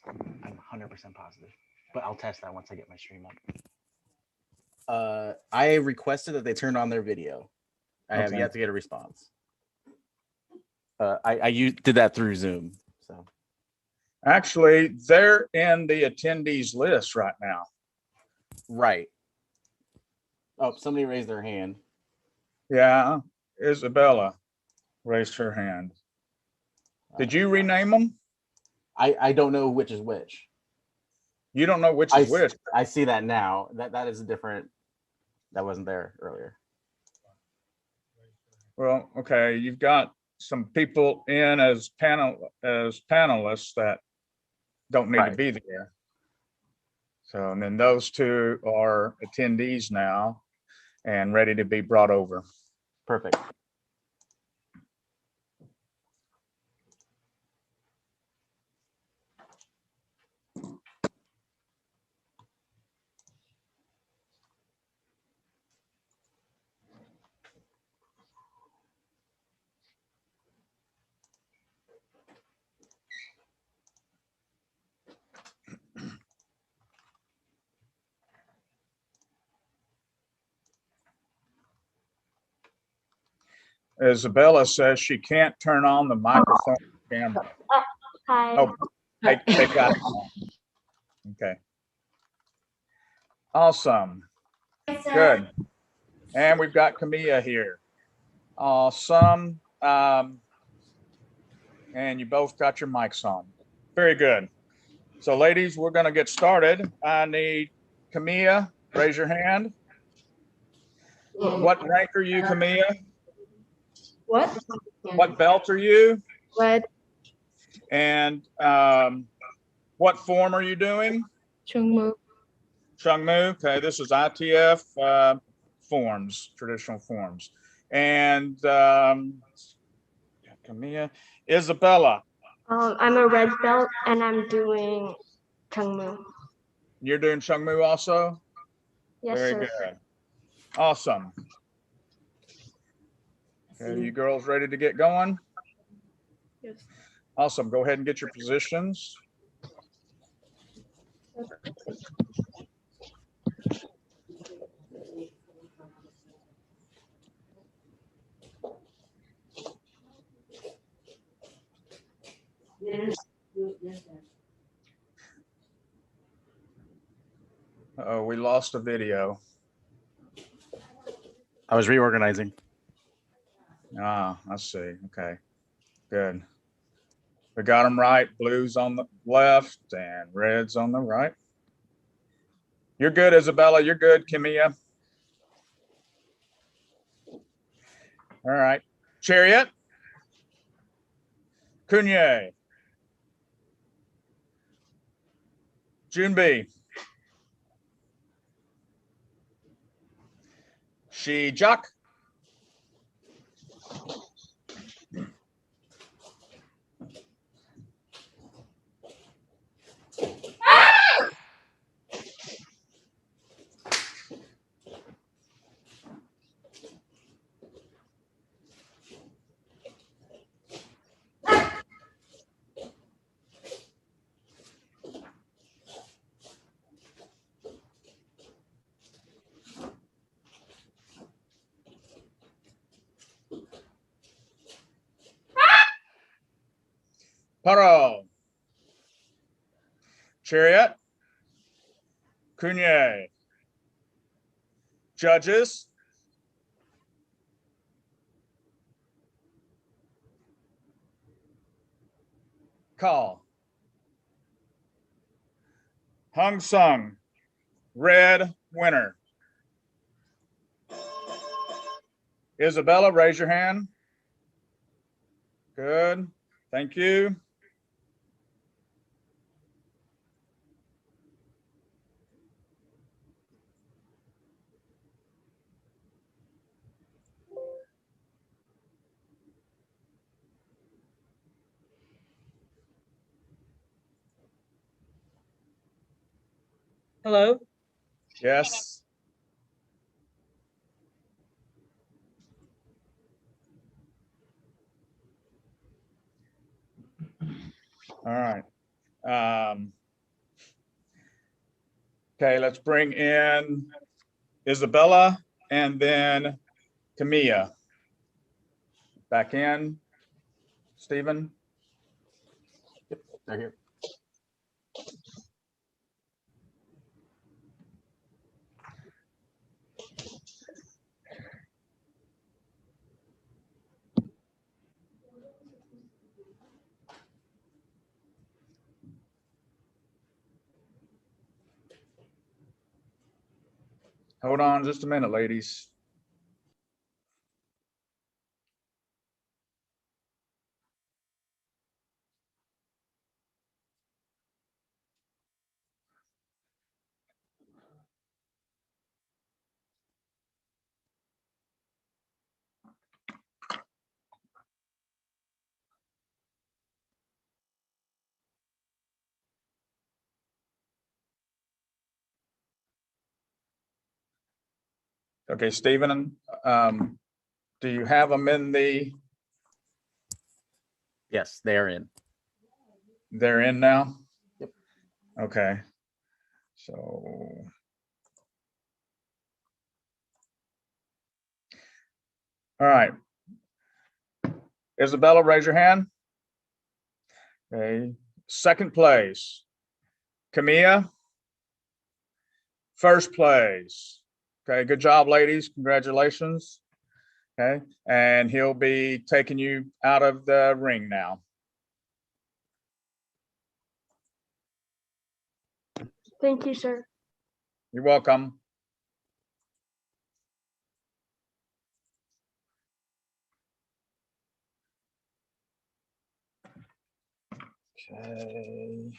I'm 100% positive, but I'll test that once I get my stream up. I requested that they turn on their video. I have yet to get a response. I did that through Zoom. So actually, they're in the attendees list right now. Right. Oh, somebody raised their hand. Yeah, Isabella raised her hand. Did you rename them? I don't know which is which. You don't know which is which. I see that now. That is a different. That wasn't there earlier. Well, okay, you've got some people in as panelists that don't need to be there. So, and then those two are attendees now and ready to be brought over. Perfect. Isabella says she can't turn on the microphone camera. Hi. Oh, they got it. Okay. Awesome. Good. And we've got Camilla here. Awesome. And you both got your mics on. Very good. So ladies, we're going to get started. I need Camilla, raise your hand. What rank are you, Camilla? What? What belt are you? Red. And what form are you doing? Chungmu. Chungmu. Okay, this is ITF forms, traditional forms. And Camilla, Isabella. I'm a red belt and I'm doing Chungmu. You're doing Chungmu also? Yes, Very sir. good. Awesome. Okay, you girls ready to get going? Yes. Awesome. Go ahead and get your positions. Oh, we lost a video. I was reorganizing. Ah, I see. Okay, good. We got them right. Blues on the left and reds on the right. You're good, Isabella. You're good, Camilla. All right. Chariot. Kunye. Junbi. Shijak. Paro. Chariot. Kunye. Judges. Call. Hung Sung. Red winner. Isabella, raise your hand. Good. Thank you. Hello? Yes. All right. Okay, let's bring in Isabella and then Camilla. Back in, Stephen. Yep, they're here. Hold on just a minute, ladies. Okay, Stephen, do you have them in the, Yes, they are in. they're in now? Yep. Okay. So. All right. Isabella, raise your hand. Okay. Second place. Camilla. First place. Okay, good job, ladies. Congratulations. Okay, and he'll be taking you out of the ring now. Thank you, sir. You're welcome. Okay.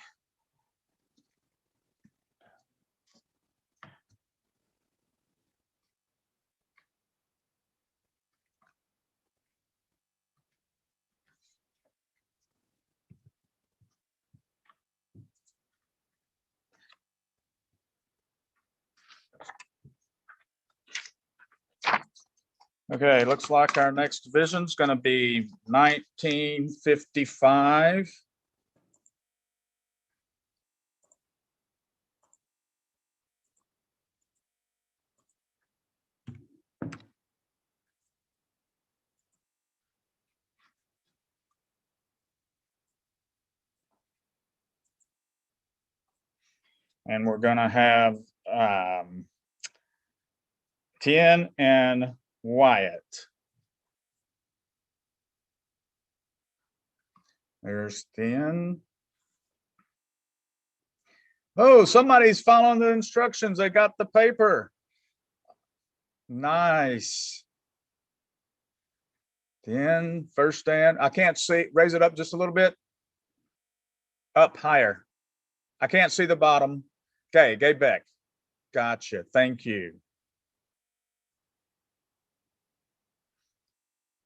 Okay, looks like our next division is going to be 1955. And we're going to have Tien and Wyatt. There's Tien. Oh, somebody's following the instructions. They got the paper. Nice. Tien, first stand. I can't see. Raise it up just a little bit. Up higher. I can't see the bottom. Okay, Gabe Beck. Gotcha. Thank you.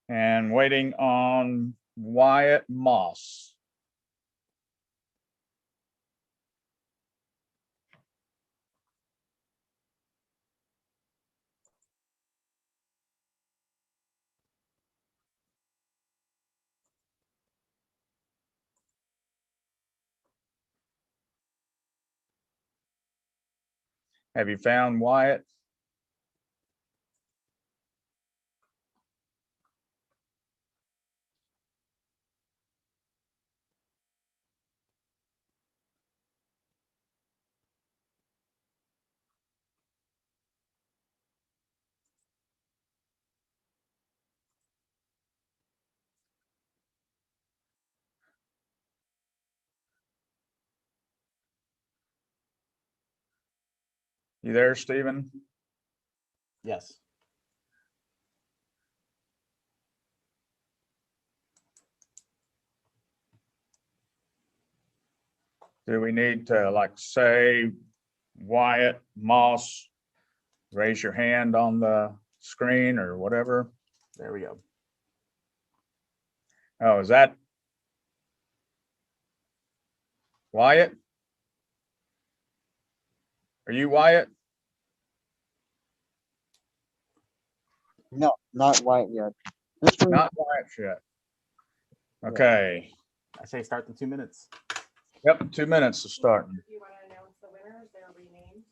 And waiting on Wyatt Moss. Have you found Wyatt? You there, Stephen? Yes. Do we need to like say Wyatt Moss, raise your hand on the screen or whatever? There we go. Oh, is that Wyatt? Are you Wyatt? No, not white yet. This one, Not Wyatt yet. Okay. I say start the 2 minutes. Yep, 2 minutes to starting. Do you want to announce the winners? They're renamed.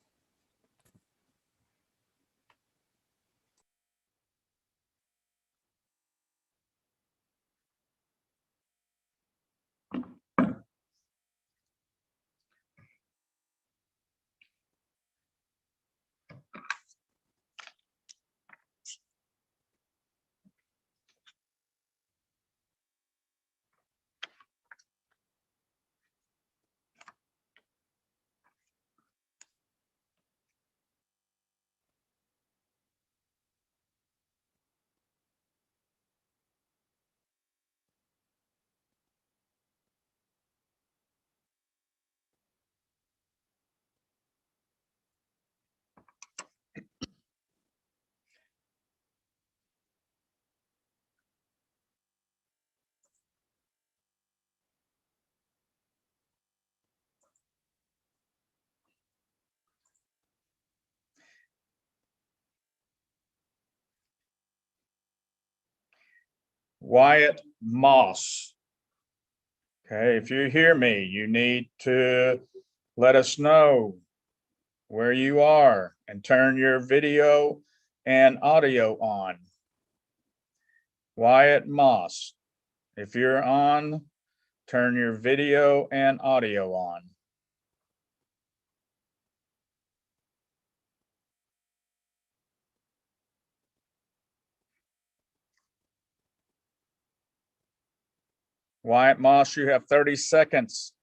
Wyatt Moss. Okay, if you hear me, you need to let us know where you are and turn your video and audio on. Wyatt Moss, if you're on, turn your video and audio on. Wyatt Moss, you have 30 seconds.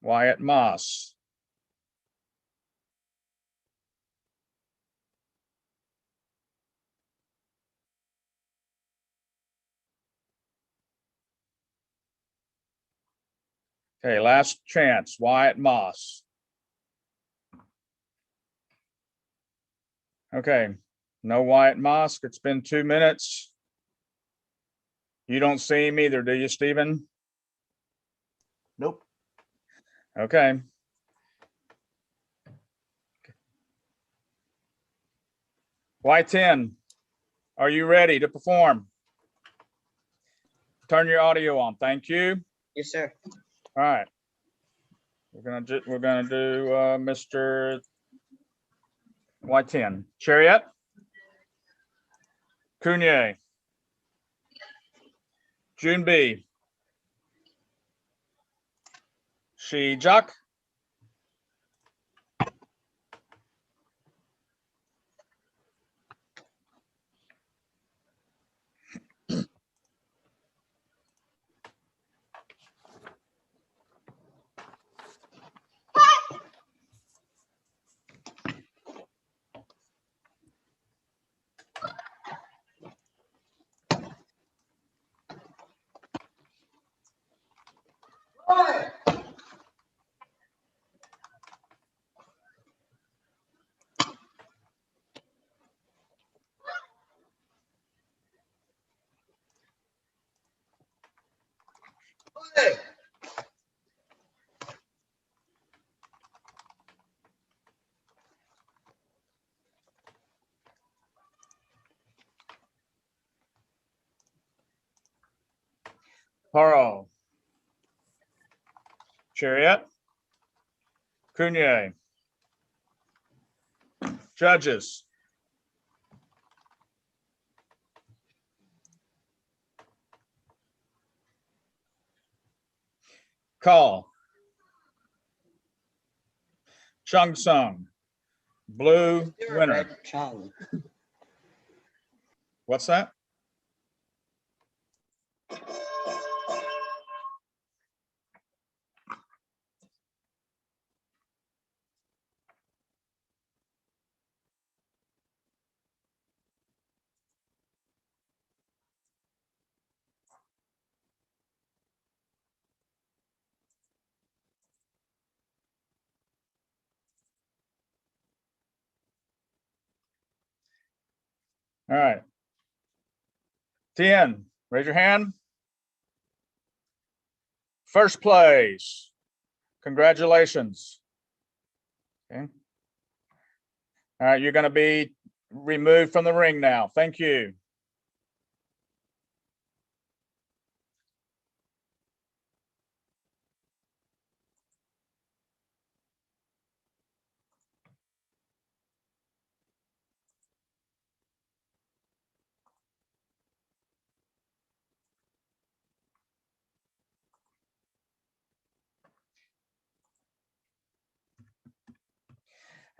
Wyatt Moss. Okay, last chance, Wyatt Moss. Okay, no Wyatt Moss. It's been 2 minutes. You don't see him either, do you, Stephen? Nope. Okay. Y10, are you ready to perform? Turn your audio on. Thank you. Yes, sir. All right. We're gonna do Mr. Y10. Chariot. Cunye. June B. Shijak. Paro. Chariot. Cunye. Judges. Call. Chung Sung. Blue winner. Chung. What's that? All right. Tien, raise your hand. First place. Congratulations. Okay. All right, you're going to be removed from the ring now. Thank you.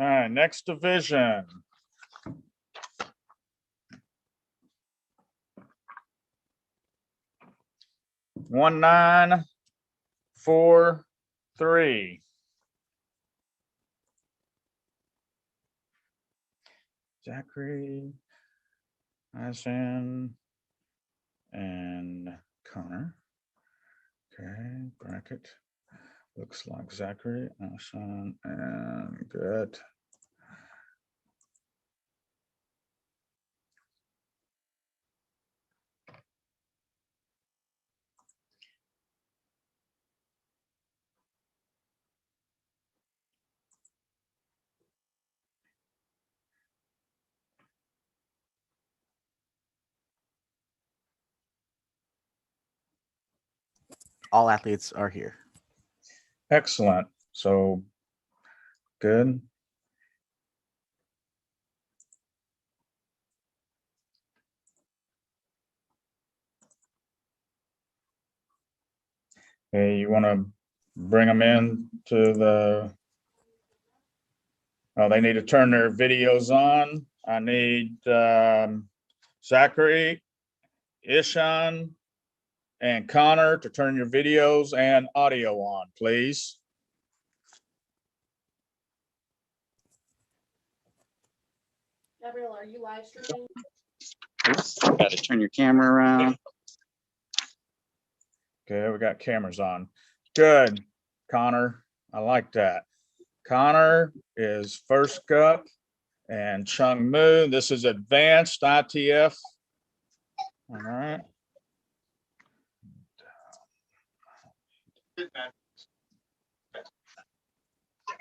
All right, next division. One, 9, 4, 3. Zachary, Asin, and Connor. Okay, bracket. Looks like Zachary, Asin, and good. All athletes are here. Excellent. So good. Hey, you want to bring them in to the, oh, they need to turn their videos on. I need Zachary, Ishan, and Connor to turn your videos and audio on, please. Gabrielle, are you live streaming? Got to turn your camera around. Okay, we got cameras on. Good, Connor. I like that. Connor is first up, and Chung Moo. This is advanced ITF. All right.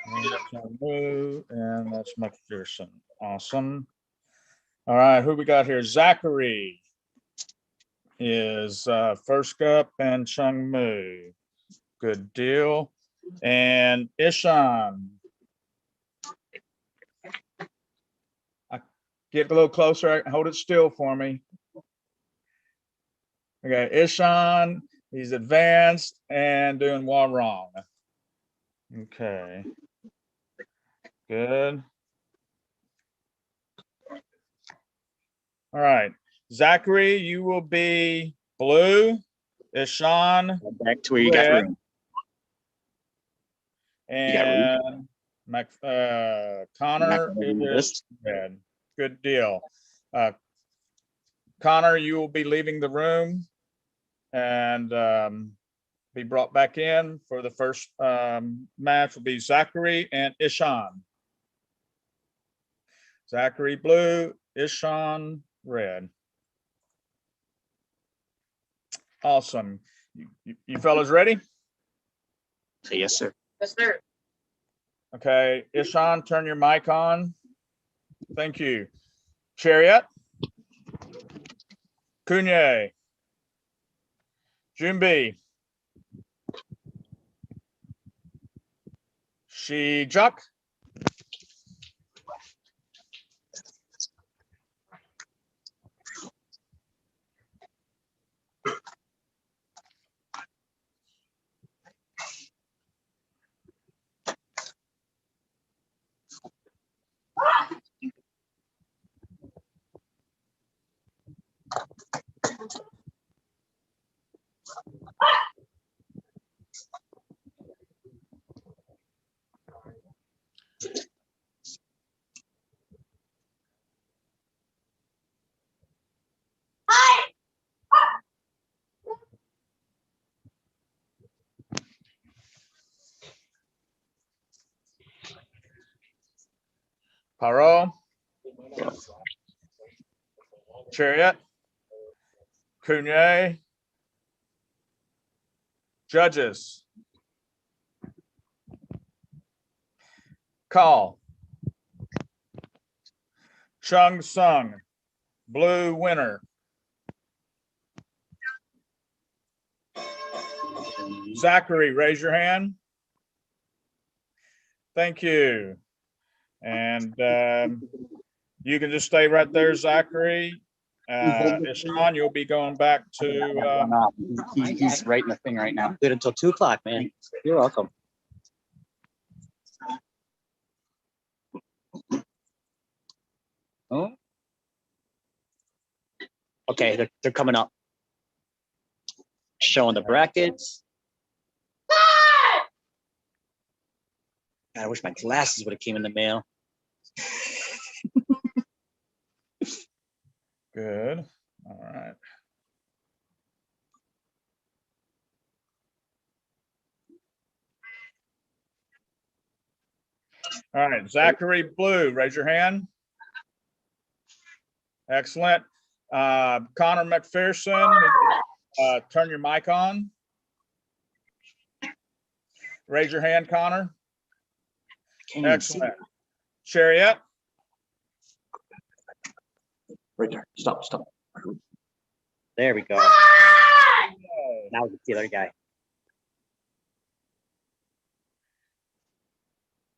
And Chung Moo, and that's McPherson. Awesome. All right, who we got here? Zachary is first up, and Chung Moo. Good deal. And Ishan. Get a little closer. Hold it still for me. Okay, Ishan, he's advanced and doing one wrong. Okay. Good. All right. Zachary, you will be blue. Ishan, Back to where you got red. room. And Connor is List. red. Good deal. Connor, you will be leaving the room and be brought back in for the first match will be Zachary and Ishan. Zachary blue, Ishan red. Awesome. You fellas ready? So, yes, sir. Yes, sir. Okay, Ishan, turn your mic on. Thank you. Chariot. Kunye. Junbi. Shijak. Paro. Chariot. Kunye. Judges. Call. Chung Sung, blue winner. Zachary, raise your hand. Thank you. And you can just stay right there, Zachary. Sean, you'll be going back to. He's writing the thing right now. Good until 2 o'clock, man. You're welcome. Oh. Okay, they're coming up. Showing the brackets. God, I wish my glasses would have came in the mail. Good. All right. All right, Zachary Blue, raise your hand. Excellent. Connor McPherson, turn your mic on. Raise your hand, Connor. Can't even see. Excellent. Chariot. Right there. Stop. There we go. Now we can see the other guy.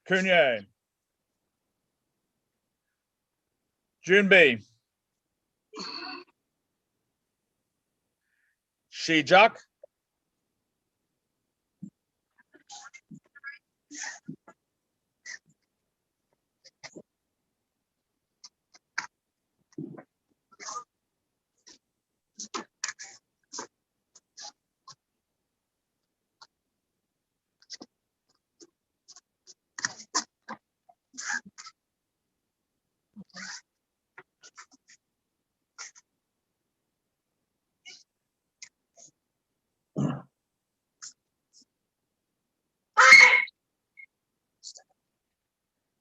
Cunye. Junbi. Shijak.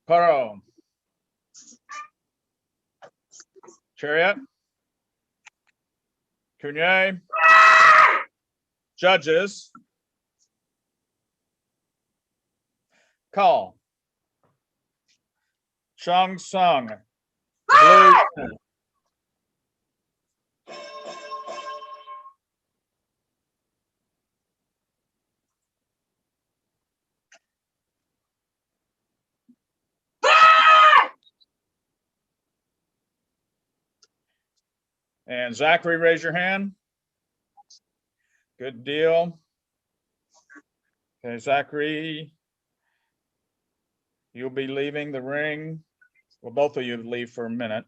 Paro. Chariot. Cunye. Judges. Call. Chung Sung. Blue. And Zachary, raise your hand. Good deal. Okay, Zachary, you'll be leaving the ring. Well, both of you leave for a minute.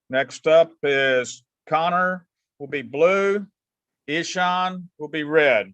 Next up is Connor will be blue. Ishan will be red.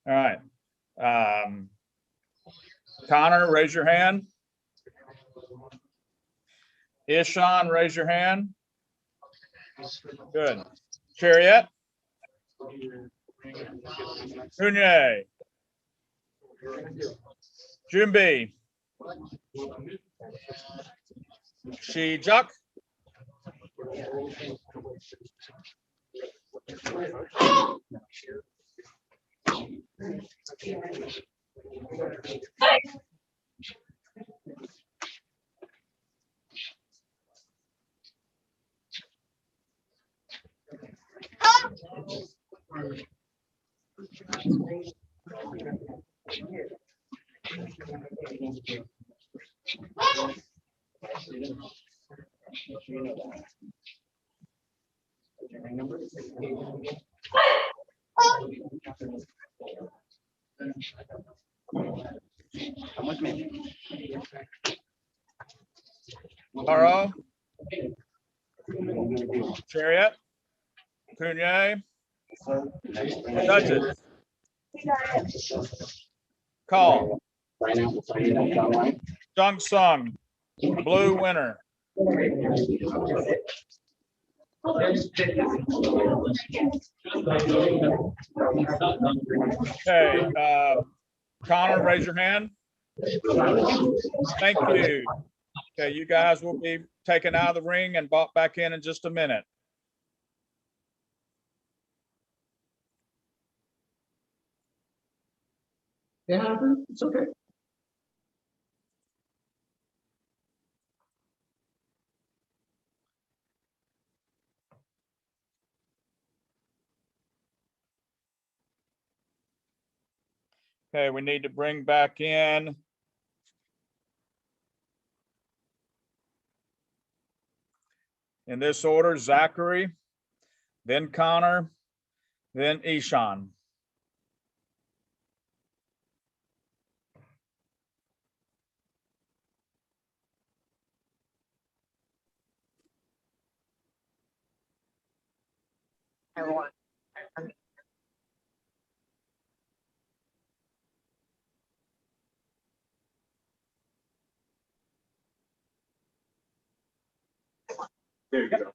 All right. Connor, raise your hand. Ishan, raise your hand. Good. Chariot. Cunye. Junbi. Shijak. Come with me. Taro, Chariot, Cunye, judges, call. Jung Sung, blue winner. Okay, Connor, raise your hand. Thank you. Okay, you guys will be taken out of the ring and brought back in just a minute. It happens. It's okay. Okay, we need to bring back in this order, Zachary, then Connor, then Ishan. There you go.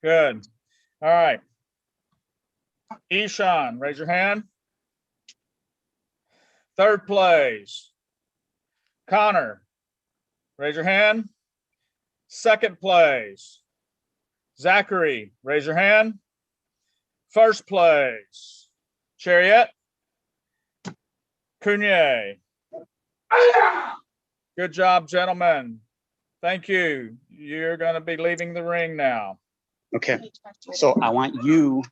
Good. All right. Ishan, raise your hand. Third place. Connor, raise your hand. Second place. Zachary, raise your hand. First place. Chariot. Cunye. Good job, gentlemen. Thank you. You're going to be leaving the ring now. Okay, so I want you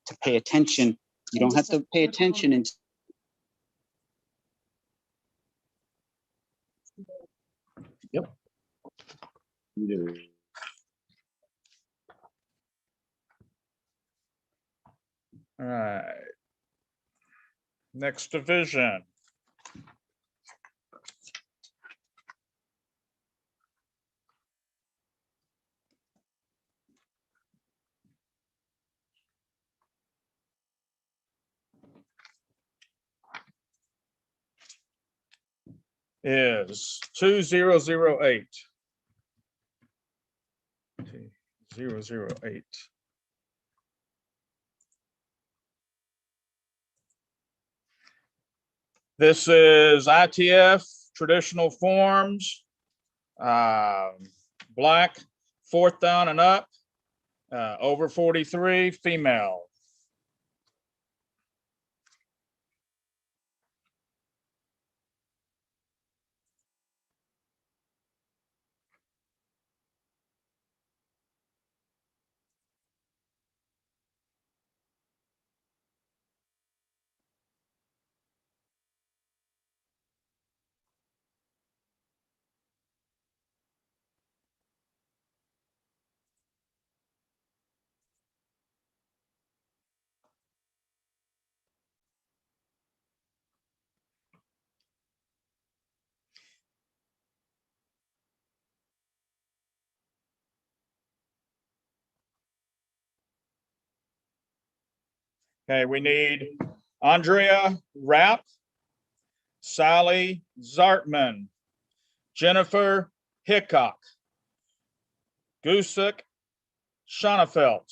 to pay attention. You don't have to pay attention and Yep. All right. Next division. Is 2008. 2008. This is ITF traditional forms, black, fourth down and up, over 43, female. Okay, we need Andrea Rapp, Sally Zartman, Jennifer Hickok, Gusick Schonefeld.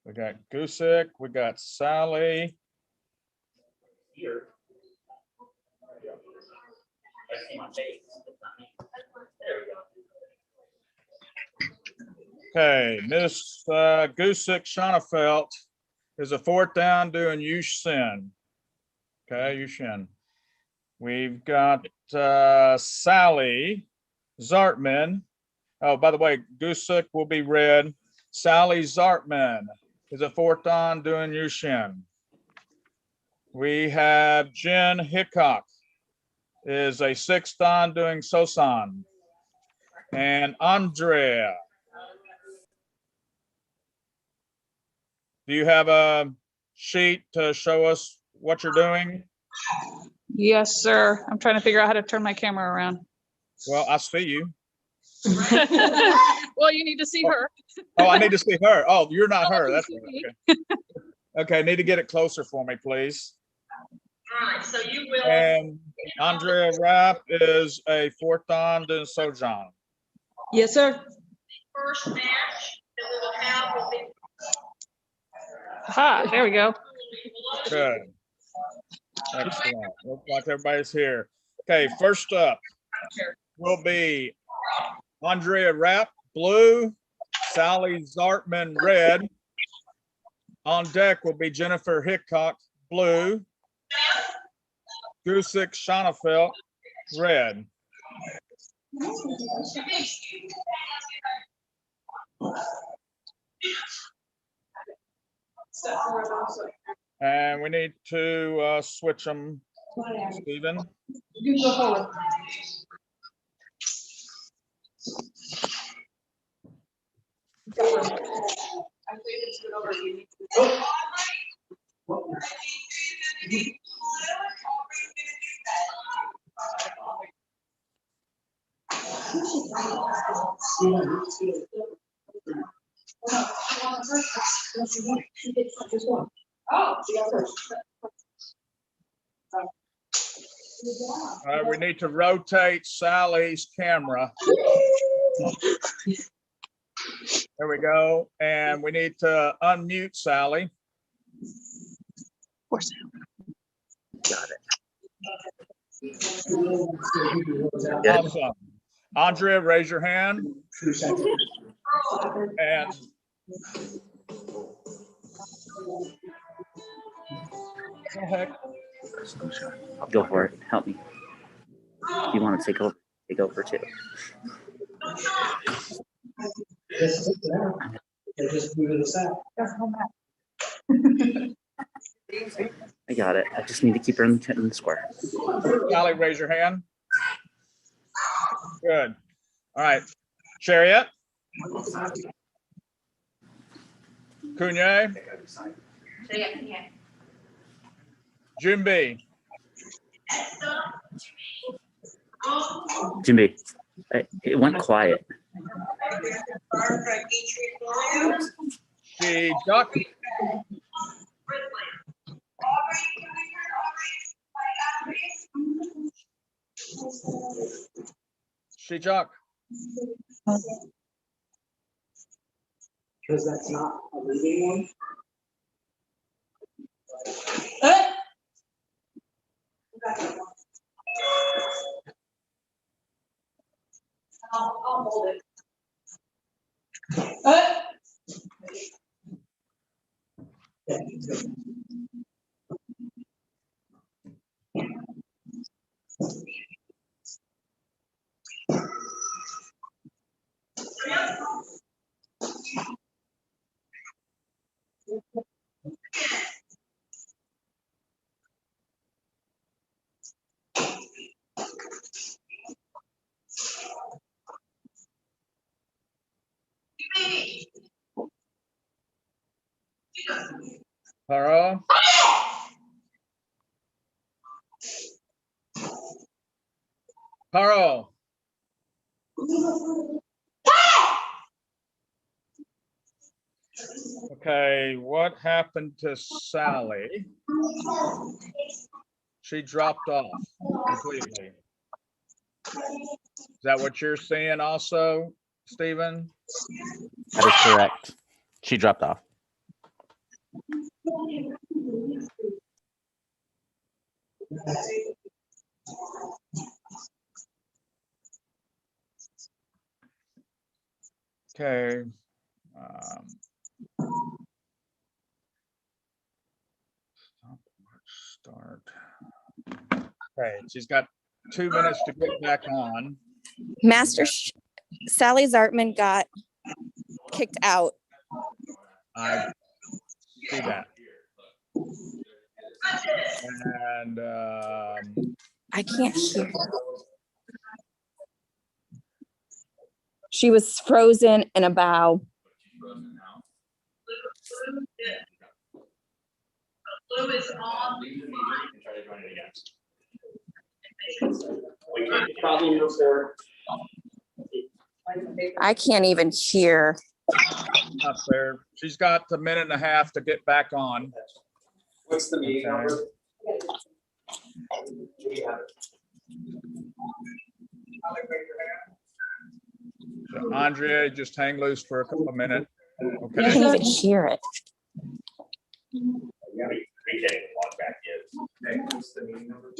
We got Gusick, we got Sally. Okay, Miss Gusick Schonefeld is a fourth down doing Yush Sin. Okay, Yushin. We've got Sally Zartman. Oh, by the way, Gusuk will be red. Sally Zartman is a fourth dan doing Yushin. We have Jen Hickok is a sixth dan doing Sosan. And Andrea. Do you have a sheet to show us what you're doing? Yes, sir. I'm trying to figure out how to turn my camera around. Well, I see you. Well, you need to see her. Oh, I need to see her. Oh, you're not her. Oh, That's you right. see Okay. Okay, need to get it closer for me, please. All right, so you will. And Andrea Rapp is a fourth dan doing Sojan. Yes, sir. First match that we will have will be. Aha, there we go. Good. Excellent. Looks like everybody's here. Okay, first up will be Andrea Rapp, blue, Sally Zartman, red. On deck will be Jennifer Hickok, blue, Gusik Schonefeld, red. And we need to switch them, Stephen. All right, we need to rotate Sally's camera. There we go. And we need to unmute Sally. Of course. Got it. Get it? Awesome. Andrea, raise your hand. And go ahead. Go for it. Help me. If you want to take over too. Just move to the side. I got it. I just need to keep her in the square. Sally, raise your hand. Good. All right. Chariot. Kunye. Jumbi. Jimmy, it went quiet. She duck. She duck. Because that's not a leading one. I'll hold it. Tara. Tara. Okay, what happened to Sally? She dropped off completely. Is that what you're seeing also, Stephen? That is correct. She dropped off. Okay. Start. Okay, she's got 2 minutes to get back on. Sally Zartman got kicked out. I see that. And I can't hear. She was frozen in a bow. Blue is on. Problem report. I can't even hear. up there. She's got a minute and a half to get back on. What's the meeting number? So Andrea, just hang loose for a couple of minutes. I Okay. can't even hear it. What's the meeting number?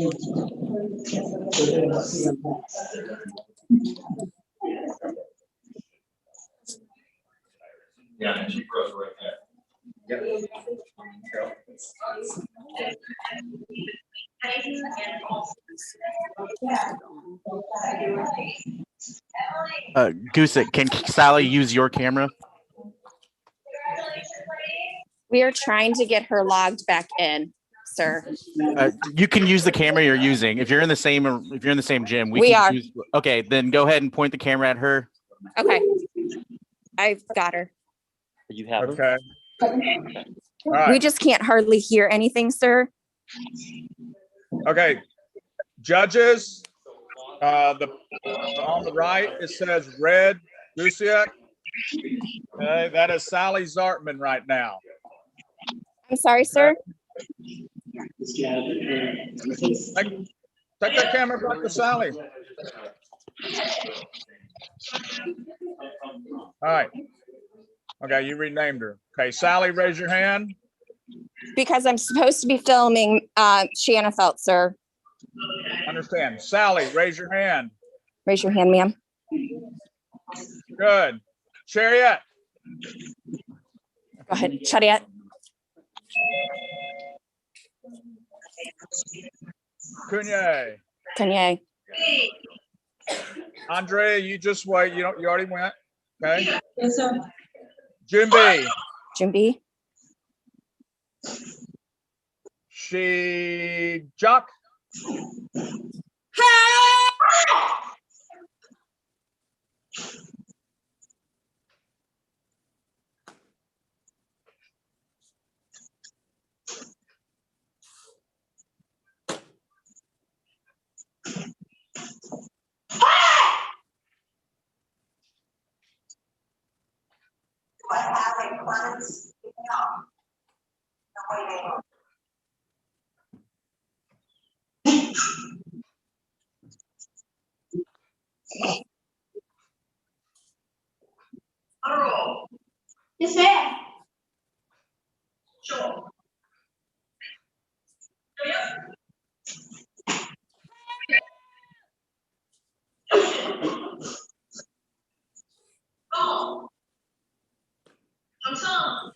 Yeah, and she froze right there. Yep. Gusick, can Sally use your camera? We are trying to get her logged back in, sir. You can use the camera you're using. If you're in the same gym, We are. Okay, then go ahead and point the camera at her. Okay. I've got her. You have Okay. All right. We just can't hardly hear anything, sir. Okay. Judges, on the right, it says red Gusiak. Okay, that is Sally Zartman right now. I'm sorry, sir. Take that camera back to Sally. All right. Okay, you renamed her. Okay, Sally, raise your hand. Because I'm supposed to be filming Shanafelt, sir. Understand. Sally, raise your hand. Raise your hand, ma'am. Good. Chariot. Go ahead. Chariot. Cunye. Kanye. Andrea, you just wait. You already went. Okay. Yes, sir. Jimby. Jimby. She Jock. Yes, ma'am. Sure. Oh. I'm sorry.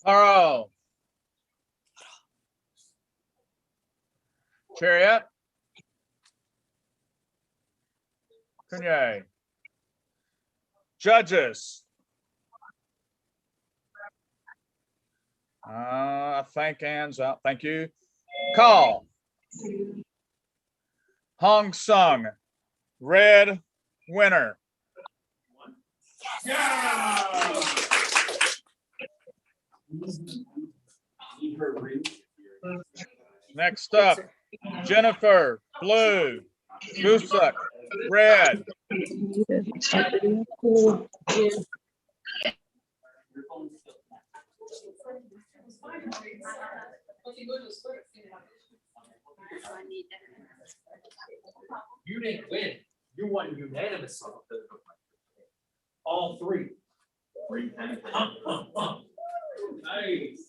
Carl. Chariot. Cunye. Judges. I think Ann's out. Thank you. Call. Hong Sung. Red winner. Next up, Jennifer, blue. Gusak, red. You didn't win. You won unanimous. All three. Nice.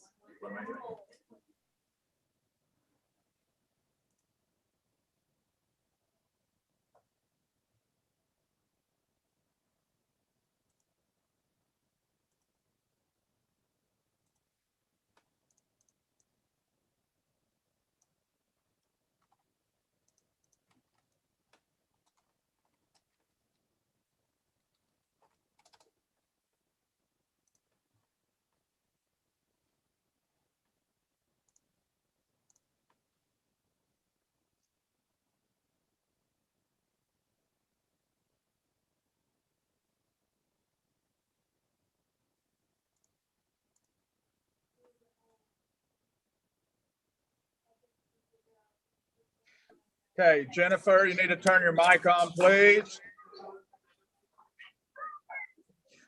Okay, Jennifer, you need to turn your mic on, please.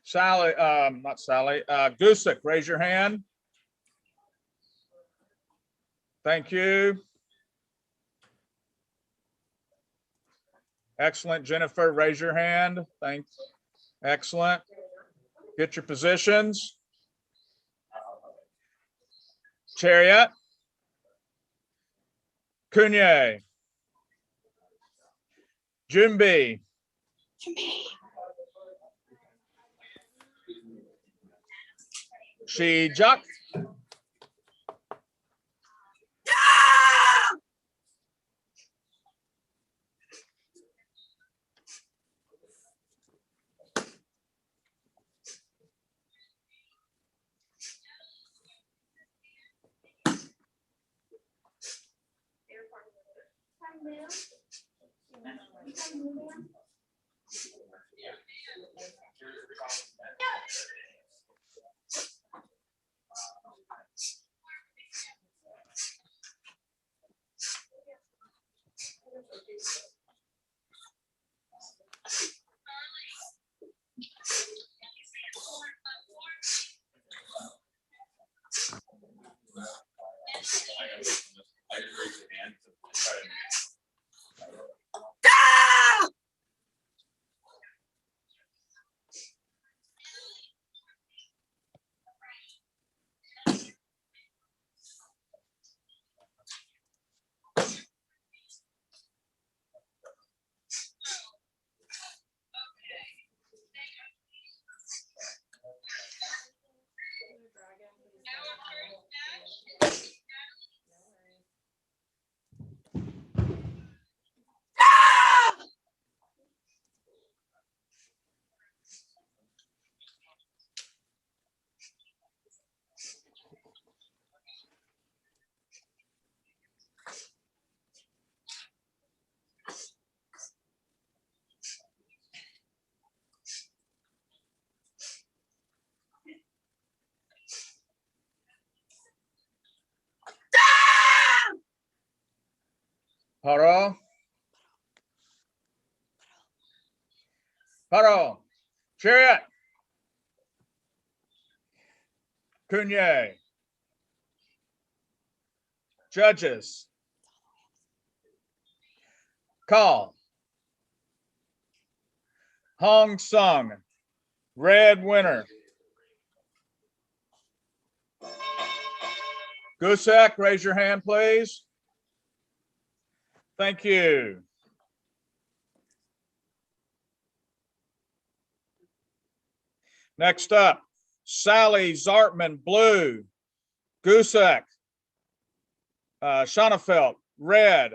Sally, not Sally, Gusak, raise your hand. Thank you. Excellent. Jennifer, raise your hand. Thanks. Excellent. Get your positions. Chariot. Kunye. Jumbi. Shijak. Haro. Haro. Chariot. Kunye. Judges. Call. Hong Sung. Red winner. Gusak, raise your hand, please. Thank you. Next up, Sally Zartman, blue. Gusak. Schonefeld, red.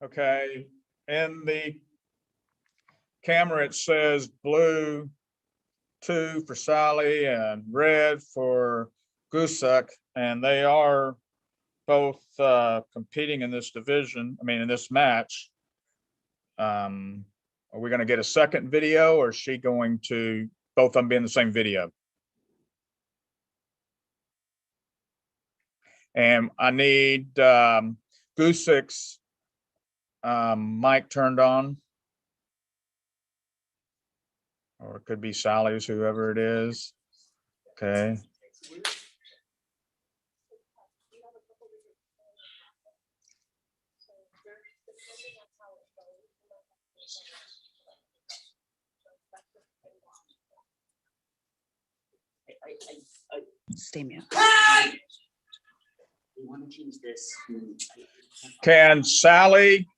Okay, in the camera, it says blue 2 for Sally and red for Gusak, and they are both competing in this division, in this match. Are we going to get a second video, or is she going to both of them be in the same video? And I need Gusak's mic turned on. Or it could be Sally's, whoever it is. Okay. Stay mute. Can Sally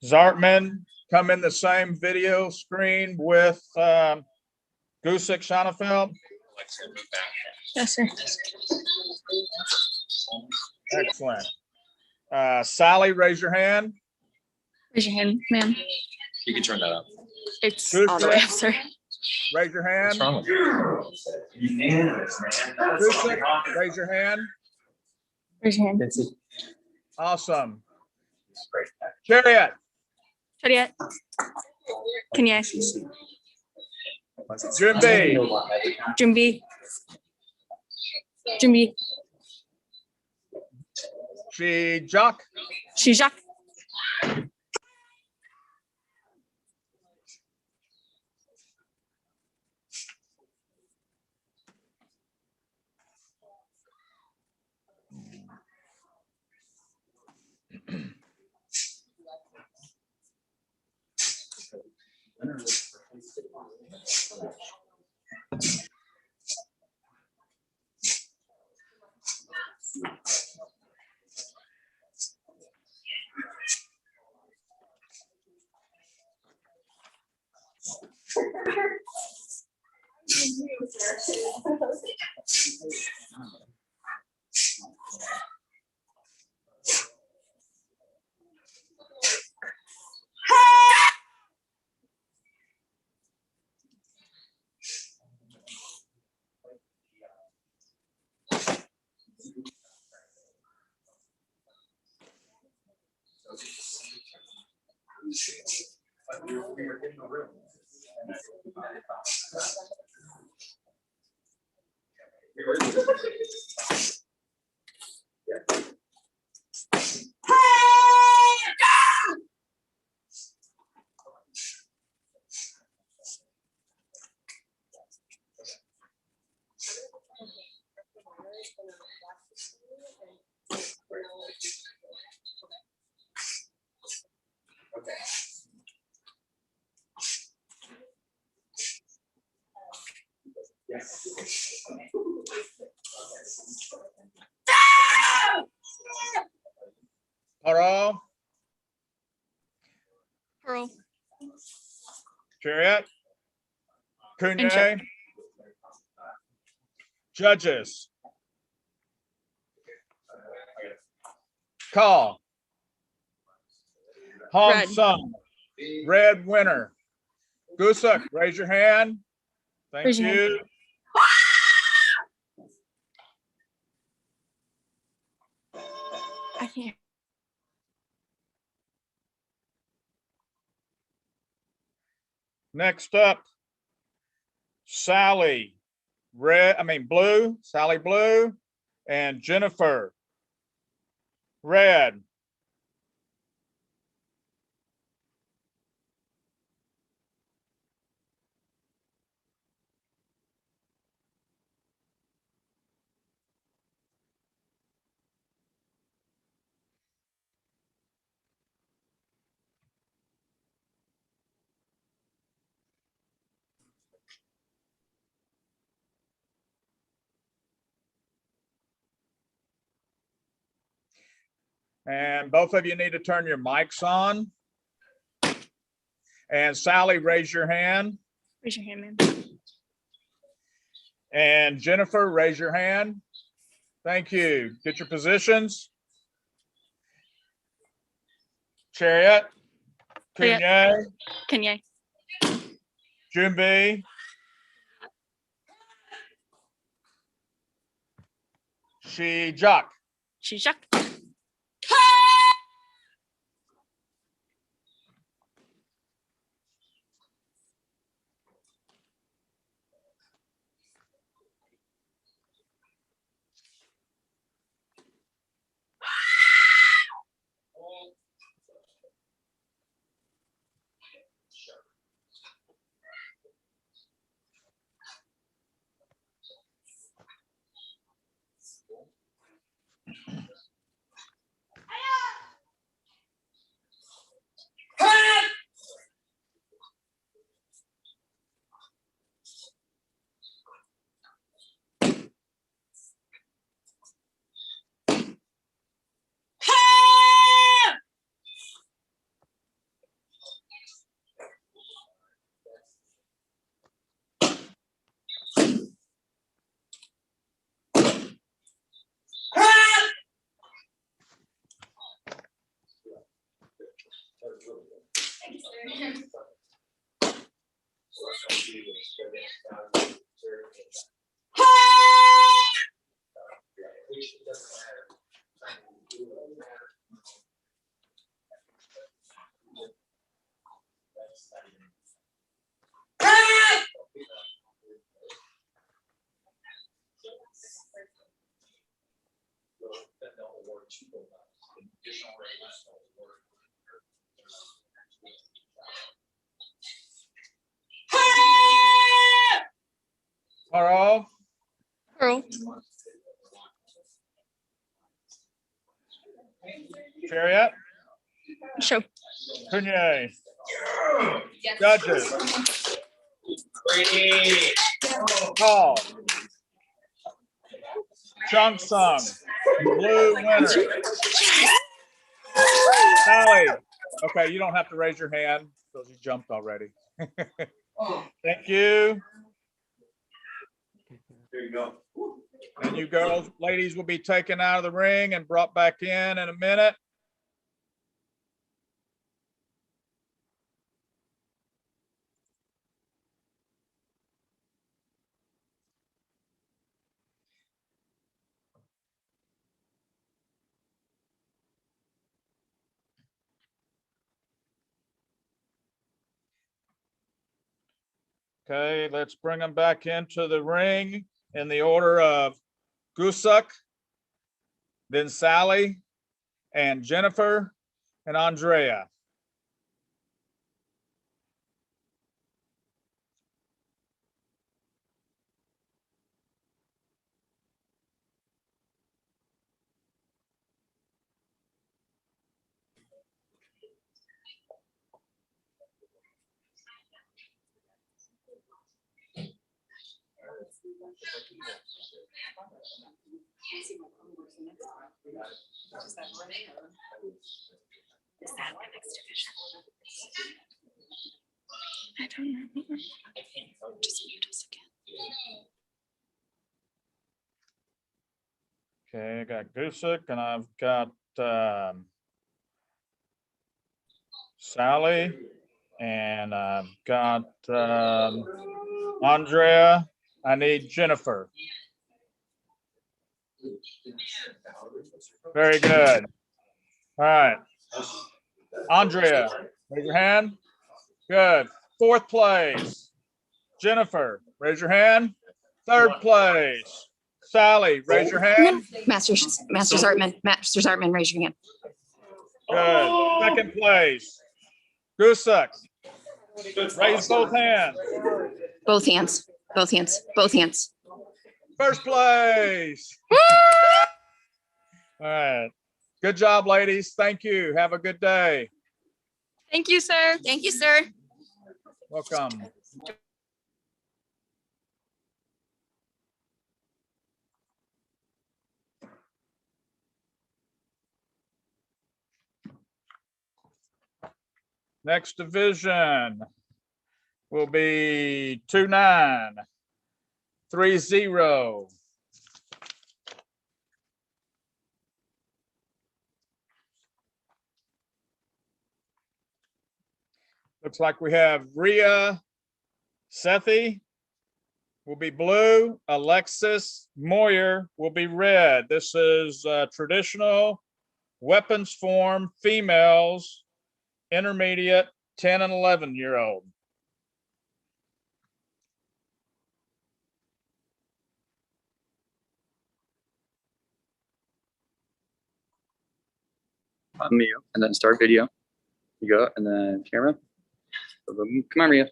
Zartman come in the same video screen with Gusick Schonefeld? Yes, sir. Excellent. Sally, raise your hand. Raise your hand, ma'am. You can turn that up. It's Good all the way sir. up, sir. Raise your hand. What's wrong with you? Unanimous, man. Gusick, raise your hand. Raise your hand. Awesome. Chariot. Chariot. Kanya. Jimby. Jumbi. Jumbi. Shijak. Shijak. Hello. Pearl. Chariot. And Kunye. Judges. Call. Hong Red. Sung. Red winner. Gusick, raise your hand. Thank Raise your hand. you. I can't. Next up, Sally blue, Sally blue, and Jennifer red. And both of you need to turn your mics on. And Sally, raise your hand. Raise your hand, ma'am. And Jennifer, raise your hand. Thank you. Get your positions. Chariot, Chariot. Kunye, Kanye. Junbi, Shijak. Shijak. Pearl, Pearl. Chariot, Show. Kunye, Judges, Call, Chung Sung, Blue winner. Sally. Okay, you don't have to raise your hand because you jumped already. Thank you. There you go. And you girls, ladies will be taken out of the ring and brought back in a minute. Okay, let's bring them back into the ring in the order of Gusak, then Sally, and Jennifer, and Andrea. I don't remember. Just mute us again. Okay, I got Gusak and I've got Sally and I've got Andrea. I need Jennifer. Very good. All right. Andrea, raise your hand. Good. Fourth place. Jennifer, raise your hand. Third place. Sally, raise your hand. Masters Artman, raise your hand. Good. Second place. Gusak, raise both hands. Both hands, both hands, both hands. First place. All right. Good job, ladies. Thank you. Have a good day. Thank you, sir. Thank you, sir. Welcome. Next division will be 2-9-3-0. Looks like we have Ria Sethi will be blue. Alexis Moyer will be red. This is traditional weapons form females, intermediate, 10 and 11-year-old. Unmute and then start video. You go and then camera. Come on, Ria.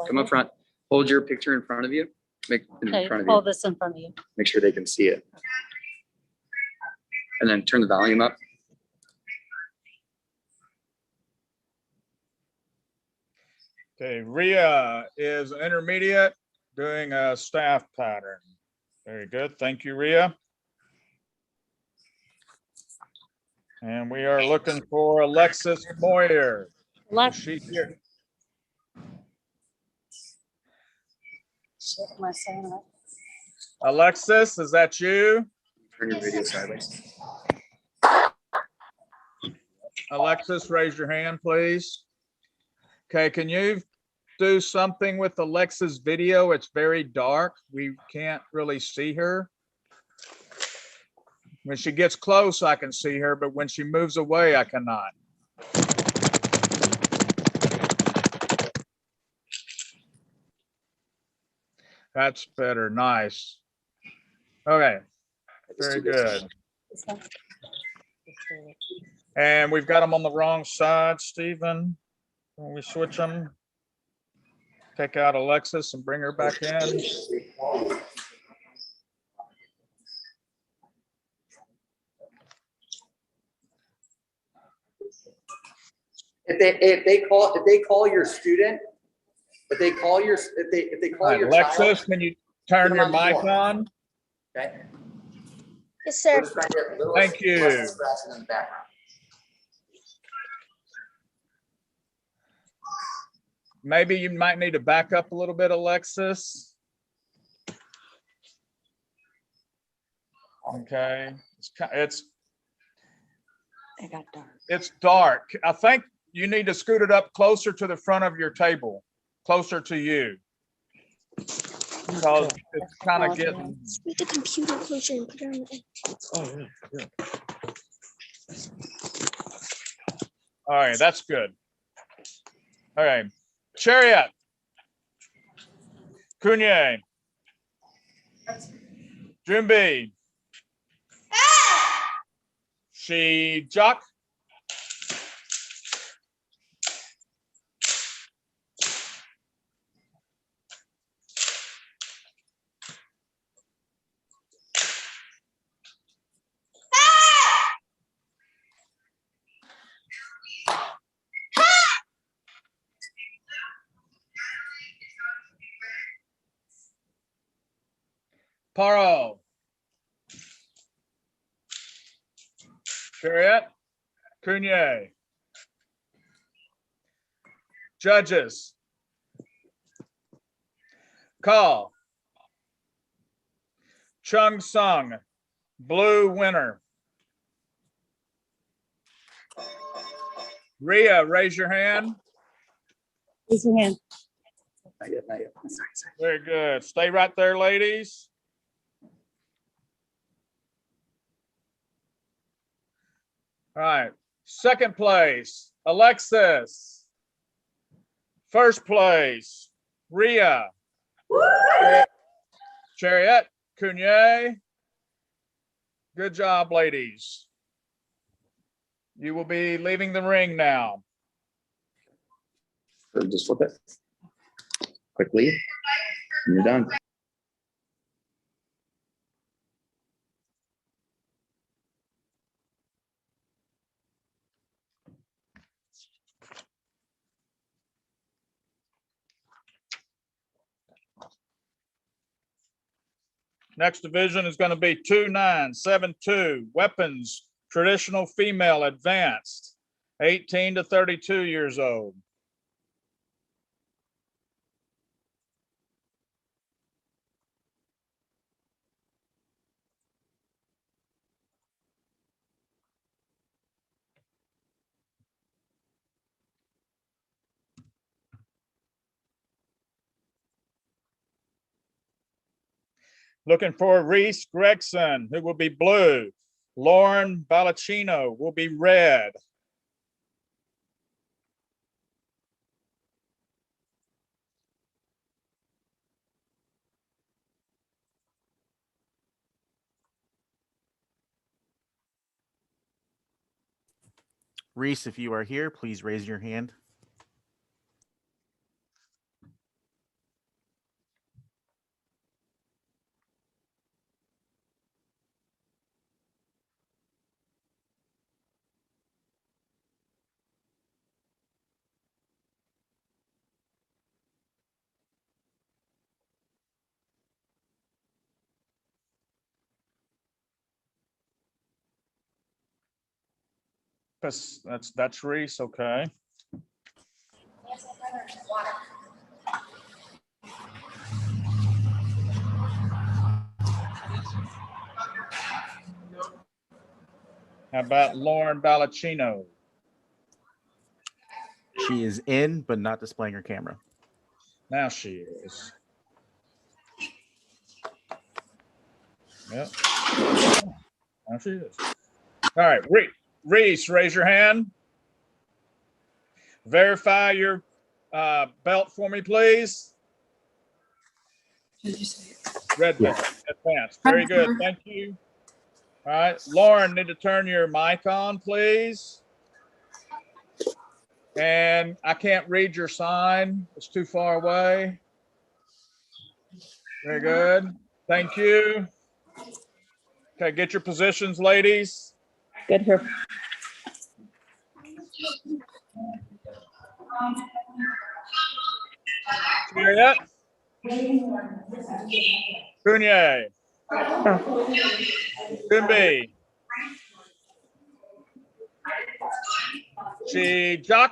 Come up front. Hold your picture in front of you. Make in Okay, front of hold you. this in front of you. Make sure they can see it. And then turn the volume up. Okay, Ria is an intermediate doing a staff pattern. Very good. Thank you, Ria. And we are looking for Alexis Moyer. Is Left. she here? Shit, am I saying that? Alexis, is that you? Turn your video sideways. Alexis, raise your hand, please. Okay, can you do something with Alexis' video? It's very dark. We can't really see her. When she gets close, I can see her, but when she moves away, I cannot. That's better. Nice. Okay, very good. This one? And we've got them on the wrong side, Stephen. When we switch them, take out Alexis and bring her back in. If they call your student, if they call your All right, Alexis, can you turn your mic on? Okay. Yes, sir. Thank you. Maybe you might need to back up a little bit, Alexis. Okay, It got dark. it's dark. I think you need to scoot it up closer to the front of your table, closer to you. Because it's kind of getting, With the computer closure and put it on the. all right, that's good. All right, Chariot. Kunye. Jumbi. She Jock. Paro. Chariot. Kunye. Judges. Call. Chung Sung. Blue winner. Ria, raise your hand. Raise your hand. Not yet, not yet. Sorry. Very good. Stay right there, ladies. All right. Second place, Alexis. First place, Ria. Chariot, Kunye. Good job, ladies. You will be leaving the ring now. So just flip it quickly, and you're done. Next division is going to be 2972, weapons, traditional female, advanced, 18 to 32 years old. Looking for Reese Gregson, who will be blue. Lauren Balacino will be red. Reese, if you are here, please raise your hand. That's Reese, okay. How about Lauren Balacino? She is in, but not displaying her camera. Now she is. Yep. Now she is. All right, Reese, raise your hand. Verify your belt for me, please. Red belt, advanced. Very good, thank you. All right, Lauren, need to turn your mic on, please. And I can't read your sign. It's too far away. Very good. Thank you. Okay, get your positions, ladies. Good here. Juliet. Cunye. Kumbi. Chijak.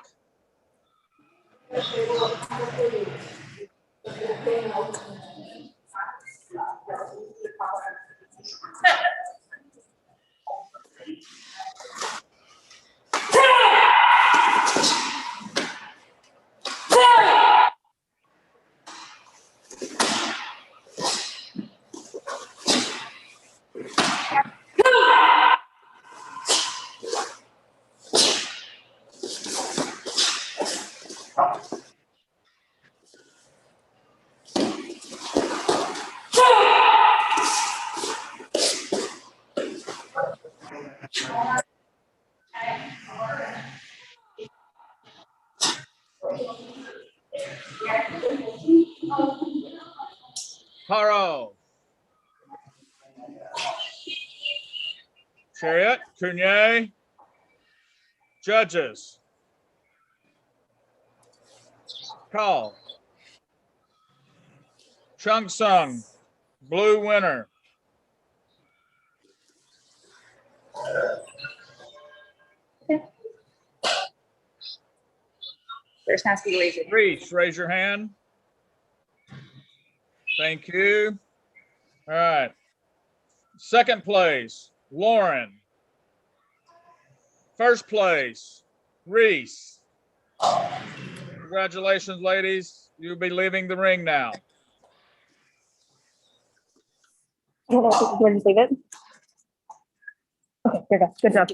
Haro. Chariot. Cunye. Judges. Call. Chung Sung. Blue winner. There's has to be laser. Reese, raise your hand. Thank you. All right. Second place, Lauren. First place, Reese. Congratulations, ladies. You'll be leaving the ring now. Where did you leave it? Okay, here you go. Good job.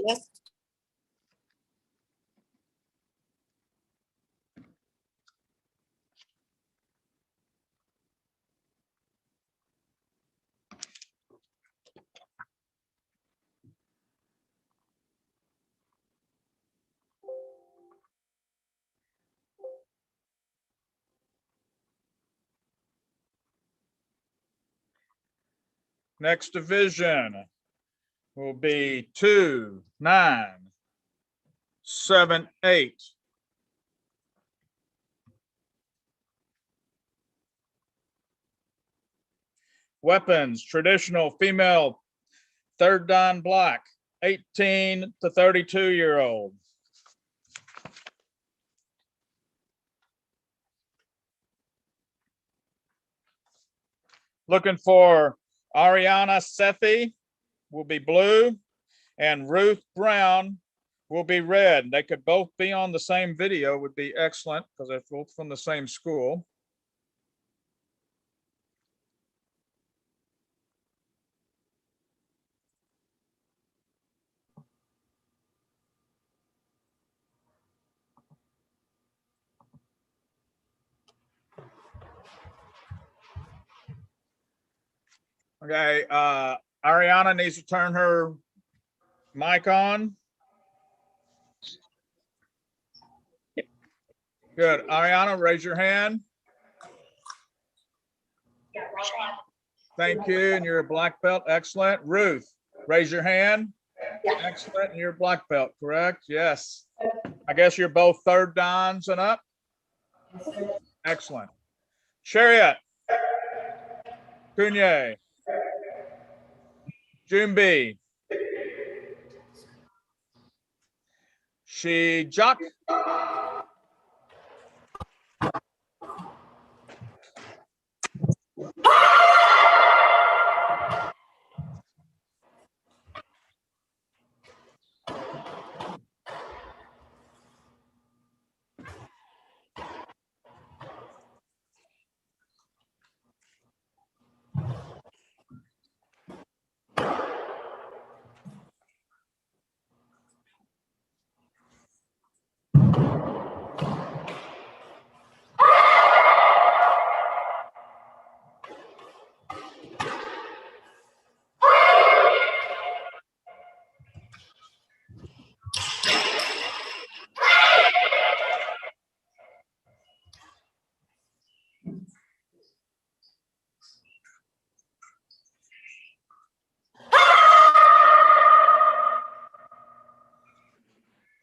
Next division will be 2, 9, 7, 8. Weapons, traditional female, third dan black, 18 to 32-year-old. Looking for Ariana Sethi will be blue and Ruth Brown will be red. They could both be on the same video, would be excellent because they're both from the same school. Okay, Ariana needs to turn her mic on. Good. Ariana, raise your hand. Thank you. And you're a black belt. Excellent. Ruth, raise your hand. Excellent. And you're a black belt, correct? Yes. I guess you're both third dans and up. Excellent. Chariot. Kunye. Jumbi. Shijak.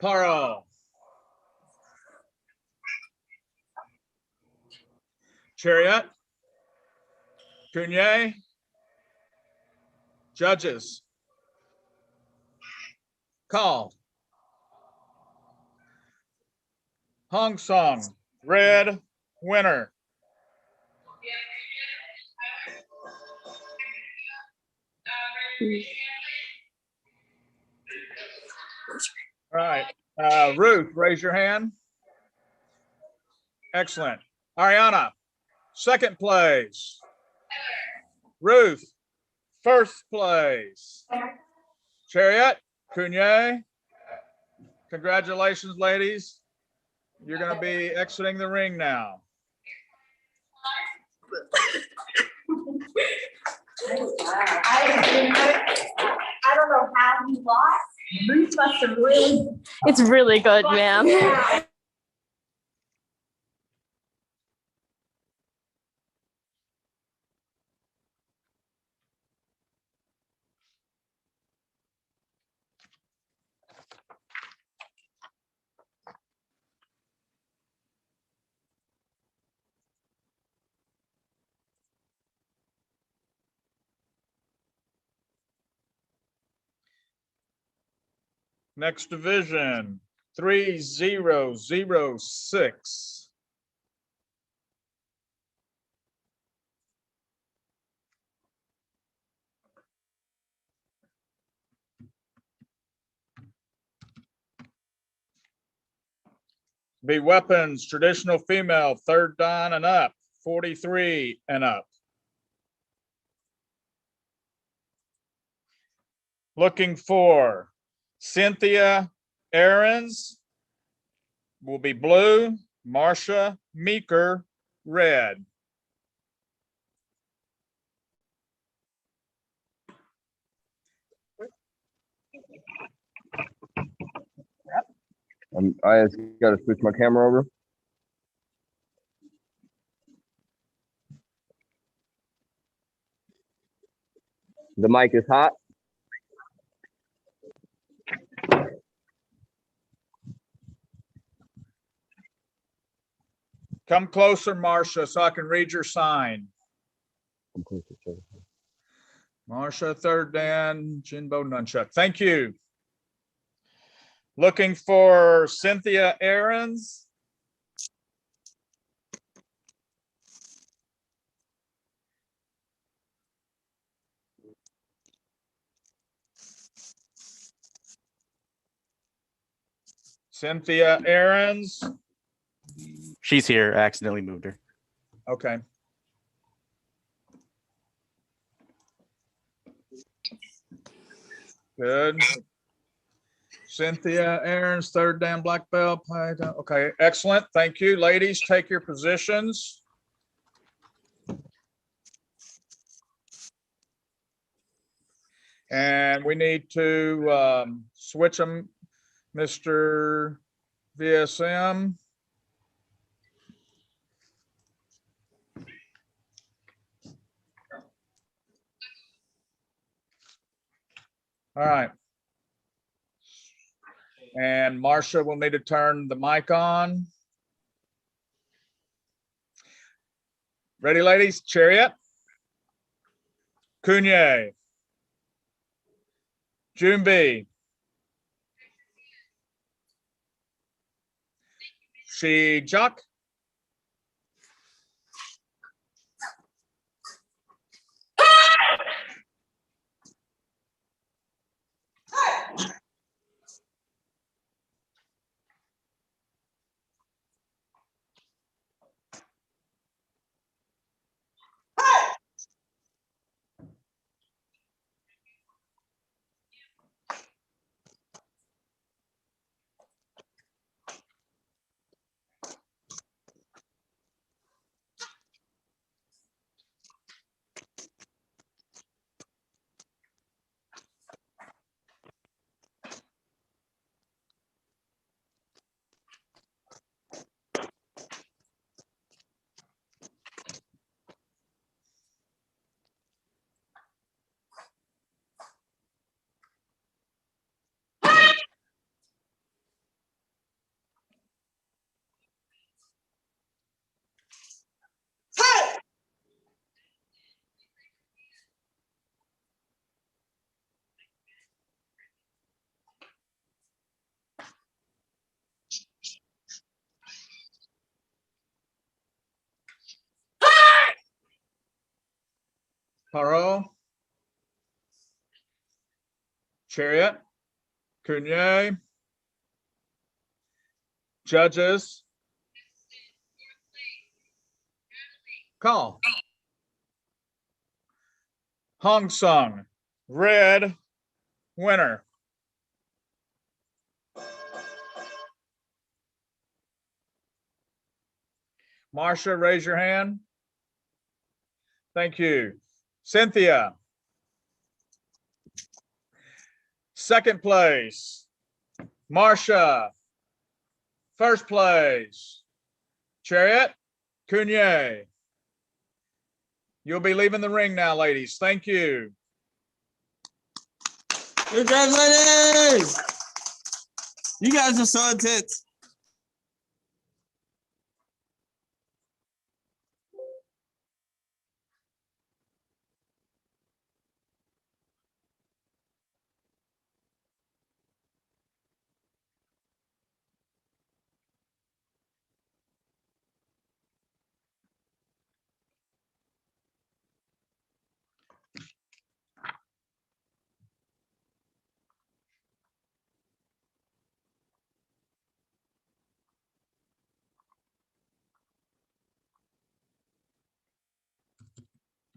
Paro. Chariot. Kunye. Judges. Call. Hong Song, red winner. All right, Ruth, raise your hand. Excellent. Ariana, second place. Ruth, first place. Chariot, Kunye, congratulations, ladies. You're going to be exiting the ring now. I don't know how he lost. Bruce must have really. It's really good, ma'am. Next division, 3006. Be weapons, traditional female, third dan and up, 43 and up. Looking for Cynthia Aarons will be blue, Marcia Meeker, red. I just got to switch my camera over. The mic is hot. Come closer, Marcia, so I can read your sign. I'm closer, sir. Marcia, third dan, Jinbo Nunchuck. Thank you. Looking for Cynthia Aarons. Cynthia Aarons. She's here. I accidentally moved her. Okay. Good. Cynthia Aarons, third dan black belt. Okay, excellent. Thank you. Ladies, take your positions. And we need to switch them, Mr. VSM. All right. And Marcia will need to turn the mic on. Ready, ladies? Chariot. Cunye. Junbi. Shijak. Paro. Chariot. Cunye. Judges. Call. Hong Sung. Red. Winner. Marcia, raise your hand. Thank you. Cynthia. Second place. Marcia. First place. Chariot. Cunye. You'll be leaving the ring now, ladies. Thank you. Congratulations! You guys are so intense.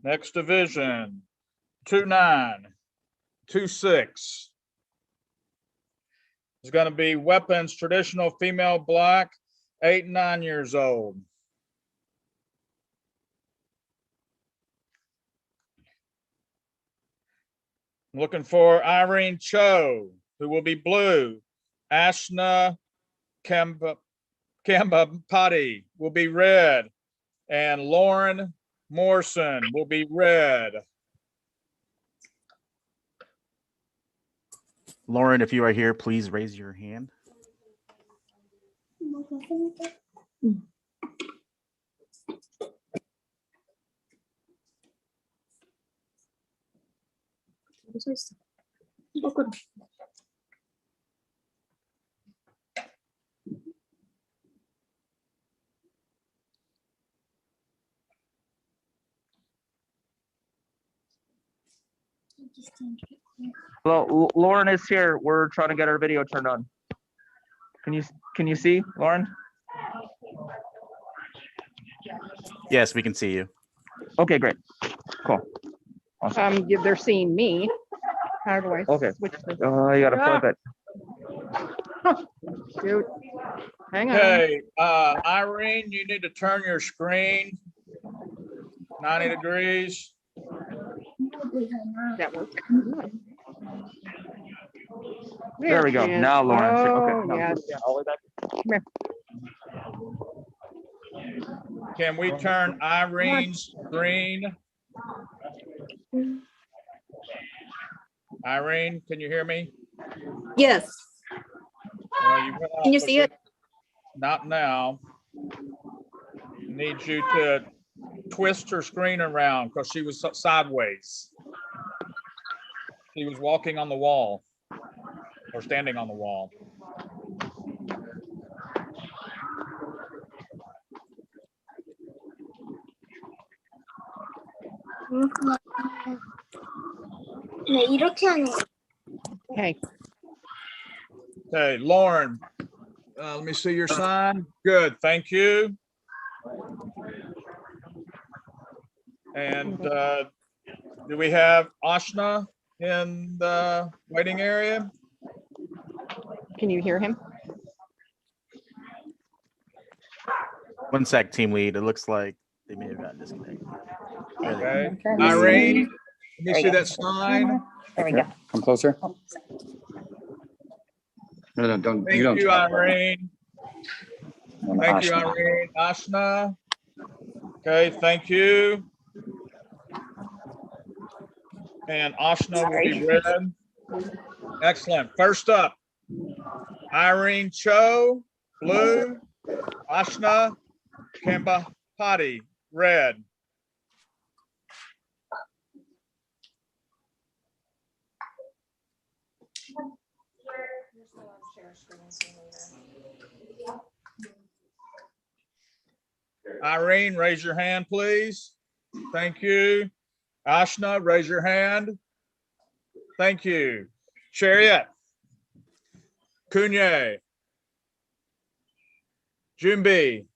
Next division, 2-9, 2-6. It's going to be weapons, traditional female black, 8 and 9 years old. I'm looking for Irene Cho, who will be blue. Ashna Kambapati will be red. And Lauren Morrison will be red. Lauren, if you are here, please raise your hand. Hello, Lauren is here. We're trying to get our video turned on. Can you see, Lauren? Yes, we can see you. Okay, great. Cool. Awesome. They're seeing me. How do I switch this? You gotta flip it. Shoot. Hang on. Okay, Irene, you need to turn your screen 90 degrees. That works. There we go. she is. Now Lauren. Oh, Okay. No, yes. yeah, all the way back. Come here. Can we turn Irene's screen? Irene, can you hear me? Yes. Well, you went Can you off see of it? Not now. Need you to twist her screen around because she was sideways. She was walking on the wall or standing on the wall. 네, 이렇게 하는 거. Okay. Okay, Lauren, let me see your sign. Good, thank you. And do we have Ashna in the waiting area? Can you hear him? One sec, team lead. It looks like they may have gotten disconnected. Okay, Okay. Irene, let me There see you go. that sign. There we go. Come closer. No, don't. Thank don't you, talk about it. Irene. And Thank you, Ashna. Irene. Ashna. Okay, thank you. And Ashna will be read. Excellent. First up, Irene Cho, blue. Ashna Kambahati, red. Irene, raise your hand, please. Thank you. Ashna, raise your hand. Thank you. Chariot. Kunye. Jumbi.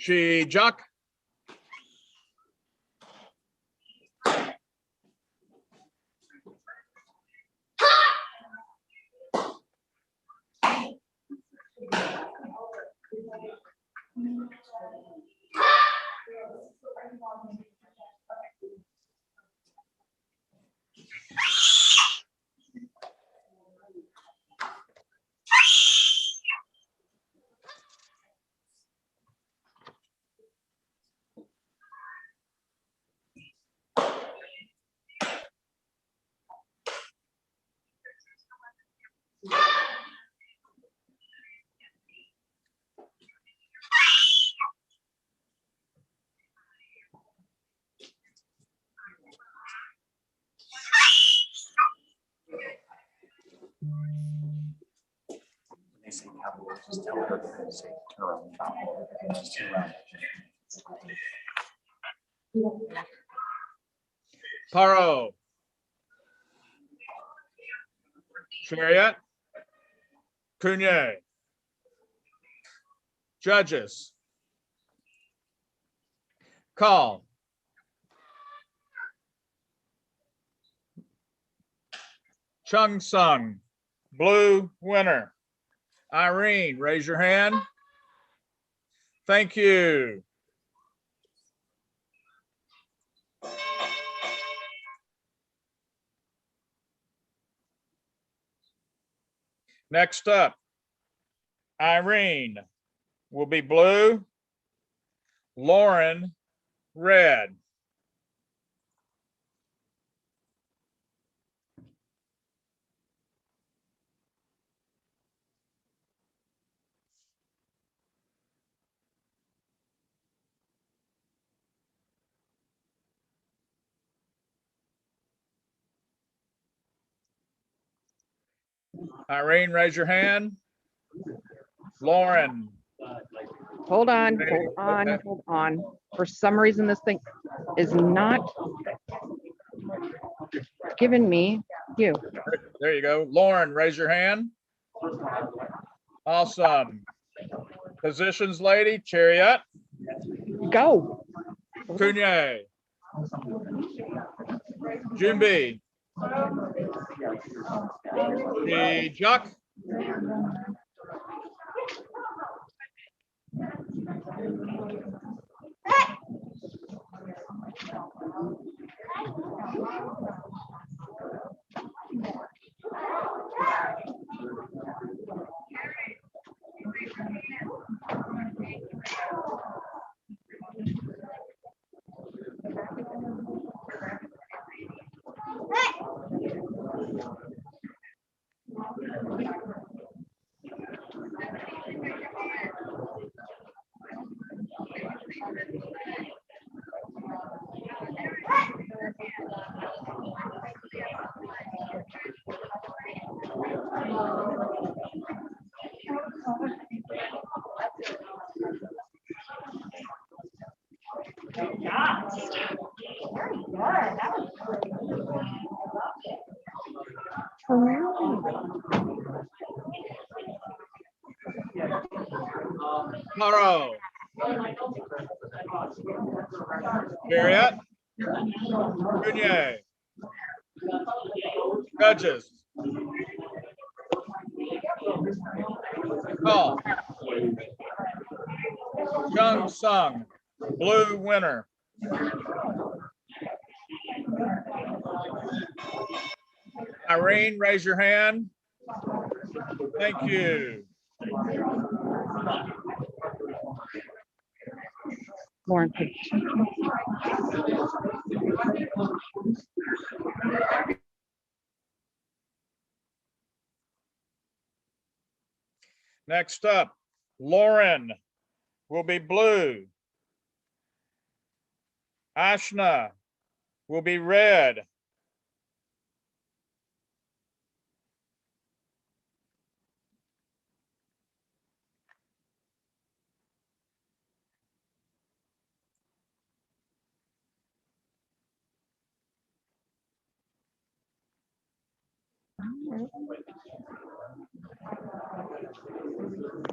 Shijak. Paro. Chariot. Kunye. Judges. Call. Chung Sung, blue winner. Irene, raise your hand. Thank you. Next up, Irene will be blue. Lauren, red. Irene, raise your hand. Lauren. Hold on, hold on, hold on. For some reason, this thing is not giving me you. There you go. Lauren, raise your hand. Awesome. Positions, lady. Chariot. Go. Kunye. Jumbi. Juk. Morrow. Harriet. Cunye. Judges. Call. Chung Sung, blue winner. Irene, raise your hand. Thank you. Lauren. Next up, Lauren will be blue. Ashna will be red.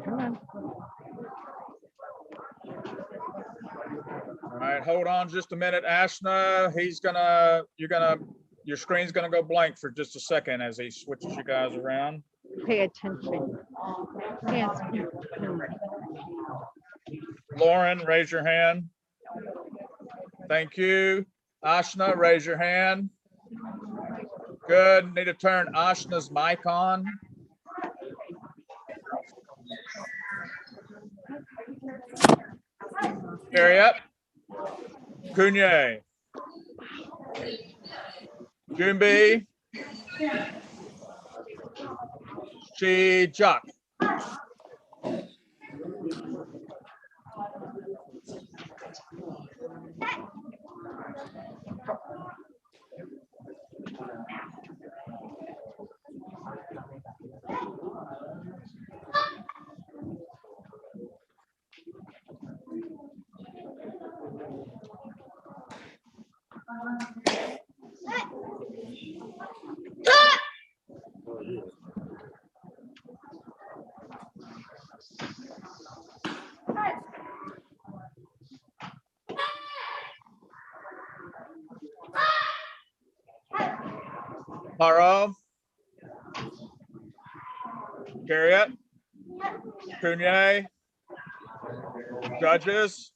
Come on. All right, hold on just a minute, Ashna. Your screen's gonna go blank for just a second as he switches you guys around. Pay attention. Yes. Lauren, raise your hand. Thank you. Ashna, raise your hand. Good. Need to turn Ashna's mic on. Harriet. Cunye. Jumbi. Shi-Juk. Haro. Harriet. Cunye. Judges.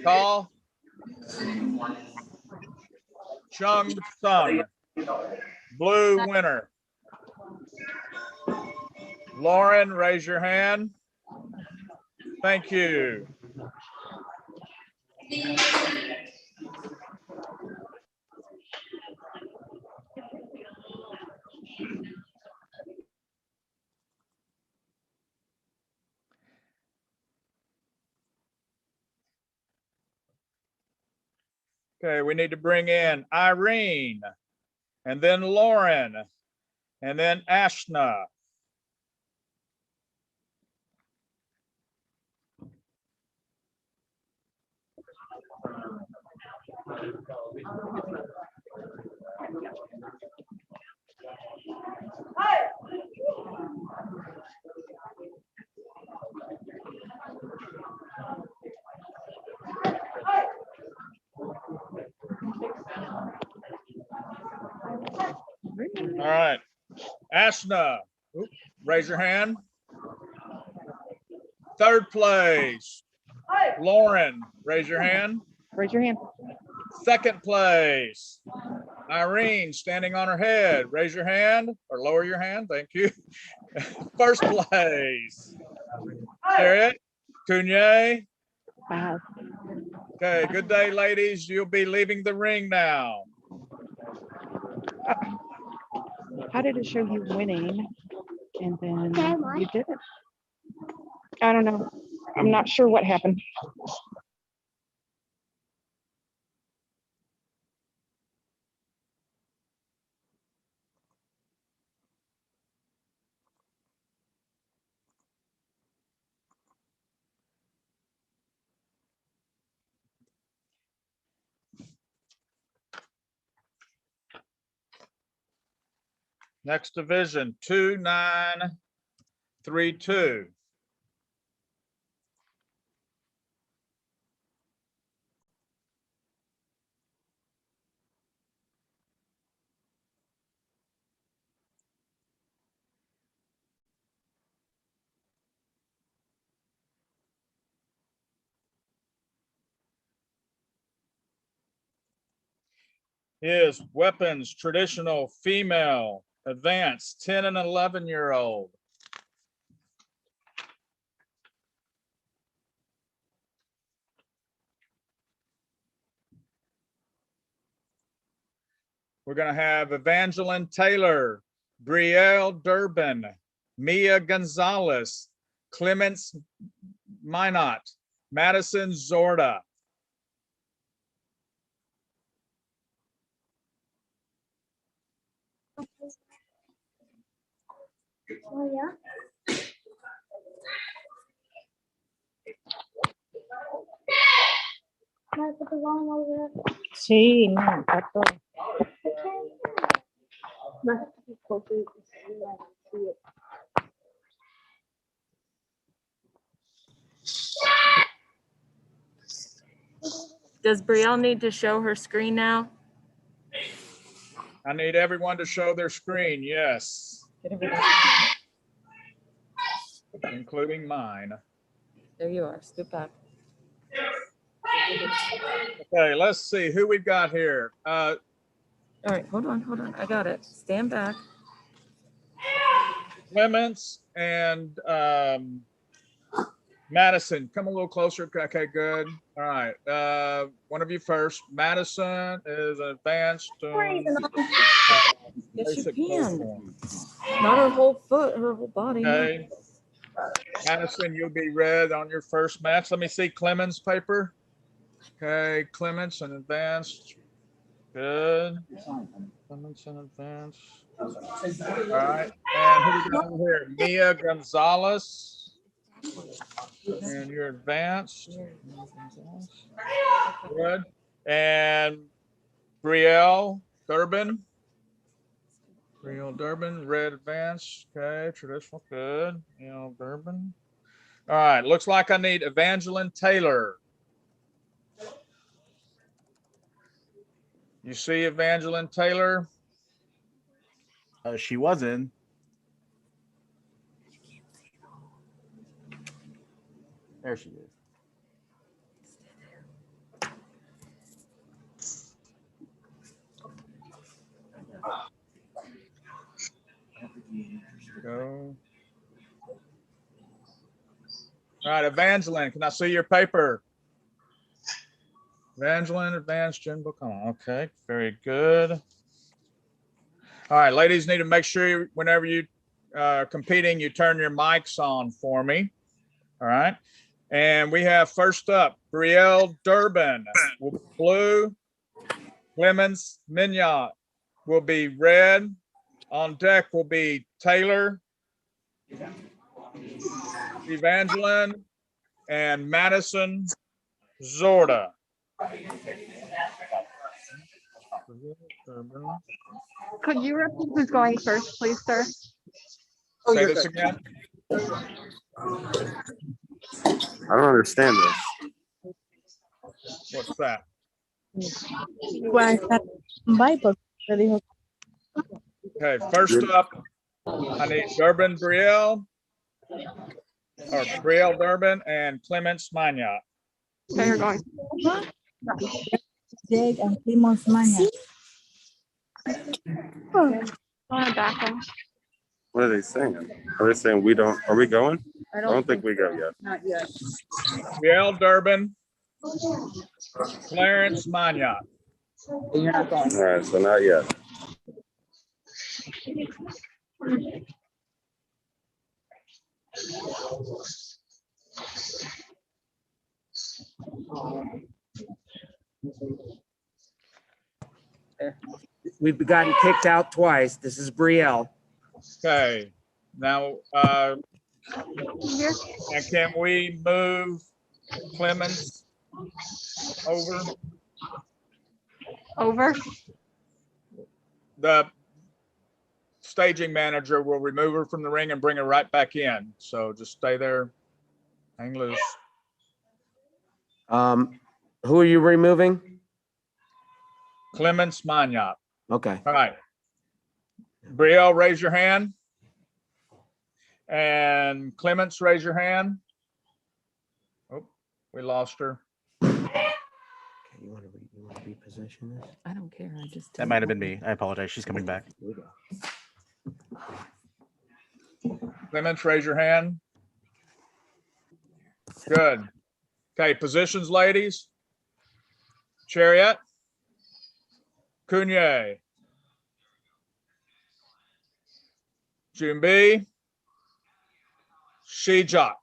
Call. Chung Sung, blue winner. Lauren, raise your hand. Thank you. Okay, we need to bring in Irene, and then Lauren, and then Ashna. All right, Ashna, raise your hand. Third place. Lauren, raise your hand. Raise your hand. Second place. Irene, standing on her head. Raise your hand or lower your hand. Thank you. First place. Harriet, Cunye. Wow. Okay, good day, ladies. You'll be leaving the ring now. How did it show you winning? And then you didn't. I don't know. I'm not sure what happened. Next division, 2932. Is weapons, traditional, female, advanced, 10 and 11-year-old. We're going to have Evangeline Taylor, Brielle Durbin, Mia Gonzalez, Clements Minot, Madison Zorda. Oh, yeah. Can I put the volume over there? Sí, no, está todo. No, I have to be closer to see it, like, see it. Does Brielle need to show her screen now? I need everyone to show their screen, yes. Including mine. There you are. Scoot back. Okay, let's see who we've got here. All right, hold on. I got it. Stand back. Clements and Madison, come a little closer. Okay, good. All right. One of you first. Madison is advanced. Yes, you Basic can. form. Not her whole foot, her whole body. no. Okay. Madison, you'll be red on your first match. Let me see Clemens' paper. Okay, Clements and advanced. Good. Clements and advanced. All right. And who we got over here? Mia Gonzalez. And you're advanced. Good. And Brielle Durbin. Brielle Durbin, red advanced. Okay, traditional, good. Brielle Durbin. All right, looks like I need Evangeline Taylor. You see Evangeline Taylor? She wasn't. There she is. Go. All right, Evangeline, can I see your paper? Evangeline, advanced gen book. Okay, very good. All right, ladies, need to make sure whenever you are competing, you turn your mics on for me. All right. And we have first up, Brielle Durbin will be blue. Clemens Mignot will be red. On deck will be Taylor, Evangeline, and Madison Zorda. Could you repeat who's going first, please, sir? Say this again. I don't understand this. What's that? Okay, first up, I need Durbin Brielle, or Brielle Durbin and Clements Mignot. Okay, you're going. Jake and Clemens Mania. Back off. What are they saying? Are they saying we don't, are we going? I don't think we go yet. Not yet. Brielle Durbin, Clarence Mignot. You're not going. All right, so not yet. We've gotten kicked out twice. This is Brielle. Okay, now, and can we move Clemens over? Over. staging manager will remove her from the ring and bring her right back in. So just stay there, hang loose. Who are you removing? Clemens Magnat. Okay. All right. Brielle, raise your hand. And Clemens, raise your hand. Oh, we lost her. You want to reposition this? I don't care. I just. That might have been me. I apologize. She's coming back. Clemens, raise your hand. Good. Okay, positions, ladies. Chariot. Cunye. Jumbi. Shijak.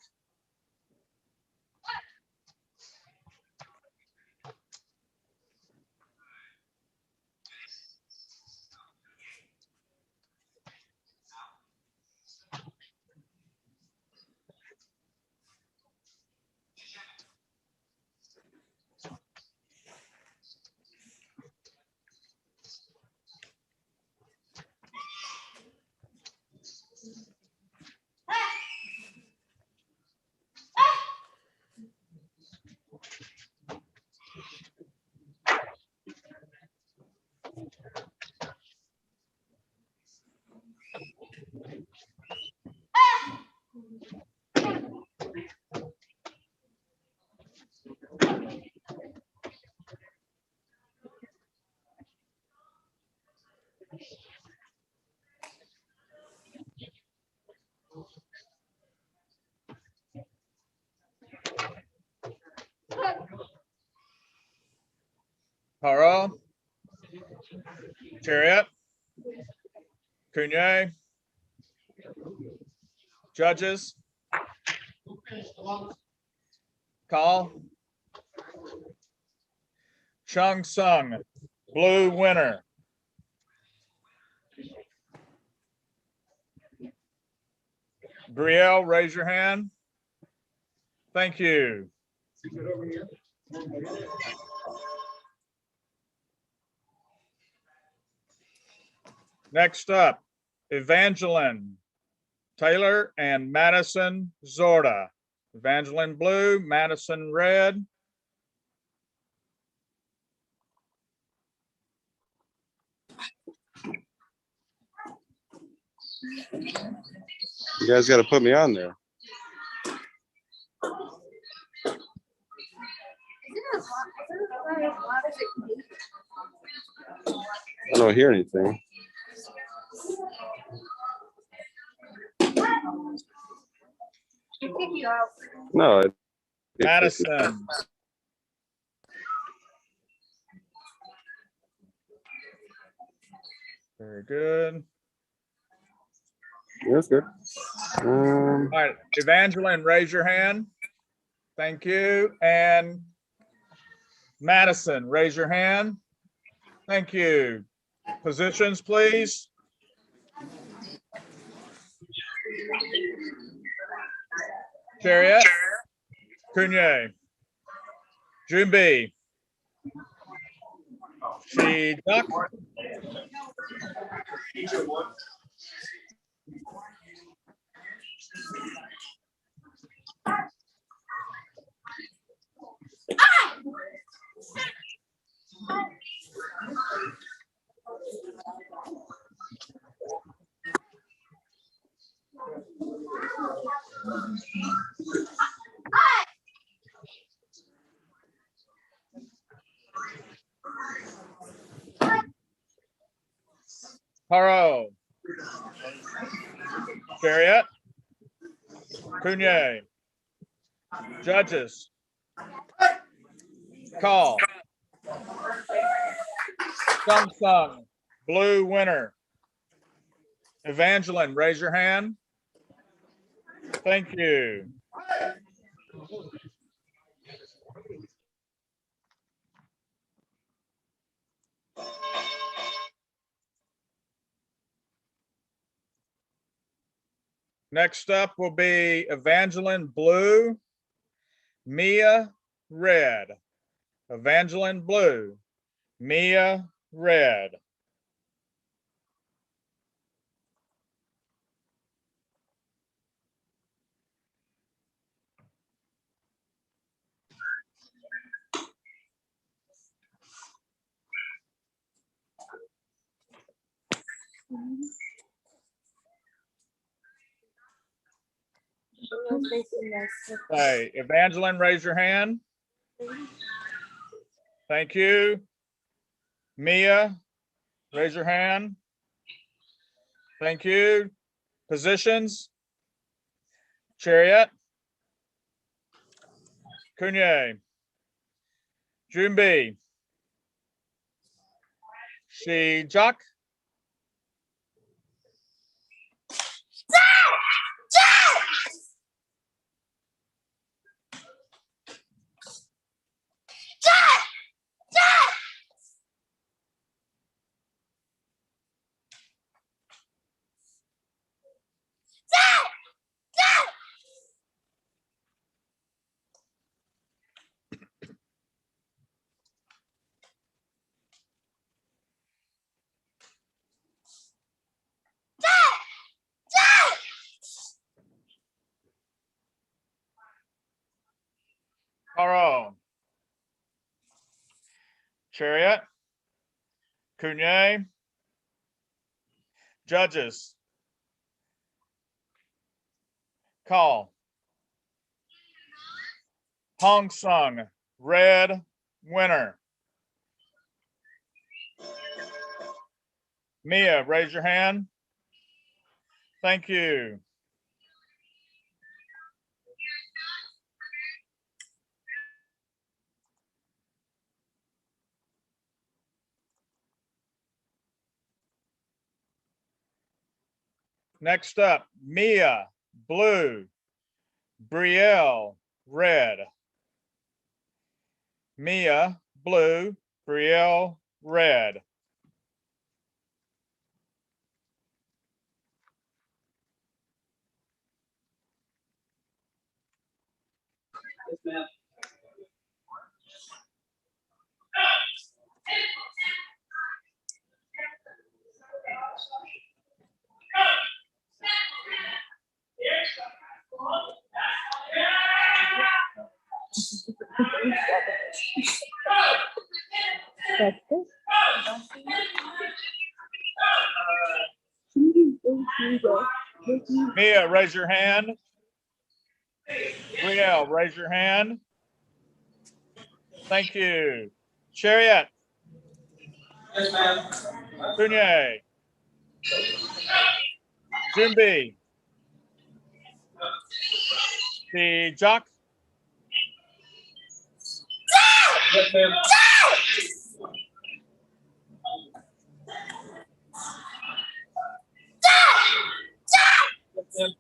Haro. Chariot. Cunye. Judges. Call. Chung Sung, blue winner. Brielle, raise your hand. Thank you. Next up, Evangeline Taylor and Madison Zorda. Evangeline blue, Madison red. You guys got to put me on there. I don't hear anything. No. Madison. Very good. That's good. All right, Evangeline, raise your hand. Thank you. And Madison, raise your hand. Thank you. Positions, please. Chariot. Cunye. Jumbi. She duck. Haro. Chariot. Cunye. Judges. Call. Sung Sung, blue winner. Evangeline, raise your hand. Thank you. Next up will be Evangeline blue, Mia red. Evangeline blue, Mia red. Okay, Evangeline, raise your hand. Thank you. Mia, raise your hand. Thank you. Positions. Chariot. Kunye. Junbi. Shijak. Karo. Chariot. Kunye. Judges. Call. Hong Sung, red winner. Mia, raise your hand. Thank you. Next up, Mia, blue. Brielle, red. Mia, blue. Brielle, red. Yes, ma'am. That's this. Mia, raise your hand. Brielle, raise your hand. Thank you. Chariot. Yes, ma'am. Kunye. Junbi. The Jock. Yes, ma'am. Yes, ma'am.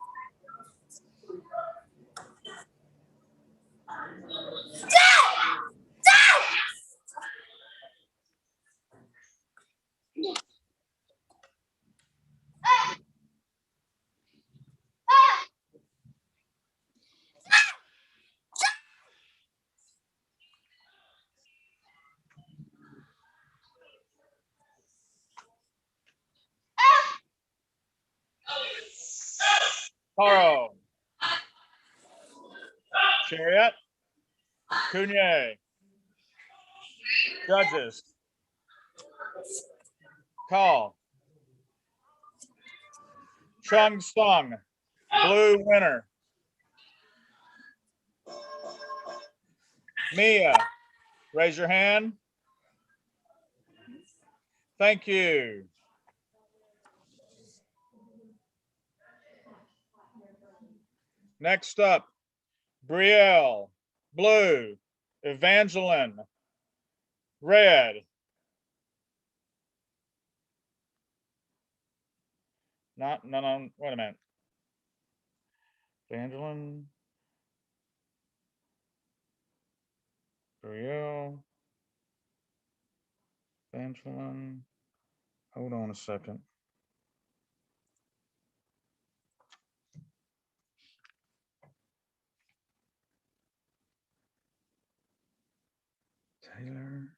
Karo. Chariot. Kunye. Judges. Call. Chung Sung, blue winner. Mia, raise your hand. Thank you. Next up, Brielle, blue. Evangeline, red. No, wait a minute. Evangeline, Brielle, Evangeline. Hold on a second. Taylor.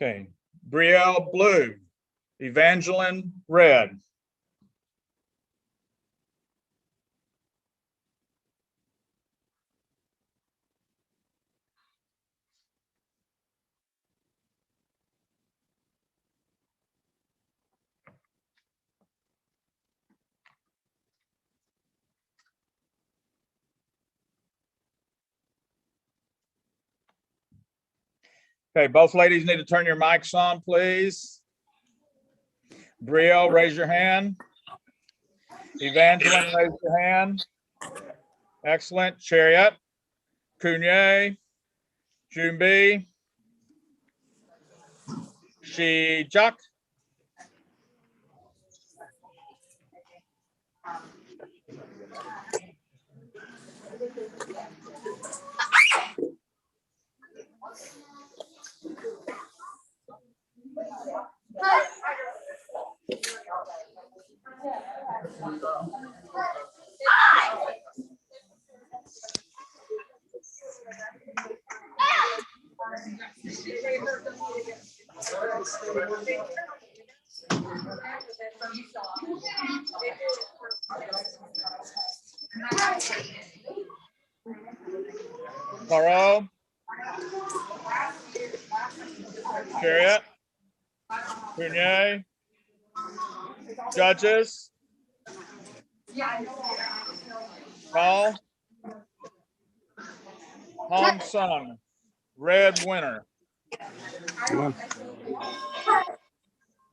Okay, Brielle, blue. Evangeline, red. Okay, both ladies need to turn your mics on, please. Brielle, raise your hand. Evangeline, raise your hand. Excellent. Chariot, Cunye, Jumbi, Shijak. Caro, Chariot, Cunye, judges, Paul, Hong Sung, red winner.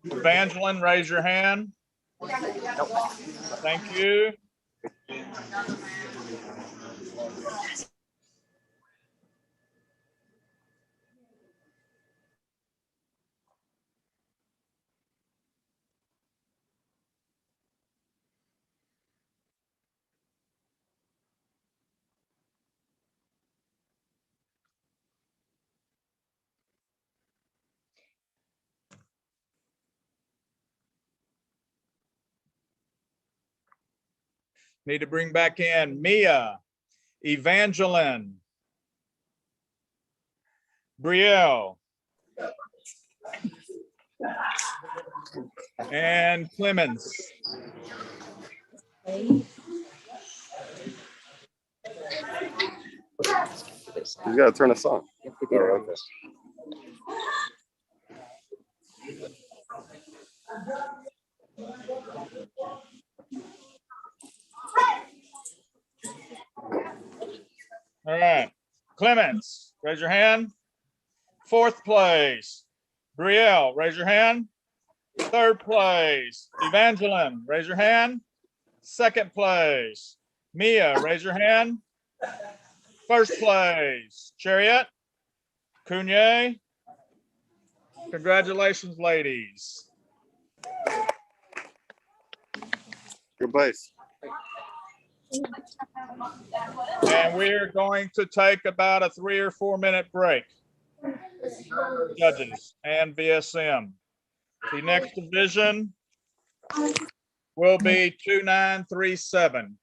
Evangeline, raise your hand. Thank you. Need to bring back in Mia, Evangeline, Brielle, and Clemens. You gotta turn us on. Oh, okay. All right. Clemens, raise your hand. Fourth place. Brielle, raise your hand. Third place. Evangeline, raise your hand. Second place. Mia, raise your hand. First place. Chariot, Cunye. Congratulations, ladies. Good place. And we're going to take about a 3 or 4 minute break. Judges and VSM. The next division will be 2937.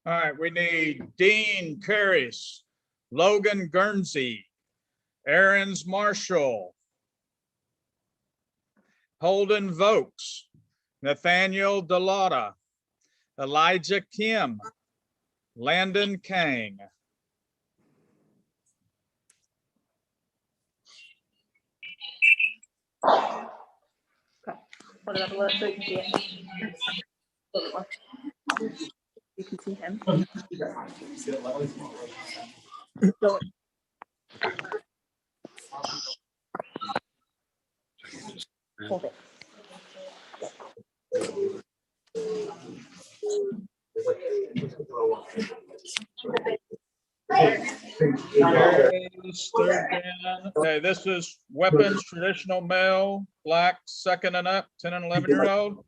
All right, we need Dean Curris, Logan Guernsey, Aaron's Marshall, Holden Vokes, Nathaniel Delata, Elijah Kim, Landon Kang. Hold it up a little so you can see it. A little more. You can see him. So, hold it. Okay, this is weapons, traditional male, black, second and up, 10 and 11-year-old.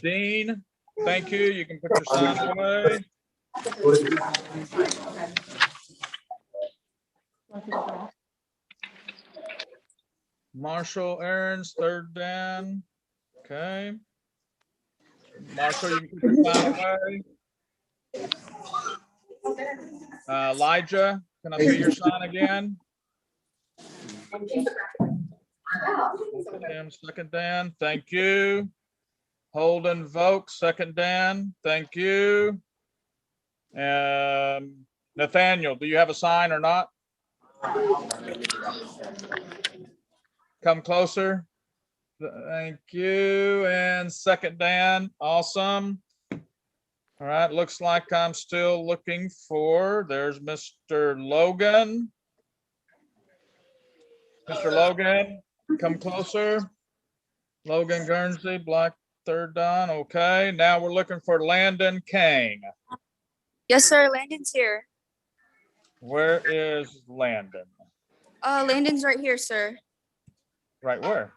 Dean, thank you. You can put your sign away. Marshall Aaron's third down. Okay. Marshall, you can put your sign away. Elijah, can I see your sign again? Second down, thank you. Holden Vokes, second down, thank you. Nathaniel, do you have a sign or not? Come closer. Thank you. And second down, awesome. All right, looks like I'm still looking for, there's Mr. Logan. Mr. Logan, come closer. Logan Guernsey, black, third down. Okay, now we're looking for Landon Kang. Yes, sir. Landon's here. Where is Landon? Landon's right here, sir. Right where?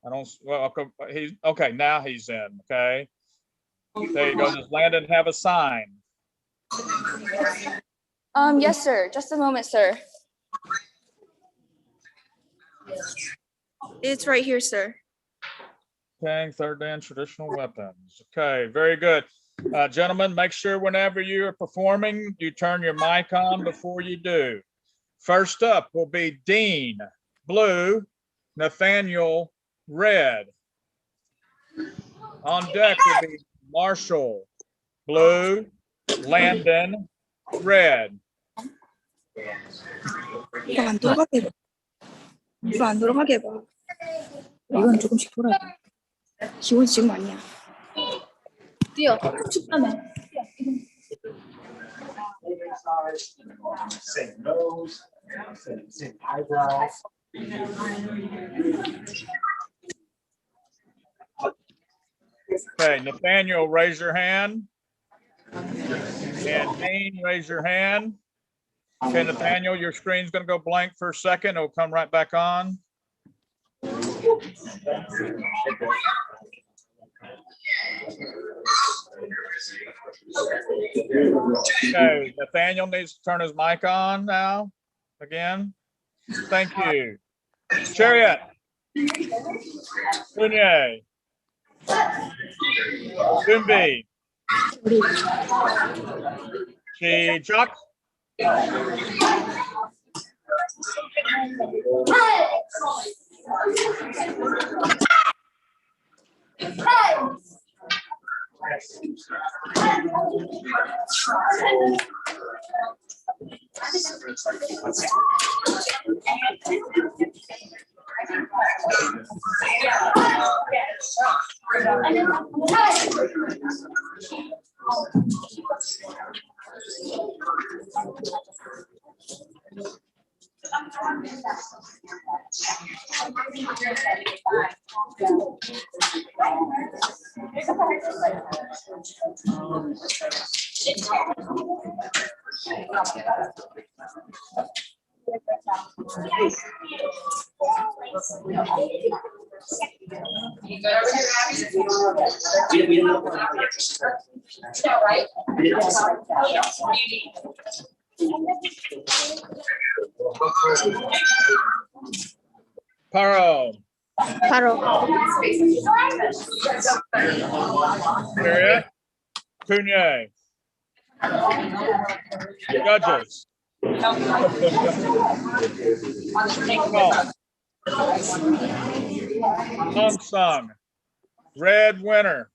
I don't, well, he's, okay, now he's in, okay. There you go. Does Landon have a sign? Yes, sir. Just a moment, sir. It's right here, sir. Okay, third down, traditional weapons. Okay, very good. Gentlemen, make sure whenever you are performing, you turn your mic on before you do. First up will be Dean, blue, Nathaniel, red. On deck will be Marshall, blue, Landon, red. 이거 안 돌아가게 해봐. 이거 안 돌아가게 해봐. 이건 조금씩 돌아야 돼. 기본 지금 아니야. 뛰어. 춥다며. Same nose, same eyebrows. Okay, Nathaniel, raise your hand. And Dean, raise your hand. Okay, Nathaniel, your screen's gonna go blank for a second. It'll come right back on. Okay, Nathaniel needs to turn his mic on now, again. Thank you. Chariot. Punye. Zumbi. Chuck. Paro. Chariot. Punye. Judges. Call. Unsung. Red winner.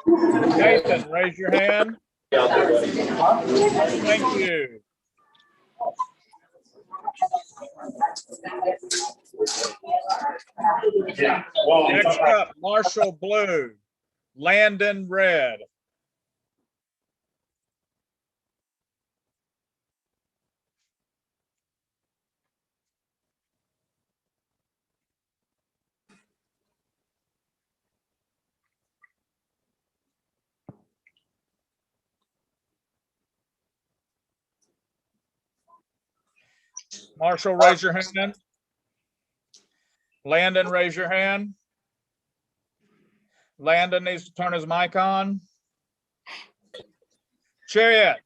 Nathan, raise your hand. Thank you. Next up, Marshall blue. Landon red. Marshall, raise your hand. Landon, raise your hand. Landon needs to turn his mic on. Chariot.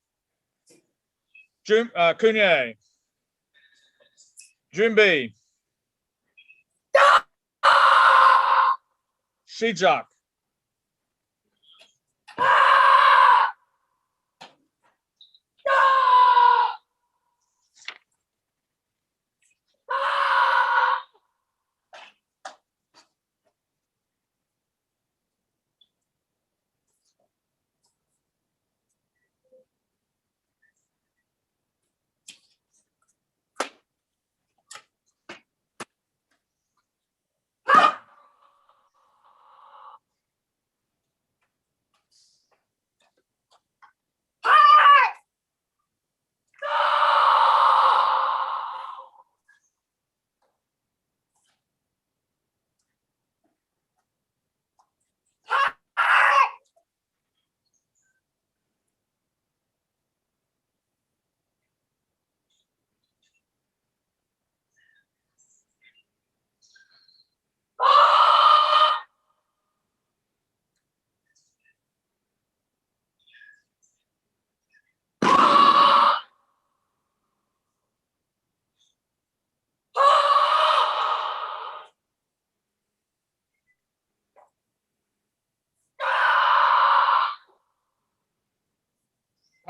Kunye. Jumbi. Shijak.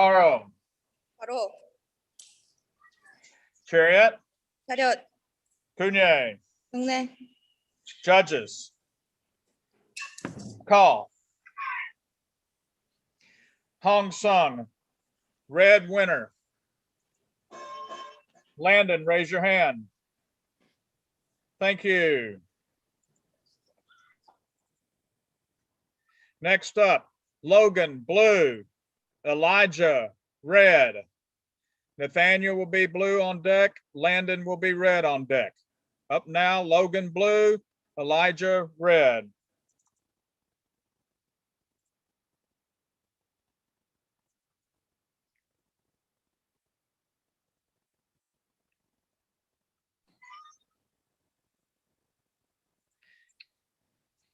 Carl. 바로 Chariot. 차렷 Kunye. 경례 Judges. Call. Hong Sung. Red winner. Landon, raise your hand. Thank you. Next up, Logan, blue. Elijah, red. Nathaniel will be blue on deck. Landon will be red on deck. Up now, Logan, blue. Elijah, red.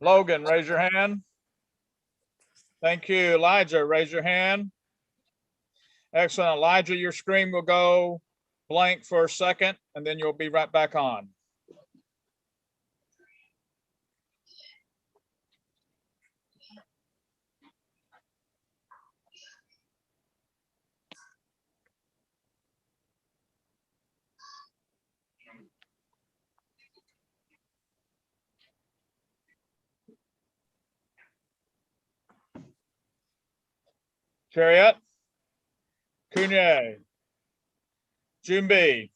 Logan, raise your hand. Thank you. Elijah, raise your hand. Excellent. Elijah, your screen will go blank for a second, and then you'll be right back on. Chariot. Kunye. Jumbi.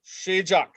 Shijak.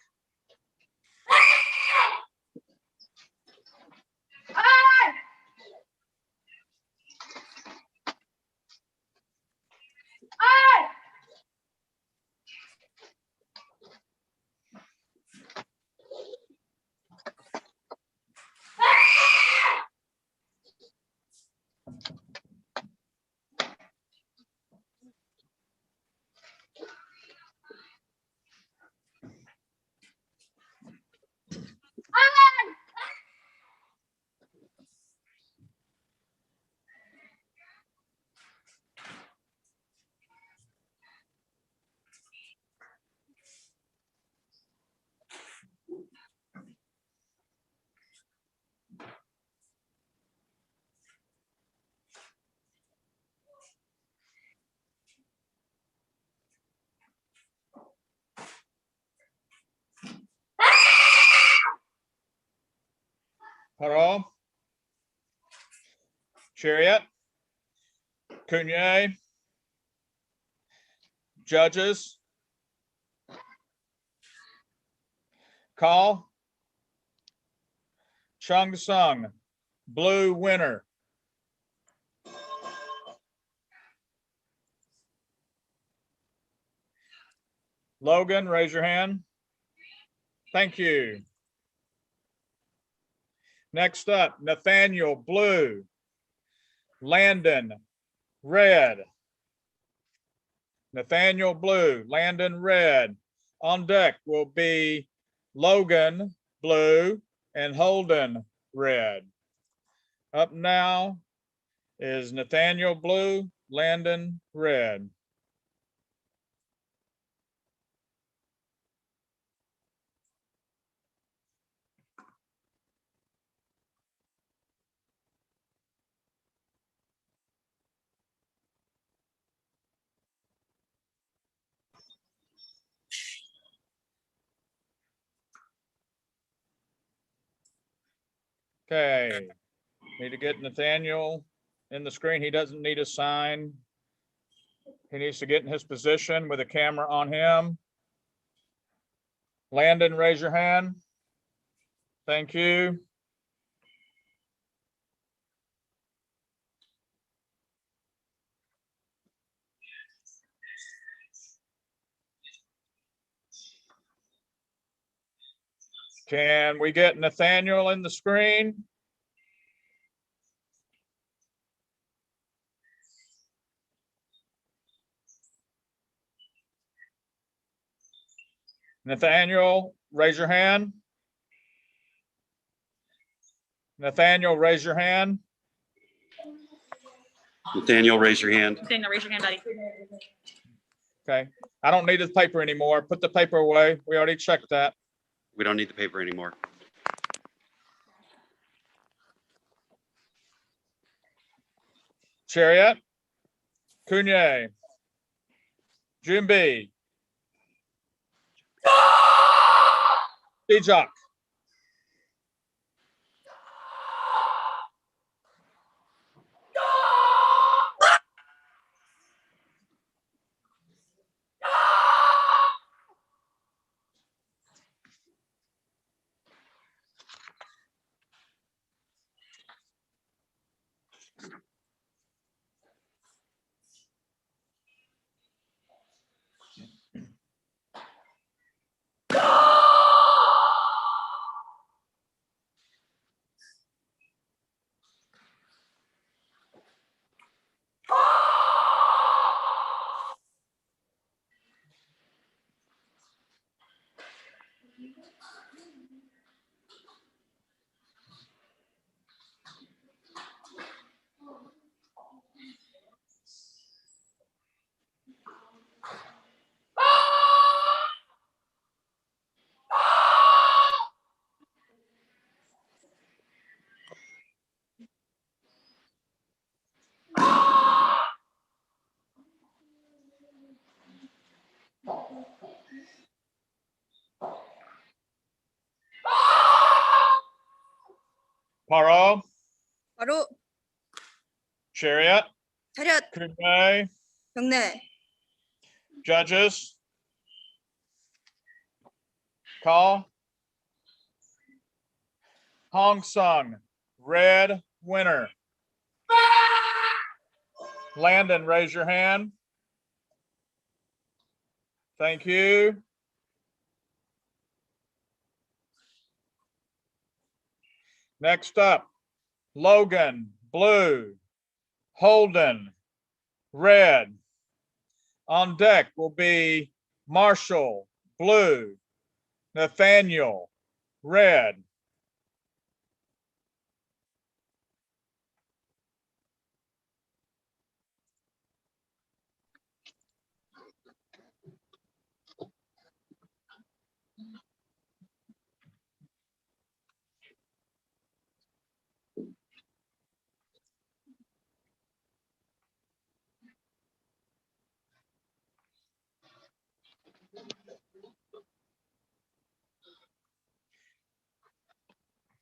Haro, Chariot, Cunye, judges, call, Chung Sung, blue winner. Logan, raise your hand. Thank you. Next up, Nathaniel, blue. Landon, red. Nathaniel, blue. Landon, red. On deck will be Logan, blue, and Holden, red. Up now is Nathaniel, blue, Landon, red. Okay, need to get Nathaniel in the screen. He doesn't need a sign. He needs to get in his position with a camera on him. Landon, raise your hand. Thank you. Can we get Nathaniel in the screen? Nathaniel, raise your hand. Nathaniel, raise your hand. Nathaniel, raise your hand. Nathaniel, raise your hand, buddy. Okay, I don't need his paper anymore. Put the paper away. We already checked that. We don't need the paper anymore. Chariot, Cunye, Jumbi, Dijak. Paro, 바로 Chariot, 차렷 Cunye, 경례 judges. Call. Hong Sung, red winner. Landon, raise your hand. Thank you. Next up, Logan, blue. Holden, red. On deck will be Marshall, blue. Nathaniel, red.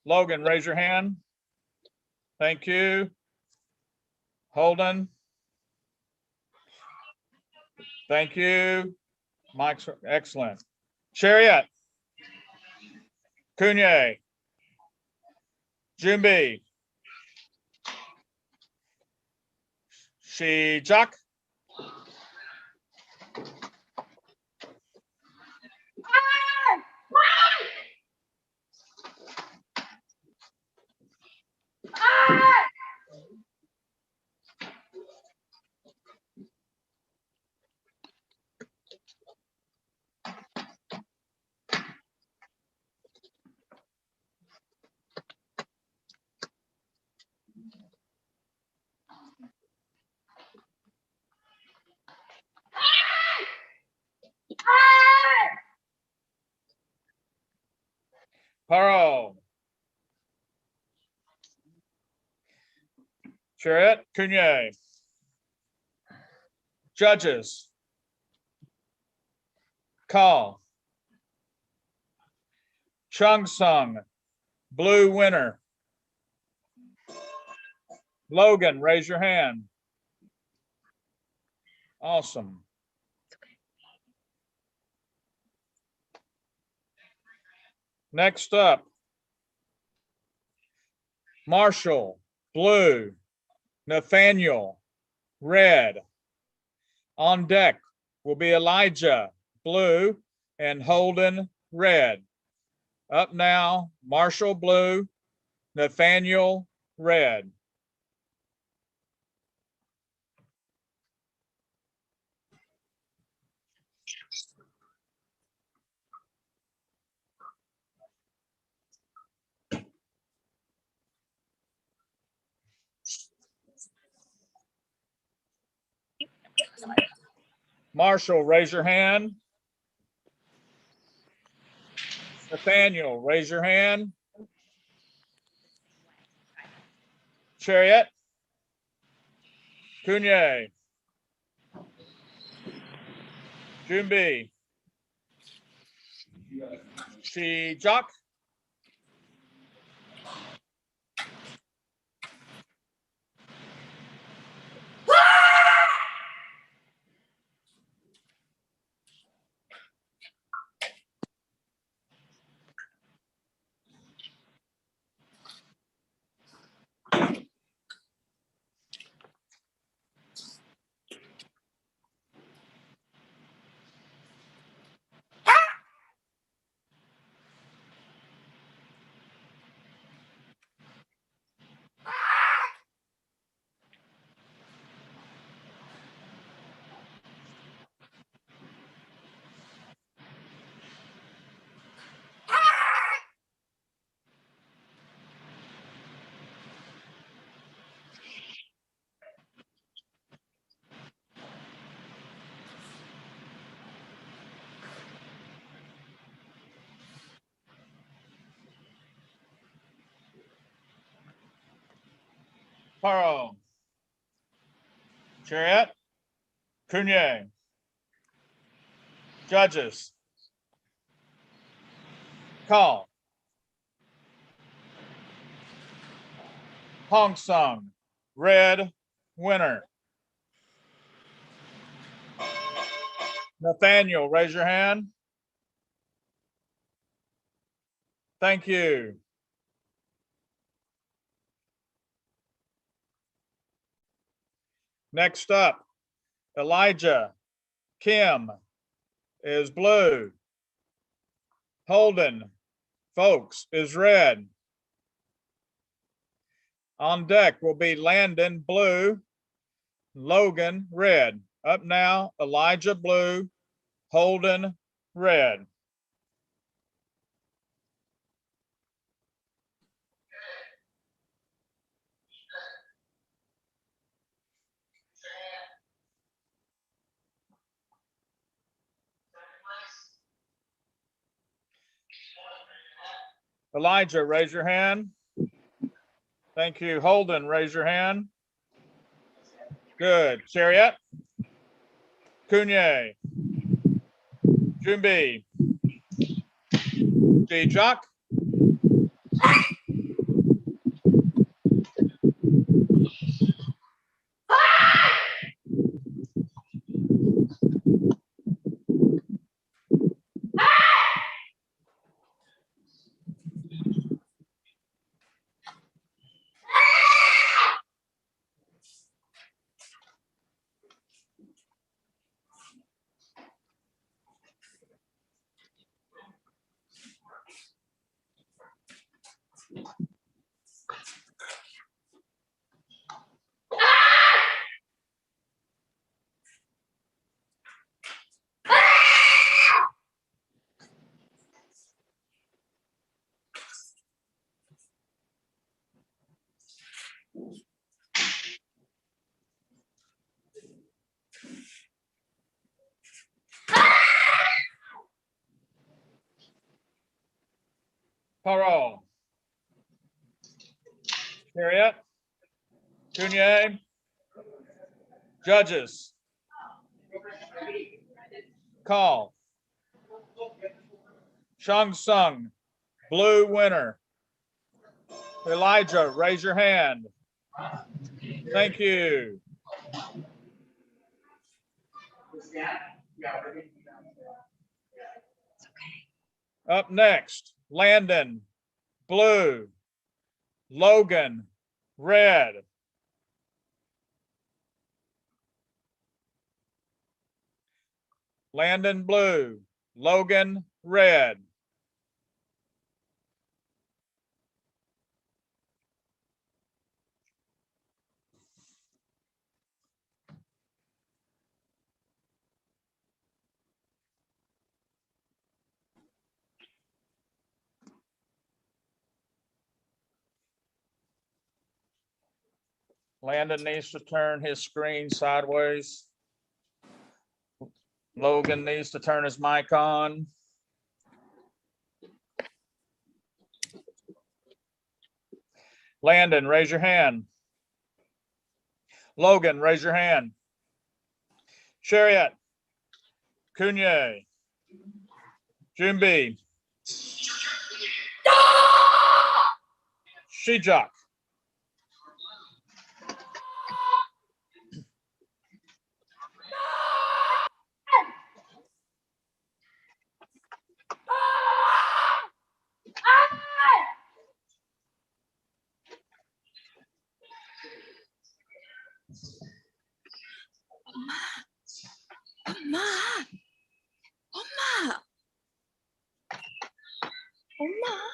Logan, raise your hand. Thank you. Holden. Thank you. Mike's excellent. Chariot. Cunye. Jumbi. Shijak. Paro. Chariot. Cunye. Judges. Call. Chung Sung. Blue winner. Logan, raise your hand. Awesome. Next up, Marshall, blue. Nathaniel, red. On deck will be Elijah, blue, and Holden, red. Up now, Marshall, blue. Nathaniel, red. Marshall, raise your hand. Nathaniel, raise your hand. Chariot. Cunye. Jumbi. Shijak. Paro. Chariot. Cunye. Judges. Call. Hong Sung, red, winner. Nathaniel, raise your hand. Thank you. Next up, Elijah. Kim is blue. Holden, folks, is red. On deck will be Landon, blue. Logan, red. Up now, Elijah, blue. Holden, red. Elijah, raise your hand. Thank you. Holden, raise your hand. Good. Chariot. Cunye. Jumbi. Jock. Paro. Harriet. Cunye. Judges. Call. Shang Tsung, blue winner. Elijah, raise your hand. Thank you. Up next, Landon, blue. Logan, red. Landon, blue. Logan, red. Landon needs to turn his screen sideways. Logan needs to turn his mic on. Landon, raise your hand. Logan, raise your hand. Chariot, Cunye, Jumbi, Shijak. 엄마, 엄마, 엄마.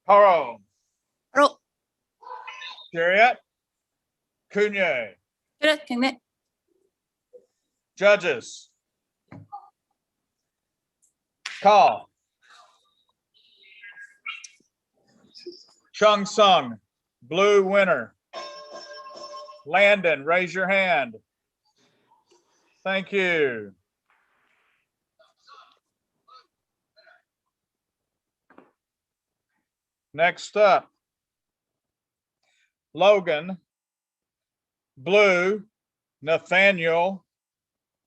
Paro. Paro. Chariot, Cunye. 그래, 경례. Judges. Call. Chung Sung, blue winner. Landon, raise your hand. Thank you. Next up, Logan, blue, Nathaniel,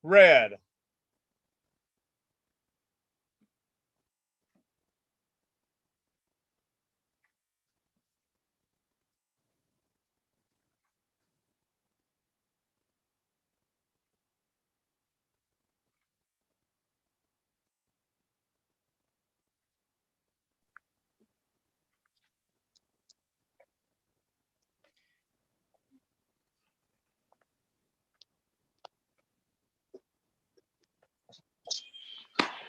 red.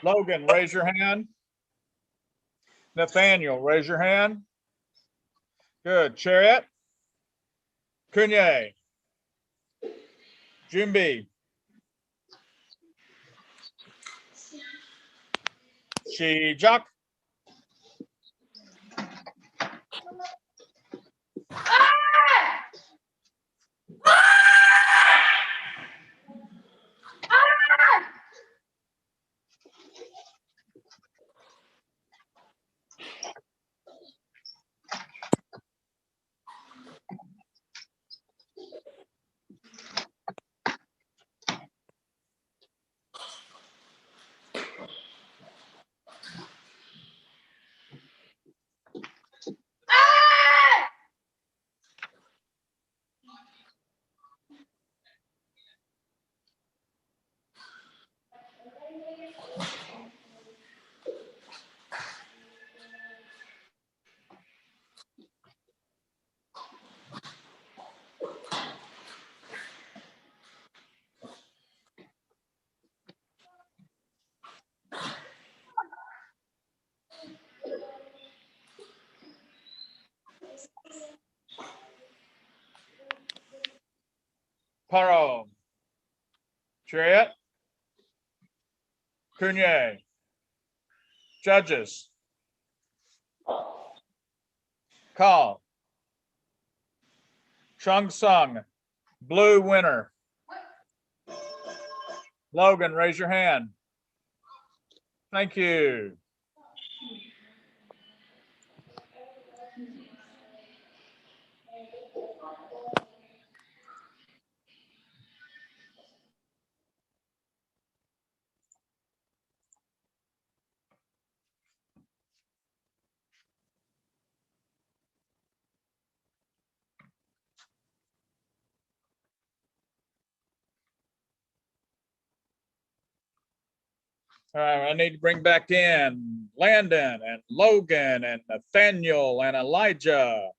Logan, raise your hand. Nathaniel, raise your hand. Good. Chariot, Cunye, Jumbi, Shijak, Paro. Chariot. Cunye. Judges. Call. Chung Sung. Blue winner. Logan, raise your hand. Thank you. All right, I need to bring back in Landon and Logan and Nathaniel and Elijah.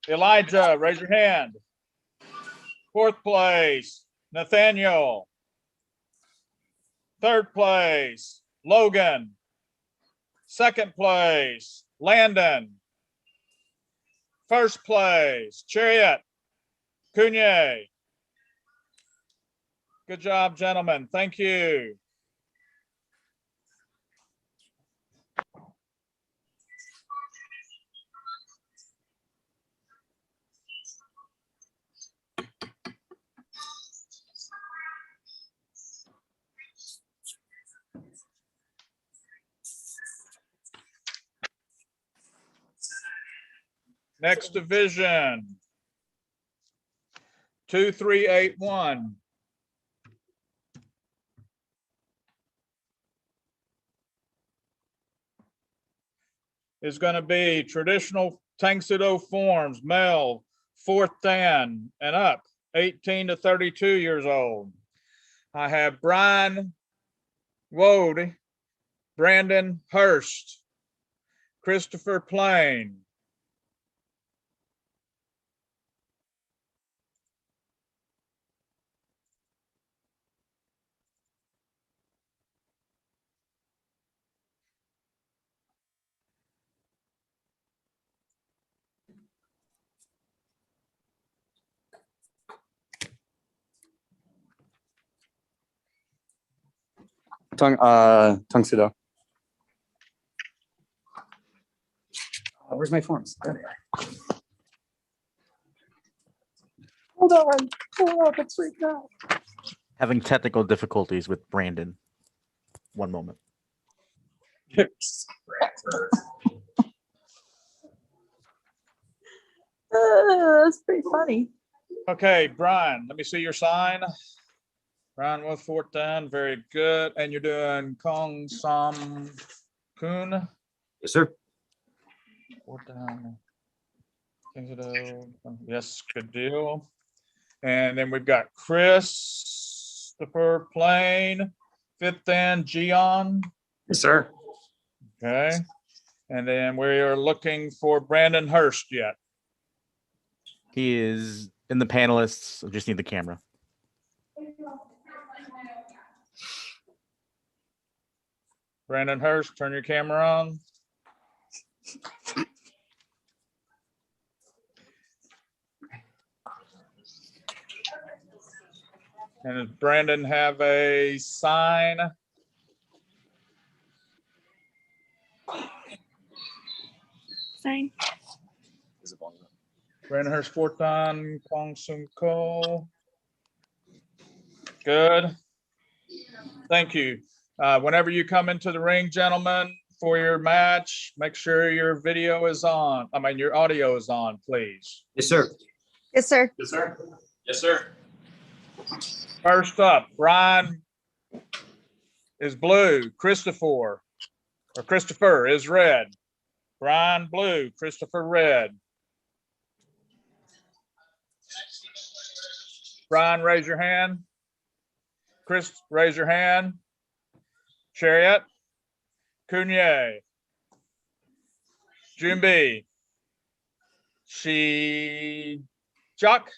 Elijah, raise your hand. Fourth place, Nathaniel. Third place, Logan. Second place, Landon. First place, Chariot. Cunye. Good job, gentlemen. Thank you. Next division, 2381. Is going to be traditional Tangsudo forms, male, 4th Dan and up, 18 to 32 years old. I have Brian Wode, Brandon Hurst, Christopher Plain. Tangsudo. Where's my forms? There they are. Hold on, it's right now. Having technical difficulties with Brandon. One moment. That's pretty funny. Okay, Brian, let me see your sign. Brian with 4th Dan, very good. And you're doing Kong Sam Kun. Yes, sir. 4th Dan. Yes, good deal. And then we've got Christopher Plain, 5th Dan, Gion. Yes, sir. Okay. And then we are looking for Brandon Hurst yet. He is in the panelists. I just need the camera. Brandon Hurst, turn your camera on. And does Brandon have a sign? Sign. Brandon Hurst, 4th Dan, Kwang Sung Ko. Good. Thank you. Whenever you come into the ring, gentlemen, for your match, make sure your video is on. I mean, your audio is on, please. Yes, sir. Yes, sir. Yes, sir. Yes, sir. First up, Brian is blue. Christopher is red. Brian blue, Christopher red. Brian, raise your hand. Chris, raise your hand. Chariot. Cunye. Junbi. Chuck.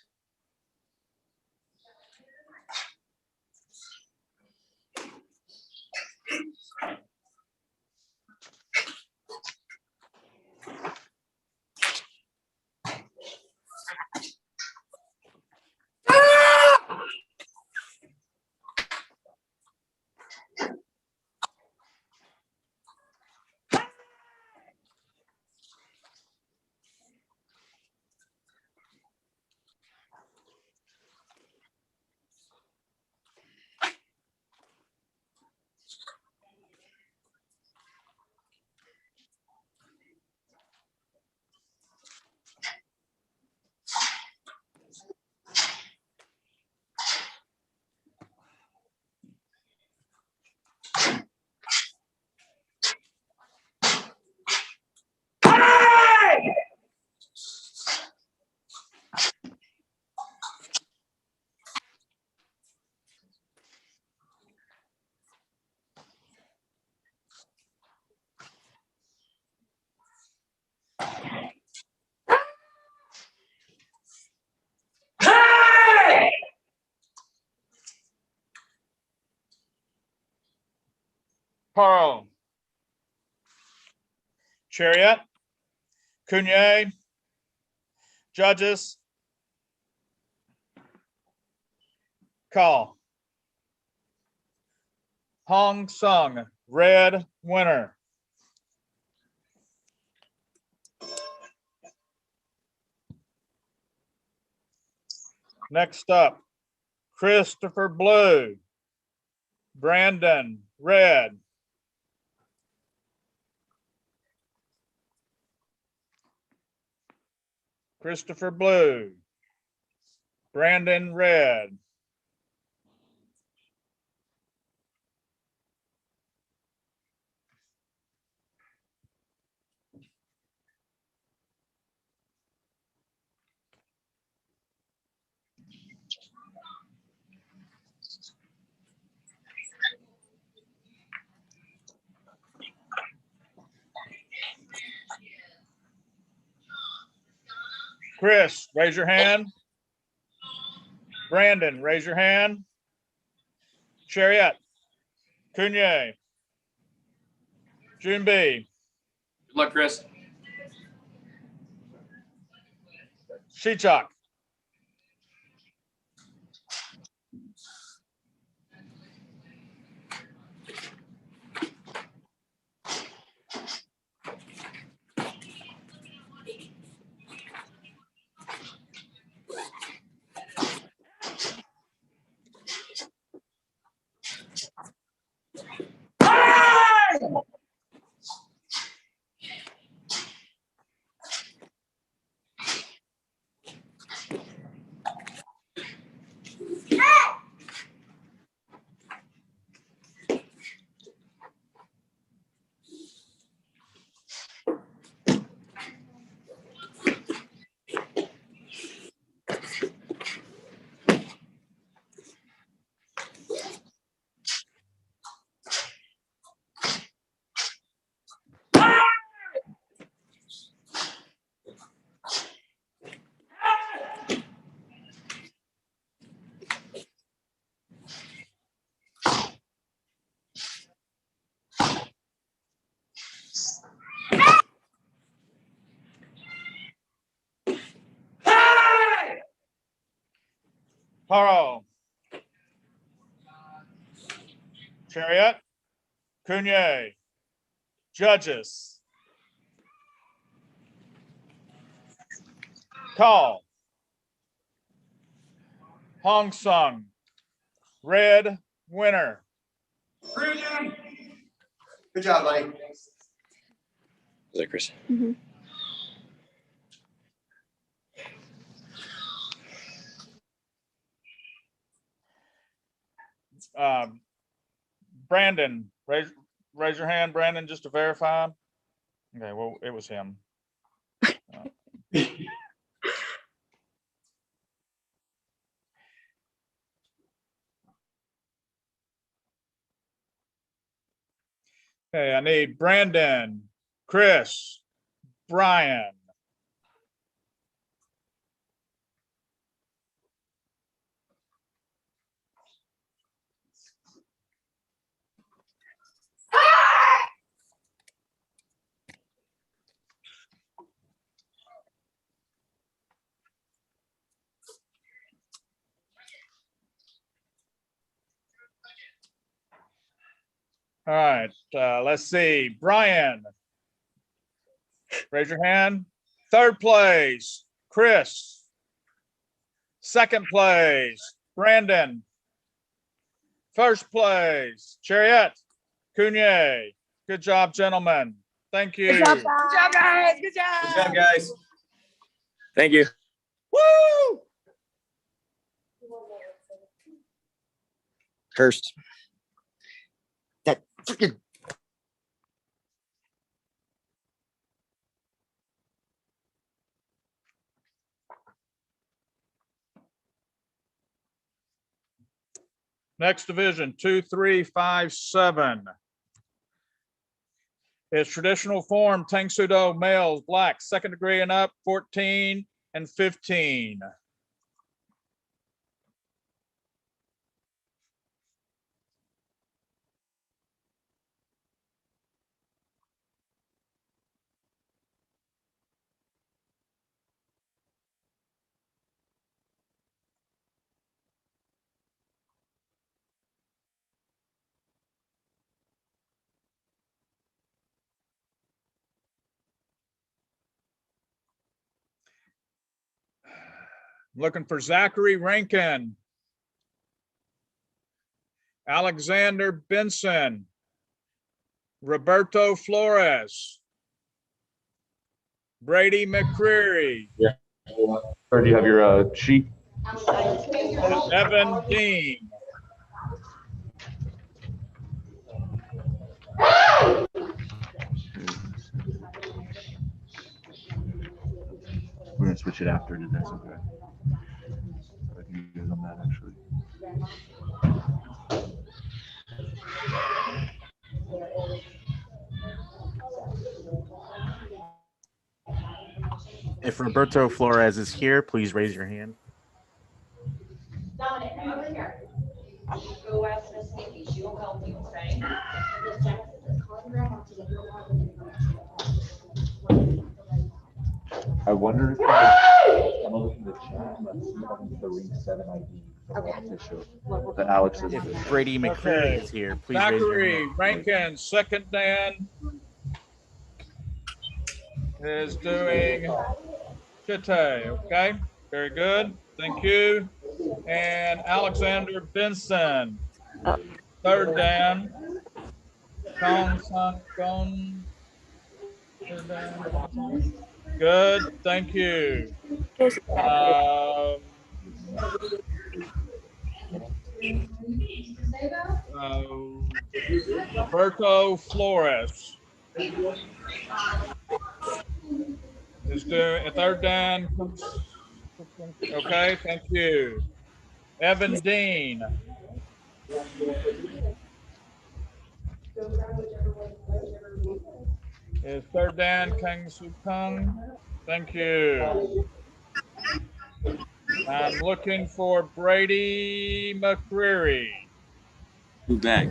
Pearl. Chariot. Cunye. Judges. Call. Hong Sung, red winner. Next up, Christopher Blue. Brandon, red. Christopher Blue. Brandon, red. Chris, raise your hand. Brandon, raise your hand. Chariot. Cunye. Junbi. Good luck, Chris. Shichak. Haro. Chariot. Cunye. Judges. Call. Hong Sung, red winner. Good job, buddy. Is that Chris? Brandon, raise your hand, Brandon, just to verify. Okay, well, it was him. Okay, I need Brandon, Chris, Brian. All right, let's see. Brian, raise your hand. Third place, Chris. Second place, Brandon. First place, Chariot Cunye. Good job, gentlemen. Thank you. Good job, guys. Good job. Good job, guys. Thank you. Woo! Cursed. That freaking. Next division, 2, 3, 5, 7. Is traditional form, Tangsudo, males, black, second degree and up, 14 and 15. Looking for Zachary Rankin, Alexander Benson, Roberto Flores, Brady McCreary. Yeah. Or do you have your sheet? Evan Dean. We're gonna switch it after, if that's okay. I can use on that actually. If Roberto Flores is here, please raise your hand. I wonder if I'm gonna look in the chat. Let's see if I can get the ring 7 ID. That Alex is. If Brady McCreary is here, please raise your Zachary hand. Rankin, second Dan, is doing Chite. Okay, very good. Thank you. And Alexander Benson, third Dan. Gong San Gong. Third Dan. Good. Thank you. Roberto Flores is doing a third down. Okay, thank you. Evan Dean. Is third down, Kang Su Kung. Thank you. I'm looking for Brady McCreary. Who's back?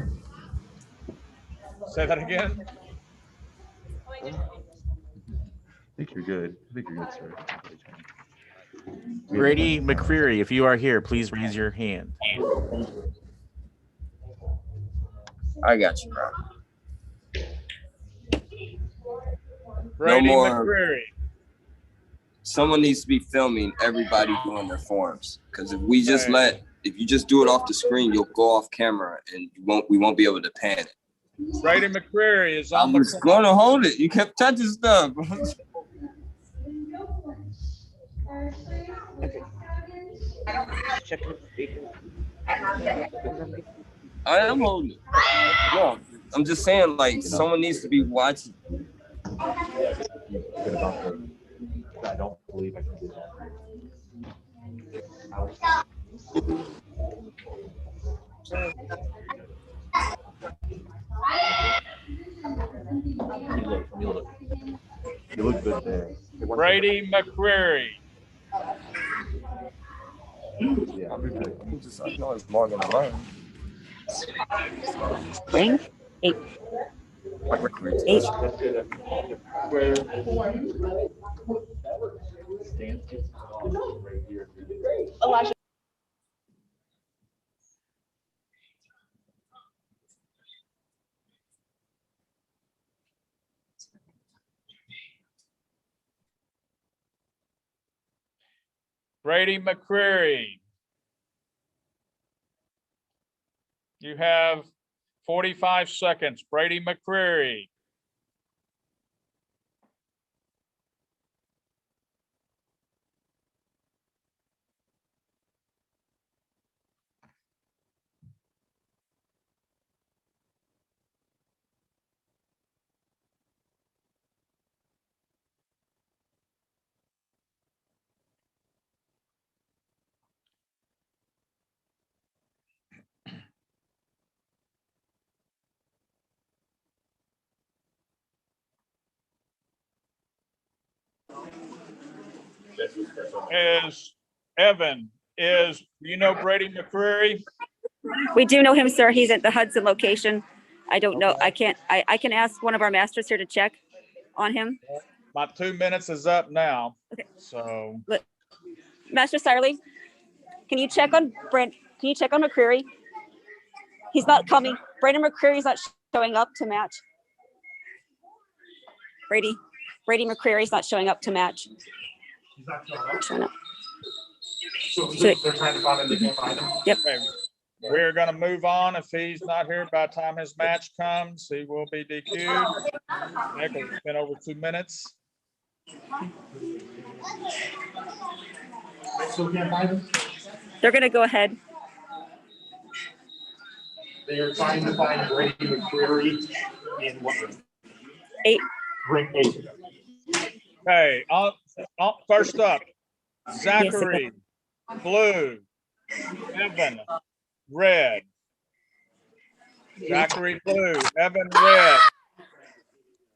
Say that again. I think you're good. Sir. Brady McCreary, if you are here, please raise your hand. I got you, bro. Brady No more. McCreary. Someone needs to be filming everybody doing their forms, because if you just do it off the screen, you'll go off camera and we won't be able to pan it. Brady McCreary is on I was going to hold it. You kept touching stuff. I am holding it. No, I'm just saying, like, someone needs to be watching. I don't believe I can do that. Let me look. You look good there. Brady McCreary. Yeah, I'm just, I know it's more than I learned. Bring 8. Like recruits. 8. Elijah. Brady McCreary. You have 45 seconds. Brady McCreary. Is Evan, do you know Brady McCreary? We do know him, sir. He's at the Hudson location. I don't know. I can't, I can ask one of our masters here to check on him. My 2 minutes is up now. Okay. So. Master Sarley, can you check on McCreary? He's not coming. Brandon McCreary's not showing up to match. Brady McCreary's not showing up to match. He's not showing up. Showing up. So they're trying to find him, they can't find him? Yep. Okay. We're going to move on. If he's not here by the time his match comes, he will be DQ'd. It's been over 2 minutes. They still can't find him? They're going to go ahead. They are trying to find Brady McCreary in what room? 8. Ring 8. Okay, first up, Zachary, blue, Evan, red. Zachary, blue, Evan, red.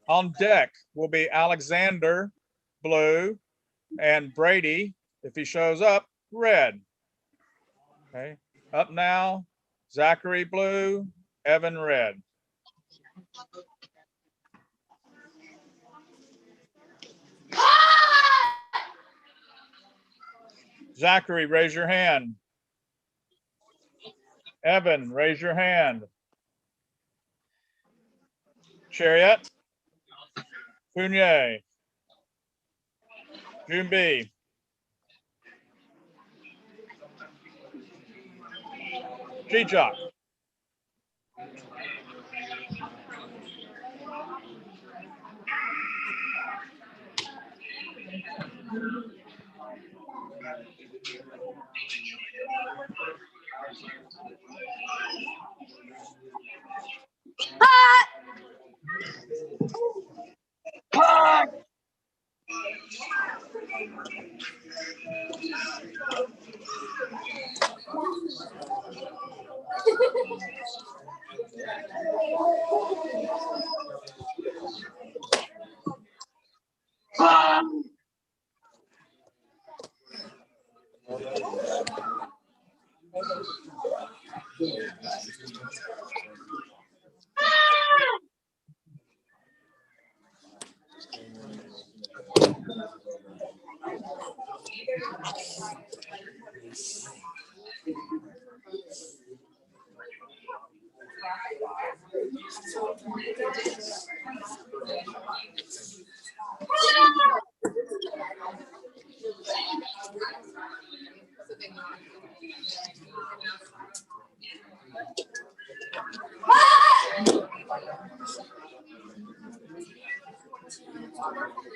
On deck will be Alexander, blue, and Brady, if he shows up, red. Okay, up now, Zachary, blue, Evan, red. Zachary, raise your hand. Evan, raise your hand. Chariot. Fournier. Jumbi. Chichak.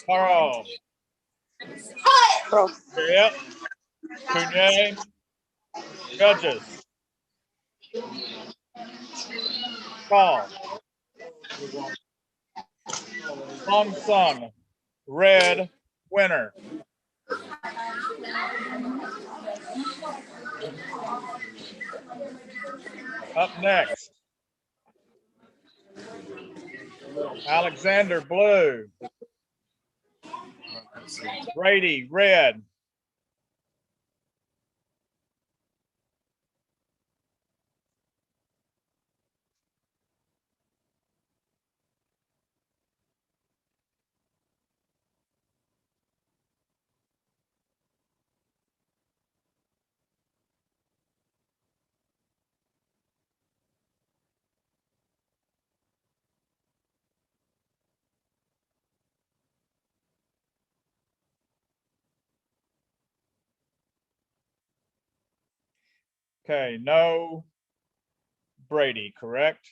Carl. Chariot. Fournier. Judges. Call. Song, red, winner. Up next, Alexander, blue. Brady, red. Okay, no Brady, correct?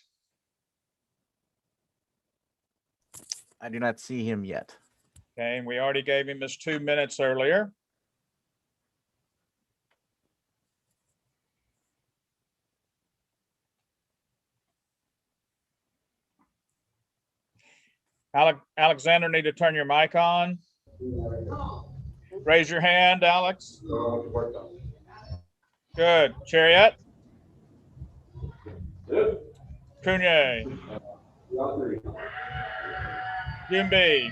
I do not see him yet. Okay, and we already gave him his 2 minutes earlier. Alexander, need to turn your mic on. Raise your hand, Alex. Good. Chariot. Cunye. Jimby.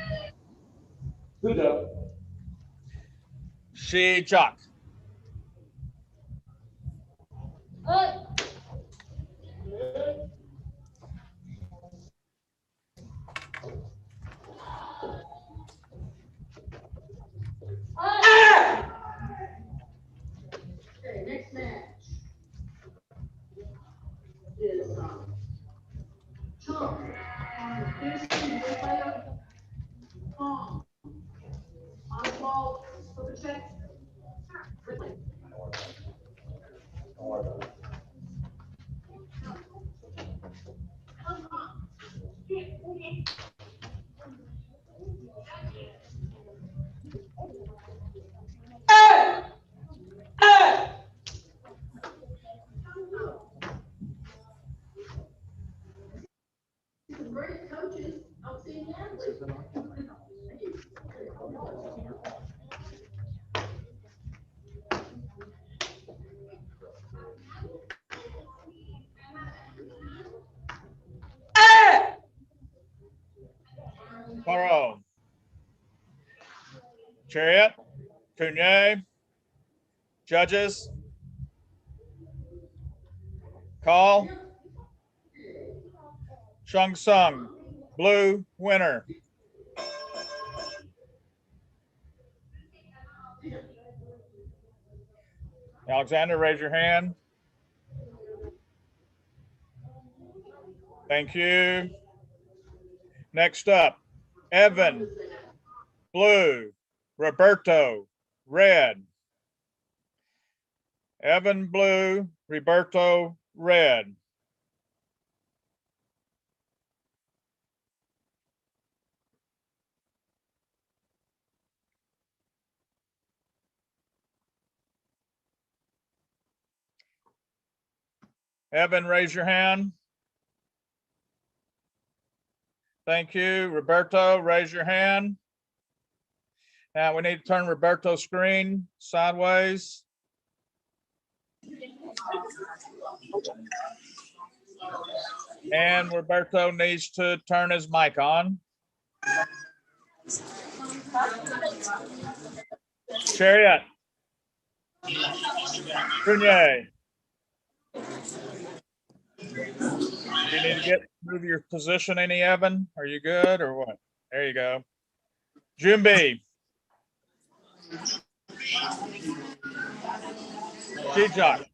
Shi Chuck. Okay, next match is, Tom. Tom. On the ball, for the check. Ridley. Great coaches, outstanding athletes. Poirot. Chariot. Cunye. Judges. Call. Chung Sung. Blue winner. Alexander, raise your hand. Thank you. Next up, Evan, blue. Roberto, red. Evan, blue. Roberto, red. Evan, raise your hand. Thank you. Roberto, raise your hand. Now we need to turn Roberto's screen sideways. And Roberto needs to turn his mic on. Chariot. Cunye. You need to move your position any, Evan? Are you good or what? There you go. Jumbi. Jijak.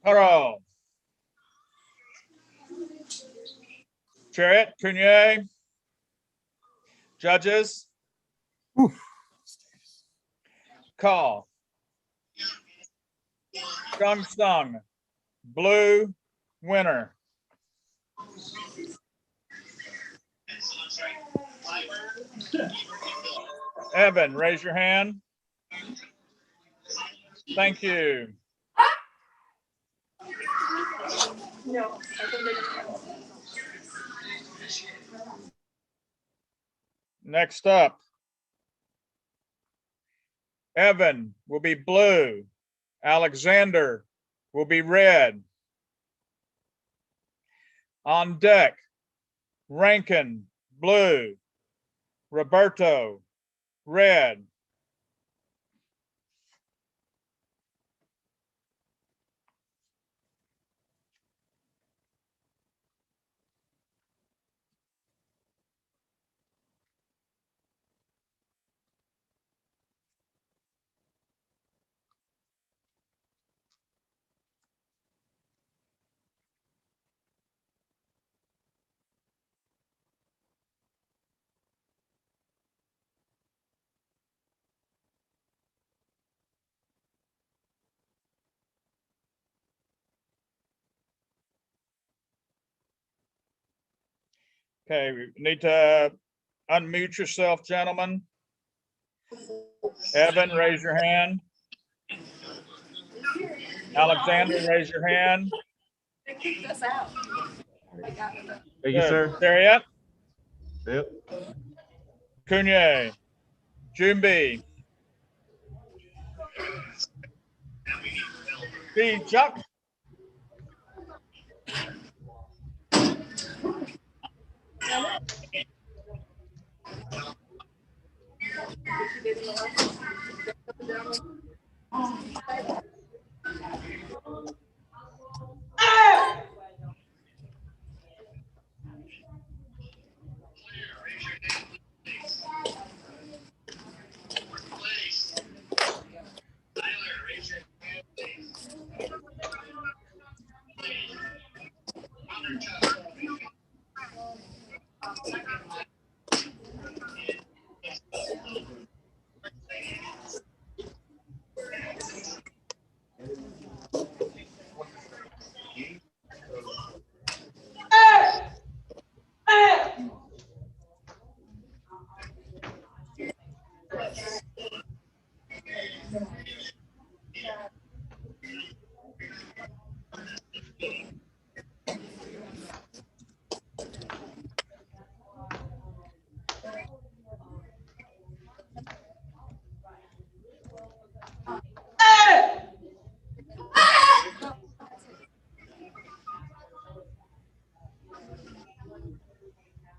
Haro. Chariot, Cunier. Judges. Call. Sung, blue, winner. Evan, raise your hand. Thank you. Next up, Evan will be blue. Alexander will be red. On deck, Rankin, blue. Roberto, red. Okay, we need to unmute yourself, gentlemen. Evan, raise your hand. Alexander, raise your hand. They kicked us out. Thank you, sir. Chariot. Yep. Cunier. Jumbi. B. Chuck.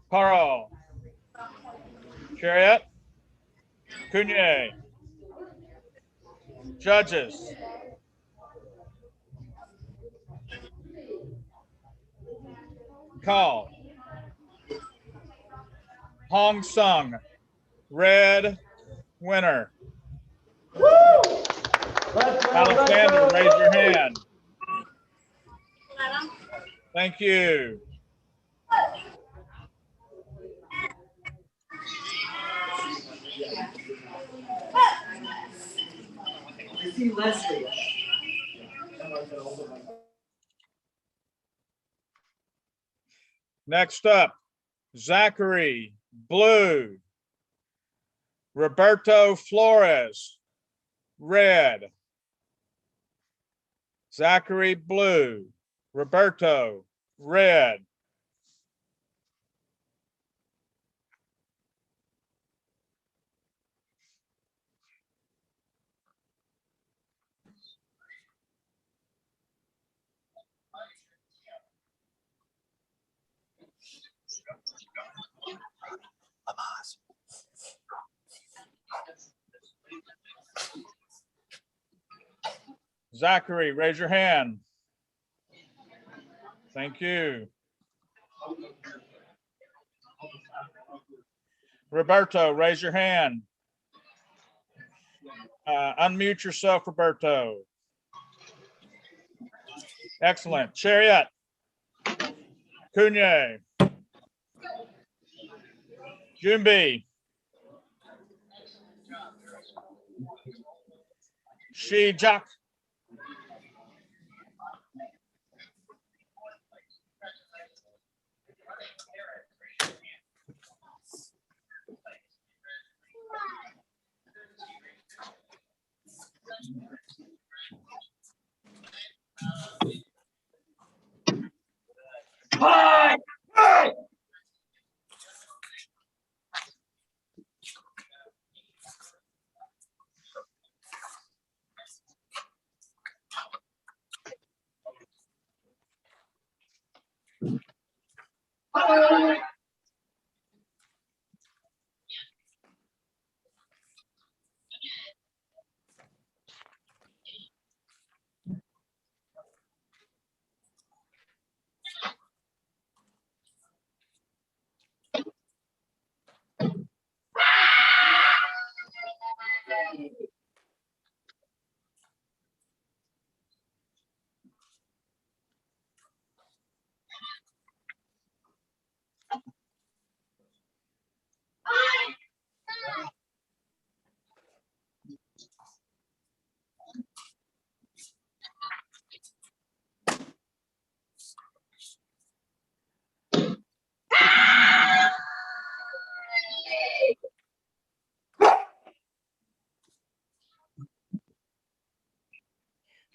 Carl. Chariot. Cunier. Judges. Call. Hong Sung, red, winner. Alexander, raise your hand. Thank you. Next up, Zachary, blue. Roberto Flores, red. Zachary, blue. Roberto, red. Zachary, raise your hand. Thank you. Roberto, raise your hand. Unmute yourself, Roberto. Excellent. Chariot. Kunye. Jumbi. Shijak.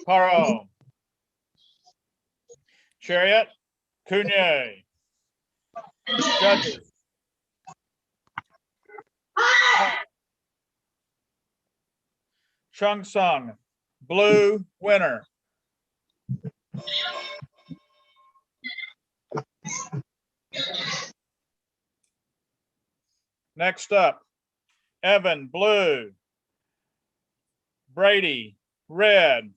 Paro. Chariot. Kunye. Judges. Chung Sung. Blue winner. Next up, Evan, blue. Brady, red.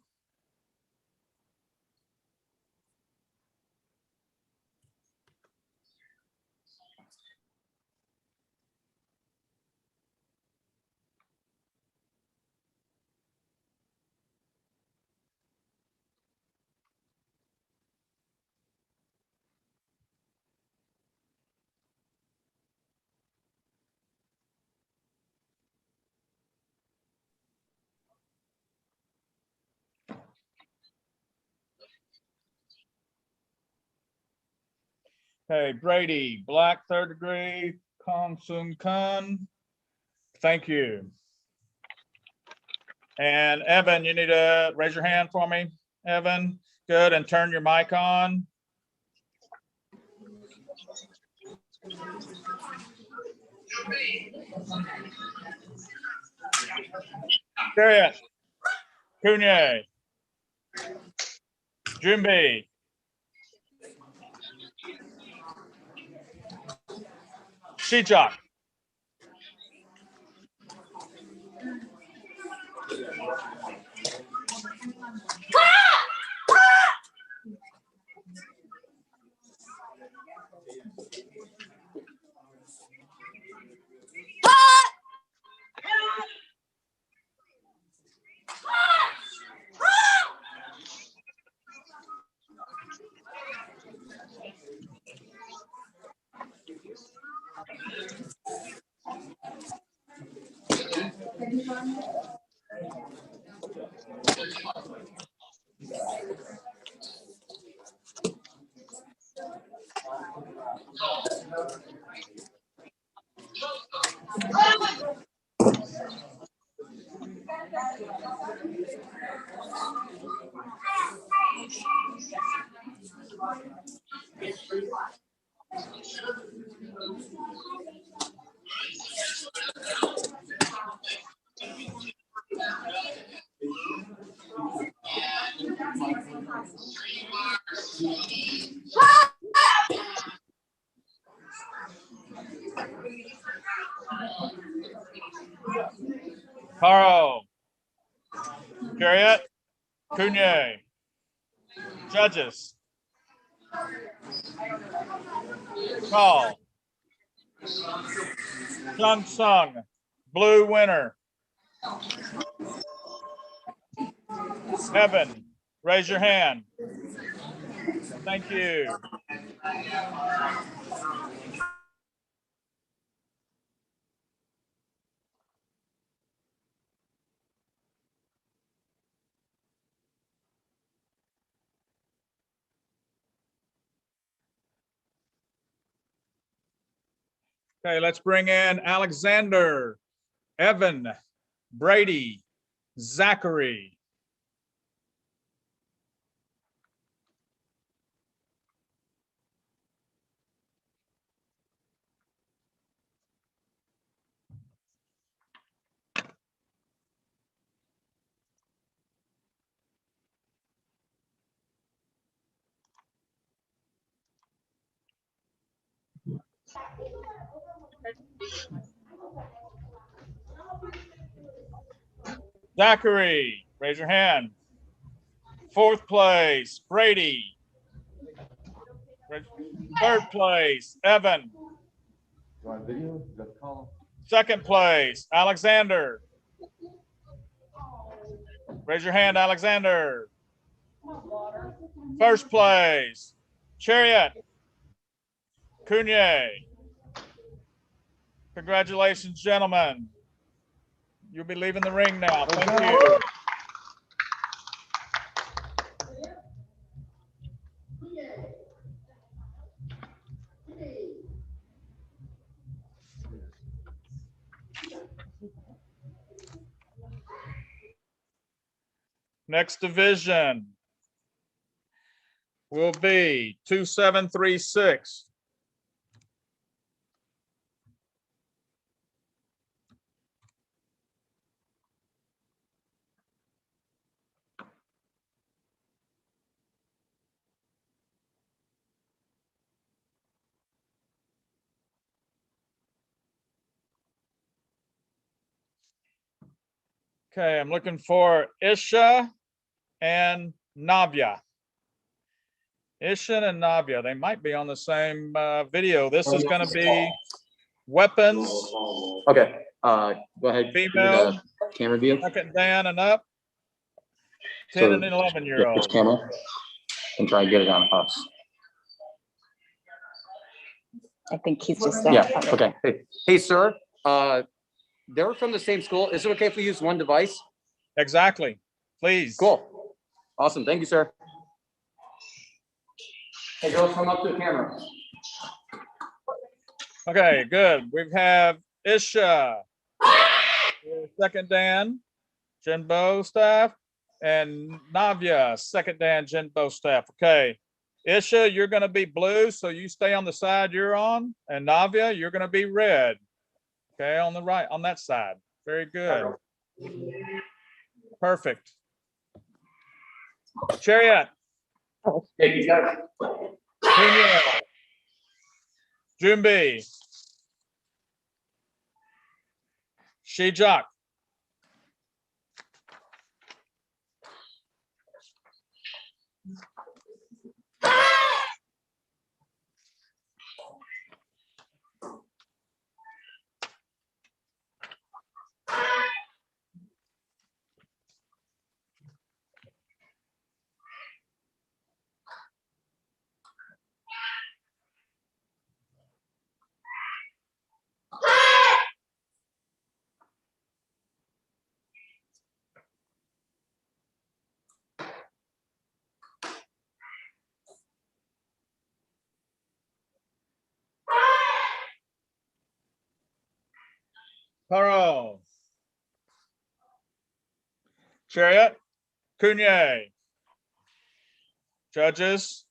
Okay, Brady, black, 3rd degree, Kong Sung Kun. Thank you. And Evan, you need to raise your hand for me, Evan. Good, and turn your mic on. Chariot, Kunye, Jumbi, Shijak. Paro, Chariot, Kunye, judges. Call. Chung Sung, blue winner. Evan, raise your hand. Thank you. Okay, let's bring in Alexander, Evan, Brady, Zachary. Zachary, raise your hand. Fourth place, Brady. Third place, Evan. You want video? Let's call Second place, Alexander. Raise your hand, Alexander. First place, Chariot. Cunye. Congratulations, gentlemen. You'll be leaving the ring now. Thank you. Next division will be 2736. Okay, I'm looking for Isha and Navya. Isha and Navya, they might be on the same video. This is going to be weapons. Okay, go ahead. Give me Female. the camera view. Second Dan and up. 10 and 11-year-old. This camera and try and get it on us. I think he's just. Yeah, okay. Hey, sir, they're from the same school. Is it okay if we use one device? Exactly. Please. Cool. Awesome. Thank you, sir. Hey, girls, come up to the camera. Okay, good. We have Isha, second Dan, Jinbo staff, and Navya, second Dan, Jinbo staff. Okay. Isha, you're going to be blue, so you stay on the side you're on, and Navya, you're going to be red. Okay, on the right, on that side. Very good. Perfect. Chariot. Junior. Jumbi. Shijak. Paro. Chariot. Cunye. Judges.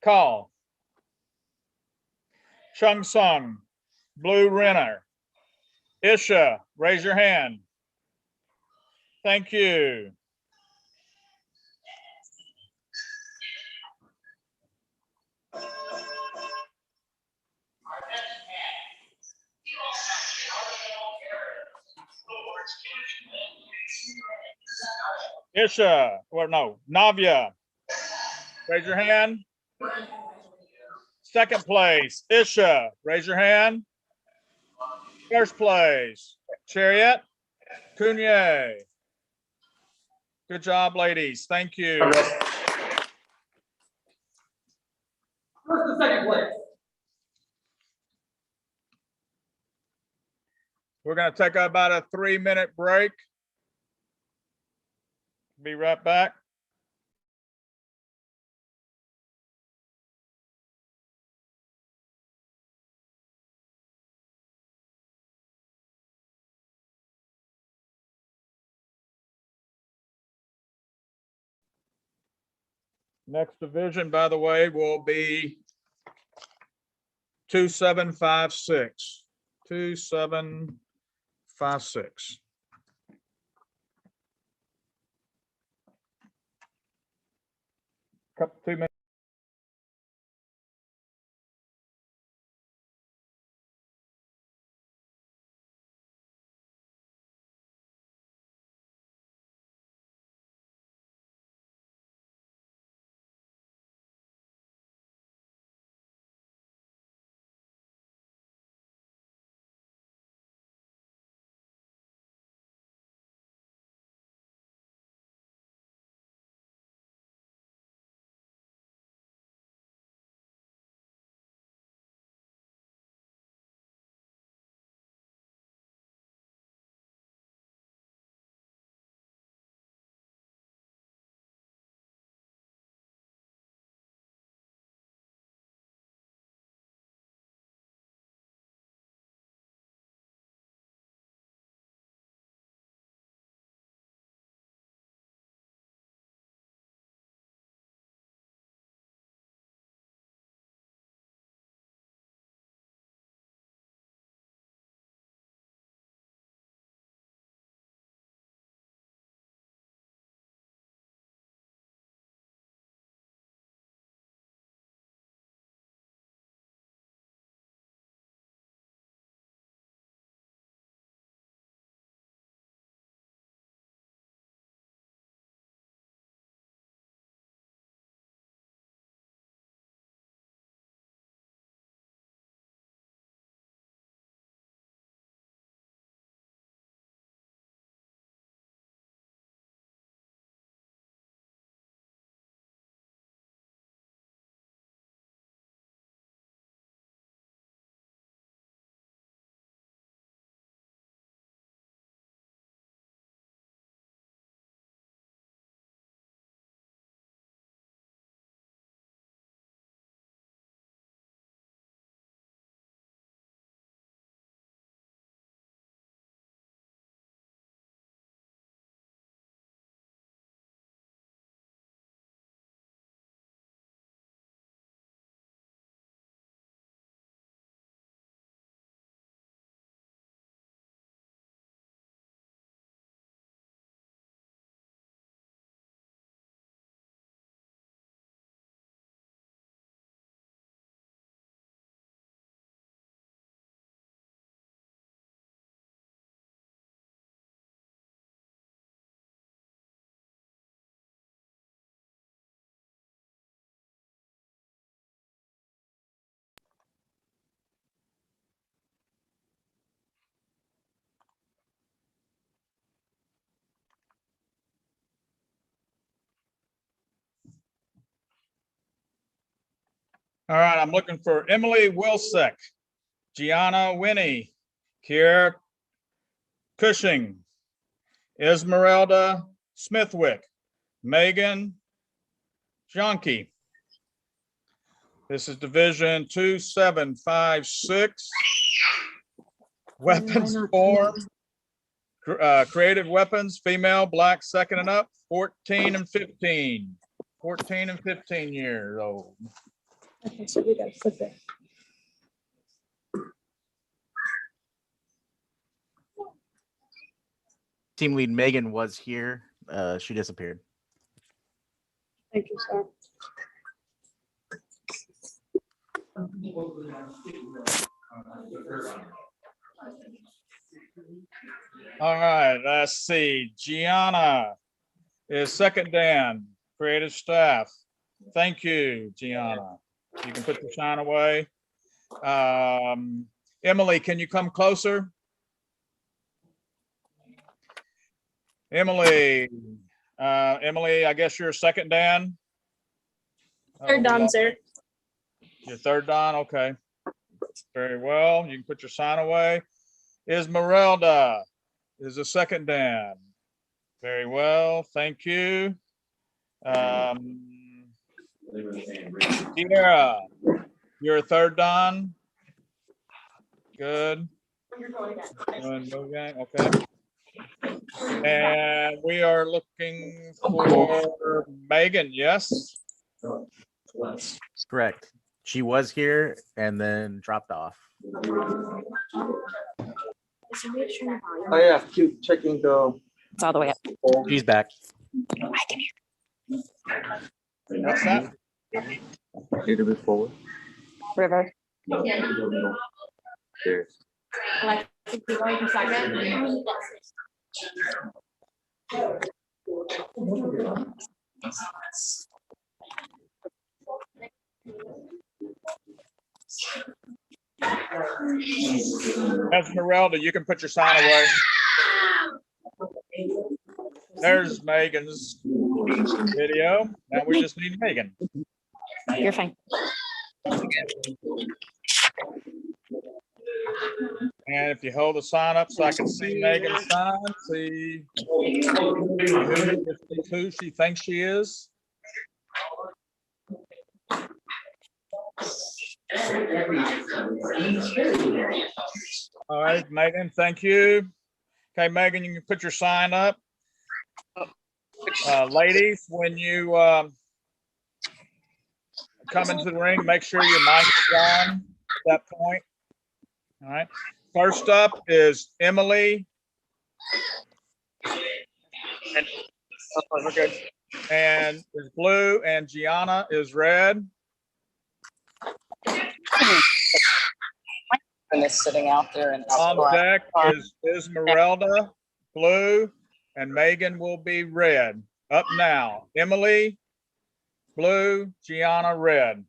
Call. Chung Sung. Blue Renner. Isha, raise your hand. Thank you. Isha, or no, Navya, raise your hand. Second place, Isha, raise your hand. First place, Chariot, Cunye. Good job, ladies. Thank you. First and second place. We're going to take about a 3-minute break. Be right back. Next division, by the way, will be 2756. 2756. Couple 2 minutes. All right, I'm looking for Emily Wilsek, Gianna Winnie, Kiera Cushing, Esmeralda Smithwick, Megan Jonke. This is Division 2756. Weapons form, creative weapons, female, black, second and up, 14 and 15. 14 and 15 years old. Okay, so we gotta flip it. Team lead Megan was here. She disappeared. Thank you, sir. All right, let's see. Gianna is second Dan, creative staff. Thank you, Gianna. You can put the sign away. Emily, can you come closer? Emily, Emily, I guess you're second Dan? Third Dan, sir. Your third Dan, okay. Very well. You can put your sign away. Esmeralda is the second Dan. Very well, thank you. Kiera, you're a third Dan. Good. Okay. And we are looking for Megan, yes? Correct. She was here and then dropped off. Oh yeah, keep checking the. It's all the way up. She's back. What's that? Need to move forward. River. There. Esmeralda, you can put your sign away. There's Megan's video. Now we just need Megan. You're fine. And if you hold the sign up so I can see Megan's sign, see who she thinks she is. All right, Megan, thank you. Okay, Megan, you can put your sign up. Ladies, when you come into the ring, make sure your mic is on at that point. All right. First up is Emily. And is blue, and Gianna is red. And it's sitting out there and On deck is Esmeralda, blue, and Megan will be red. Up now, Emily, blue, Gianna, red.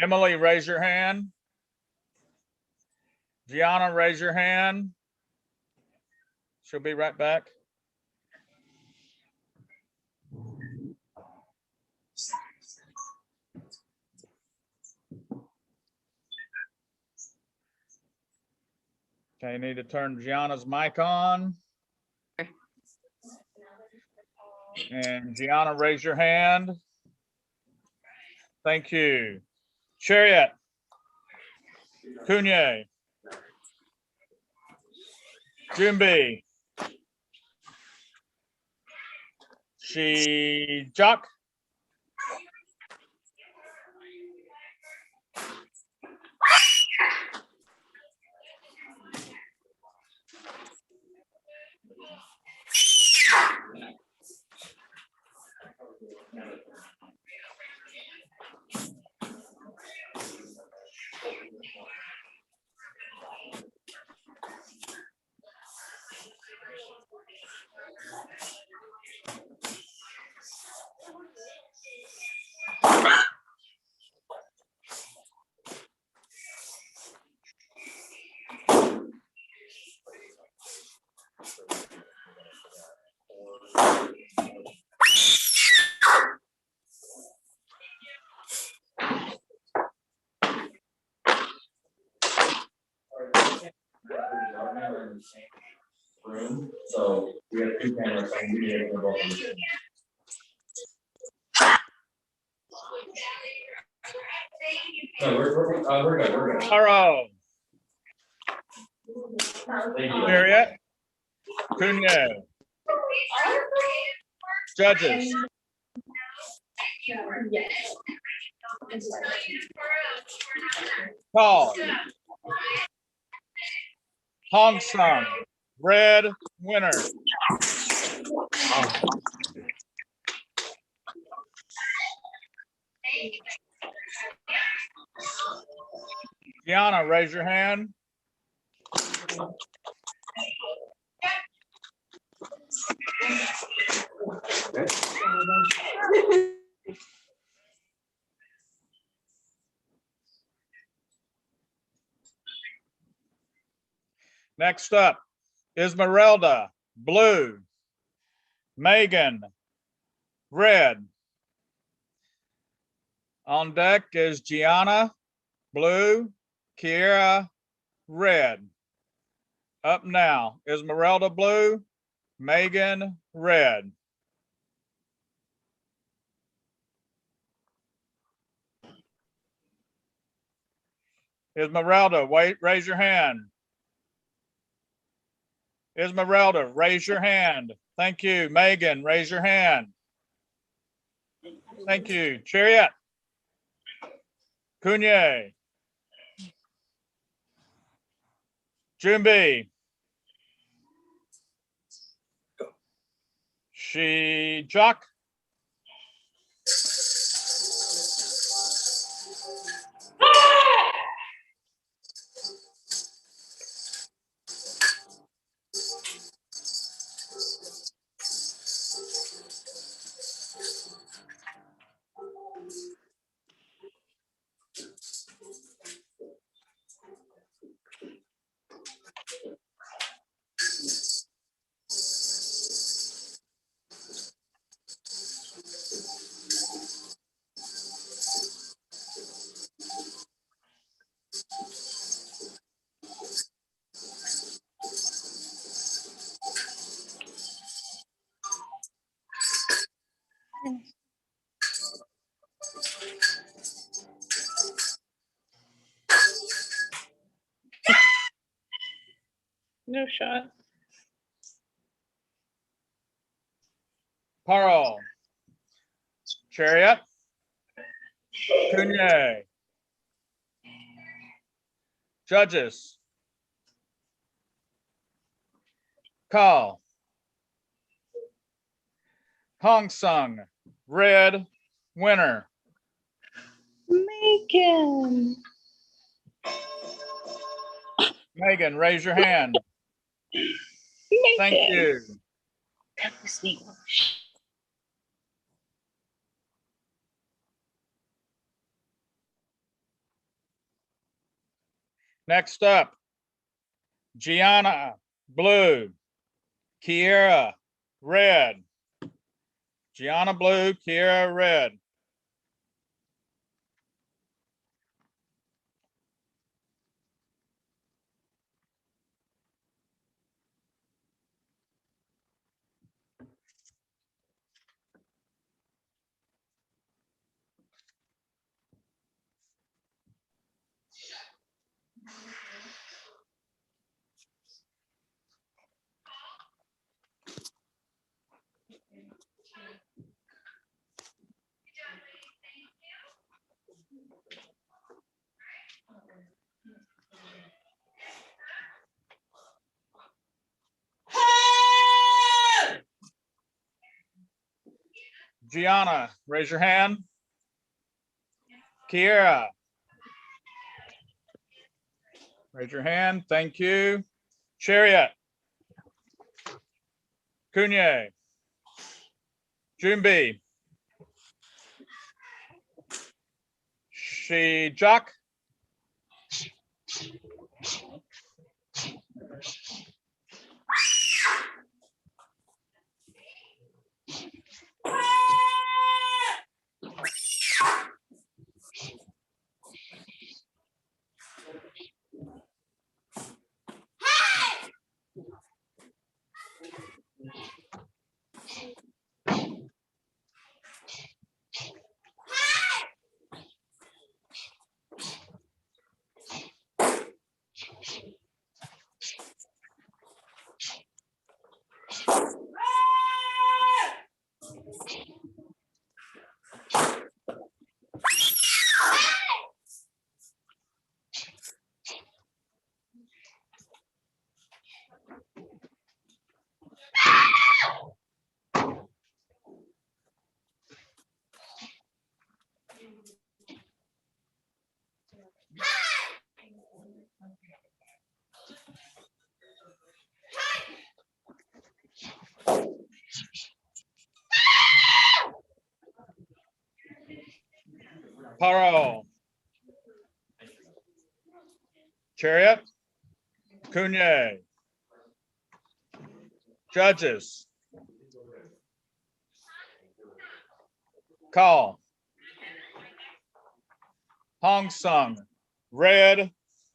Emily, raise your hand. Gianna, raise your hand. She'll be right back. Okay, you need to turn Gianna's mic on. And Gianna, raise your hand. Thank you. Chariot. Kunye. Jumbi. Shijak. Room, so we have two cameras, so we need to go both of them. No, we're good. Taro. Thank you. Chariot. Kunye. Judges. Call. Hong Sung, red winner. Gianna, raise your hand. Next up, Esmeralda, blue. Megan, red. On deck is Gianna, blue. Kiera, red. Up now, Esmeralda, blue. Megan, red. Esmeralda, wait, raise your hand. Esmeralda, raise your hand. Thank you. Megan, raise your hand. Thank you. Chariot. Kunye. Jumbi. Shijak. No shot. Pearl. Chariot. Kunye. Judges. Call. Hong Sung, red, winner. Megan. Megan, raise your hand. Thank you. Next up, Gianna, blue. Kiera, red. Gianna, blue. Kiera, red. Gianna, raise your hand. Kiera. Raise your hand. Thank you. Chariot. Kunye. Jumbi. Shijak. Paro. Chariot. Kunye. Judges. Call. Hong Sung, red,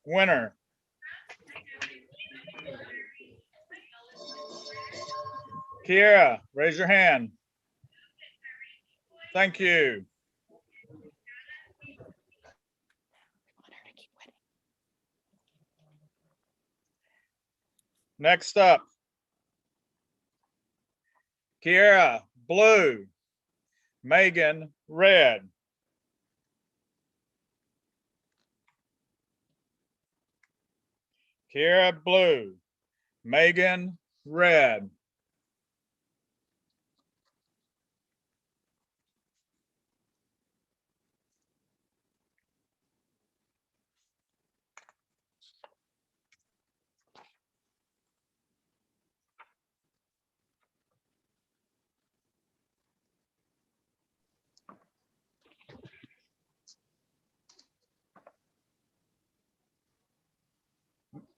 winner. Kiera, raise your hand. Thank you. Next up, Kiera, blue. Megan, red. Kiera, blue. Megan, red.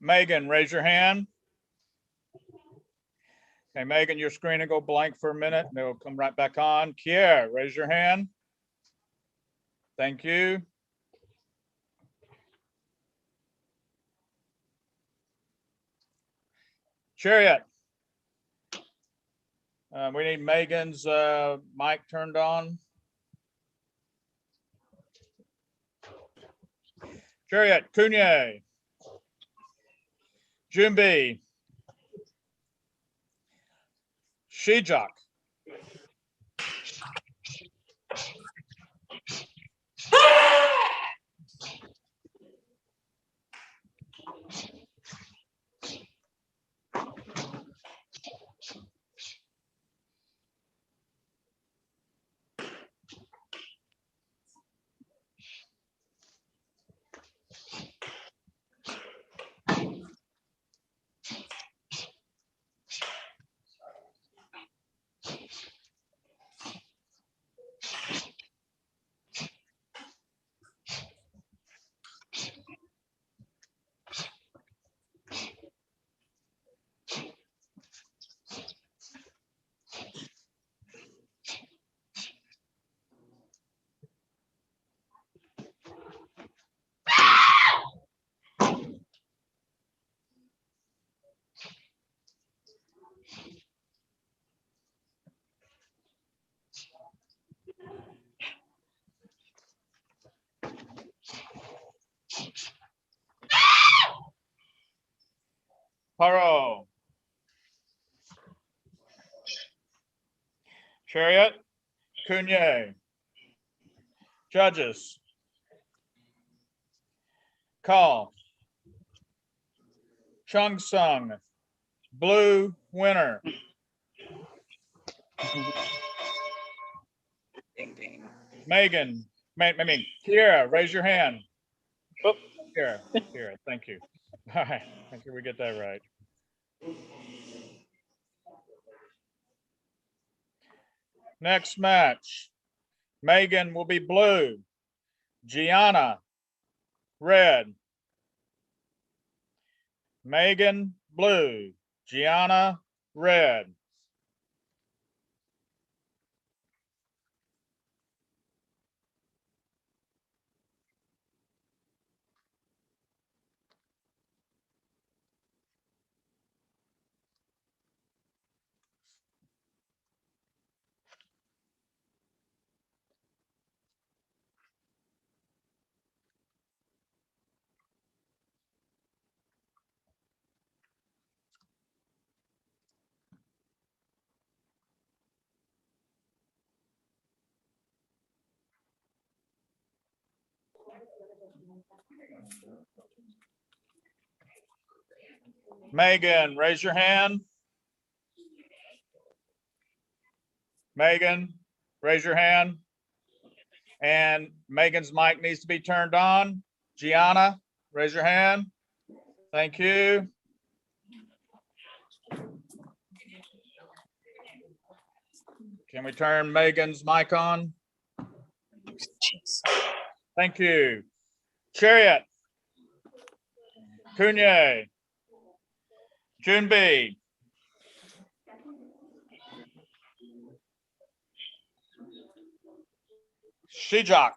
Megan, raise your hand. Okay, Megan, your screen will go blank for a minute and it'll come right back on. Kiera, raise your hand. Thank you. Chariot. We need Megan's mic turned on. Chariot, Cunye. Jumbi. Shijak. Paro. Chariot, Cunye. Judges. Call. Chung Sung, blue, winner. Ding, ding. Megan, Kiera, raise your hand. Oh, Kiera, thank you. All right, thank you, we get that right. Next match, Megan will be blue, Gianna, red. Megan, blue, Gianna, red. Megan, raise your hand. Megan, raise your hand. And Megan's mic needs to be turned on. Gianna, raise your hand. Thank you. Can we turn Megan's mic on? Thank you. Chariot, Cunye, Junbi, Shijak.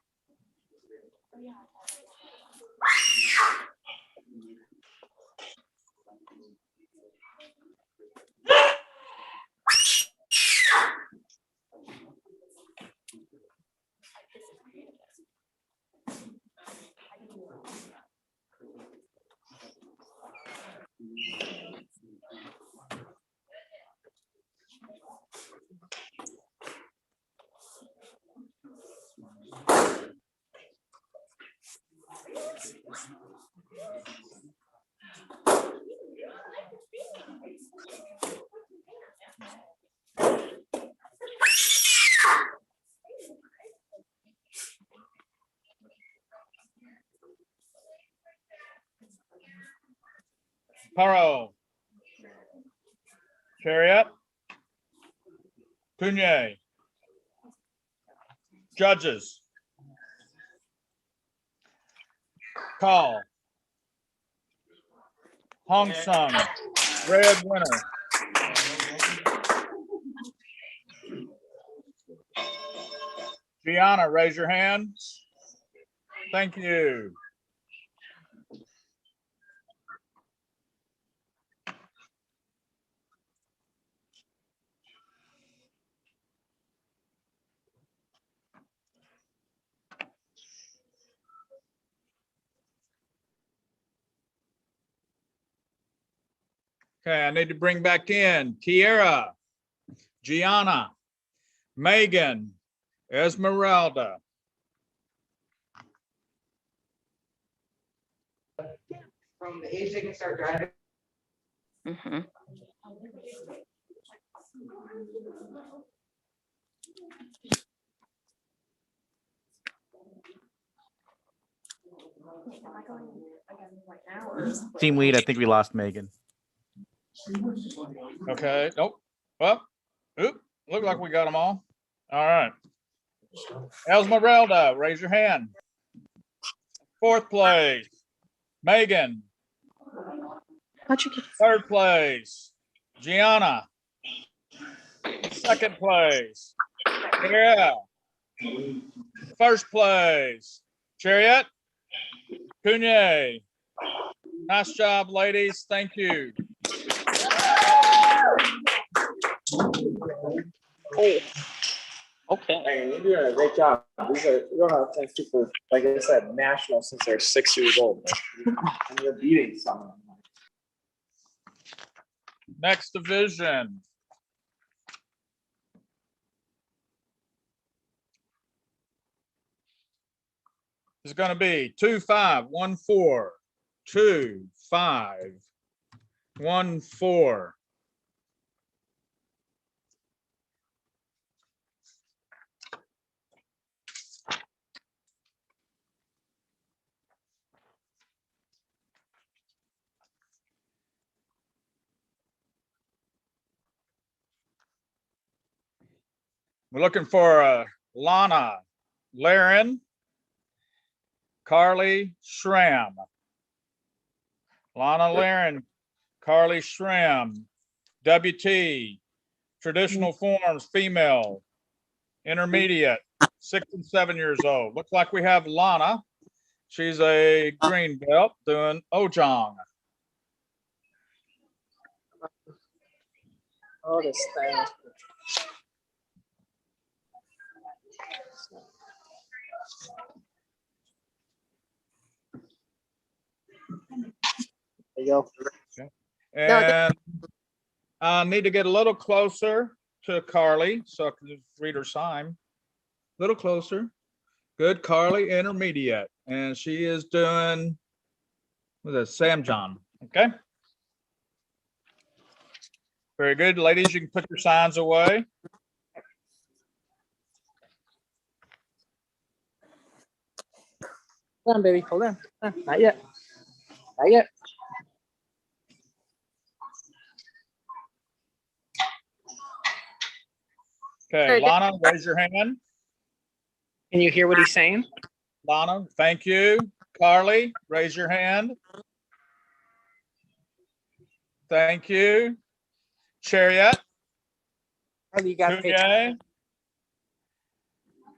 Paro. Chariot. Kunye. Judges. Call. Hong Sung. Red winner. Gianna, raise your hand. Thank you. Okay, I need to bring back in Kiera, Gianna, Megan, Esmeralda. From the age they can start driving. Team lead, I think we lost Megan. Okay, nope. Well, oop, look like we got them all. All right. Esmeralda, raise your hand. Fourth place, Megan. Third place, Gianna. Second place, yeah. First place, Chariot, Kunye. Nice job, ladies. Thank you. Oh, okay. Hey, you're doing a great job. These are, you're gonna have people, like I said, national since they're 6 years old. And you're beating some of them. Next division. Is going to be 2-5-1-4, 2-5-1-4. We're looking for Lana Laren, Carly Schramm. Lana Laren, Carly Schramm, WT, traditional forms, female, intermediate, 6 and 7 years old. Looks like we have Lana. She's a green belt doing Ojong. Oh, this thing. There you go. Okay. And I need to get a little closer to Carly so I can just read her sign. A little closer. Good, Carly, intermediate. And she is doing with a Sam John. Okay. Very good. Ladies, you can put your signs away. Hold on, baby. Hold on. Not yet. Not yet. Okay, Lana, raise your hand. Can you hear what he's saying? Lana, thank you. Carly, raise your hand. Thank you. Chariot. Carly, you got Kunye.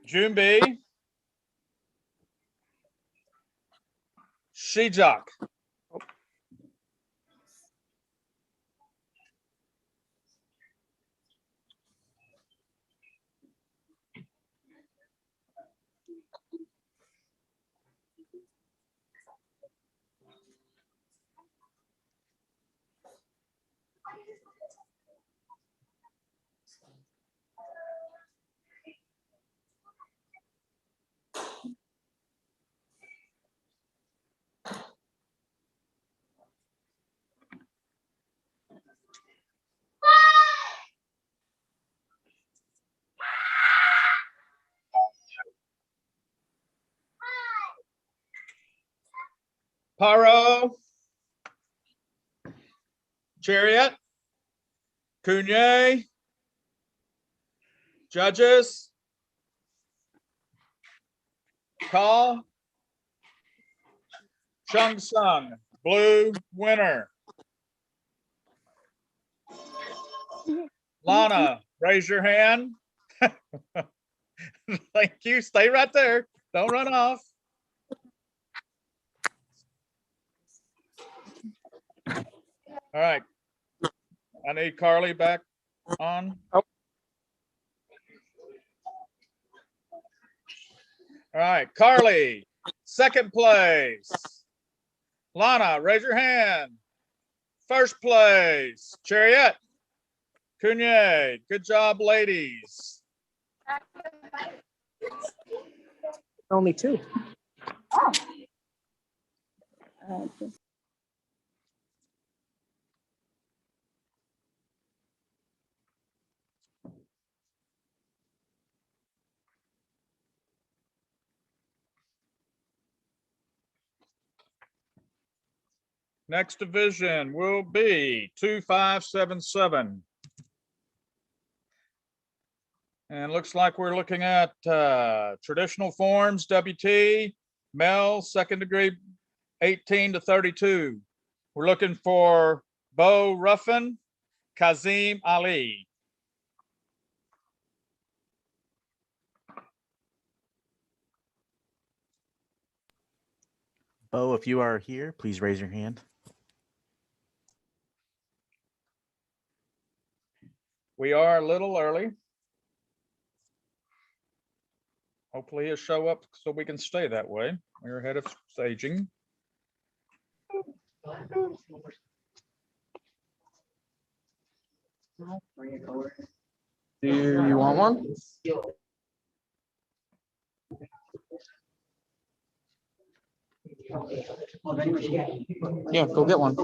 Jumbi. Shijak. Paro. Chariot. Kunye. Judges. Call. Chung Sung, blue winner. Lana, raise your hand. Thank you. Stay right there. Don't run off. All right. I need Carly back on. All right, Carly, second place. Lana, raise your hand. First place, Chariot. Kunye, good job, ladies. Only two. Next division will be 2577. And looks like we're looking at traditional forms, WT, male, second degree, 18 to 32. We're looking for Bo Ruffin, Kazim Ali. Bo, if you are here, please raise your hand. We are a little early. Hopefully he'll show up so we can stay that way. We're ahead of staging. Do you want one? Yeah, go get one.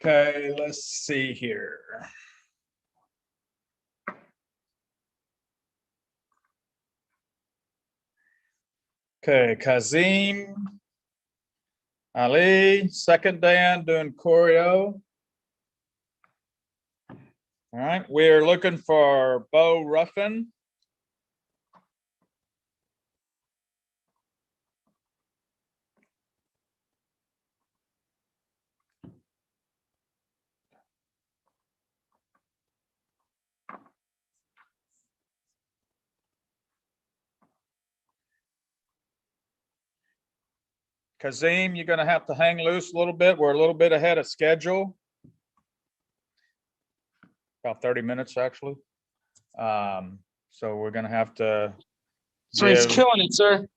Okay, let's see here. Okay, Kazim Ali, second Dan doing choreo. All right, we're looking for Bo Ruffin. Kazim, you're gonna have to hang loose a little bit. We're a little bit ahead of schedule. about 30 minutes actually. So we're gonna have to. So he's give- killing it, sir.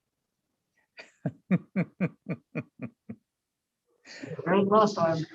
Last time.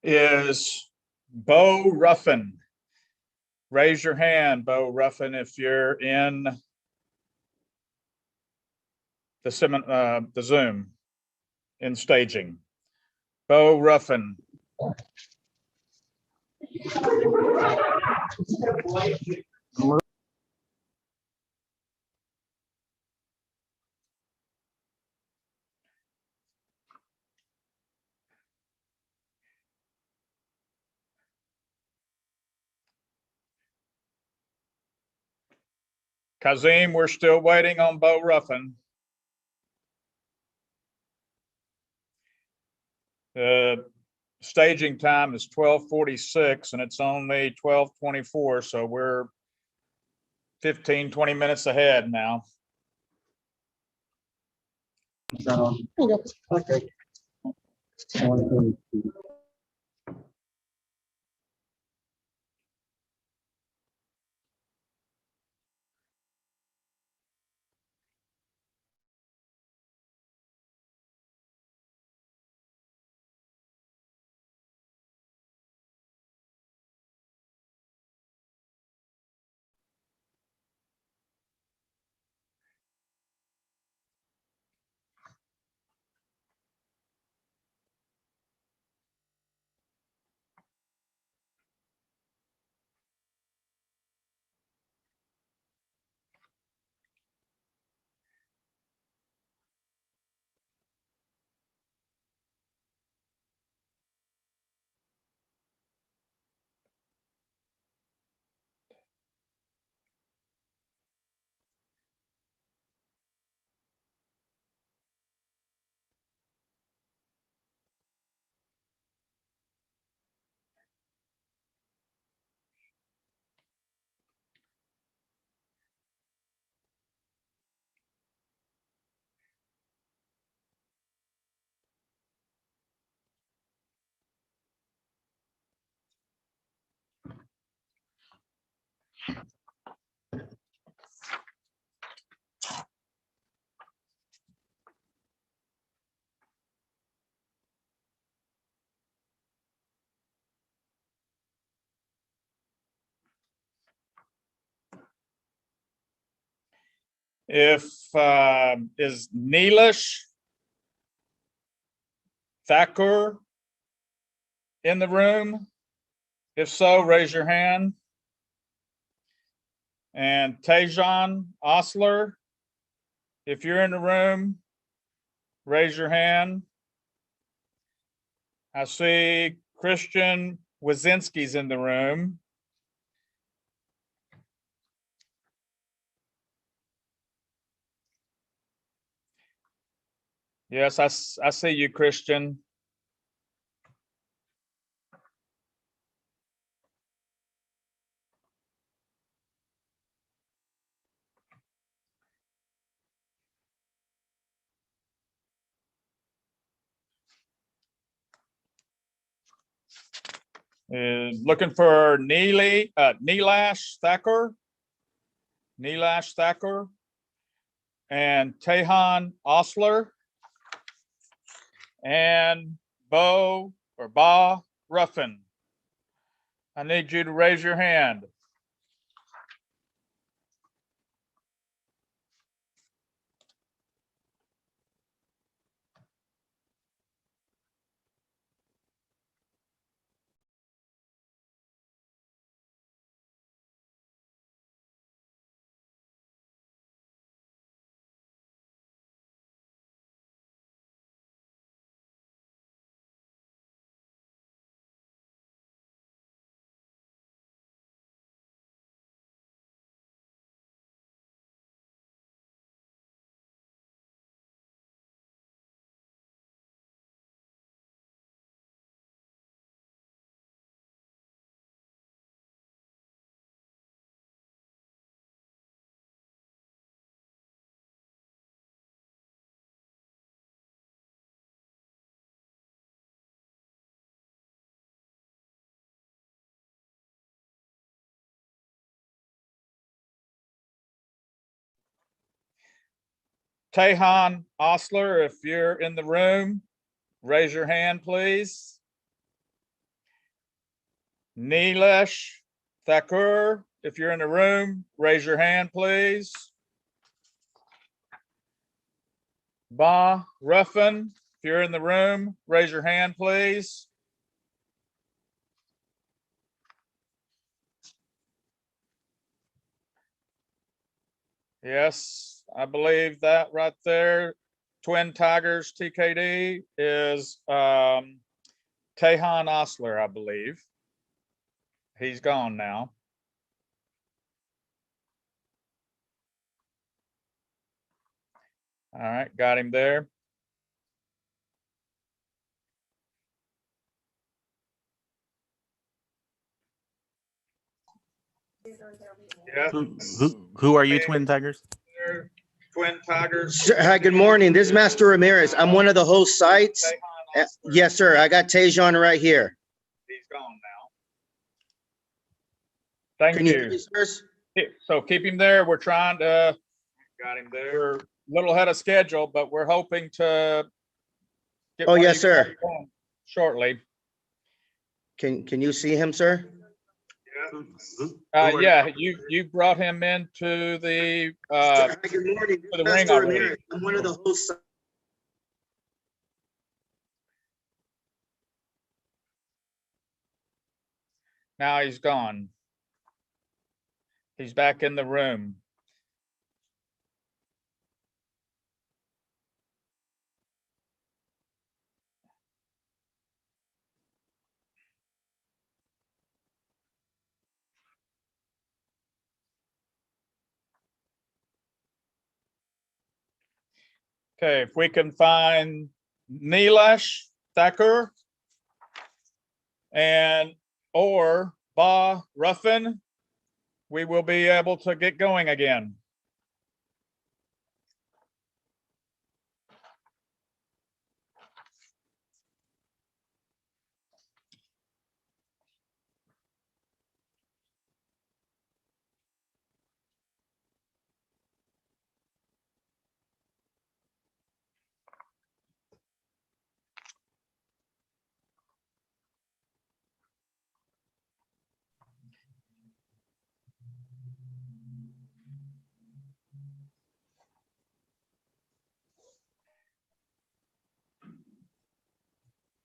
Is Bo Ruffin. Raise your hand, Bo Ruffin, if you're in the Zoom in staging. Bo Ruffin. Kazim, we're still waiting on Bo Ruffin. The staging time is 12:46 and it's only 12:24, so we're 15, 20 minutes ahead now. Okay. If is Neelish Thakur in the room? If so, raise your hand. And Tejan Osler, if you're in the room, raise your hand. I see Christian Wazinski's in the room. Yes, I see you, Christian. Looking for Neelash Thakur. Neelash Thakur. And Tehan Osler. And Ba Ruffin. I need you to raise your hand. Tehan Osler, if you're in the room, raise your hand, please. Neelesh Thakur, if you're in the room, raise your hand, please. Ba Ruffin, if you're in the room, raise your hand, please. Yes, I believe that right there. Twin Tigers TKD is Tehan Osler, I believe. He's gone now. All right, got him there. Yeah. Who are you, Twin Tigers? Twin Tigers. Sir, hi, good morning. This is Master Ramirez. I'm one of the host sites. Yes, sir. I got Tejan right here. He's gone now. Thank Can you. hear me, sirs? So keep him there. We're trying to, got him there. We're a little ahead of schedule, but we're hoping to get Oh, one of yes, you sir. guys going shortly. Can you see him, sir? Yeah, you brought him into the Sir, hi, good morning. to the ring Master already. Ramirez. I'm one of the hosts. Now he's gone. He's back in the room. Okay, if we can find Nilesh Thakur and or Ba Ruffin, we will be able to get going again.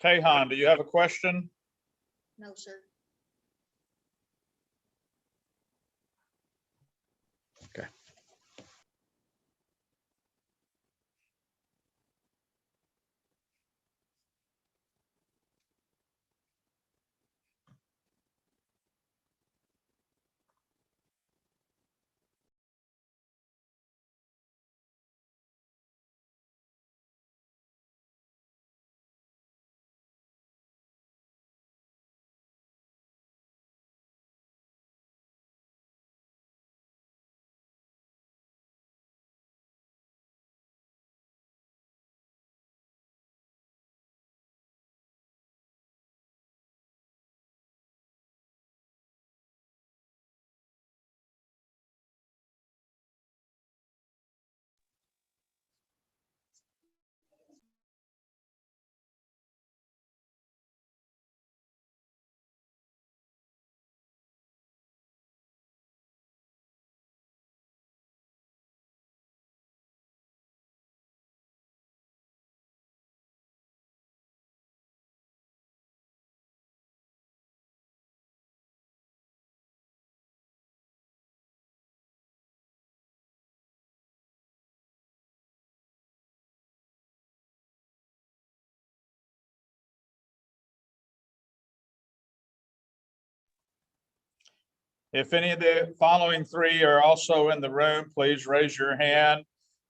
Tehan, do you have a question? No, sir. If any of the following three are also in the room, please raise your hand.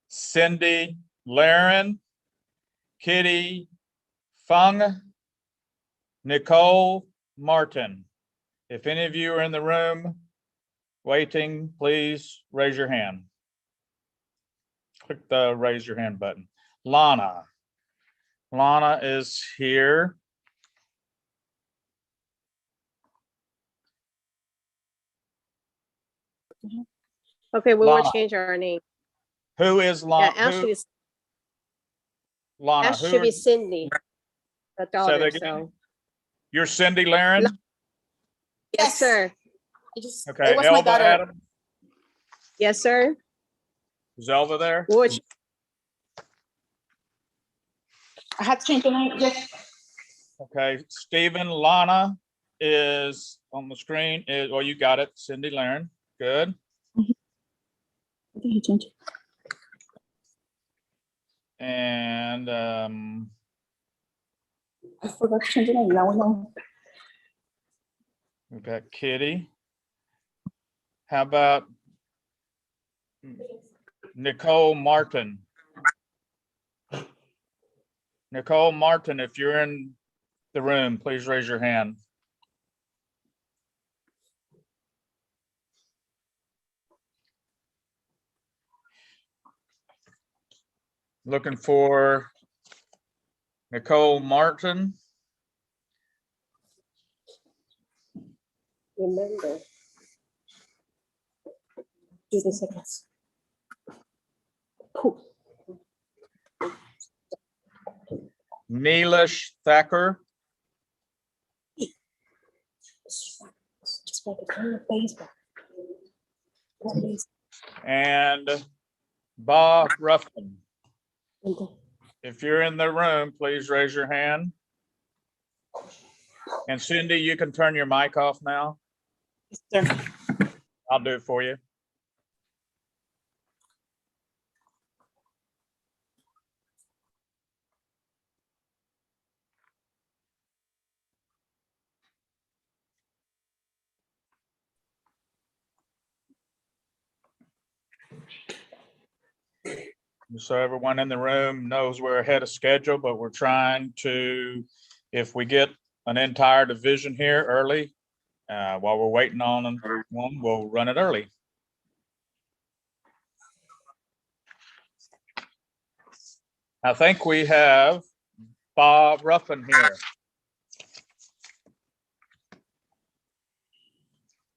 Cindy Laren, Kitty Fung, Nicole Martin. If any of you are in the room waiting, please raise your hand. Click the raise your hand button. Lana. Lana is here. Okay, we Lana. will change our name. Who is Lana? Yeah, Ash Who, is Lana, Ash who should be are, Cindy, the say that daughter. again? So You're Cindy Laren? yes, sir. Okay, Elba Adams, Yes, sir. is Elba there? Which I had to change the name. Yes. Okay, Stephen Lana is on the screen. Well, you got it, Cindy Laren. Good. think he changed it. And I forgot to change it. Now, no. we've got Kitty. How about Nicole Martin? Nicole Martin, if you're in the room, please raise your hand. Looking for Nicole Martin. Remember. Do the seconds. Neelish Thacker. Just like a kind of baseball. What is And Bob Ruffin. it? If you're in the room, please raise your hand. And Cindy, you can turn your mic off now. Sir. I'll do it for you. So everyone in the room knows we're ahead of schedule, but we're trying to, if we get an entire division here early, while we're waiting on one, we'll run it early. I think we have Bob Ruffin here.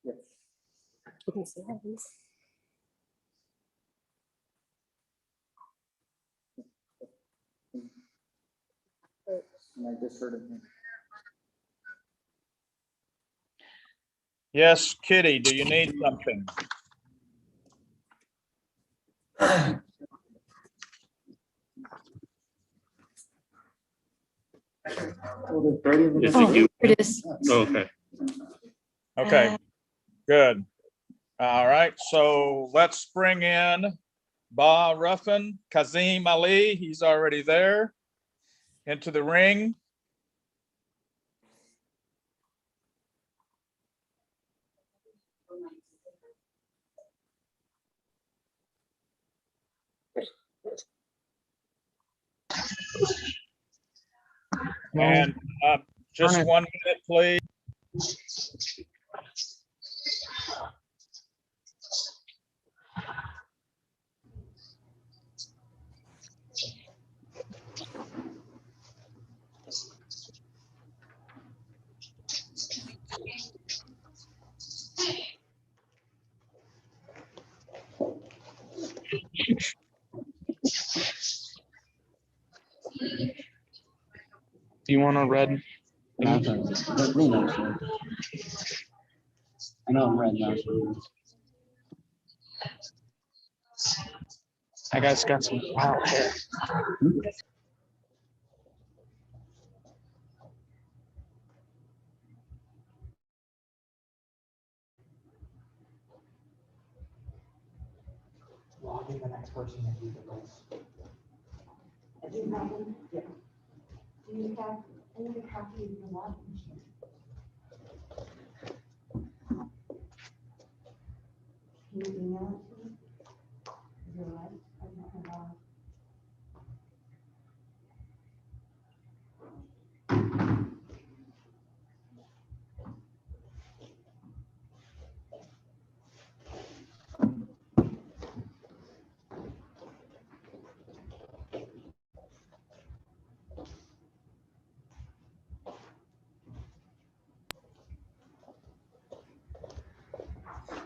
You can see how these. I just heard him. Yes, Kitty, do you need something? Yes, I do. Here it is. Okay. Okay, good. All right, so let's bring in Bob Ruffin, Kazim Ali, he's already there, into the ring. And just 1 minute, please. Do you want a red? I know I'm red now. That guy's got some wild hair. I'll give the next person that you the list. Do you have one? Yeah. Do you have any copy of the login machine? Can you email it to me? Is it all right? I don't know.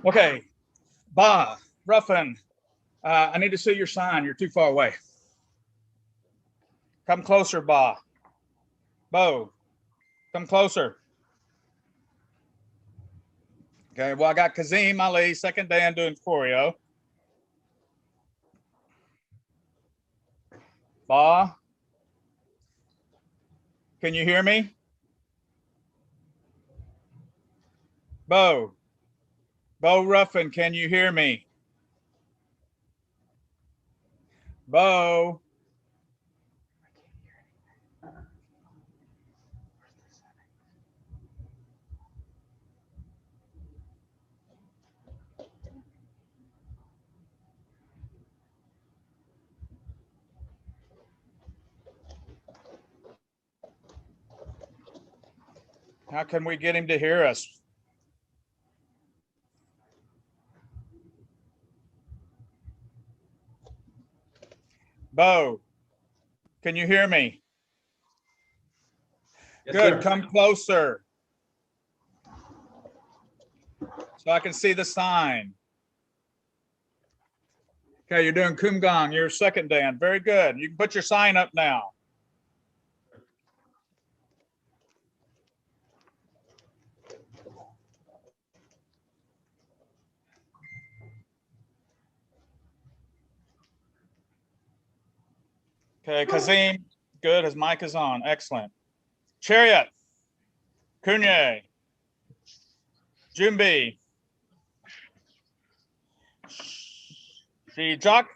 Okay, Bob Ruffin, I need to see your sign. You're too far away. Come closer, Bob. Bo, come closer. Okay, well, I got Kazim Ali, second Dan doing choreo. Bob, can you hear me? Bo Ruffin, can you hear me? Bo. How can we get him to hear us? Bo, can you hear me? Good, come closer. So I can see the sign. Okay, you're doing Kumgang, your second Dan. Very good. You can put your sign up now. Okay, Kazim, good. His mic is on. Excellent. Chariot, Kunye, Jumbi, Shijak,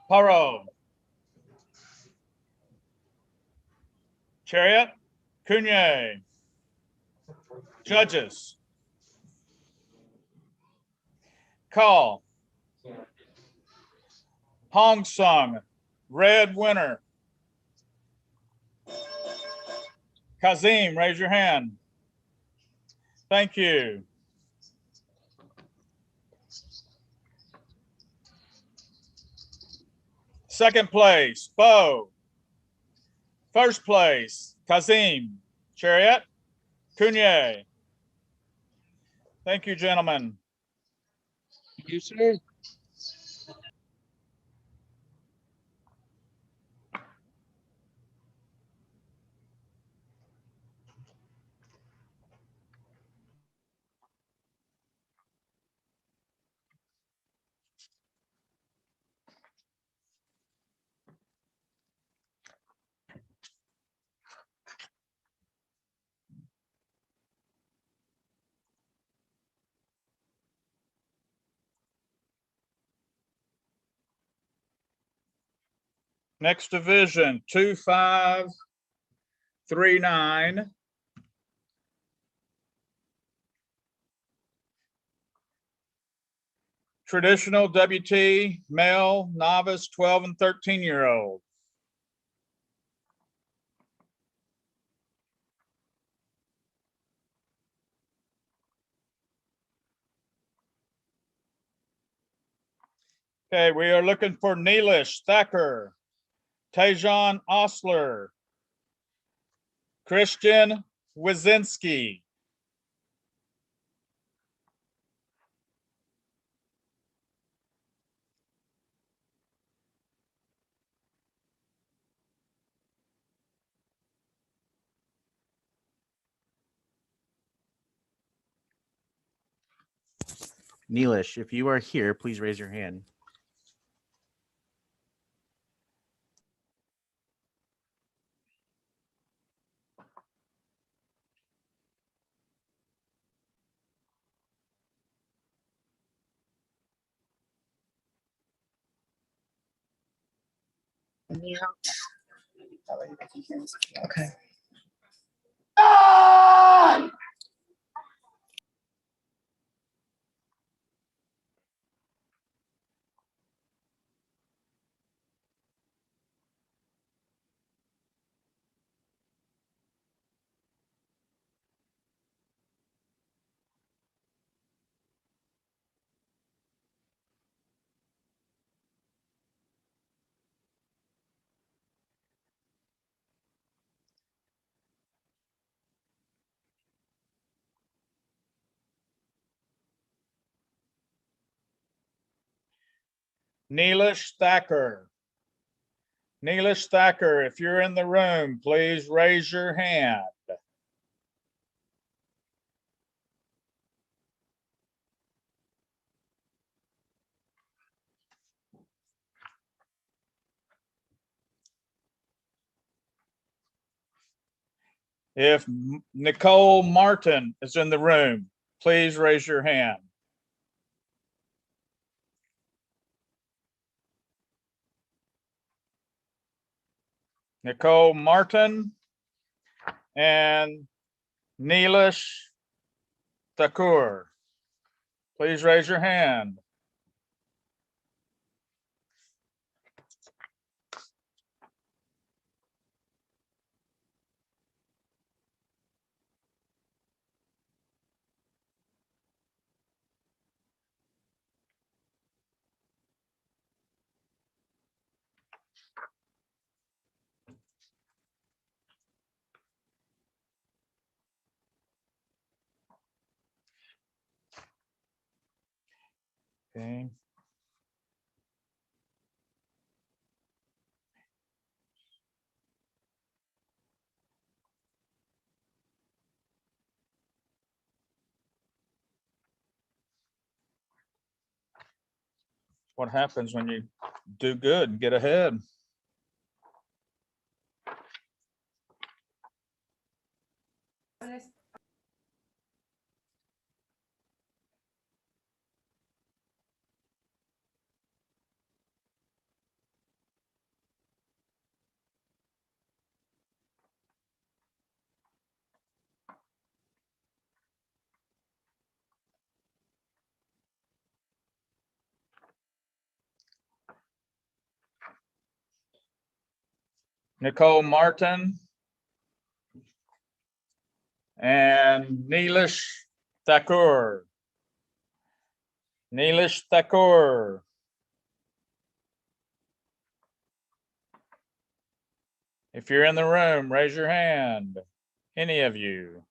Paro, Chariot, Kunye, Judges, Call, Hong Sung, Red Winner, Kazim, raise your hand. Thank you. Second place, Bo. First place, Kazim, Chariot, Kunye. Thank you, gentlemen. Thank you, sir. Next division, 2539. Traditional WT, male, novice, 12 and 13-year-old. Okay, we are looking for Neelish Thacker, Tejan Osler, Christian Wizinski. Neelish, if you are here, please raise your hand. Okay. Neelish Thacker. Neelish Thacker, if you're in the room, please raise your hand. If Nicole Martin is in the room, please raise your hand. Nicole Martin and Neelish Thakur. Please raise your hand. Okay. What happens when you do good and get ahead? Nicole Martin and Neelish Thakur. Neelish Thakur. If you're in the room, raise your hand. Any of you.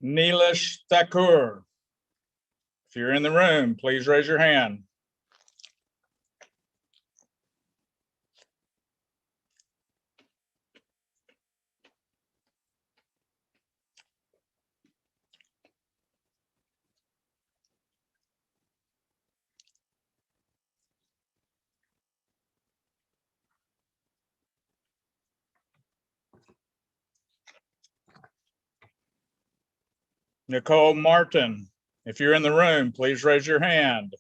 Neelish Thakur. If you're in the room, please raise your hand. Nicole Martin. If you're in the room, please raise your hand.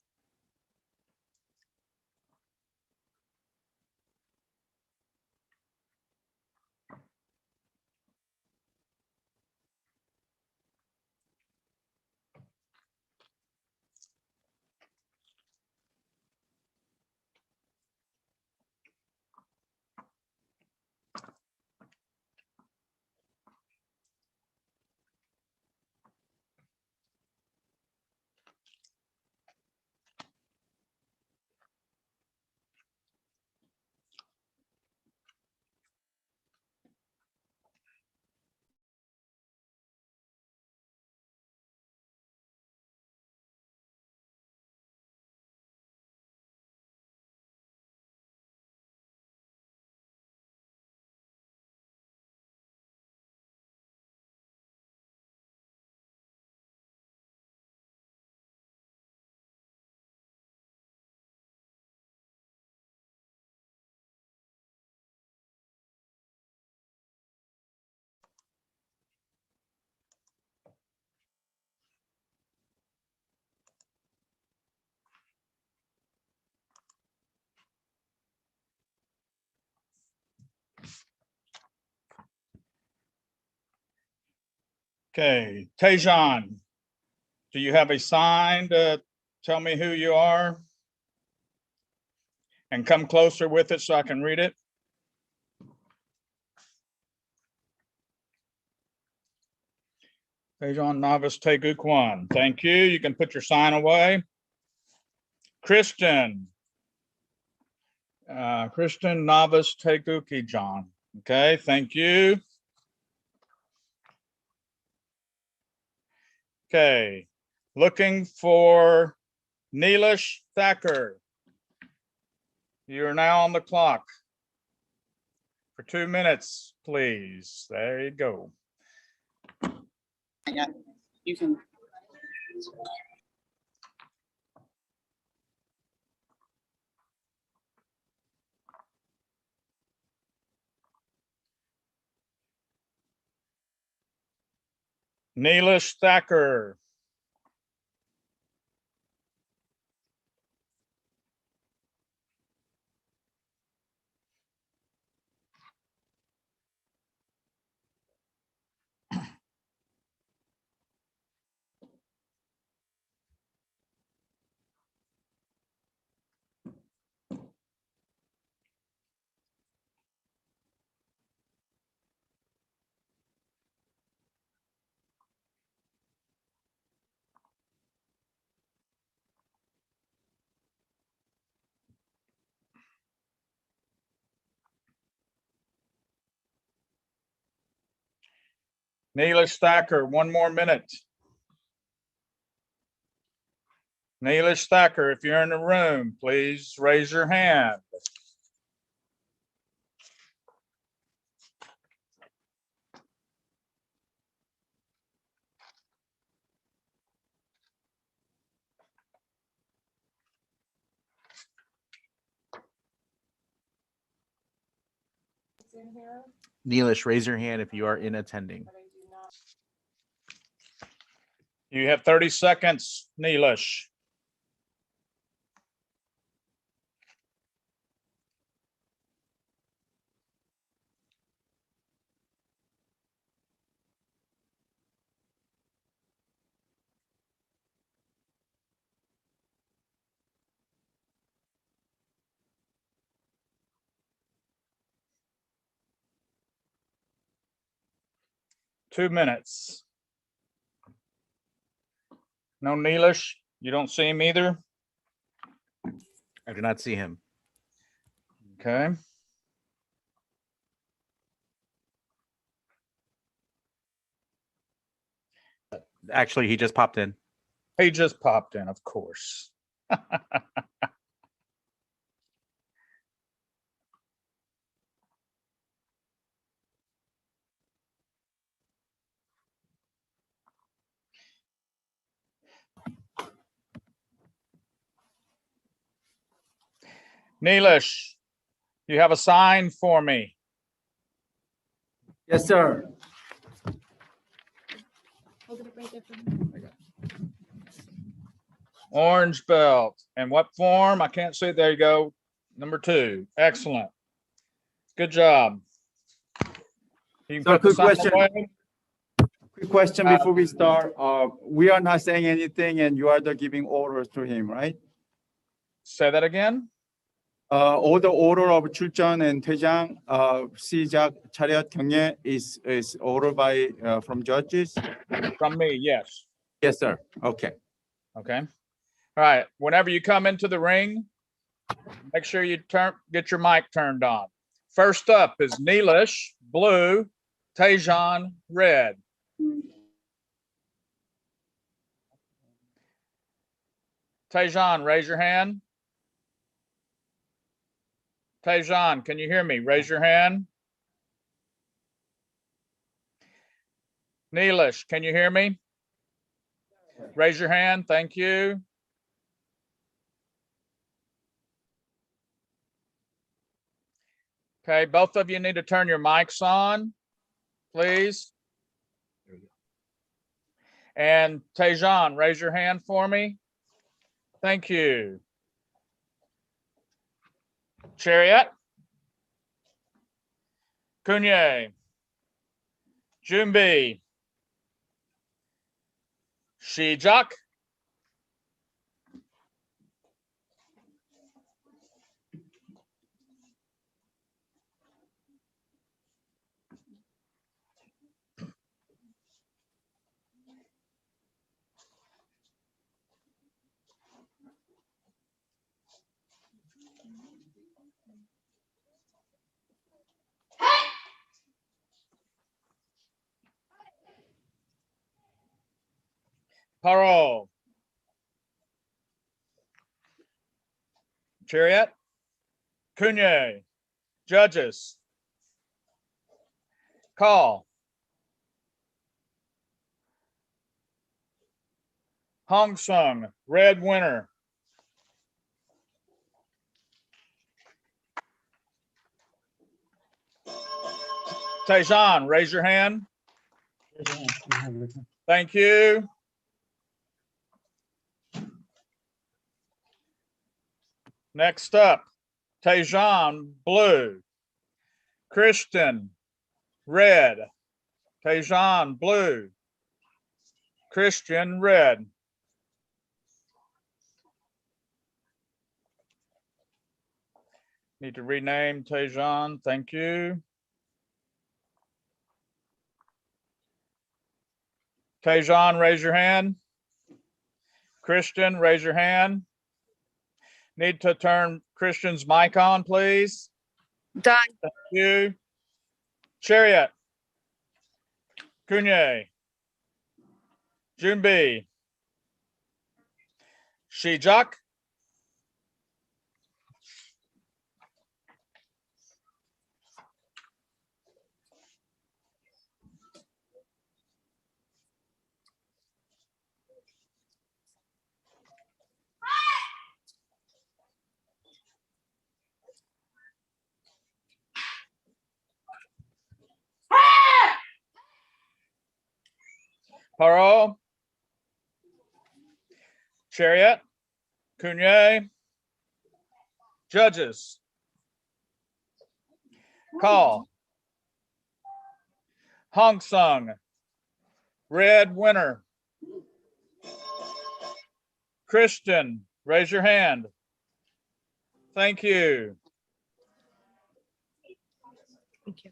Okay, Tejan, do you have a sign to tell me who you are? And come closer with it so I can read it. Tejan Novice Tegukwan. Thank you. You can put your sign away. Christian. Christian Novice Teguki John. Okay, thank you. Okay, looking for Neelish Thacker. You are now on the clock for 2 minutes, please. There you go. Yeah, you can. Neelish Thacker. Neelish Thacker, 1 more minute. Neelish Thacker, if you're in the room, please raise your hand. Neelish, raise your hand if you are in attending. You have 30 seconds, Neelish. Two minutes. No Neelish? You don't see him either? I do not see him. Okay. Actually, he just popped in. He just popped in, of course. Neelish, you have a sign for me. Yes, sir. Orange belt. And what form? I can't see. There you go. Number 2. Excellent. Good job. You can So put the quick sign question. away. Quick question before we start. We are not saying anything and you are the giving orders to him, right? Say that again. All the order of 출전 and 퇴장, 시작, 차렷, 경례 is ordered by from judges? From me, yes. Yes, sir. Okay. Okay. All right. Whenever you come into the ring, make sure you get your mic turned on. First up is Neelish, blue, Tejan, red. Tejan, raise your hand. Tejan, can you hear me? Raise your hand. Neelish, can you hear me? Raise your hand. Thank you. Okay, both of you need to turn your mics on, please. And Tejan, raise your hand for me. Thank you. Chariot. Kunye. Jumbi. Shijak. Paro. Chariot. Kunye. Judges. Call. Hong Sung, red winner. Tejan, raise your hand. Thank you. Next up, Tejan, blue. Christian, red. Tejan, blue. Christian, red. Need to rename Tejan. Thank you. Tejan, raise your hand. Christian, raise your hand. Need to turn Christian's mic on, please. Done. Thank you. Chariot. Kunye. Junbi. Shijak. Paro. Chariot. Kunye. Judges. Call. Hong Sung, red winner. Christian, raise your hand. Thank you. Thank you.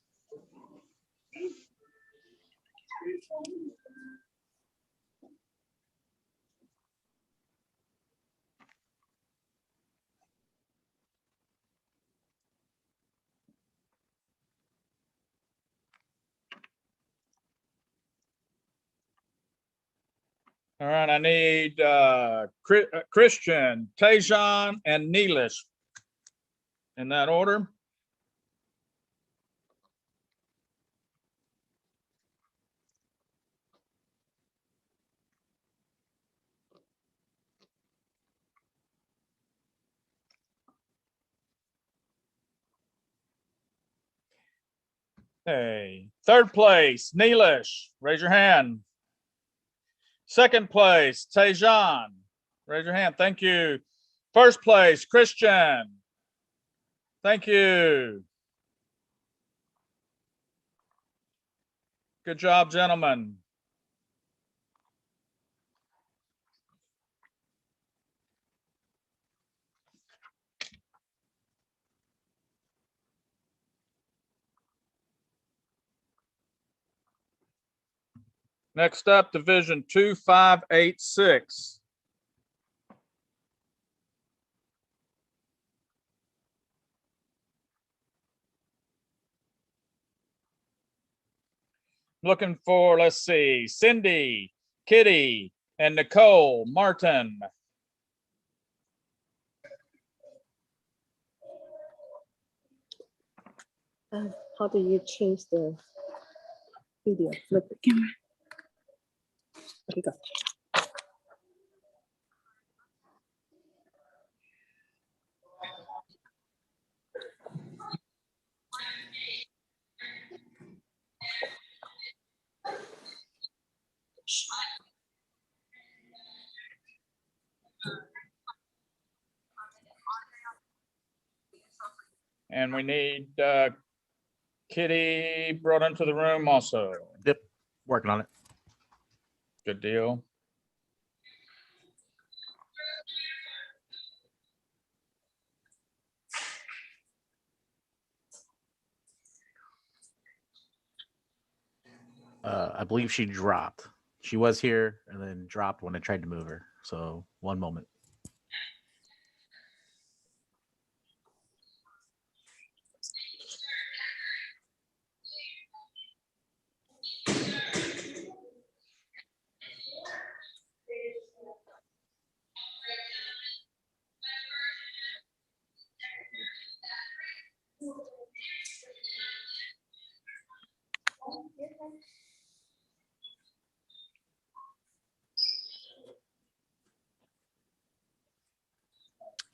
All right, I need Christian, Tejan, and Neelish in that order. Hey, third place, Neelish, raise your hand. Second place, Tejan, raise your hand. Thank you. First place, Christian. Thank you. Good job, gentlemen. Next up, Division 2586. Looking for, let's see, Cindy, Kitty, and Nicole Martin. How do you change the video? Flip the camera. Okay, go. And we need Kitty brought into the room also. Yep, working on it. Good deal. I believe she dropped. She was here and then dropped when I tried to move her. So 1 moment.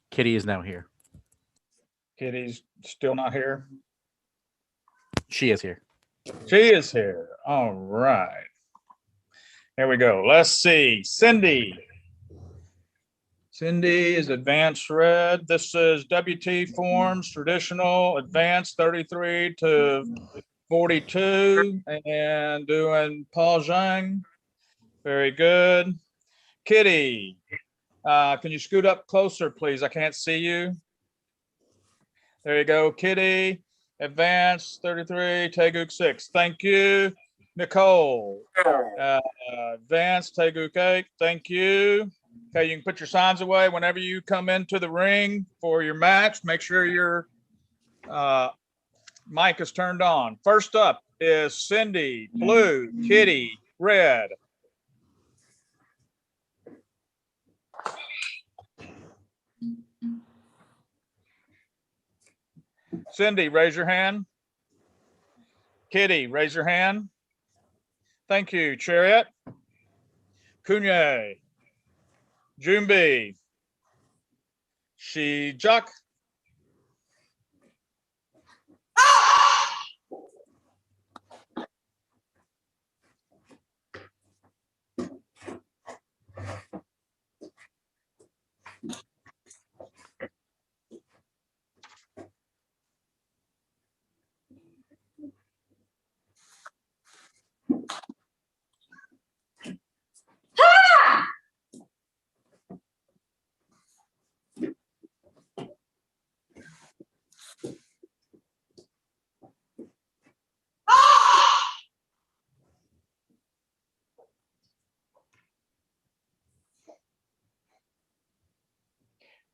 Kitty is now here. Kitty's still not here. She is here. She is here. All right. Here we go. Let's see. Cindy. Cindy is advanced red. This is WT forms, traditional, advanced 33 to 42, and doing Paul Zhang. Very good. Kitty, can you scoot up closer, please? I can't see you. There you go, Kitty. Advanced 33, Taeguk 6. Thank you. Nicole, advanced Taeguk 8. Thank you. Okay, you can put your signs away whenever you come into the ring for your match. Make sure your mic is turned on. First up is Cindy, blue, Kitty, red. Cindy, raise your hand. Kitty, raise your hand. Thank you. Chariot. Kunye. Jumbi. Shijak.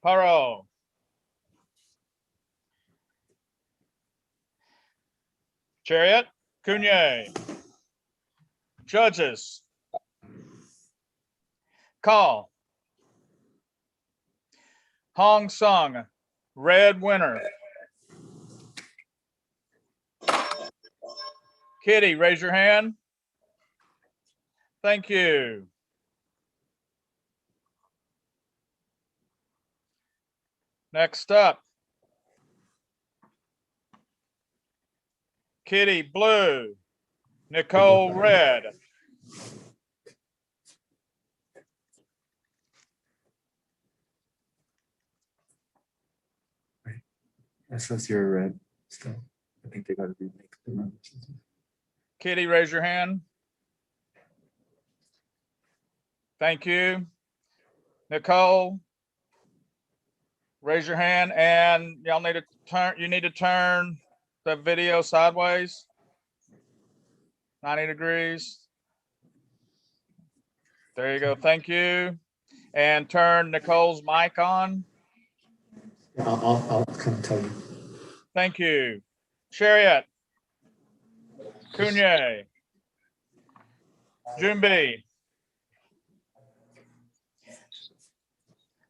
Paro. Chariot. Kunye. Judges. Call. Hong Sung, red winner. Kitty, raise your hand. Thank you. Next up. Kitty, blue. Nicole, red. SS, you're red still. I think they got to remake the run. Kitty, raise your hand. Thank you. Nicole, raise your hand, and y'all need to turn, you need to turn the video sideways. 90 degrees. There you go. Thank you. And turn Nicole's mic on. I'll come tell you. Thank you. Chariot. Kunye. Jumbi.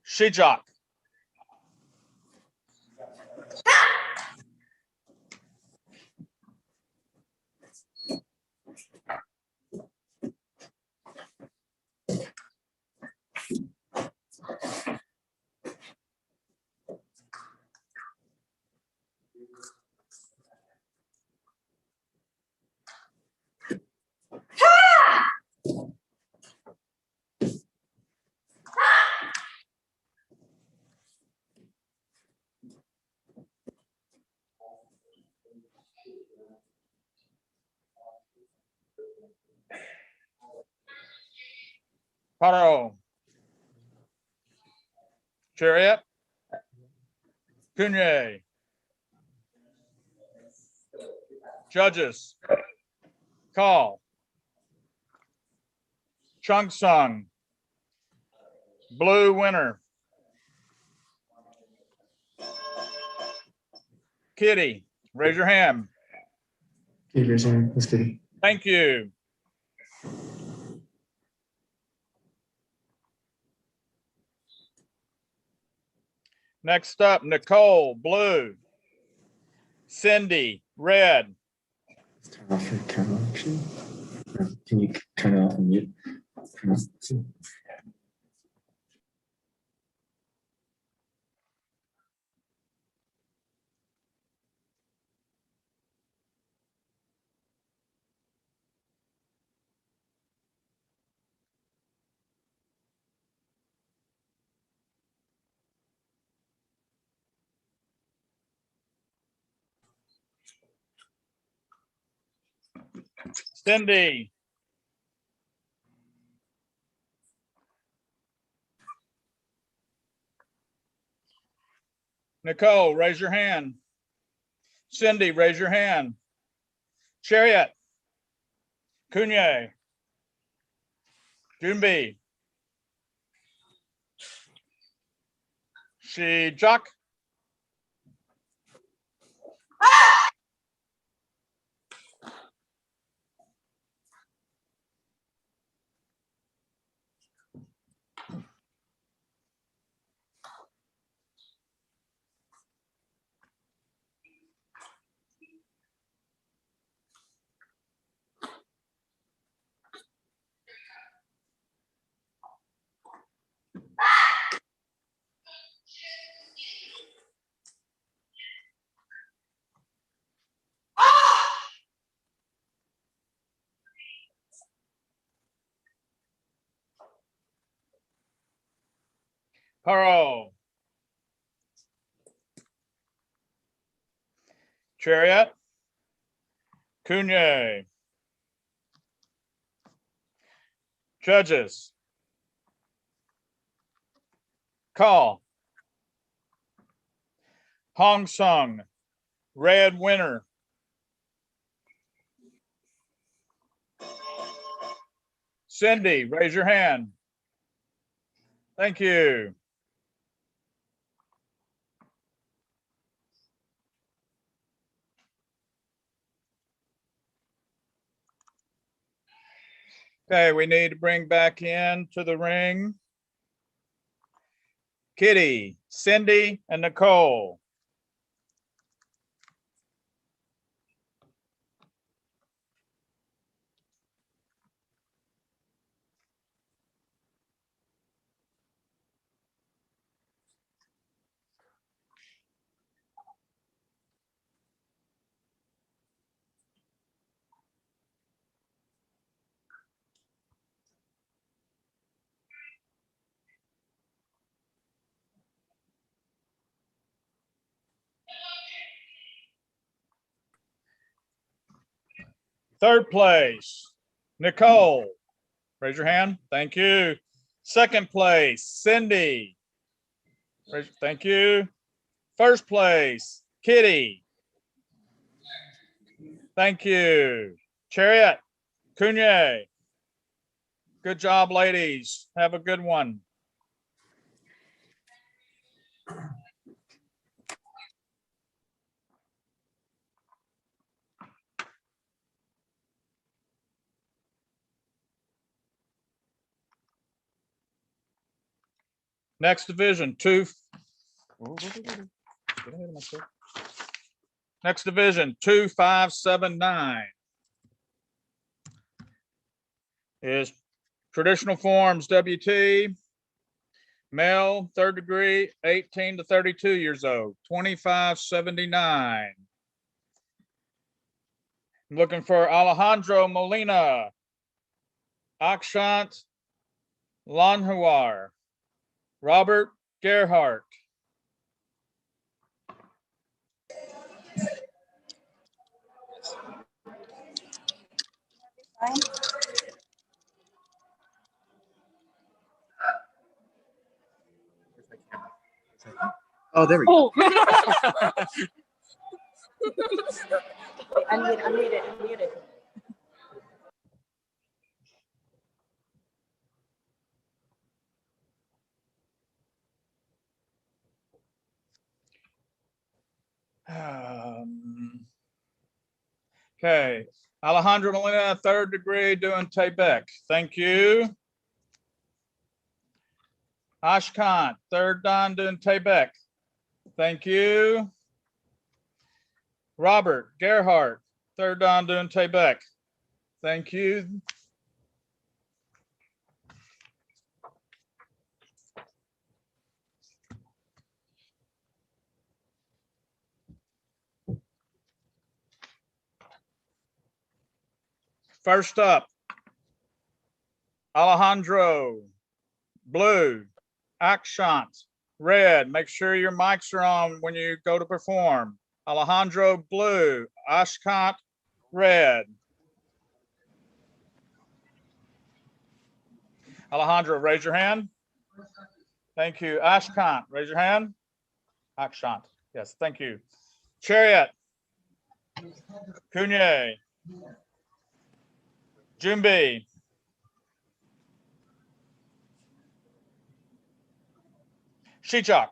Shijak. Paro. Chariot. Kunye. Judges. Call. Chung Sung. Blue winner. Kitty, raise your hand. Thank you. Next up, Nicole, blue. Cindy, red. Turn off your camera actually. Can you turn it off and mute? Cindy. Nicole, raise your hand. Cindy, raise your hand. Chariot. Kunye. Junbi. Shijak. Pearl. Chariot. Kunye. Judges. Call. Hong Sung, red winner. Cindy, raise your hand. Thank you. Okay, we need to bring back in to the ring Kitty, Cindy, and Nicole. Third place, Nicole. Raise your hand. Thank you. Second place, Cindy. Thank you. First place, Kitty. Thank you. Chariot, Kunye. Good job, ladies. Have a good one. Next division, Next division, 2579 is traditional forms WT, male, third degree, 18 to 32 years old, 2579. I'm looking for Alejandro Molina, Akshant Lanhuar, Robert Gerhardt. Oh, there we go. Unmuted. Okay, Alejandro Molina, 3rd degree, doing Taybec. Thank you. Ashkant, 3rd dan, doing Taybec. Thank you. Robert Gerhardt, 3rd dan, doing Taybec. Thank you. First up, Alejandro, blue. Akshant, red. Make sure your mics are on when you go to perform. Alejandro, blue. Ashkant, red. Alejandro, raise your hand. Thank you. Ashkant, raise your hand. Akshant, yes, thank you. Chariot, Kunye, Jumbi, Shichak,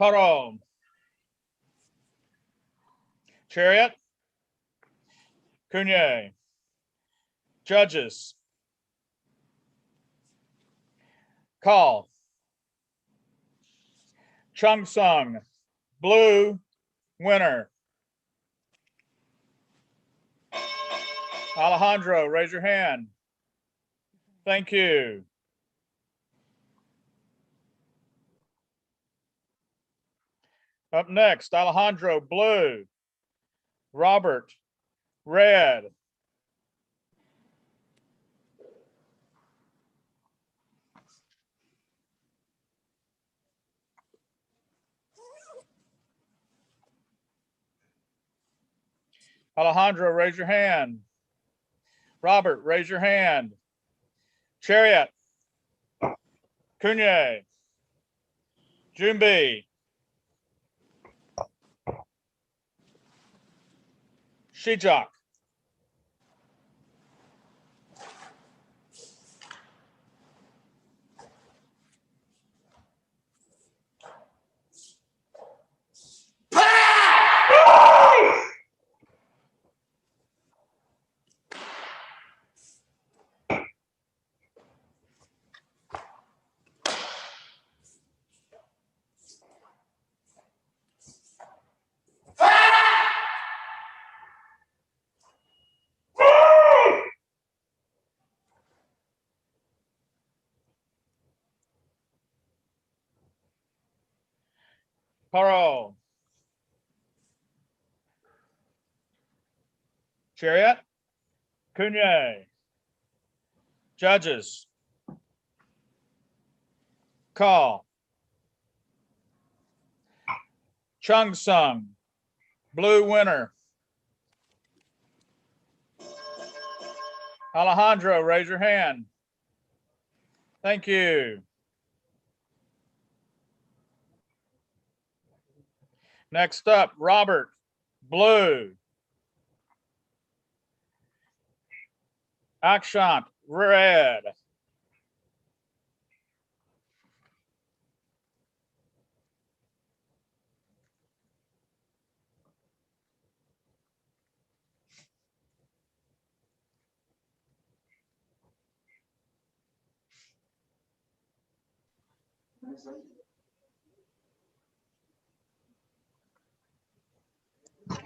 Paro, Chariot, Kunye, judges, call, Chung Sung, blue, winner. Alejandro, raise your hand. Thank you. Up next, Alejandro, blue. Robert, red. Alejandro, raise your hand. Robert, raise your hand. Chariot, Kunye, Jumbi, Shijak, Paro, Chariot, Kunye, judges, call, Chung Sung, blue winner. Alejandro, raise your hand. Thank you. Next up, Robert, blue. Akshant, red.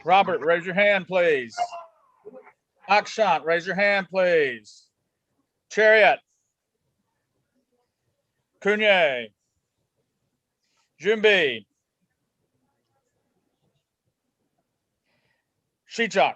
Robert, raise your hand, please. Akshant, raise your hand, please. Chariot, Kunye, Jumbi, Shichak,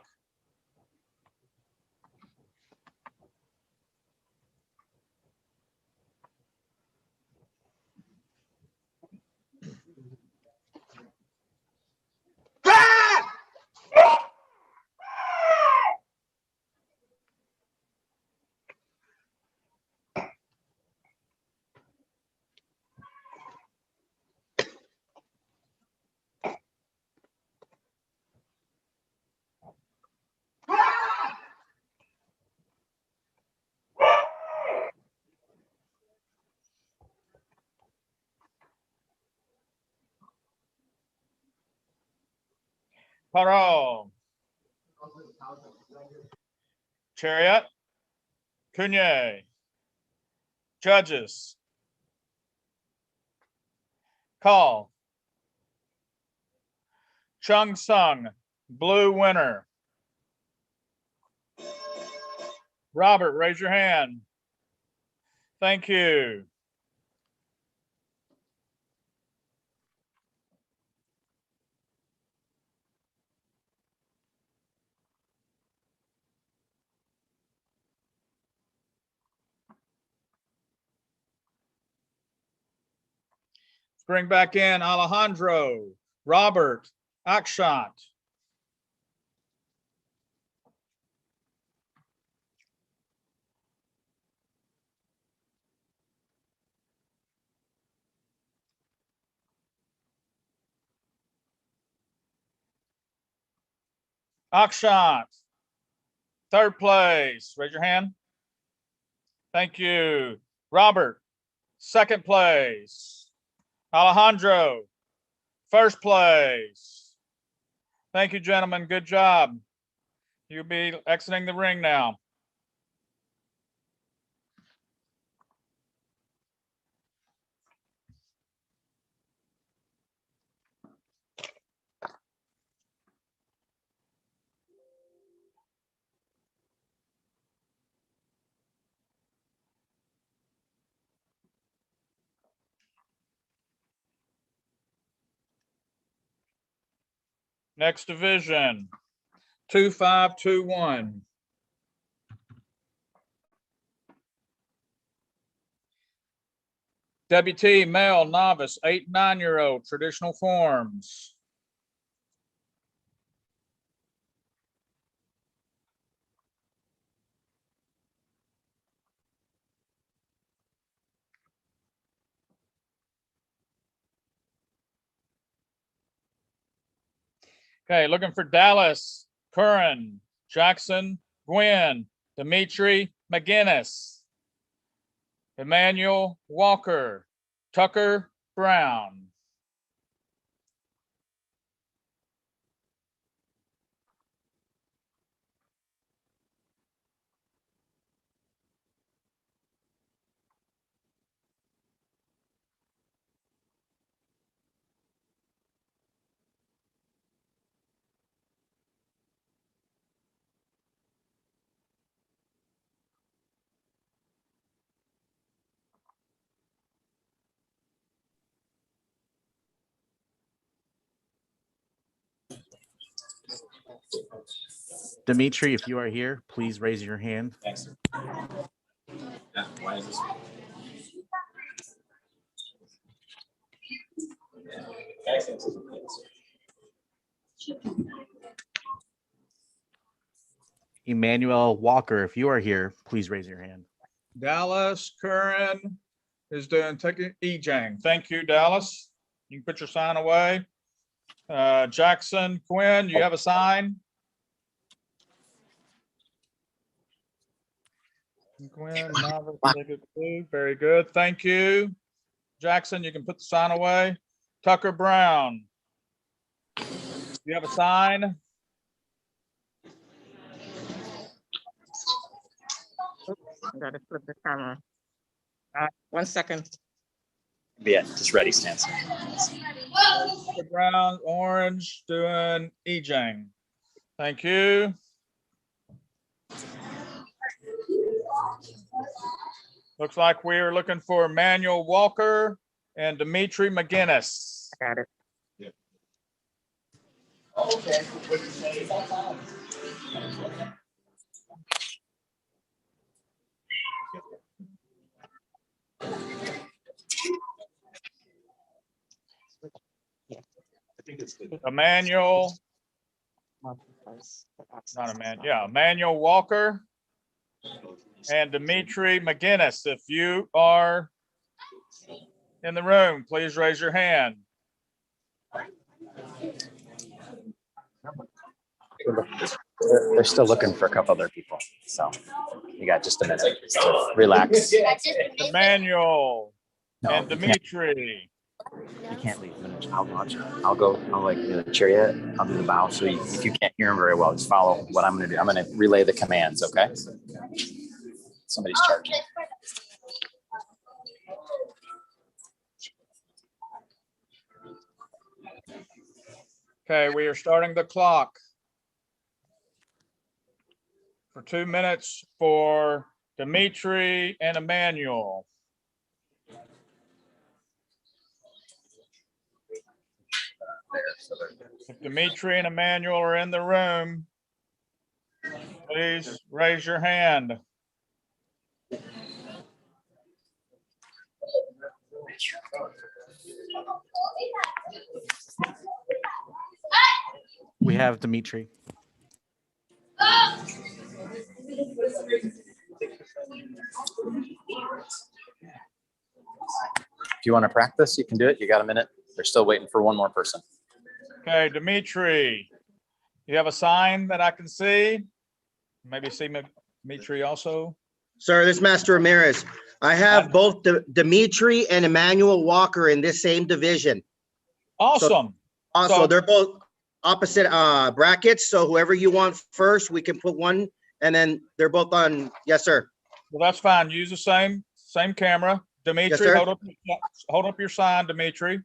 Parole. Chariot. Cunye. Judges. Call. Chung Sung, blue winner. Robert, raise your hand. Thank you. Let's bring back in Alejandro, Robert, Akshat. Akshat, third place. Raise your hand. Thank you. Robert, second place. Alejandro, first place. Thank you, gentlemen. Good job. You'll be exiting the ring now. Next division, 2521. WT, male, novice, 8 and 9-year-old, traditional forms. Okay, looking for Dallas, Curran, Jackson, Gwynn, Dimitri, McGinnis, Emmanuel Walker, Tucker Brown. Dimitri, if you are here, please raise your hand. Thanks. Yeah, why is this? Emmanuel Walker, if you are here, please raise your hand. Dallas, Curran is doing taking Ejang. Thank you, Dallas. You can put your sign away. Jackson, Quinn, you have a sign? Quinn, novice, very good. Thank you. Jackson, you can put the sign away. Tucker Brown, you have a sign? I gotta flip the camera. 1 second. Yeah, just ready, stance. Tucker Brown, orange, doing Ejang. Thank you. Looks like we're looking for Emmanuel Walker and Dimitri McGinnis. I got it. Yeah. Okay. Emmanuel. Not Emmanuel. Yeah, Emmanuel Walker and Dimitri McGinnis. If you are in the room, please raise your hand. They're still looking for a couple other people, so you got just a minute to relax. Emmanuel and you can't. Dimitri. You can't leave. I'll watch. I'll go. I'll like do the chariot. I'll do the bow. So if you can't hear him very well, just follow what I'm going to do. I'm going to relay the commands. Okay. Somebody's charging. Okay, we are starting the clock for 2 minutes for Dimitri and Emmanuel. If Dimitri and Emmanuel are in the room, please raise your hand. We have Dimitri. If you want to practice, you can do it. You got a minute. They're still waiting for one more person. Okay, Dimitri, you have a sign that I can see? Maybe see Dimitri also? Sir, this is Master Ramirez. I have both Dimitri and Emmanuel Walker in this same division. Awesome. So they're both opposite brackets. So whoever you want first, we can put one, and then they're both on. Yes, sir. Well, that's fine. Use the same camera. Dimitri, sir. hold up your sign, Dimitri.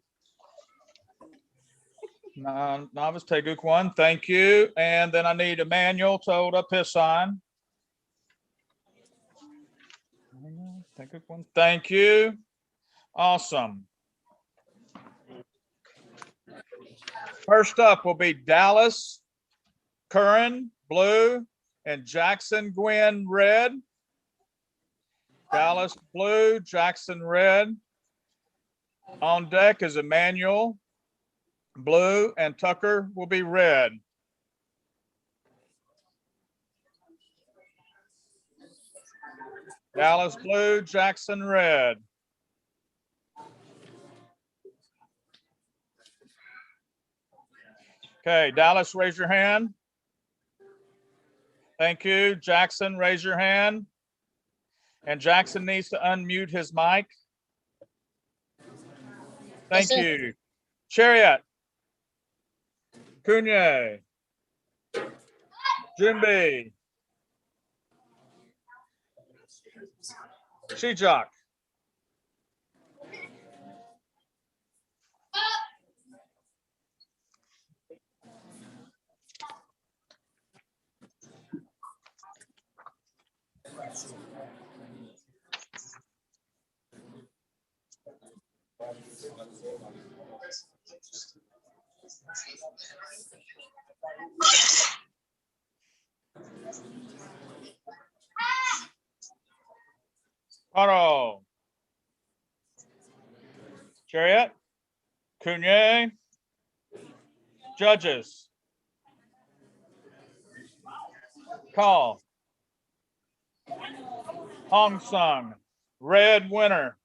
Novice, take one. Thank you. And then I need Emmanuel to hold up his sign. Take one. Thank you. Awesome. First up will be Dallas Curran, blue, and Jackson Gwynn, red. Dallas, blue, Jackson, red. On deck is Emmanuel, blue, and Tucker will be red. Dallas, blue, Jackson, red. Okay, Dallas, raise your hand. Thank you. Jackson, raise your hand. And Jackson needs to unmute his mic. Thank you. Chariot. Cunye. Jimby. Shijak. Paro. Chariot. Cunye. Judges. Call. Hong Sung. Red winner.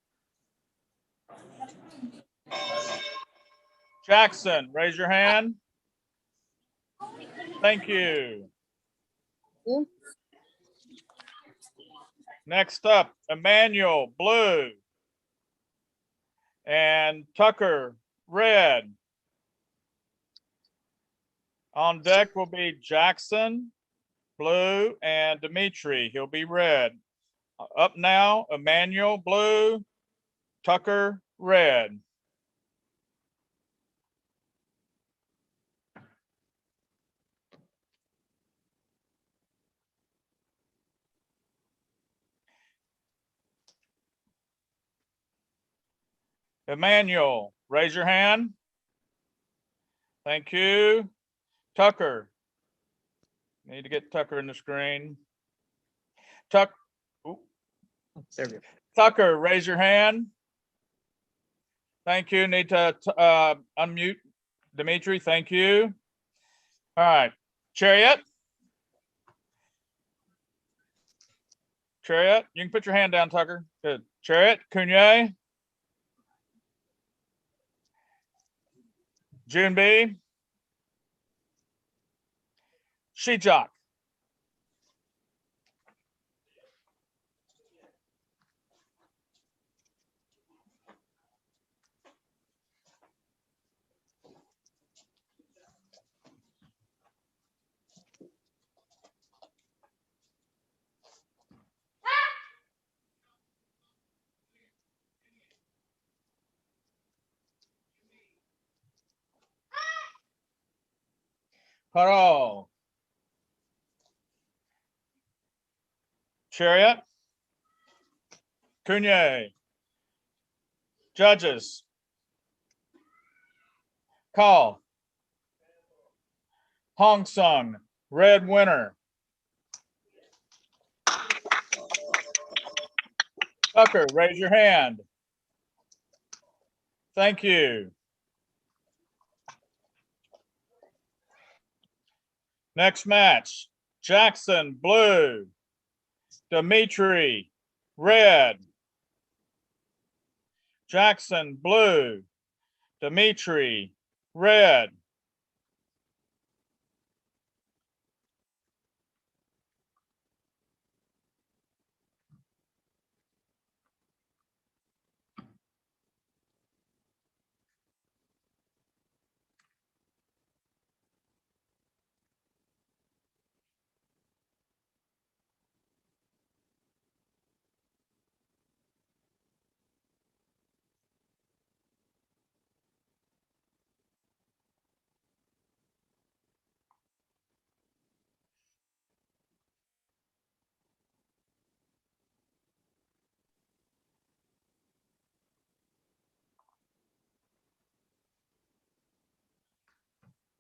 Jackson, raise your hand. Thank you. Next up, Emmanuel, blue. And Tucker, red. On deck will be Jackson, blue, and Dimitri, he'll be red. Up now, Emmanuel, blue, Tucker, red. Emmanuel, raise your hand. Thank you. Tucker. Need to get Tucker in the screen. Tucker, raise your hand. Thank you. Need to unmute Dimitri. Thank you. All right. Chariot. Chariot, you can put your hand down, Tucker. Good. Chariot, Cunye. June B. Shijak. Paro. Chariot. Cunye. Judges. Call. Hong Sung, red winner. Tucker, raise your hand. Thank you. Next match, Jackson, blue. Dimitri, red. Jackson, blue. Dimitri, red.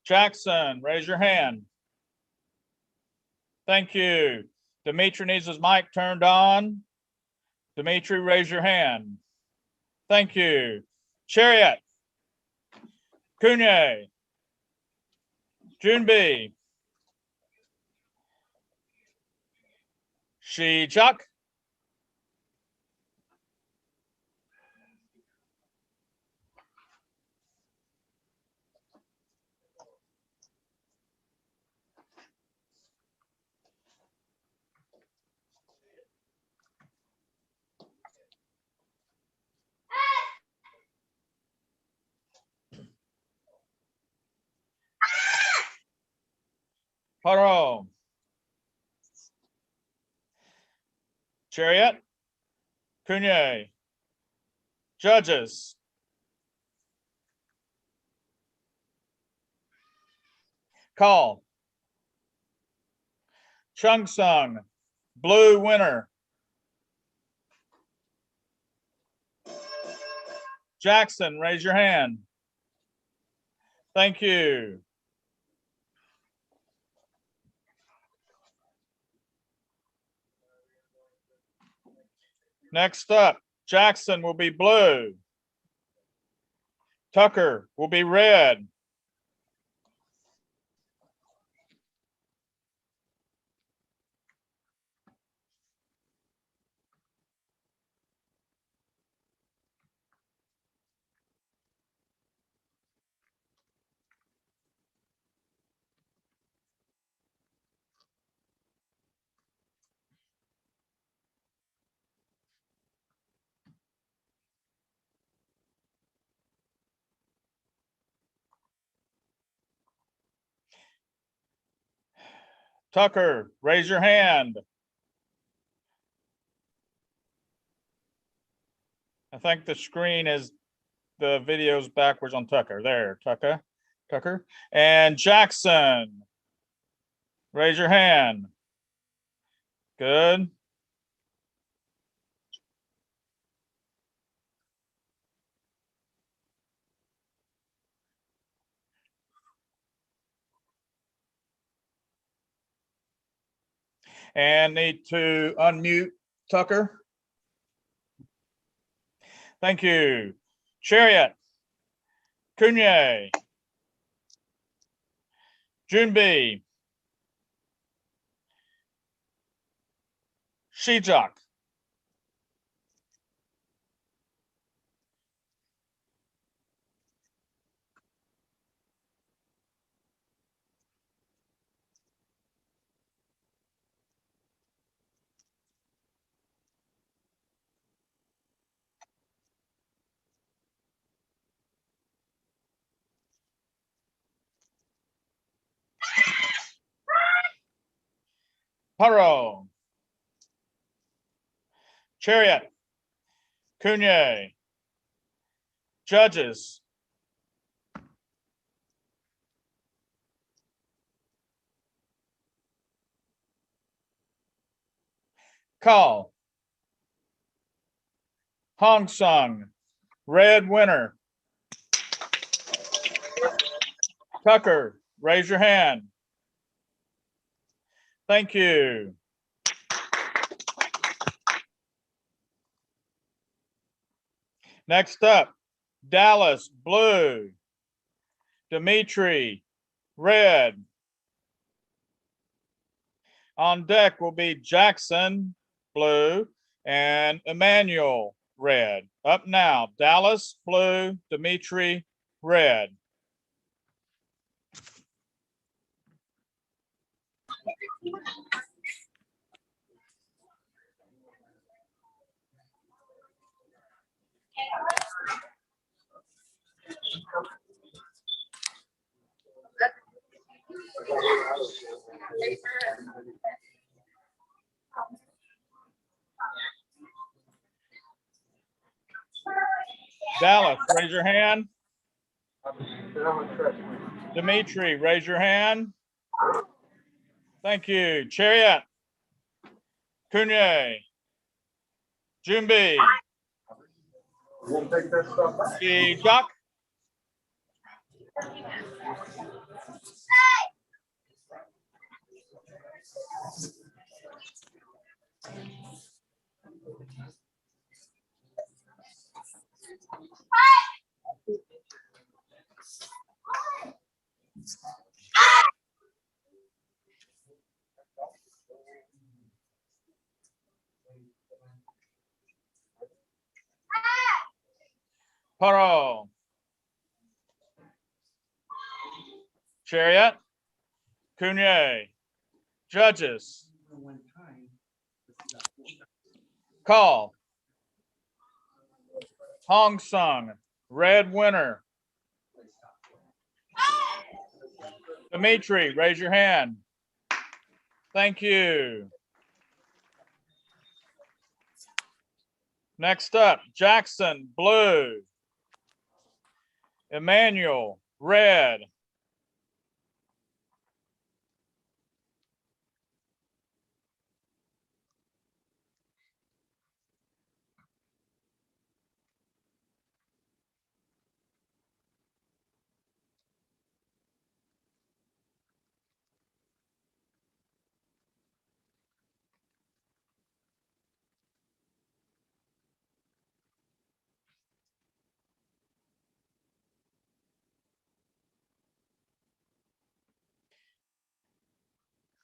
Jackson, raise your hand. Thank you. Dimitri needs his mic turned on. Dimitri, raise your hand. Thank you. Chariot. Cunye. Junbi. Shijak. Paro. Chariot. Cunye. Judges. Call. Chung Sung, blue winner. Jackson, raise your hand. Thank you. Next up, Jackson will be blue. Tucker will be red. Tucker, raise your hand. I think the screen is, the video's backwards on Tucker. There, Tucker. And Jackson, raise your hand. Good. And need to unmute Tucker. Thank you. Chariot. Cunye. Junbi. Shijak. Paro. Chariot. Cunye. Judges. Call. Hong Sung, red winner. Tucker, raise your hand. Thank you. Next up, Dallas, blue. Dimitri, red. On deck will be Jackson, blue, and Emmanuel, red. Up now, Dallas, blue, Dimitri, red. Dallas, raise your hand. Dimitri, raise your hand. Thank you. Chariot. Kunye. Jumbi. Jock. Paro. Chariot. Kunye. Judges. Call. Hong Sung, red winner. Dimitri, raise your hand. Thank you. Next up, Jackson, blue. Emmanuel, red.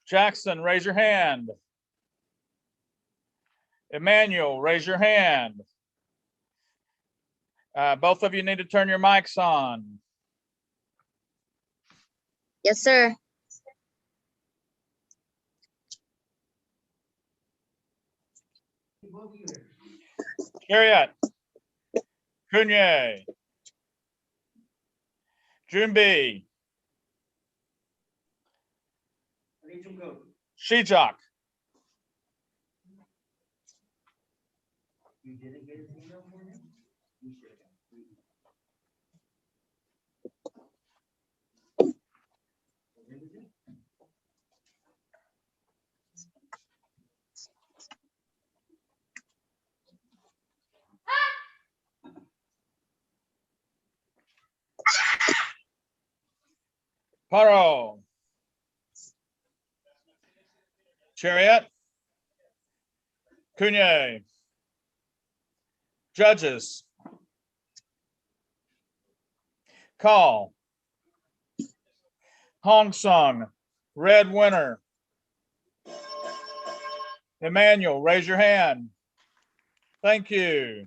Jackson, raise your hand. Emmanuel, raise your hand. Both of you need to turn your mics on. Yes, sir. Chariot. Kunye. Jumbi. Shijak. Paro. Chariot. Kunye. Judges. Call. Hong Sung, red winner. Emmanuel, raise your hand. Thank you.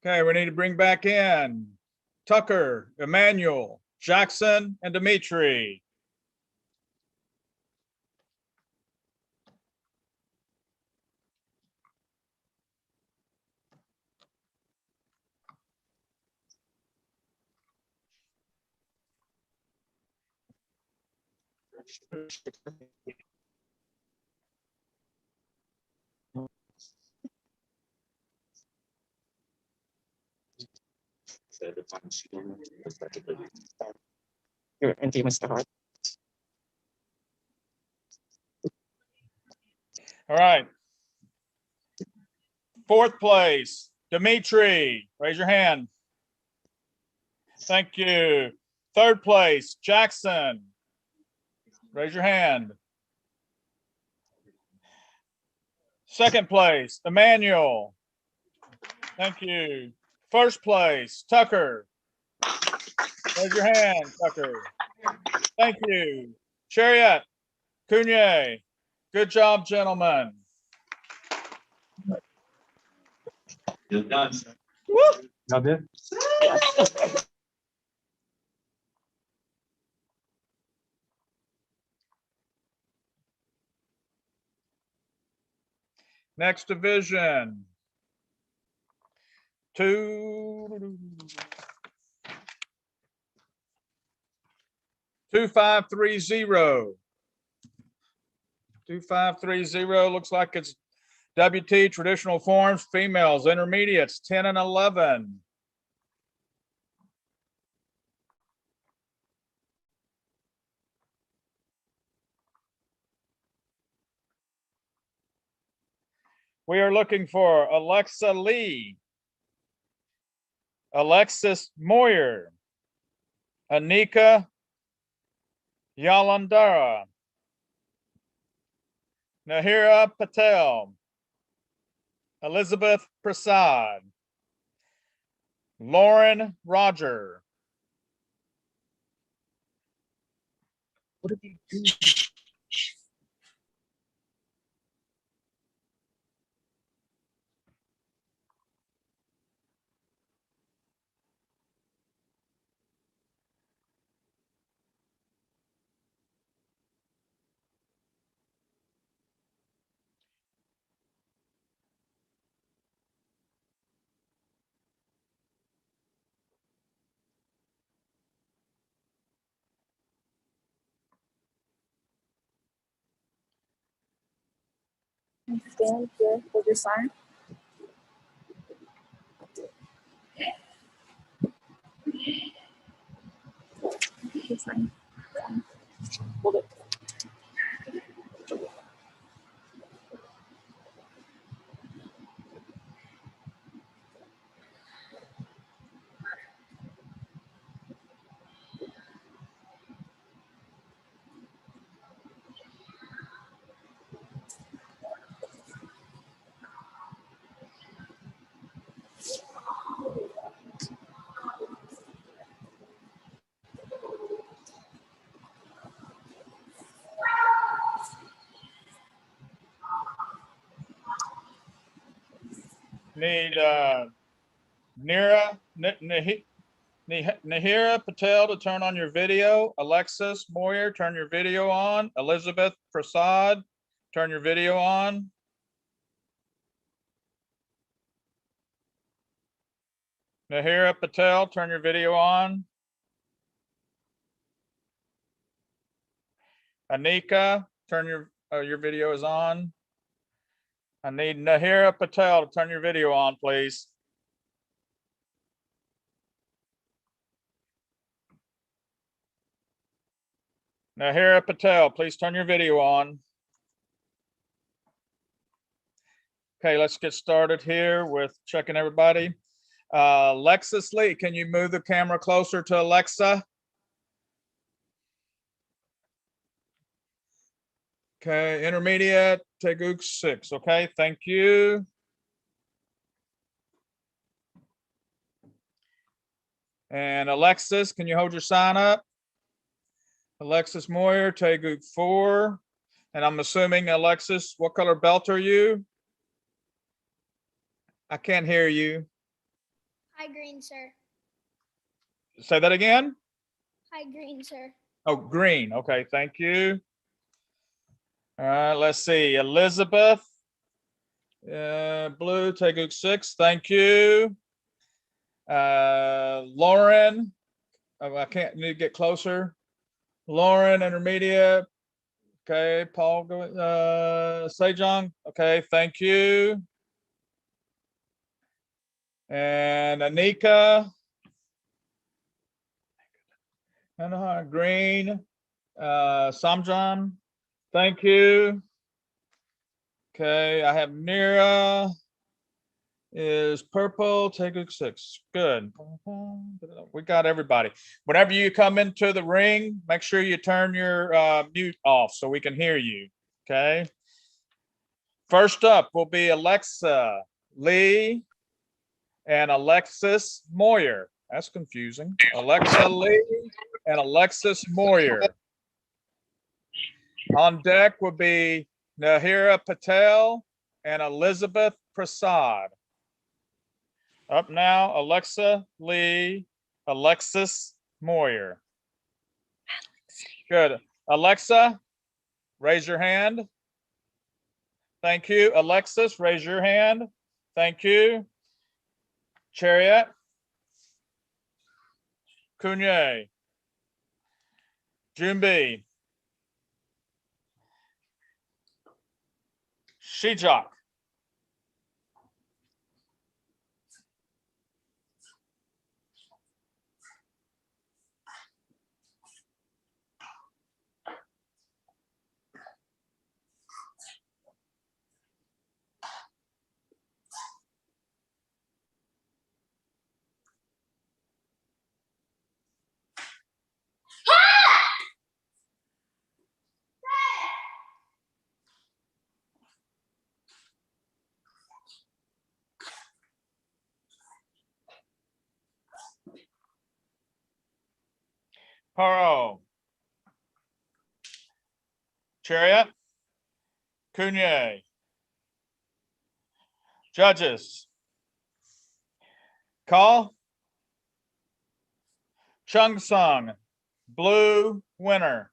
Okay, we need to bring back in Tucker, Emmanuel, Jackson, and Dimitri. Here, and you must start. All right. Fourth place, Dimitri, raise your hand. Thank you. Third place, Jackson, raise your hand. Second place, Emmanuel. Thank you. First place, Tucker. Raise your hand, Tucker. Thank you. Chariot, Cunye. Good job, gentlemen. You're done. Woo! Got it? Next division. 2530. 2530 looks like it's WT traditional forms, females, intermediates, 10 and 11. We are looking for Alexa Lee, Alexis Moyer, Anika Yalandara, Nahira Patel, Elizabeth Prasad, Lauren Roger. What did you do? Stand here with your sign. Your sign. Hold it. Need Nahira Patel to turn on your video. Alexis Moyer, turn your video on. Elizabeth Prasad, turn your video on. Nahira Patel, turn your video on. Anika, turn your video is on. I need Nahira Patel to turn your video on, please. Nahira Patel, please turn your video on. Okay, let's get started here with checking everybody. Lexus Lee, can you move the camera closer to Alexa? Okay, intermediate, Teguk 6. Okay, thank you. And Alexis, can you hold your sign up? Alexis Moyer, Teguk 4. And I'm assuming, Alexis, what color belt are you? I can't hear you. High green, sir. Say that again? High green, sir. Oh, green. Okay, thank you. All right, let's see. Elizabeth, blue, Teguk 6. Thank you. Lauren, oh, I can't, need to get closer. Lauren, intermediate. Okay, Paul, Sejong. Okay, thank you. And Anika, And green. Samjan, thank you. Okay, I have Nira is purple, take a 6. Good. We got everybody. Whenever you come into the ring, make sure you turn your mute off so we can hear you. Okay. First up will be Alexa Lee and Alexis Moyer. That's confusing. Alexa Lee and Alexis Moyer. On deck will be Nahira Patel and Elizabeth Prasad. Up now, Alexa Lee, Alexis Moyer. Good. Alexa, raise your hand. Thank you. Alexis, raise your hand. Thank you. Chariot. Kunye. Jumbi. Shijak. Paro. Chariot. Kunye. Judges. Call. Chung Sung. Blue winner.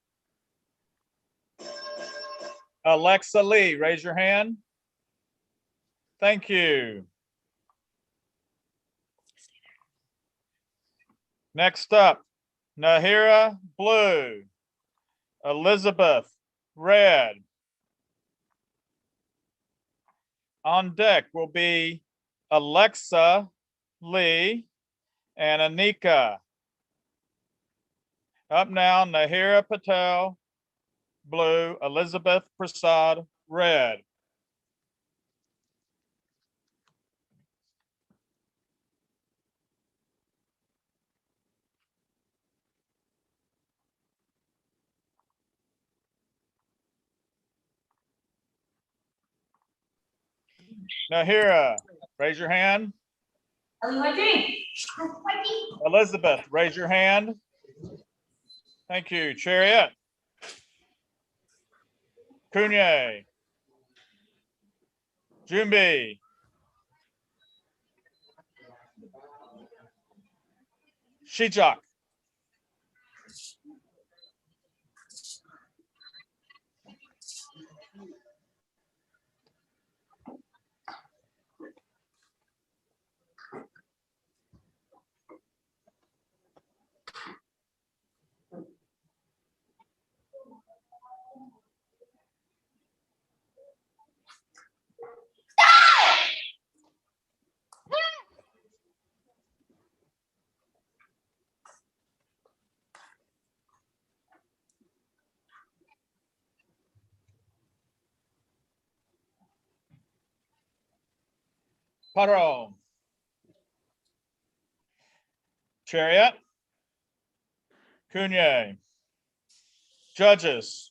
Alexa Lee, raise your hand. Thank you. Next up, Nahira blue, Elizabeth red. On deck will be Alexa Lee and Anika. Up now, Nahira Patel blue, Elizabeth Prasad red. Nahira, raise your hand. Elizabeth, raise your hand. Thank you. Chariot. Kunye. Jumbi. Shijak. Paro. Chariot. Kunye. Judges.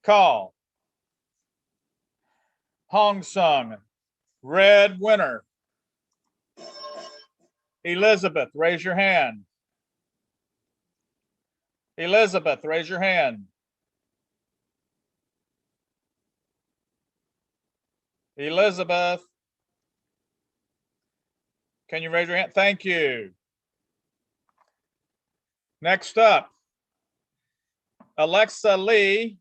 Call. Hong Sung. Red winner. Elizabeth, raise your hand. Elizabeth, raise your hand. Elizabeth. Can you raise your hand? Thank you. Next up, Alexa Lee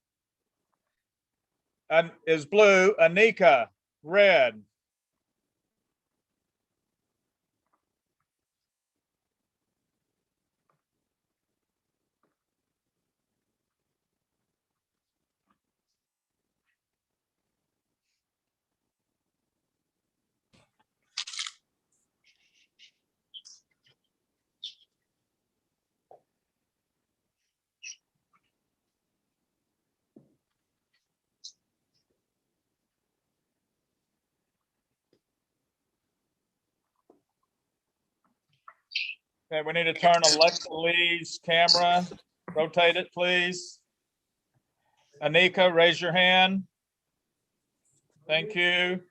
is blue, Anika red. Okay, we need to turn Alexa Lee's camera. Rotate it, please. Anika, raise your hand. Thank you.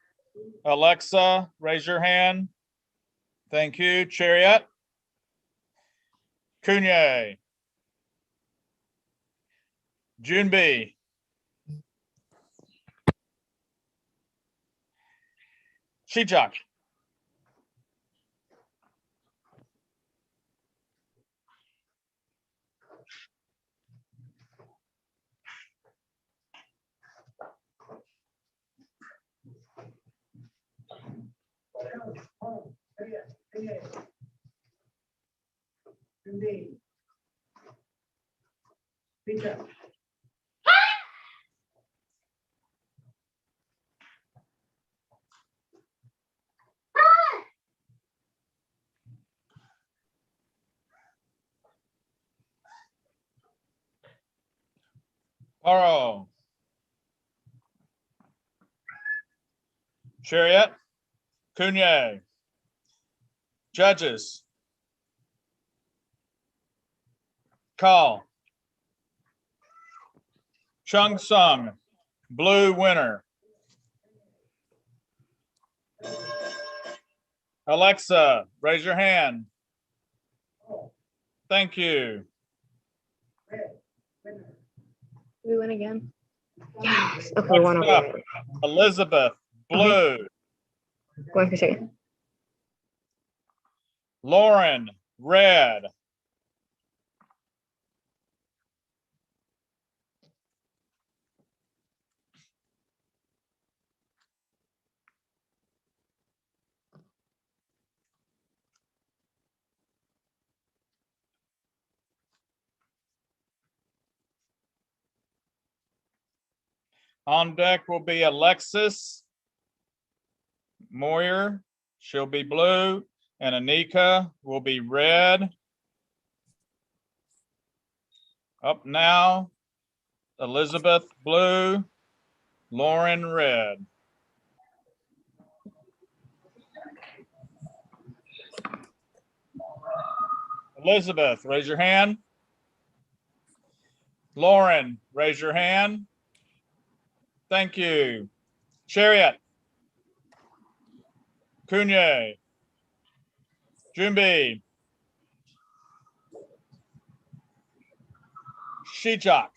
Alexa, raise your hand. Thank you. Chariot. Kunye. Junbi. Shijak. Paro. Chariot. Kunye. Judges. Call. Chung Sung. Blue winner. Alexa, raise your hand. Thank you. We win again. Yes. Okay, one Next up, over. Elizabeth, blue. Going for a second. Lauren, red. On deck will be Alexis Moyer. She'll be blue. And Anika will be red. Up now, Elizabeth, blue. Lauren, red. Elizabeth, raise your hand. Lauren, raise your hand. Thank you. Chariot. Kunye. Junbi. Shijak.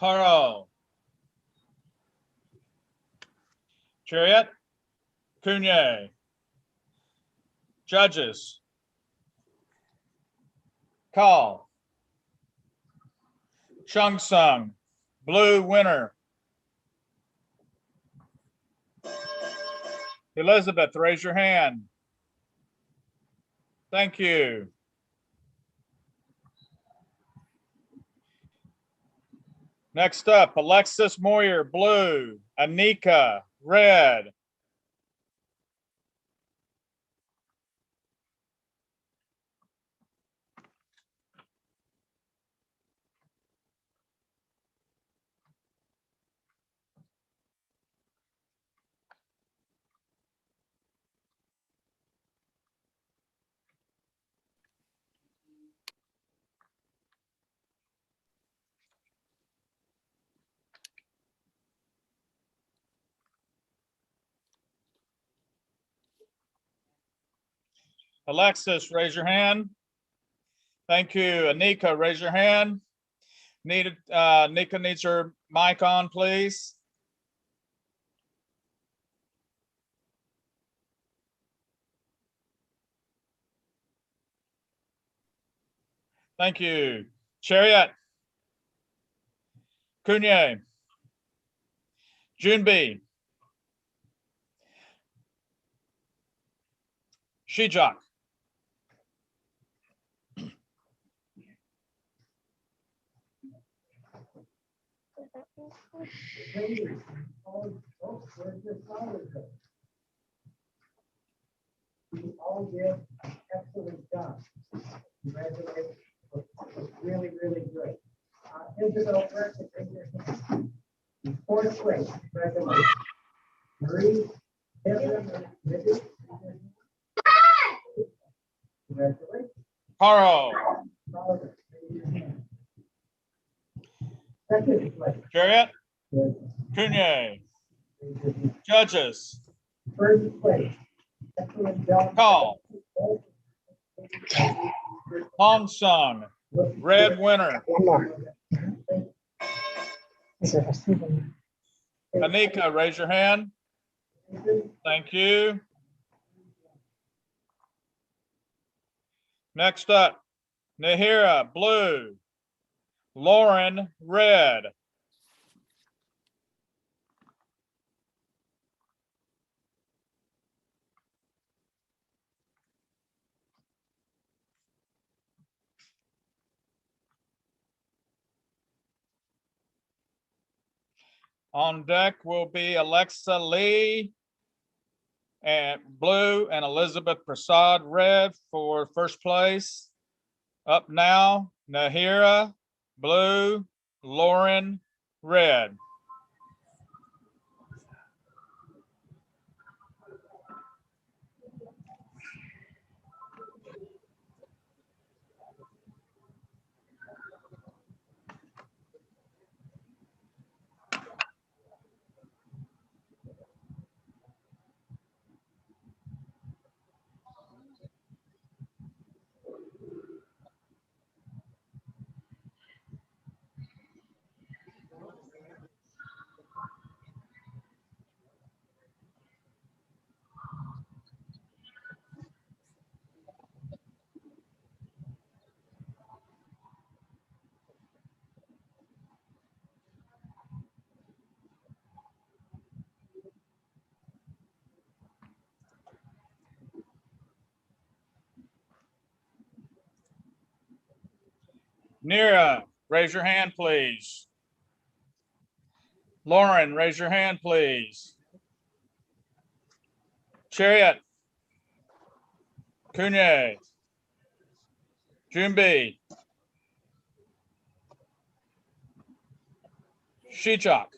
Paro. Chariot. Kunye. Judges. Call. Chung Sung, blue winner. Elizabeth, raise your hand. Thank you. Next up, Alexis Moyer, blue. Anika, red. Alexis, raise your hand. Thank you. Anika, raise your hand. Nika needs her mic on, please. Thank you. Chariot. Kunye. Junbi. Shijak. You all did an excellent job. Congratulations. Really, really good. Isabel, in fourth place. Congratulations. Marie, Evan, Libby. Congratulations. Caro. Second place. Chariot. Cunye. Judges. First place. Excellent job. Call. Hong Sung. Red winner. One more. Anika, raise your hand. Thank you. Next up, Nahira, blue. Lauren, red. On deck will be Alexa Lee and blue and Elizabeth Prasad red for first place. Up now, Nahira, blue, Lauren, red. Nira, raise your hand, please. Lauren, raise your hand, please. Chariot. Cunye. Jumbi. Shichak.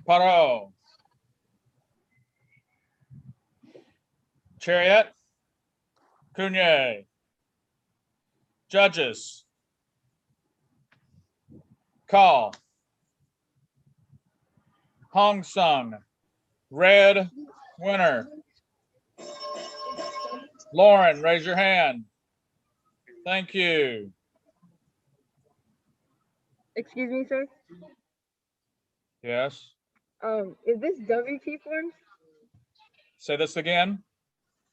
Paro. Chariot. Cunye. Judges. Call. Hong Sung. Red winner. Lauren, raise your hand. Thank you. Excuse me, sir. Yes. Is this WT forms? Say this again.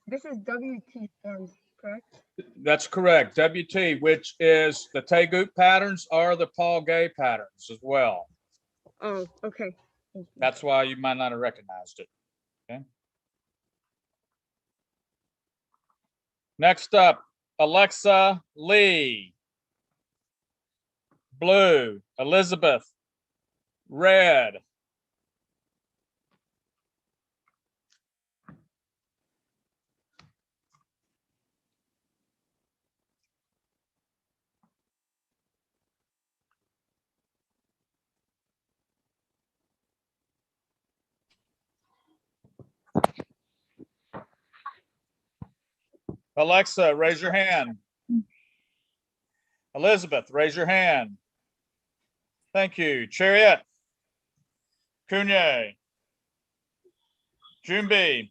This is WT forms, correct? That's correct. WT, which is the Tegut patterns, are the Paul Gay patterns as well. Oh, okay. That's why you might not have recognized it. Okay. Next up, Alexa Lee. Blue. Elizabeth. Red. Alexa, raise your hand. Elizabeth, raise your hand. Thank you. Chariot. Kunye. Junbi.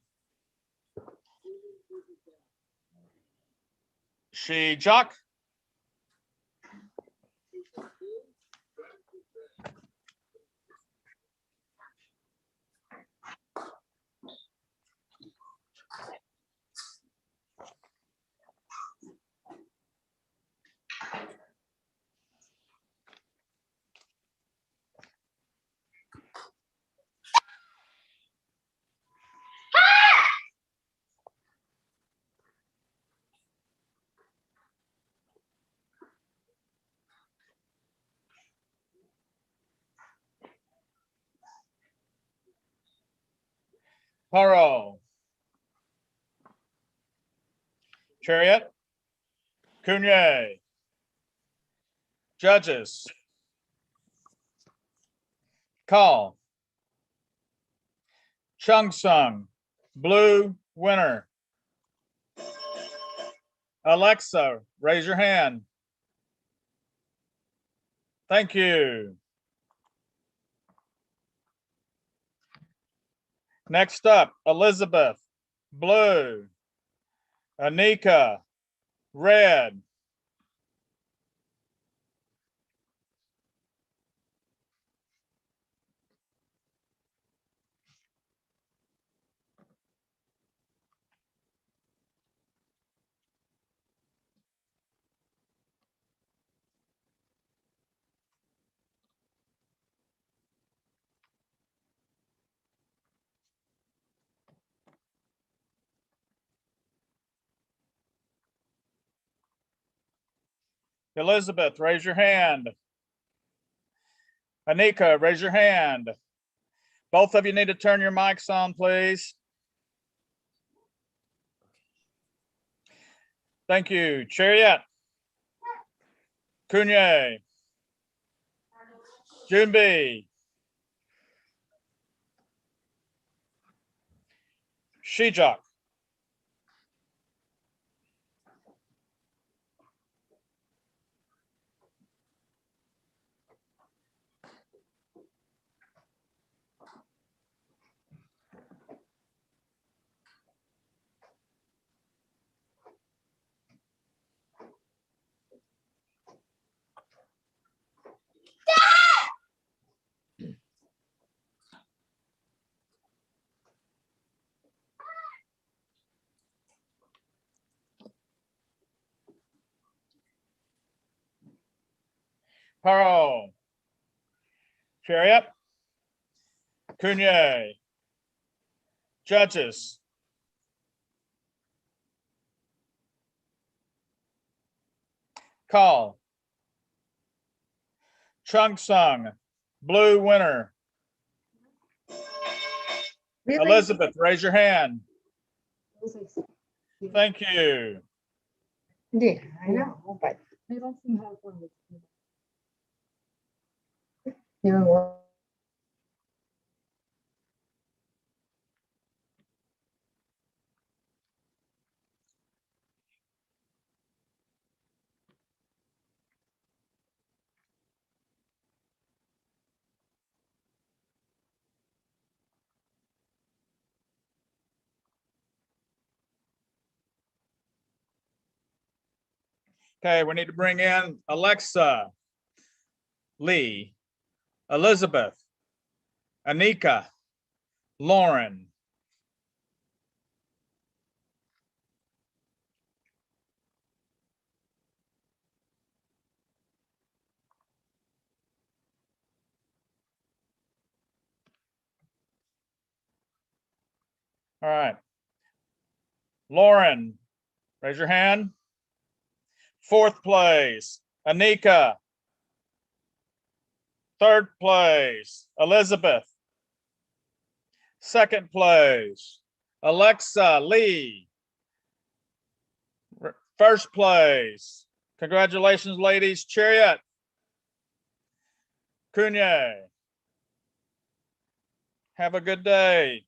Shijak. Paro. Chariot. Kunye. Judges. Call. Chung Sung. Blue winner. Alexa, raise your hand. Thank you. Next up, Elizabeth, blue. Anika, red. Elizabeth, raise your hand. Anika, raise your hand. Both of you need to turn your mics on, please. Thank you. Chariot. Kunye. Junbi. Shijak. Paro. Chariot. Kunye. Judges. Call. Chung Sung, blue winner. Really? Elizabeth, raise your hand. Thank you. Yeah, I know, but they don't seem to have one with you. Okay, we need to bring in Alexa, Lee, Elizabeth, Anika, Lauren. All right. Lauren, raise your hand. Fourth place, Anika. Third place, Elizabeth. Second place, Alexa, Lee. First place, congratulations, ladies. Chariot, Kunye. Have a good day.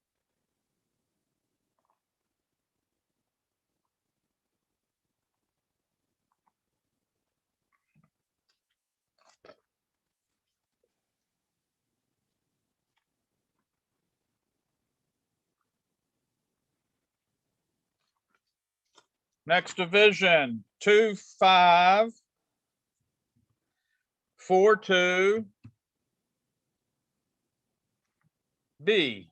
Next division, 2542 B.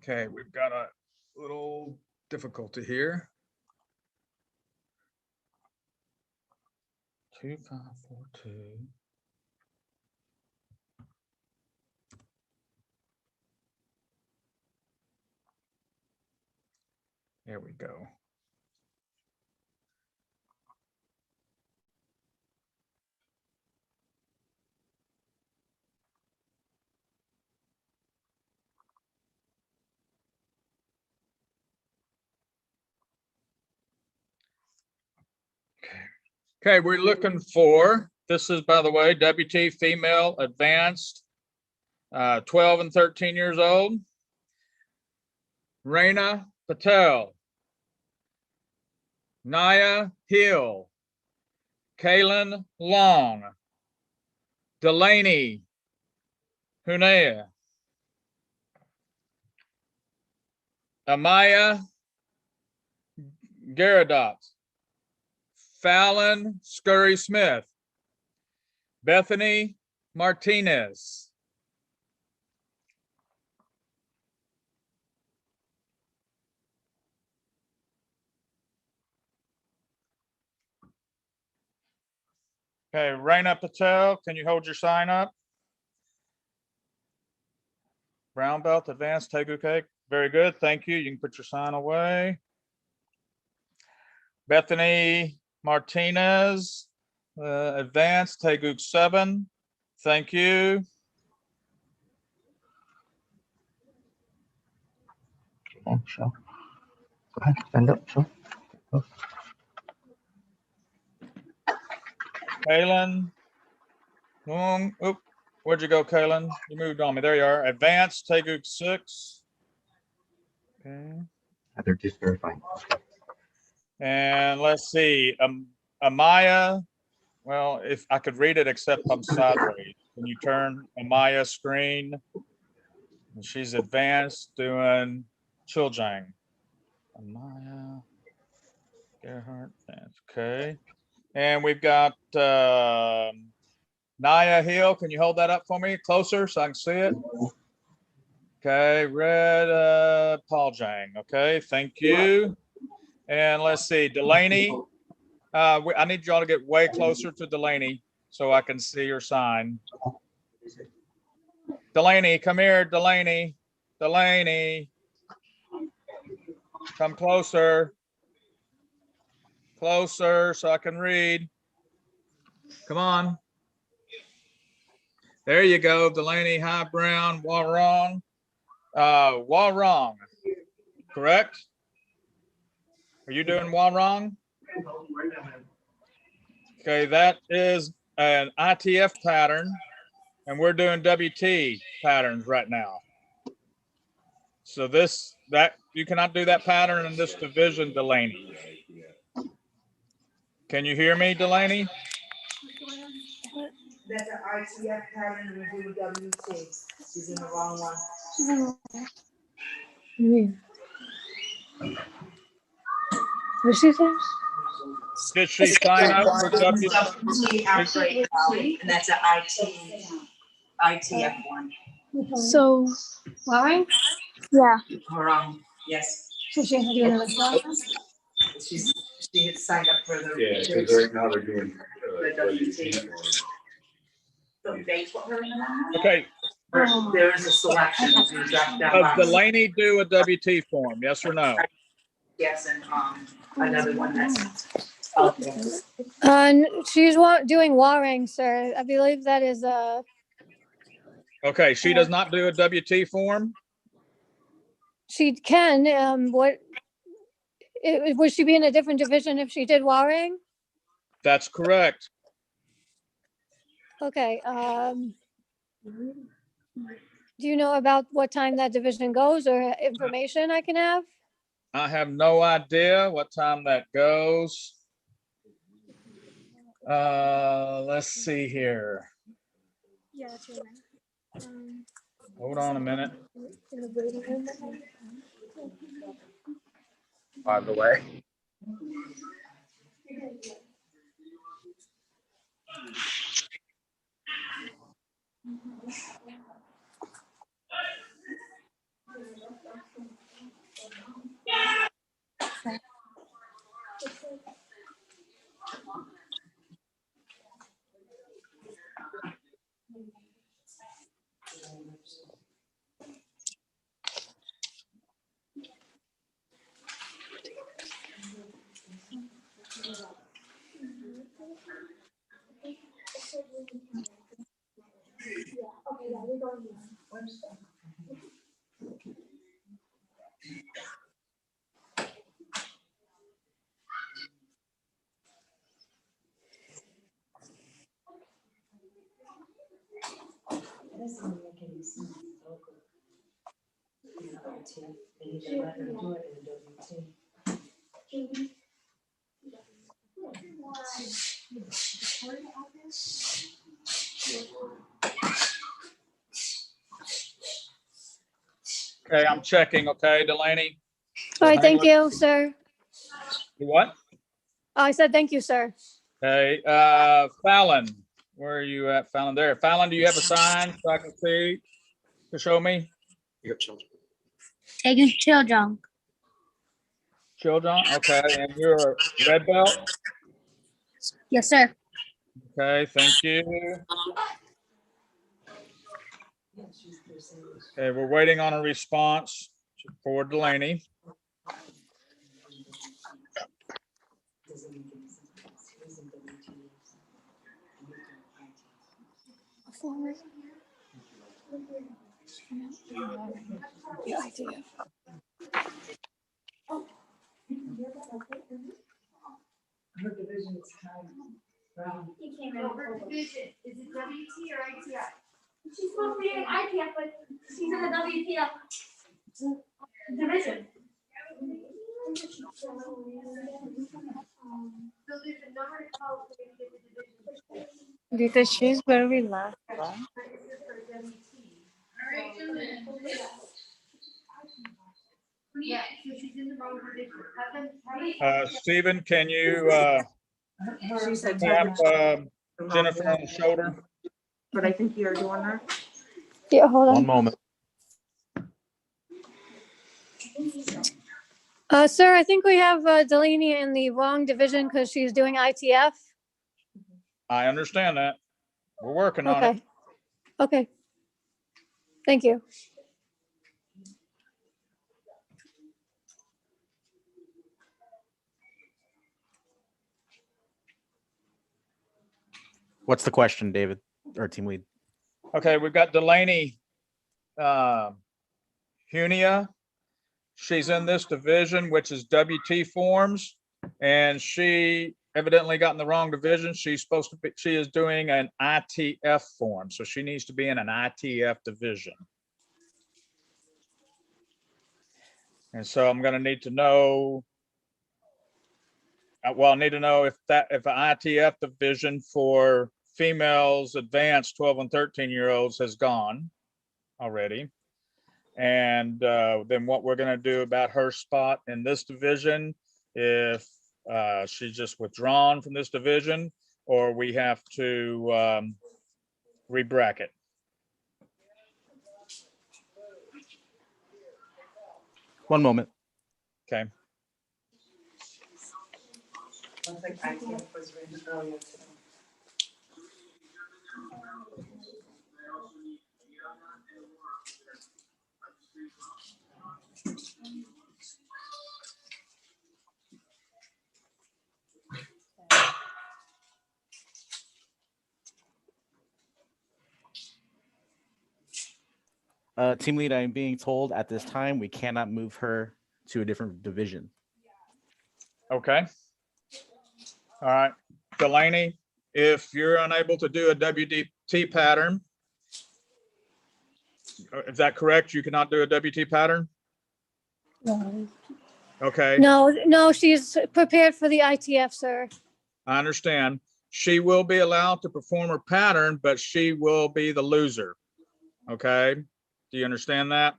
Okay, we've got a little difficulty here. 2542. There we go. Okay, we're looking for, this is, by the way, WT female advanced, 12 and 13 years old. Raina Patel, Naya Hill, Kaylin Long, Delaney Hunea, Amaya Garadot, Fallon Scurry Smith, Bethany Martinez, okay, Raina Patel, can you hold your sign up? Brown belt, advanced Tegu cake. Very good, thank you. You can put your sign away. Bethany Martinez, advanced Tegu 7. Thank you. Okay, sure. Go ahead, stand up, sure. Go. Kaylin. Oop, where'd you go, Kaylin? You moved on me. There you are. Advanced Tegu 6. Okay. They're just verifying. And let's see, Amaya. Well, if I could read it, except I'm sideways. Can you turn Amaya's screen? And she's advanced doing Chiljang. Amaya Gerhardt. Okay. And we've got Naya Hill. Can you hold that up for me closer so I can see it? Okay, red Paul Jang. Okay, thank you. And let's see, Delaney. I need y'all to get way closer to Delaney so I can see your sign. Delaney, come here, Delaney. Delaney. Come closer. Closer so I can read. Come on. There you go, Delaney. Hi, Brown. Warong. Warong. Correct? Are you doing Warong? Okay, that is an ITF pattern, and we're doing WT patterns right now. So that you cannot do that pattern in this division, Delaney. Can you hear me, Delaney? That's an ITF pattern and we're doing WT. She's in the wrong one. What she say? Did she sign up for WT? And that's an ITF one. So, why? Yeah. Wrong. Yes. So she has to do another class? She had signed up for the. Yeah, because right now they're doing. The WT. So they put her in the wrong one? Okay, There is a selection. You drop down Does box. Delaney do a WT form? Yes or no? Yes, and another one that's. She's doing wiring, sir. I believe that is Okay, she does not do a WT form? she can, would she be in a different division if she did wiring? That's correct. Okay, do you know about what time that division goes or information I can have? I have no idea what time that goes. Let's see here. Yeah, that's right. Hold on a minute. By the way. Okay, I'm checking. Okay, Delaney. All right, hang thank with- you, sir. What? I said thank you, sir. Okay, Fallon, where are you at, Fallon? There. Fallon, do you have a sign so I can see to show me? You got children. Taking chill junk. Children, okay, and you're a red belt? Yes, sir. Okay, thank you. Okay, we're waiting on a response for Delaney. Her division is kind of. He came in. Her division, is it WT or ITF? She's supposed to be in ITF, but she's in the WTF division. So there's a number to call for you to get the division. Rita, she's very loud. Yeah, so she's in the wrong division. Have them. Stephen, can you She said tap the Jennifer on the shoulder? But I think you're doing that. Yeah, hold on. One moment. Sir, I think we have Delaney in the wrong division because she's doing ITF. I understand that. We're working on it. Okay. Okay. Thank you. What's the question, David, or team lead? Okay, we've got Delaney Hunia. She's in this division, which is WT forms, and she evidently got in the wrong division. She's supposed to be, she is doing an ITF form, so she needs to be in an ITF division. And so I'm going to need to know, well, I need to know if an ITF division for females advanced 12 and 13-year-olds has gone already. And then what we're going to do about her spot in this division, if she's just withdrawn from this division, or we have to re-bracket. One moment. Okay. Looks like ITF was written earlier today. Team lead, I'm being told at this time we cannot move her to a different division. Okay. All right. Delaney, if you're unable to do a WT pattern, is that correct? You cannot do a WT pattern? No. Okay. No, she's prepared for the ITF, sir. I understand. She will be allowed to perform her pattern, but she will be the loser. Okay. Do you understand that?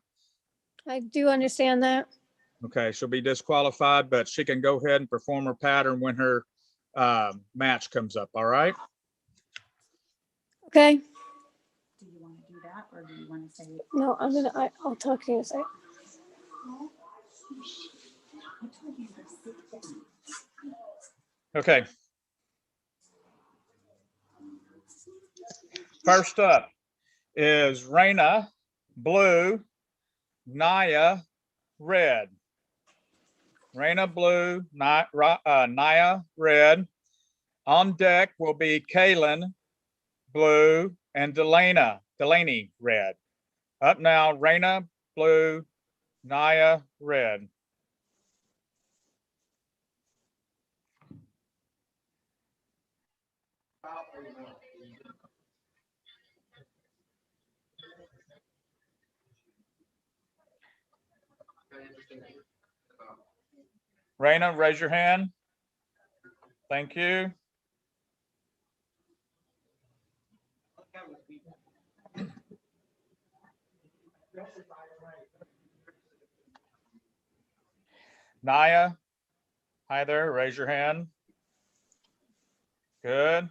I do understand that. Okay. She'll be disqualified, but she can go ahead and perform her pattern when her match comes up. All right. Okay. Do you want to do that, or do you want to say? No, I'll talk to you in a second. Okay. First up is Raina, blue, Naya, red. Raina, blue, Naya, red. On deck will be Kaylin, blue, and Delaney, red. Up now, Raina, blue, Naya, red. Raina, raise your hand. Thank you. Naya, hi there, raise your hand. Good.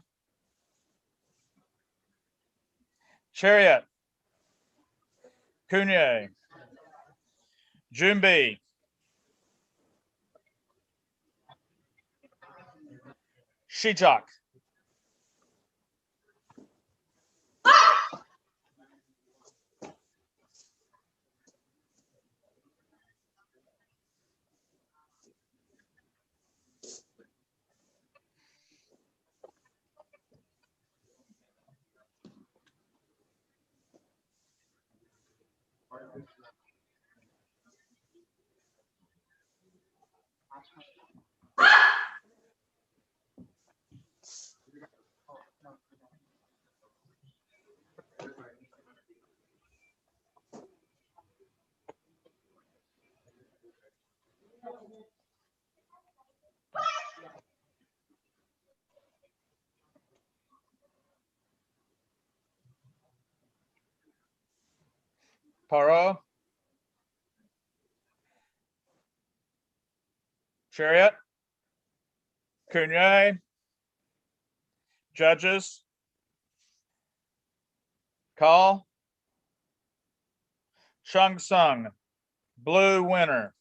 Chariot, Kunye, Jumbi, Shichak. Paro, Chariot, Kunye, judges, call. Chung Sung, blue winner.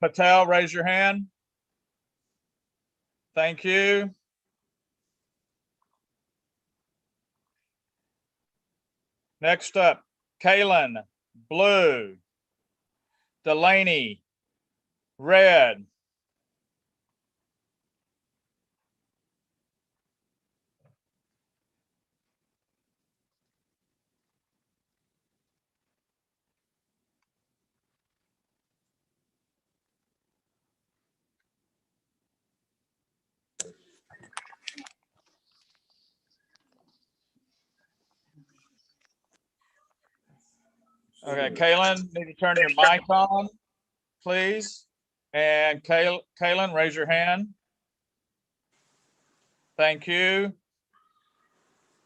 Patel, raise your hand. Thank you. Next up, Kaylin, blue. Delaney, red. Okay, Kaylin, need to turn your mic on, please. And Kaylin, raise your hand. Thank you.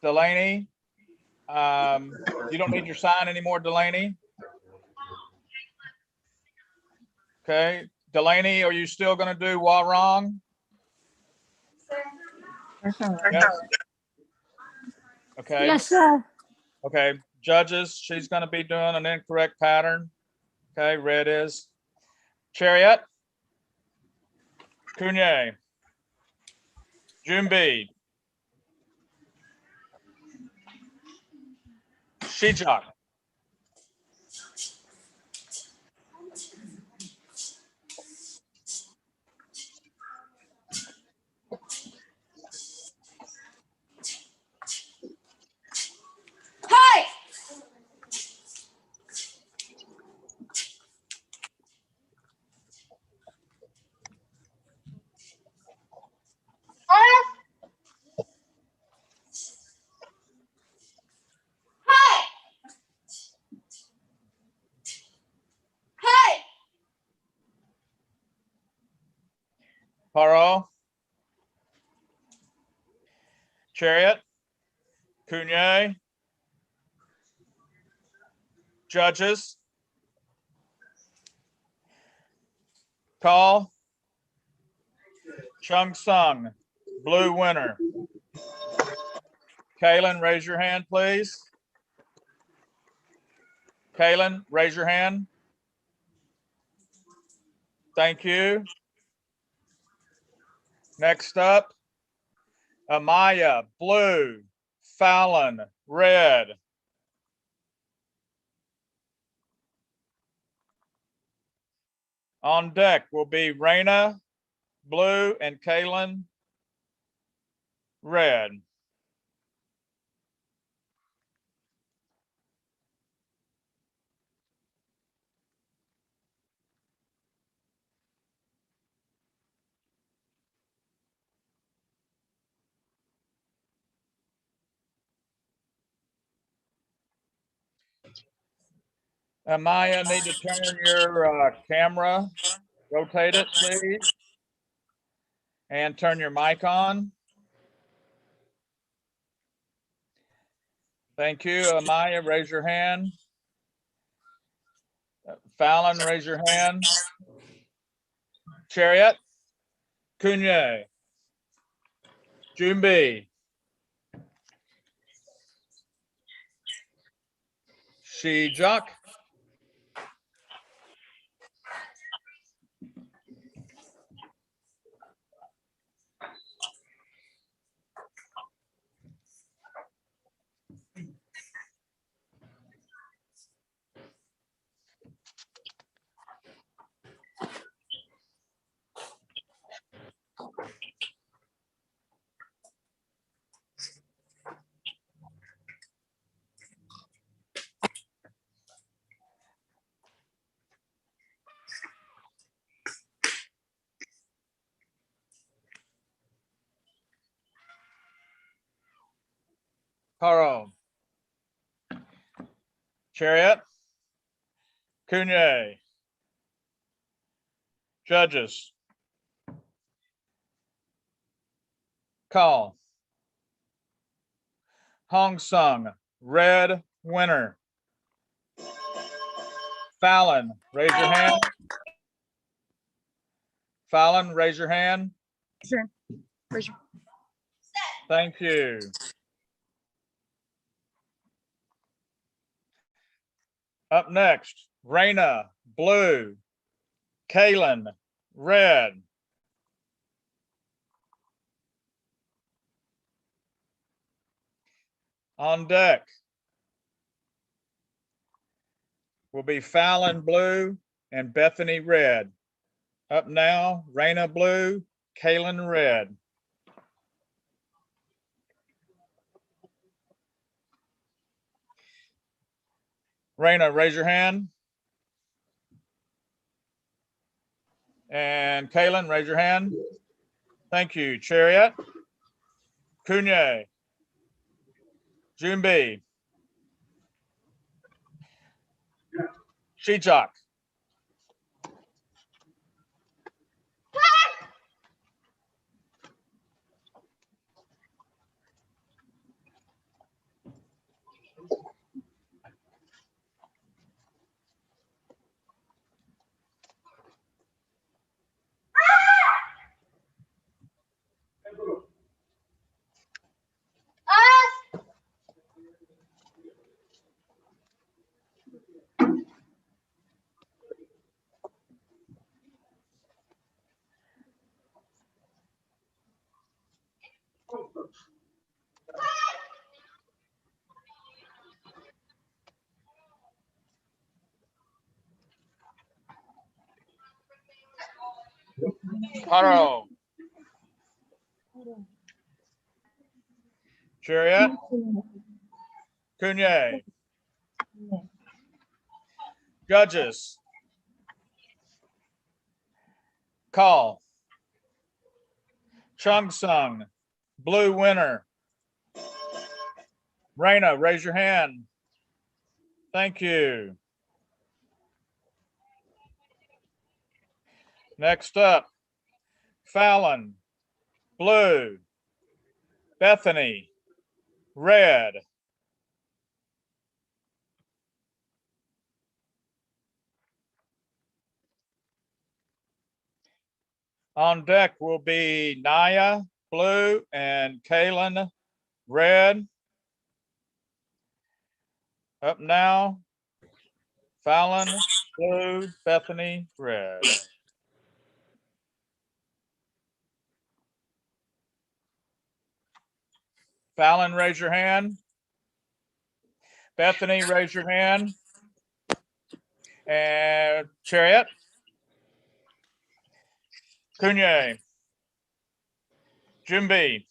Delaney, you don't need your sign anymore, Delaney. Okay, Delaney, are you still going to do while wrong? Yes. Okay. Yes, sir. Okay, judges, she's going to be doing an incorrect pattern. Okay, red is. Chariot, Kunye, Jumbi, Shijak. Hi. Hi. Hi. Paro. Chariot. Kunye. Judges. Call. Chung Sung, blue winner. Kaylin, raise your hand, please. Kaylin, raise your hand. Thank you. Next up, Amaya, blue. Fallon, red. On deck will be Raina, blue, and Kaylin, red. Amaya, need to turn your camera, rotate it, please. And turn your mic on. Thank you. Amaya, raise your hand. Fallon, raise your hand. Chariot. Kunye. Jumbi. Shijak. Paro. Chariot. Kunye. Judges. Call. Hong Sung, red winner. Fallon, raise your hand. Fallon, raise your hand. Sure. Raise your- Thank you. Up next, Raina, blue. Kaylin, red. On deck will be Fallon, blue, and Bethany, red. Up now, Raina, blue, Kaylin, red. Raina, raise your hand. And Kaylin, raise your hand. Thank you. Chariot. Kunye. Jumbi. Shijak. Paro. Chariot. Cunye. Judges. Call. Chung Sung. Blue winner. Raina, raise your hand. Thank you. Next up, Fallon, blue. Bethany, red. On deck will be Naya, blue, and Kaylin, red. Up now, Fallon, blue, Bethany, red. Fallon, raise your hand. Bethany, raise your hand. And Chariot. Cunye. Jumbi.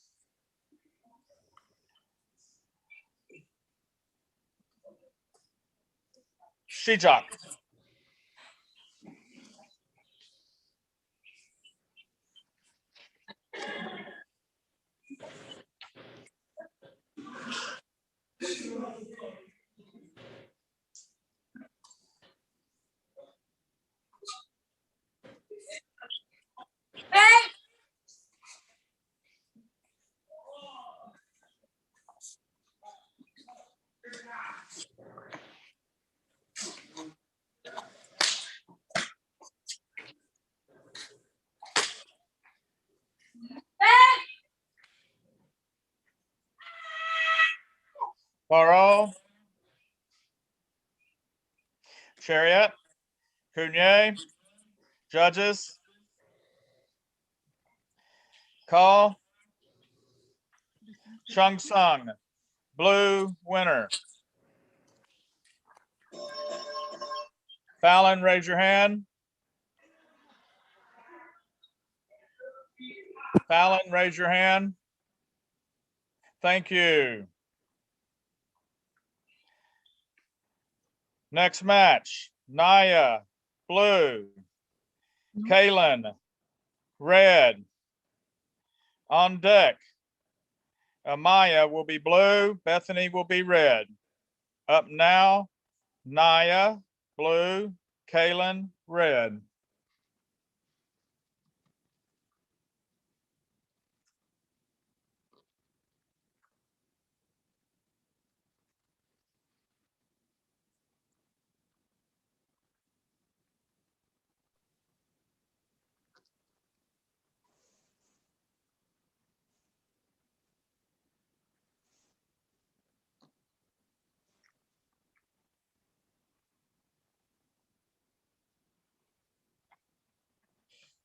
Shijak. Paro. Chariot. Cunye. Judges. Call. Chung Sung, blue winner. Fallon, raise your hand. Fallon, raise your hand. Thank you. Next match, Naya, blue. Kaylin, red. On deck, Amaya will be blue. Bethany will be red. Up now, Naya, blue. Kaylin, red.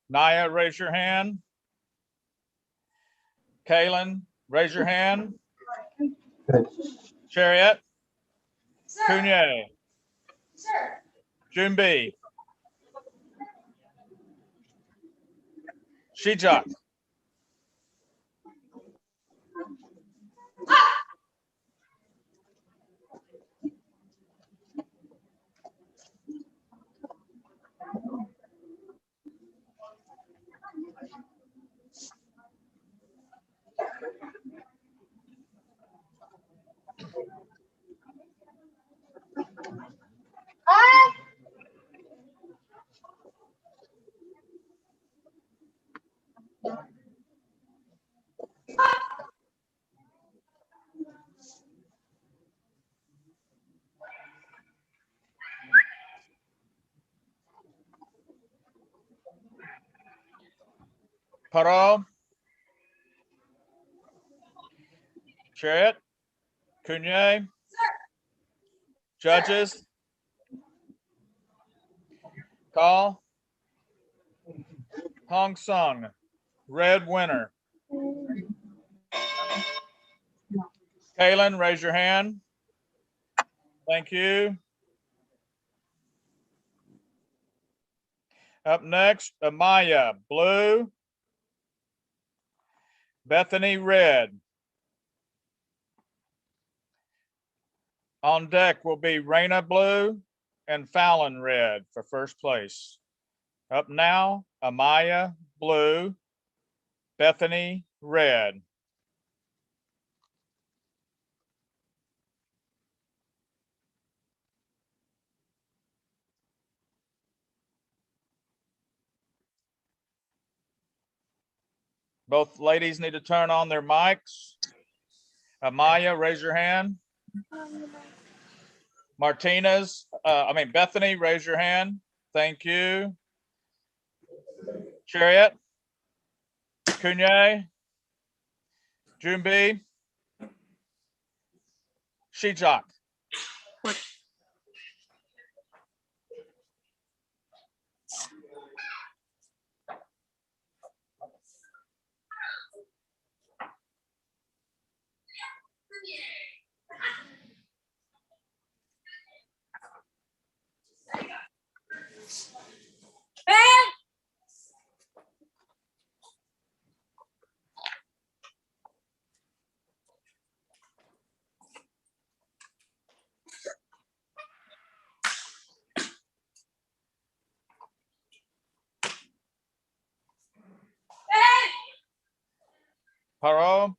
Naya, raise your hand. Kaylin, raise your hand. Chariot. Cunye. Jumbi. Shijak. Paro. Chariot. Cunye. Judges. Call. Hong Sung, red winner. Kaylin, raise your hand. Thank you. Up next, Amaya, blue. Bethany, red. On deck will be Raina, blue, and Fallon, red for first place. Up now, Amaya, blue, Bethany, red. Both ladies need to turn on their mics. Amaya, raise your hand. Bethany, raise your hand. Thank you. Chariot, Kunye, Jumbi, Shijak. Paro,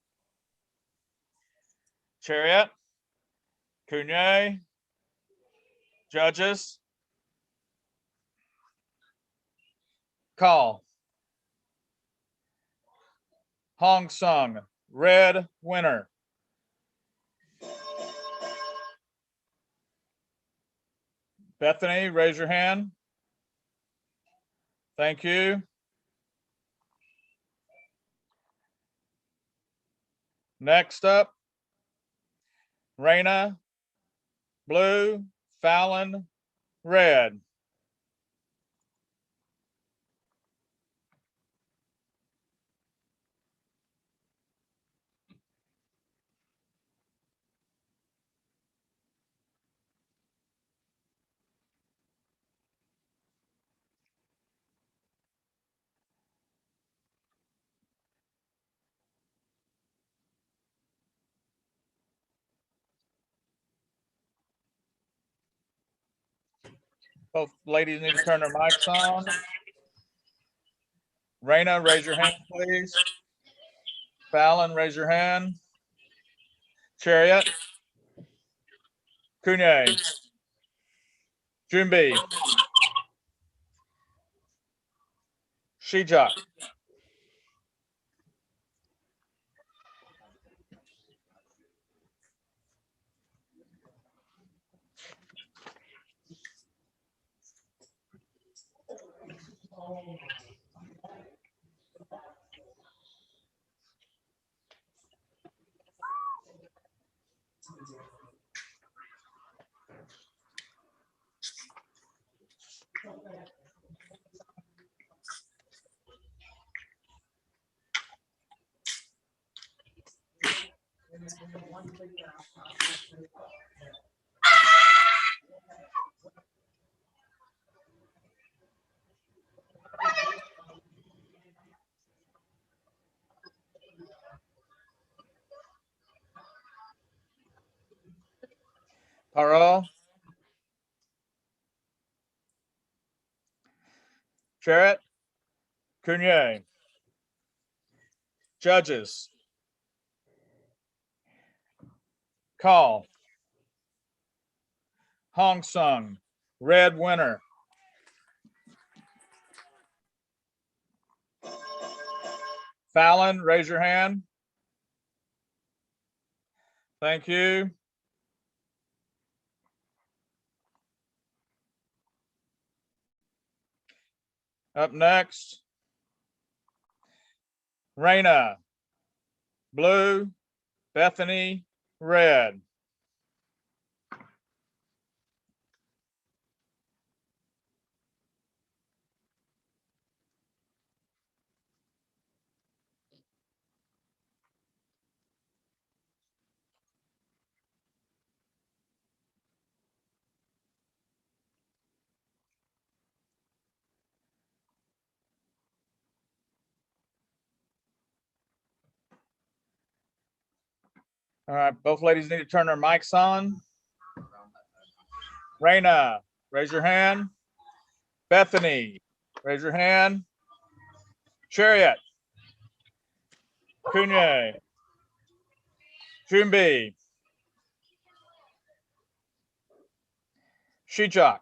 Chariot, Kunye, judges. Call. Hong Sung, red, winner. Bethany, raise your hand. Thank you. Next up, Raina, blue, Fallon, red. Both ladies need to turn their mics on. Raina, raise your hand, please. Fallon, raise your hand. Chariot. Kunye. Jumbi. Shijak. Paro. Chariot. Kunye. Judges. Call. Hong Sung, red, winner. Fallon, raise your hand. Thank you. Up next, Raina, blue, Bethany, red. All right, both ladies need to turn their mics on. Raina, raise your hand. Bethany, raise your hand. Chariot. Kunye. Jumbi. Shichak.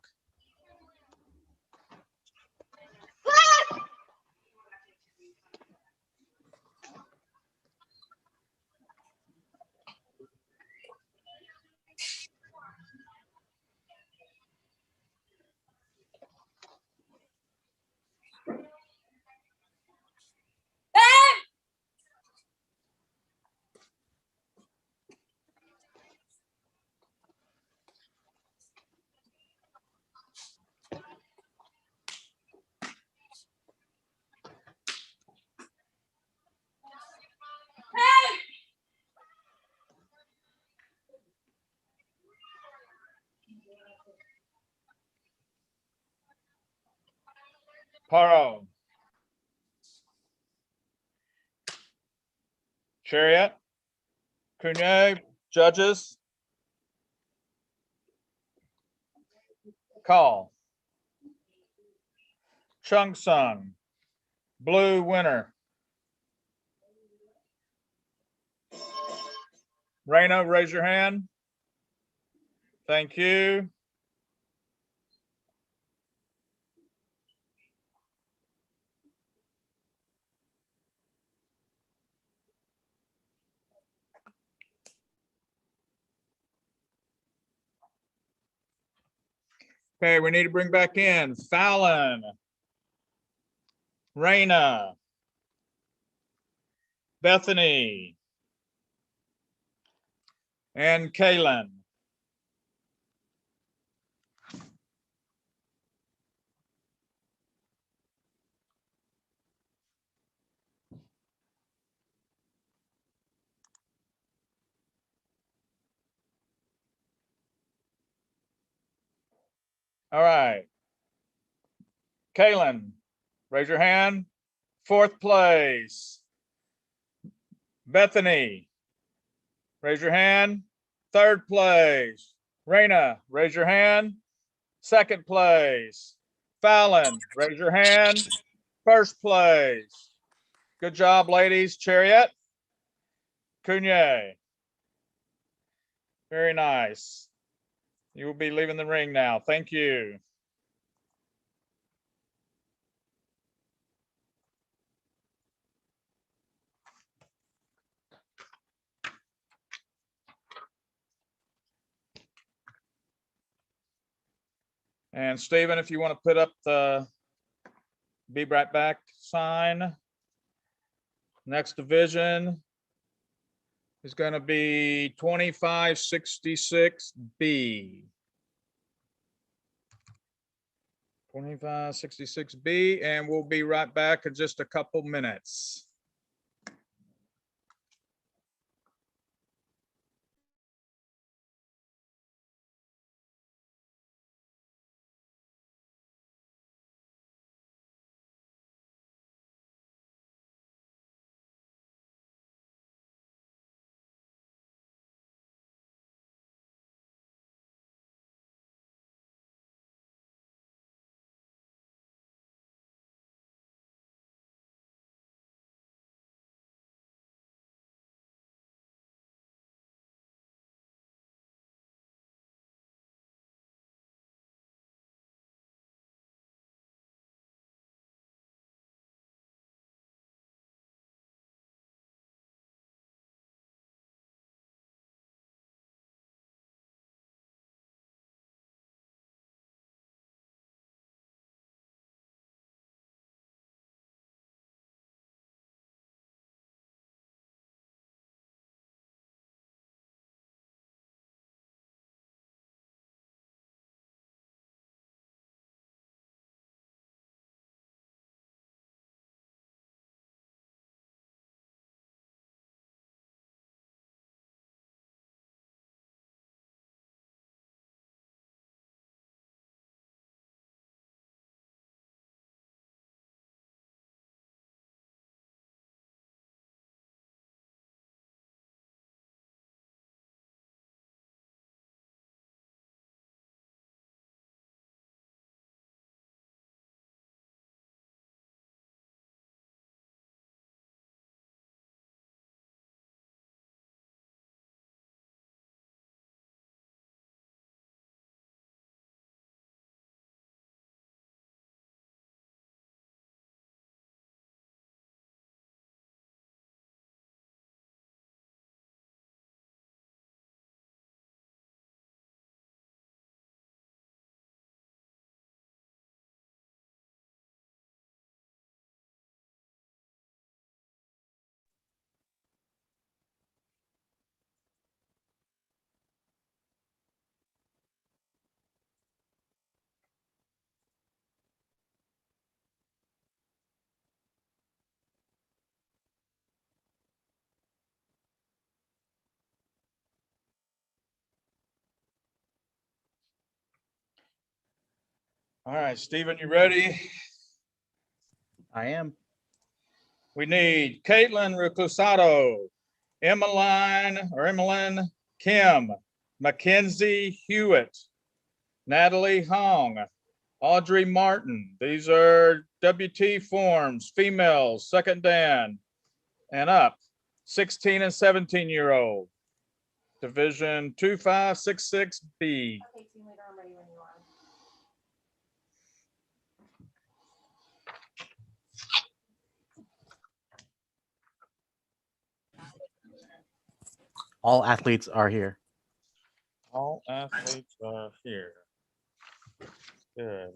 Paro. Chariot. Kunye, judges. Call. Chung Sung. Blue winner. Raina, raise your hand. Thank you. Okay, we need to bring back in Fallon, Raina, Bethany, and Kaylin. All right. Kaylin, raise your hand. Fourth place. Bethany, raise your hand. Third place. Raina, raise your hand. Second place. Fallon, raise your hand. First place. Good job, ladies. Chariot. Kunye. Very nice. You will be leaving the ring now. Thank you. And Stephen, if you want to put up the be right back sign. Next division is going to be 2566B. 2566B, and we'll be right back in just a couple minutes. All right, Stephen, you ready? I am. We need Caitlin Reclusado, Emmeline Kim, Mackenzie Hewitt, Natalie Hong, Audrey Martin. These are WT forms, females, second Dan and up, 16 and 17-year-old. Division 2566B. Okay, team leader, I'm ready when you are. All athletes are here. All athletes are here. Good.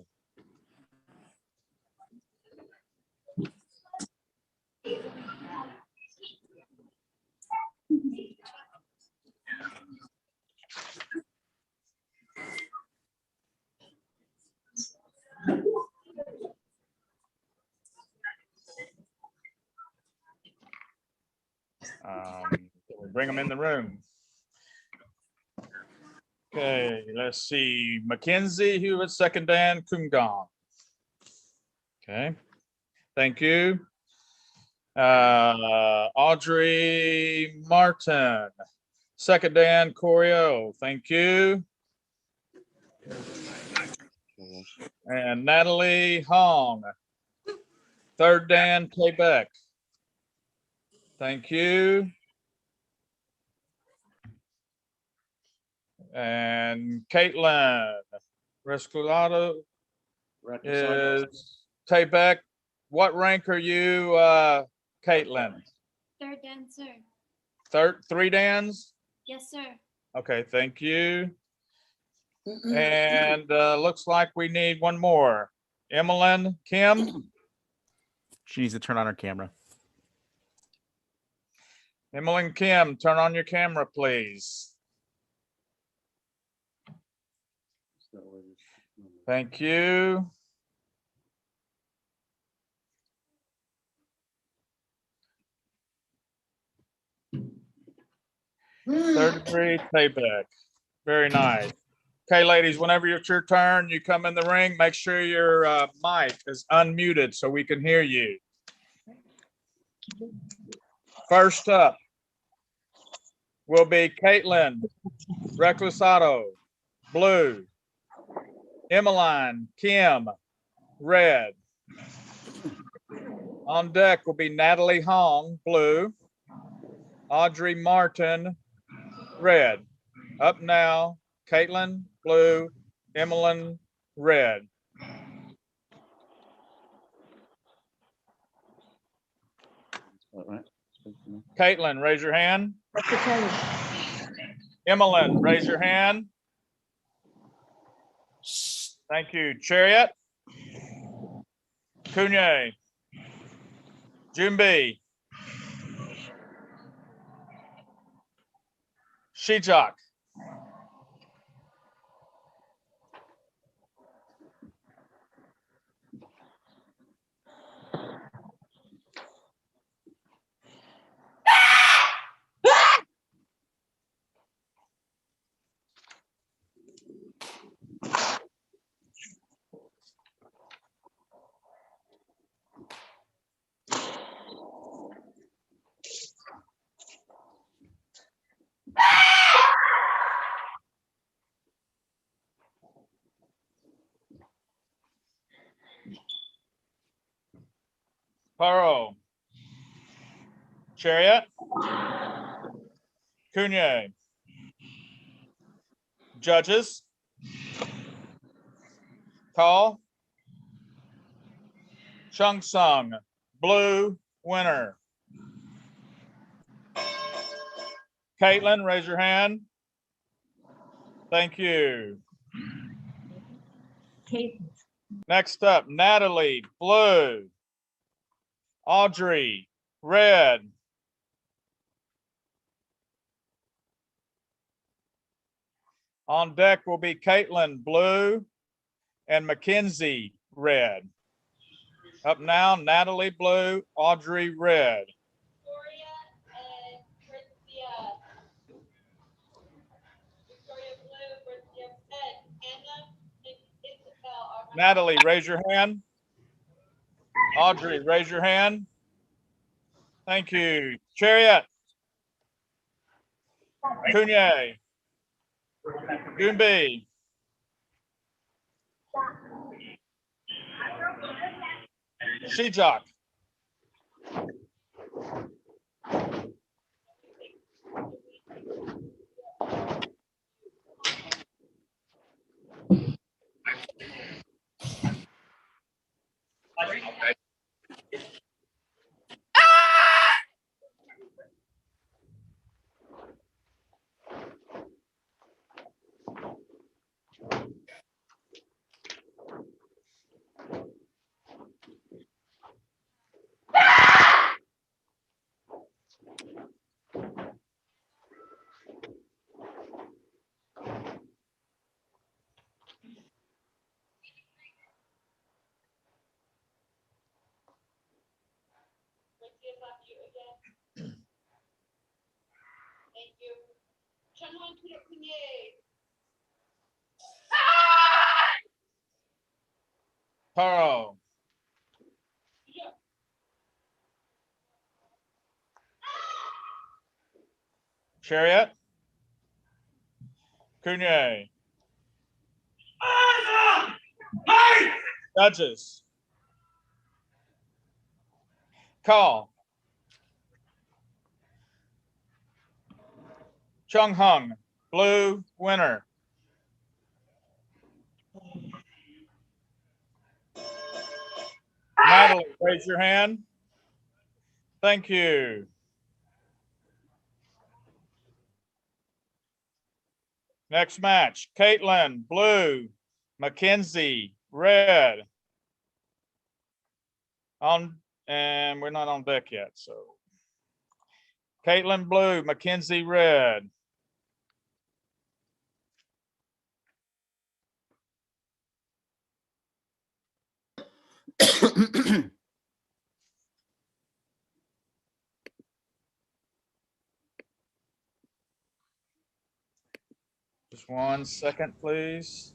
We bring them in the room. Okay, let's see. Mackenzie Hewitt, second Dan Kungong. Okay, thank you. Audrey Martin, second Dan Corio. Thank you. And Natalie Hong, third Dan Quebec. Thank you. And Caitlin Rescolado is Quebec. What rank are you, Caitlin? Third dancer. Three Dans? Yes, sir. Okay, thank you. And looks like we need one more. Emmeline Kim. She needs to turn on her camera. Emmeline Kim, turn on your camera, please. Thank you. Third degree payback. Very nice. Okay, ladies, whenever it's your turn, you come in the ring, make sure your mic is unmuted so we can hear you. First up will be Caitlin Reclusado, blue. Emmeline Kim, red. On deck will be Natalie Hong, blue. Audrey Martin, red. Up now, Caitlin, blue. Emmeline, red. Caitlin, raise your hand. Emmeline, raise your hand. Thank you. Chariot. Kunye. Jumbi. Shijak. Paro. Chariot. Kunye. Judges. Call. Chung Sung, blue, winner. Caitlin, raise your hand. Thank you. Next up, Natalie, blue. Audrey, red. On deck will be Caitlin, blue, and Mackenzie, red. Up now, Natalie, blue, Audrey, red. Natalie, raise your hand. Audrey, raise your hand. Thank you. Chariot. Kunye. Goombi. Shijak. Taro. Chariot. Kunye. Judges. Call. Chung Hung, blue, winner. Natalie, raise your hand. Thank you. Next match, Caitlin, blue, Mackenzie, red. And we're not on deck yet, so. Caitlin, blue, Mackenzie, red. Just 1 second, please.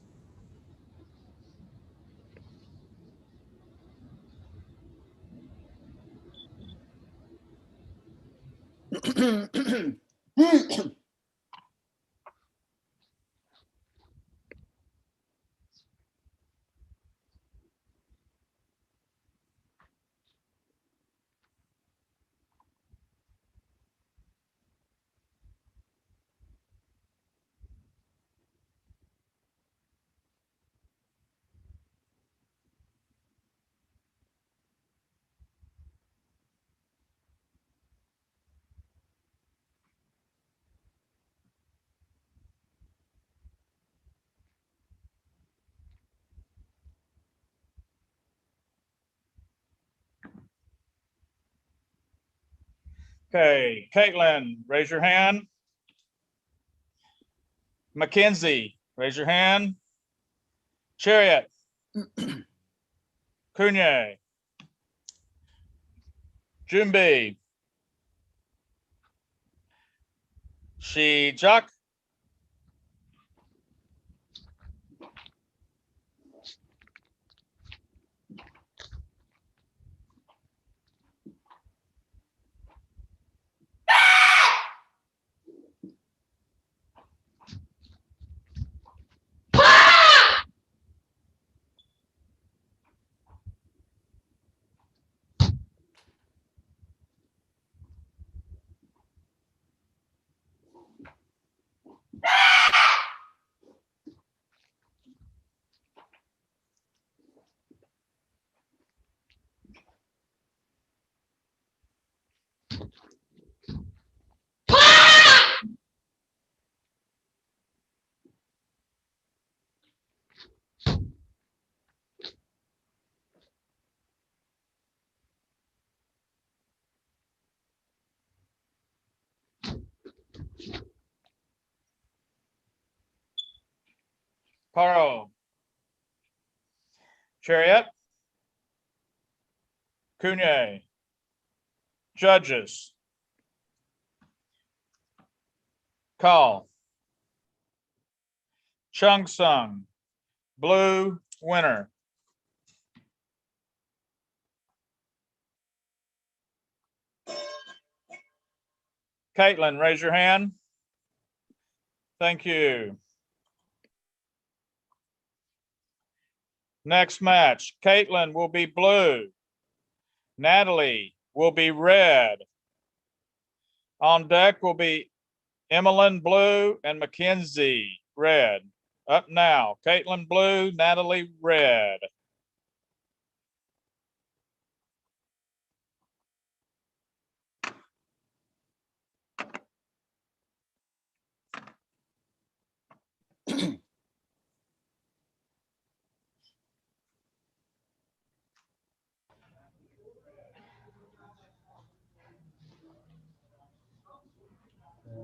Okay, Caitlin, raise your hand. Mackenzie, raise your hand. Chariot. Kunye. Jumbi. Shijak. Paro. Chariot. Kunye. Judges. Call. Chung Sung, blue, winner. Caitlin, raise your hand. Thank you. Next match, Caitlin will be blue. Natalie will be red. On deck will be Emmeline blue and Mackenzie red. Up now, Caitlin blue, Natalie red.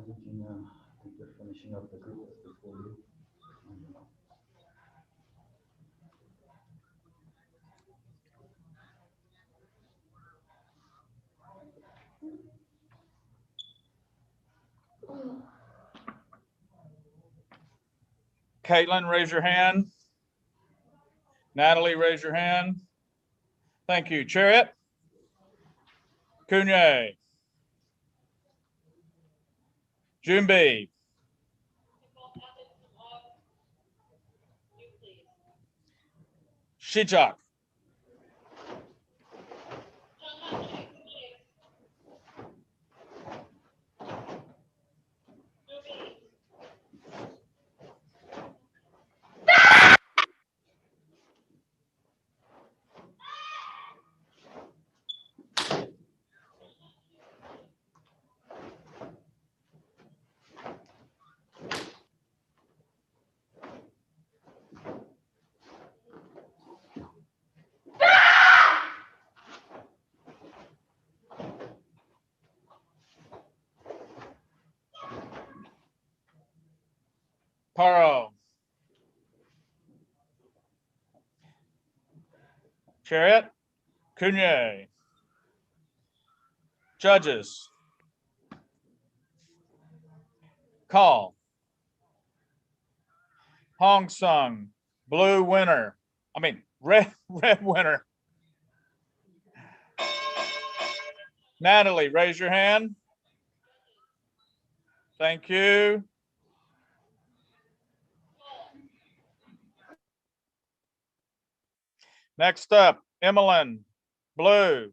Regina, I think they're finishing up the group before you. Caitlin, raise your hand. Natalie, raise your hand. Thank you. Chariot. Cunye. Jumbi. Shichak. Paro. Chariot. Cunye. Judges. Call. Hong Sung, blue winner. I mean, red winner. Natalie, raise your hand. Thank you. Next up, Emmeline, blue.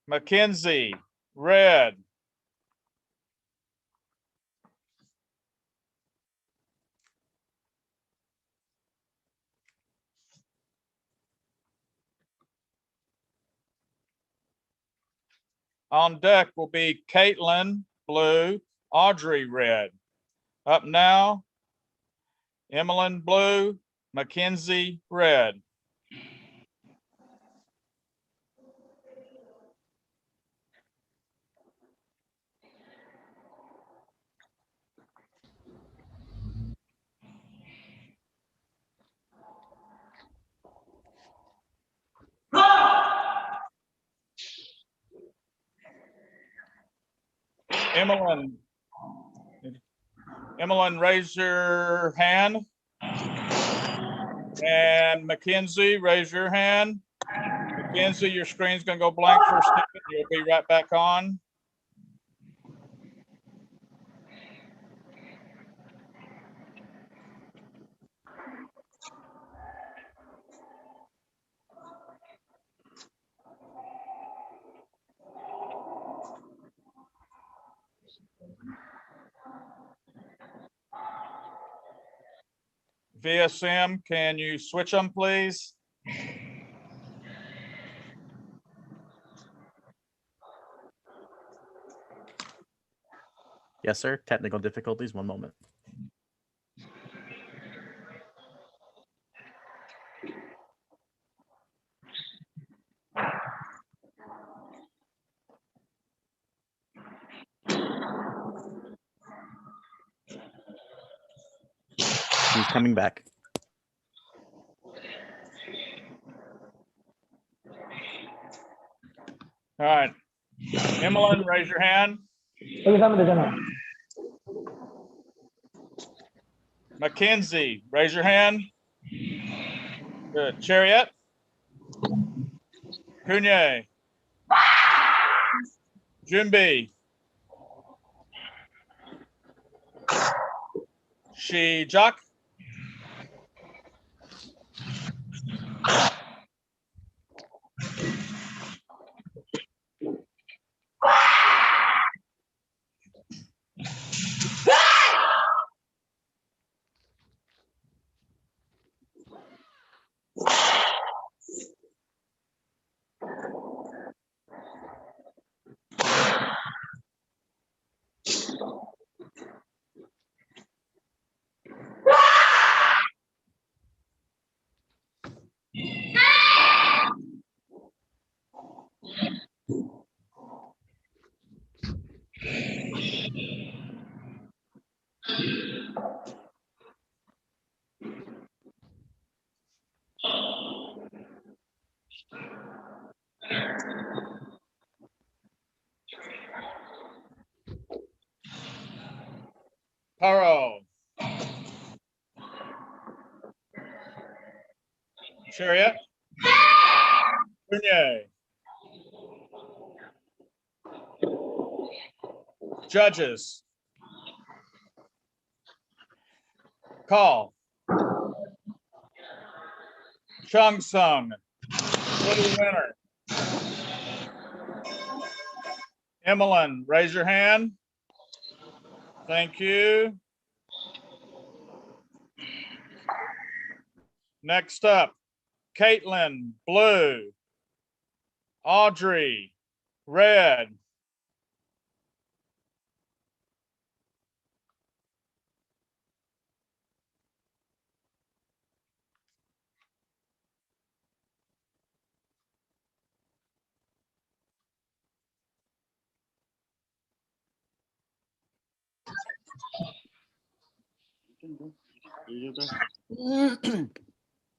Mackenzie, red. On deck will be Caitlin, blue, Audrey, red. Up now, Emmeline, blue, Mackenzie, red. Emmeline, raise your hand. And Mackenzie, raise your hand. Mackenzie, your screen's gonna go blank for a second. You'll be right back on. VSM, can you switch them, please? Yes, sir. Technical difficulties. One moment. He's coming back. All right. Emmeline, raise your hand. Mackenzie, raise your hand. Good. Chariot. Cunye. Jumbi. Shijak. Paro. Chariot. Cunye. Judges. Call. Chung Sung. Blue winner. Emmeline, raise your hand. Thank you. Next up, Caitlin, blue. Audrey, red.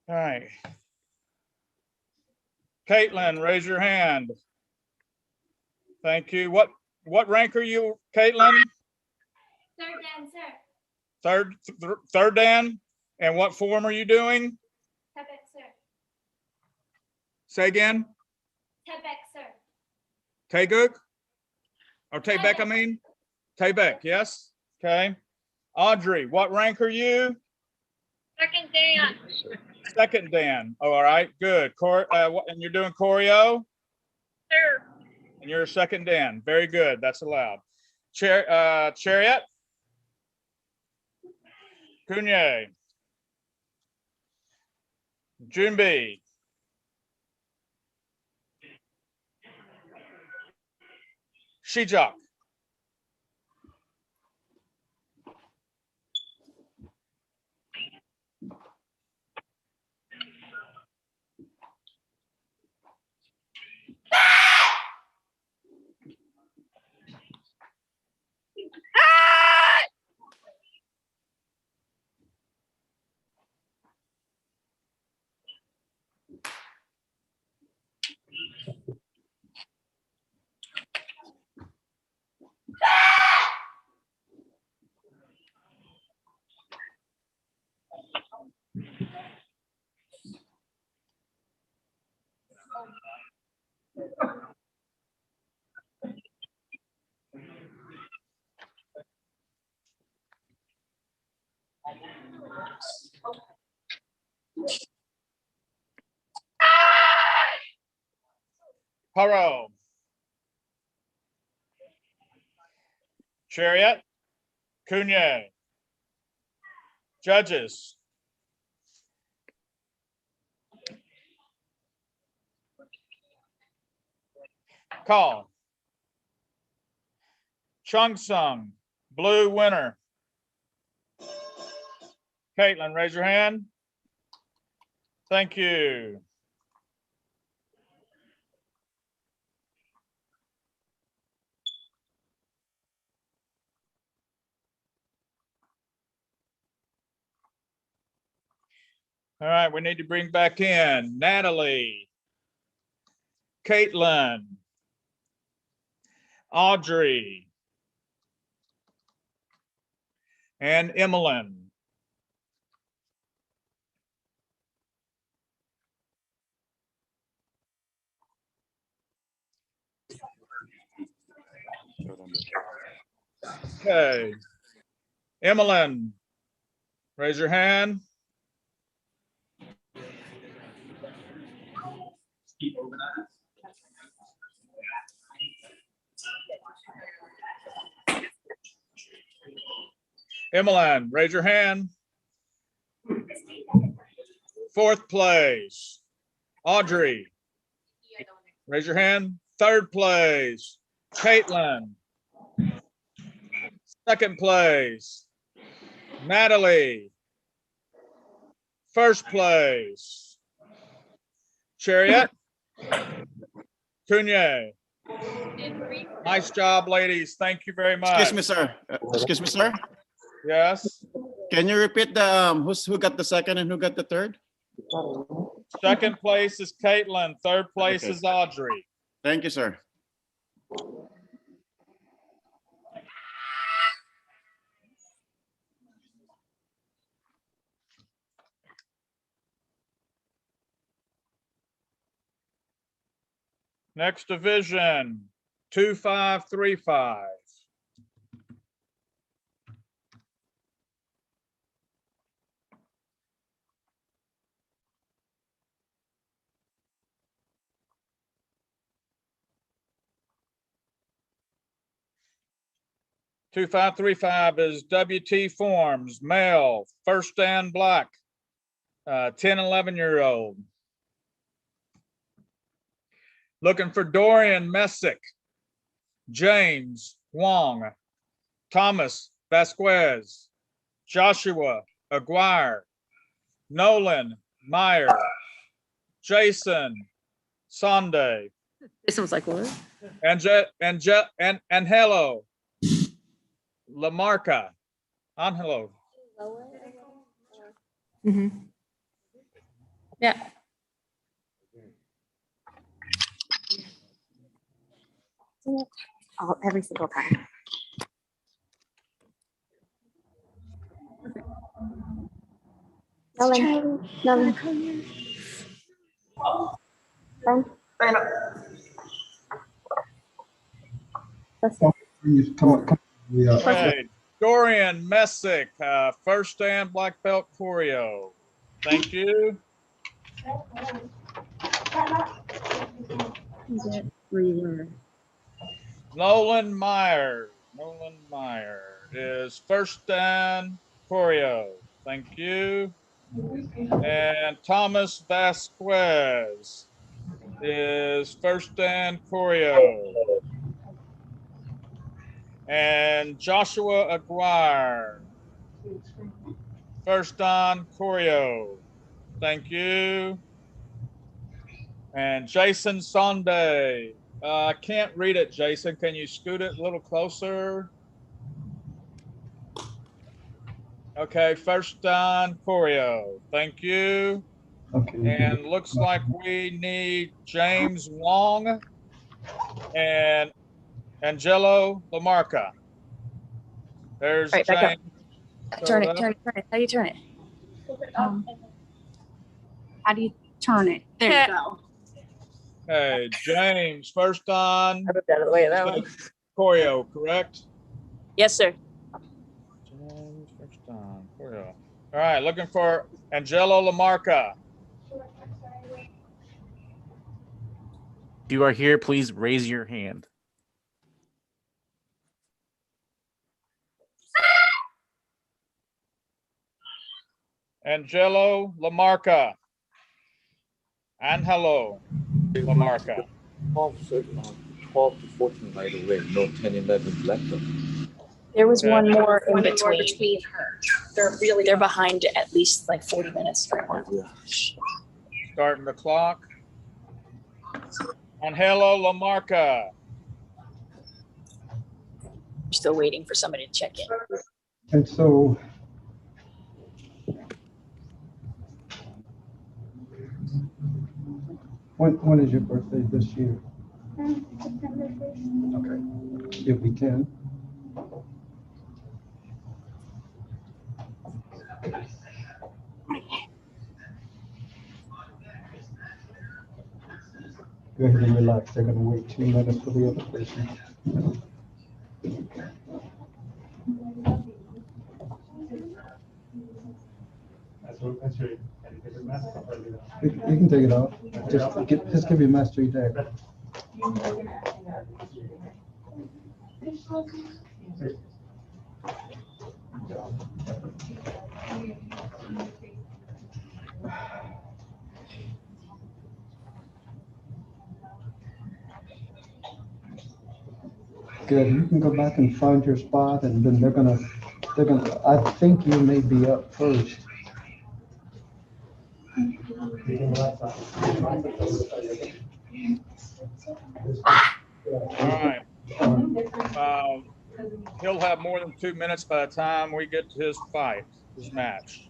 All right. Caitlin, raise your hand. Thank you. What rank are you, Caitlin? Third Dan, sir. Third Dan? And what form are you doing? Tebek, sir. Say again? Tebek, sir. Teguk? Or Tebek, I mean? Tebek, yes? Okay. Audrey, what rank are you? Second Dan. Second Dan. Oh, all right, good. And you're doing choreo? Sir. And you're a second Dan. Very good. That's allowed. Chariot? Cunye. Junbi. Shijak. Paro. Chariot. Cunye. Judges. Call. Chung Sung, blue winner. Caitlin, raise your hand. Thank you. All right, we need to bring back in Natalie, Caitlin, Audrey, and Emmeline. Okay. Emmeline, Raise your hand. Emmeline, raise your hand. Fourth place. Audrey, raise your hand. Third place. Caitlin. Second place. Natalie. First place. Chariot. Cunye. Nice job, ladies. Thank you very much. Excuse me, sir. Excuse me, sir. Yes. Can you repeat the who got the second and who got the third? Second place is Caitlin. Third place Okay. is Audrey. Thank you, sir. Next division, 2535. is WT forms, male, first and black, 10, 11-year-old. Looking for Dorian Messick, James Wong, Thomas Vasquez, Joshua Aguirre, Nolan Meyer, Jason Sunday, This one's like what? Angelo Lamarca. Angelo. Yeah. Oh, every single time. Nolan. Nolan. Okay, Dorian Messick, first and black belt choreo. Thank you. Nolan Meyer is first and choreo. Thank you. And Thomas Vasquez is first and choreo. And Joshua Aguirre, first on choreo. Thank you. And Jason Sunday. I can't read it, Jason. Can you scoot it a little closer? Okay, first on choreo. Thank you. Okay. And looks like we need James Wong and Angelo Lamarca. There's Right, back up. James. Turn it, turn it, turn it. How do you turn it? How do you turn it? There you go. Hey, James, first on I looked out of the way of that one. choreo, correct? Yes, sir. James, first on choreo. All right, looking for Angelo Lamarca. If you are here, please raise your hand. Angelo Lamarca. Angelo Lamarca. 12 to 14 right away. No 10, 11 left. There was Okay. one more in between. They're behind at least like 40 minutes right now. Starting the clock. Angelo Lamarca. Still waiting for somebody to check in. And so when is your birthday this year? September 1st. Okay. You'll be 10. Go ahead and relax. They're going to wait 2 minutes for the other person. You can take it off. Just give your mastery deck. Good. You can go back and find your spot, and then they're gonna. I think you may be up first. All right. He'll have more than 2 minutes by the time we get to his fight, his match.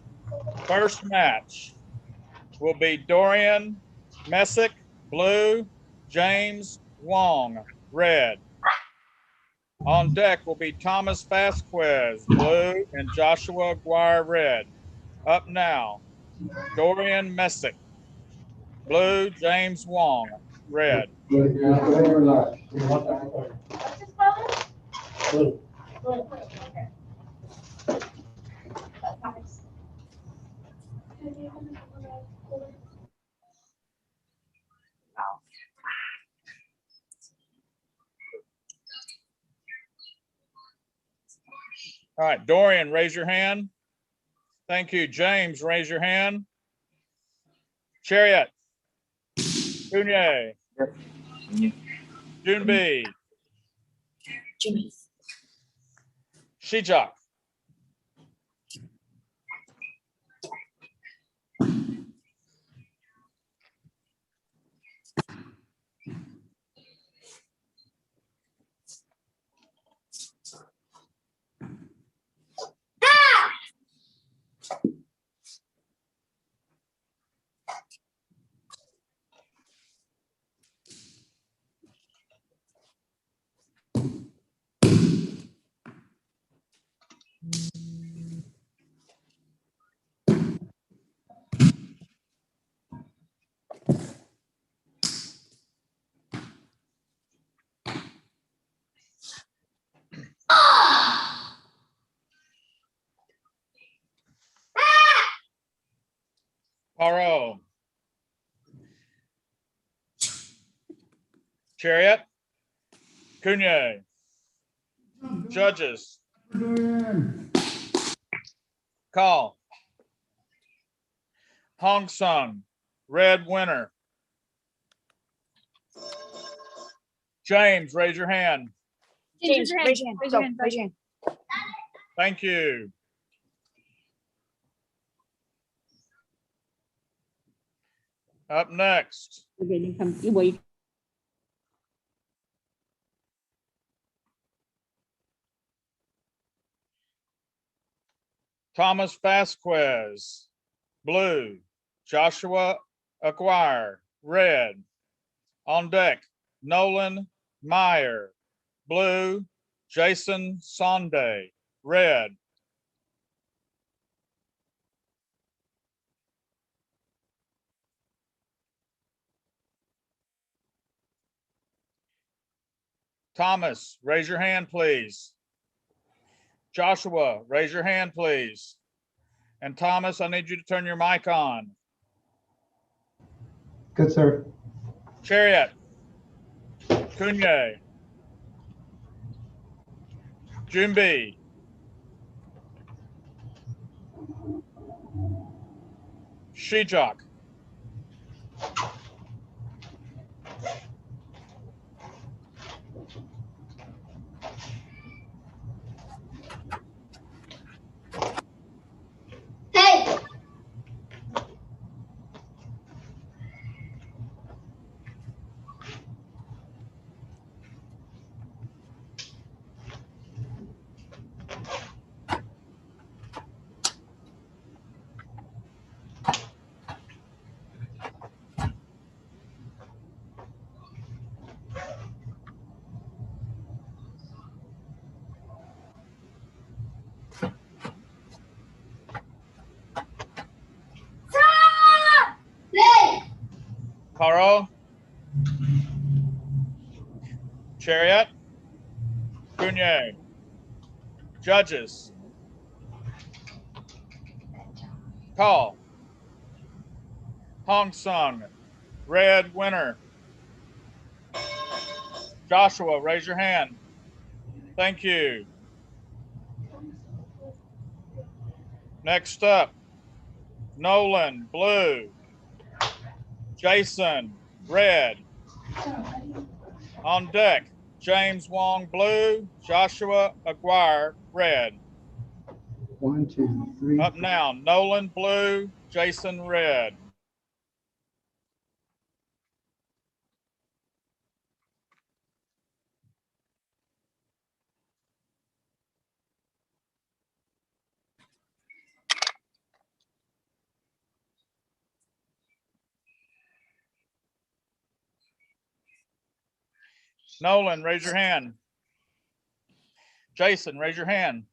First match will be Dorian Messick, blue, James Wong, red. On deck will be Thomas Vasquez, blue, and Joshua Aguirre, red. Up now, Dorian Messick, blue, James Wong, red. All right, Dorian, raise your hand. Thank you. James, raise your hand. Chariot. Cunye. Junbi. Shijak. Paro. Chariot. Cunye. Judges. Call. Hong Sung, red winner. James, raise your hand. James, raise your hand. Raise your hand. Raise your hand. Thank you. Up next. Thomas Vasquez, blue. Joshua Aguirre, red. On deck, Nolan Meyer, blue. Jason Sonde, red. Thomas, raise your hand, please. Joshua, raise your hand, please. And Thomas, I need you to turn your mic on. Good, sir. Chariot. Cunye. Junbi. Shijak. Hey! Paro. Chariot. Cunye. Judges. Call. Hong Sung, red, winner. Joshua, raise your hand. Thank you. Next up, Nolan, blue. Jason, red. On deck, James Wong, blue. Joshua Aguirre, red. 1, 2, 3. Up now, Nolan, blue. Jason, red. Nolan, raise your hand. Jason, raise your hand.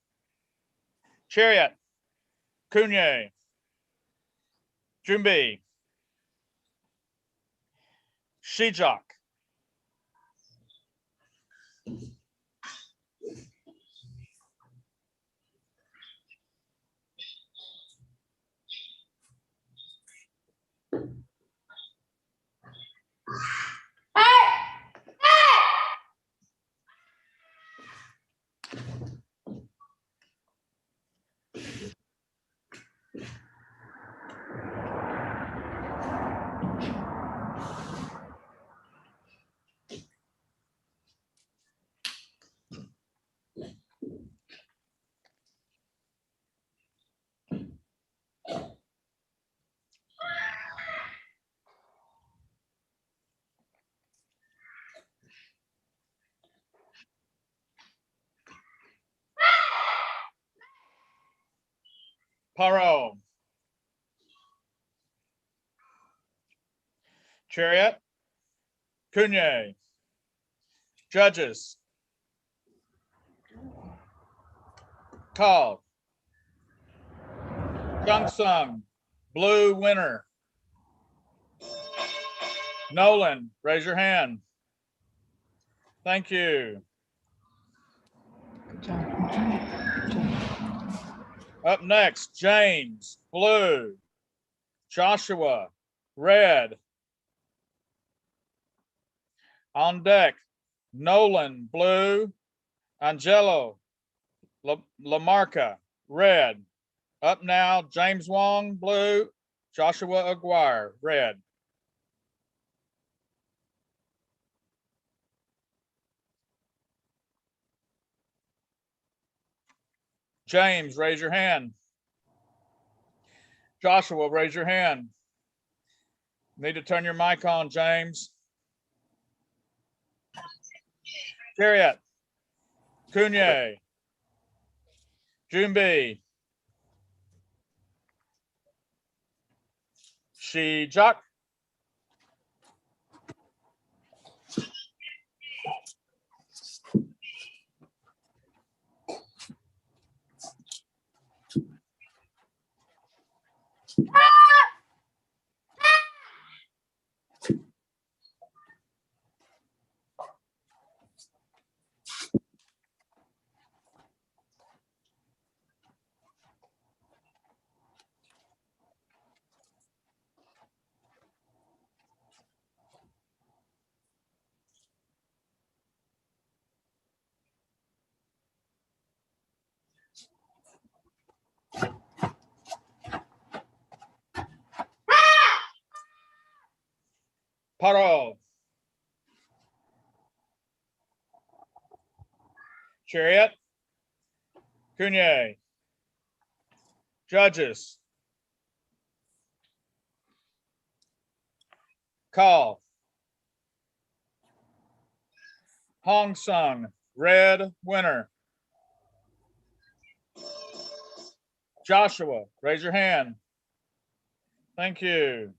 Chariot, Kunye, Jumbi, Shijak, Paro, Chariot, Kunye, judges, call, Chung Sung, blue, winner. Nolan, raise your hand. Thank you. Up next, James, blue. Joshua, red. On deck, Nolan, blue. Angelo, Lamarca, red. Up now, James Wong, blue. Joshua Aguirre, red. James, raise your hand. Joshua, raise your hand. Need to turn your mic on, James. Chariot, Kunye, Jumbi, Shijak, Paro, Chariot, Kunye, judges, call, Hong Sung, red, winner. Joshua, raise your hand. Thank you.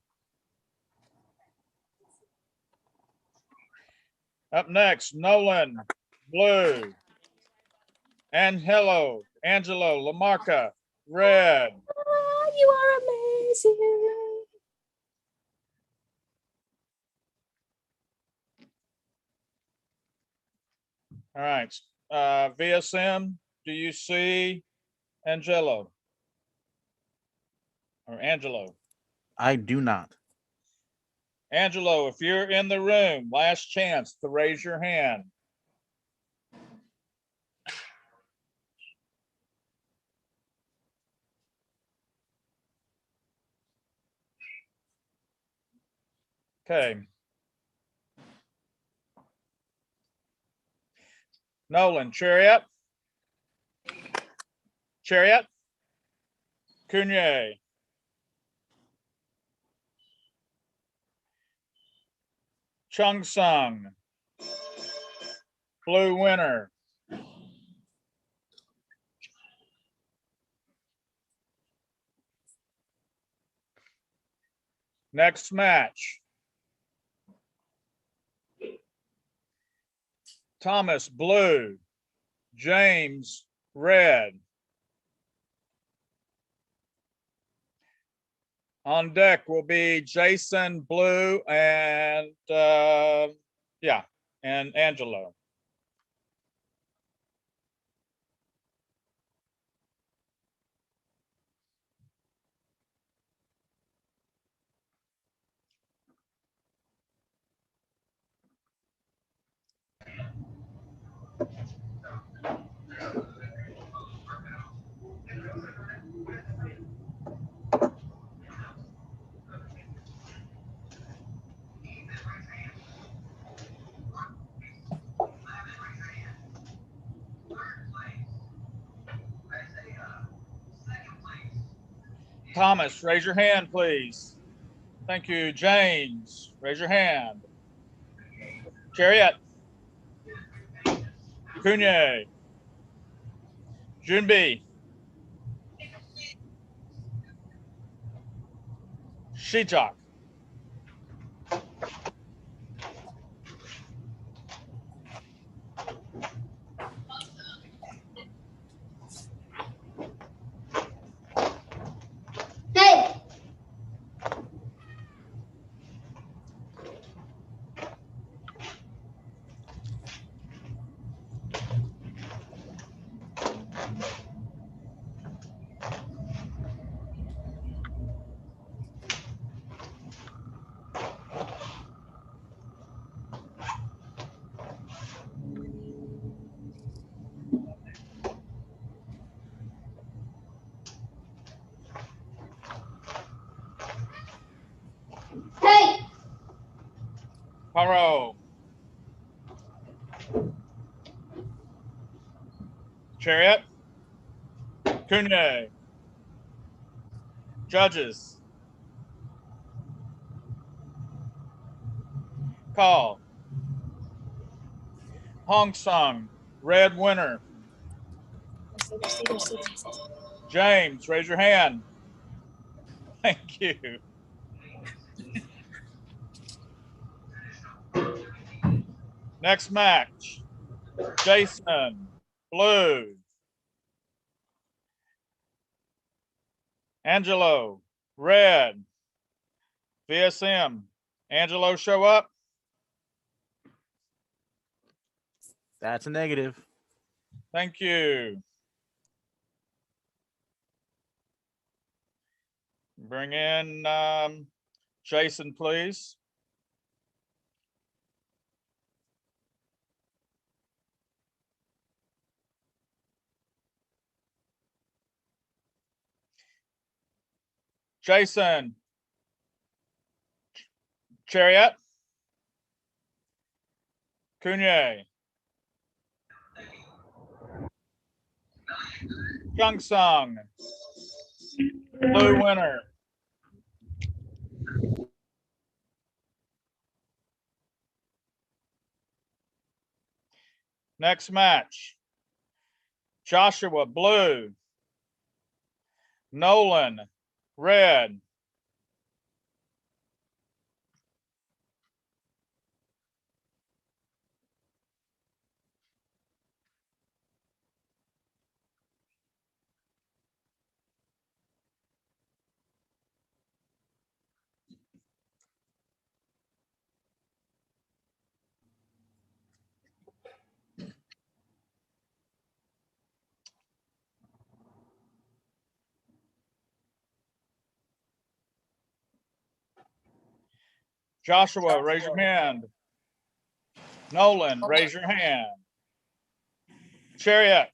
Up next, Nolan, blue. Angelo, Lamarca, red. Oh, you are amazing. All right. VSM, do you see Angelo? Or Angelo? I do not. Angelo, if you're in the room, last chance to raise your hand. Okay. Nolan, Chariot. Chariot. Cunye. Chung Sung. Blue Winner. Next match. Thomas, blue. James, red. On deck will be Jason, blue, and yeah, and Angelo. Thomas, raise your hand, please. Thank you. James, raise your hand. Chariot. Cunye. Junbi. Shichak. Hey! Hey! Paro. Chariot. Cunye. Judges. Call. Hong Sung, red winner. James, raise your hand. Thank you. Next match. Jason, blue. Angelo, red. VSM. Angelo, show up. That's a negative. Thank you. Bring in Jason, please. Jason. Chariot. Cunye. Chung Sung. Blue winner. Next match. Joshua, blue. Nolan, red. Joshua, raise your hand. Nolan, raise your hand. Chariot,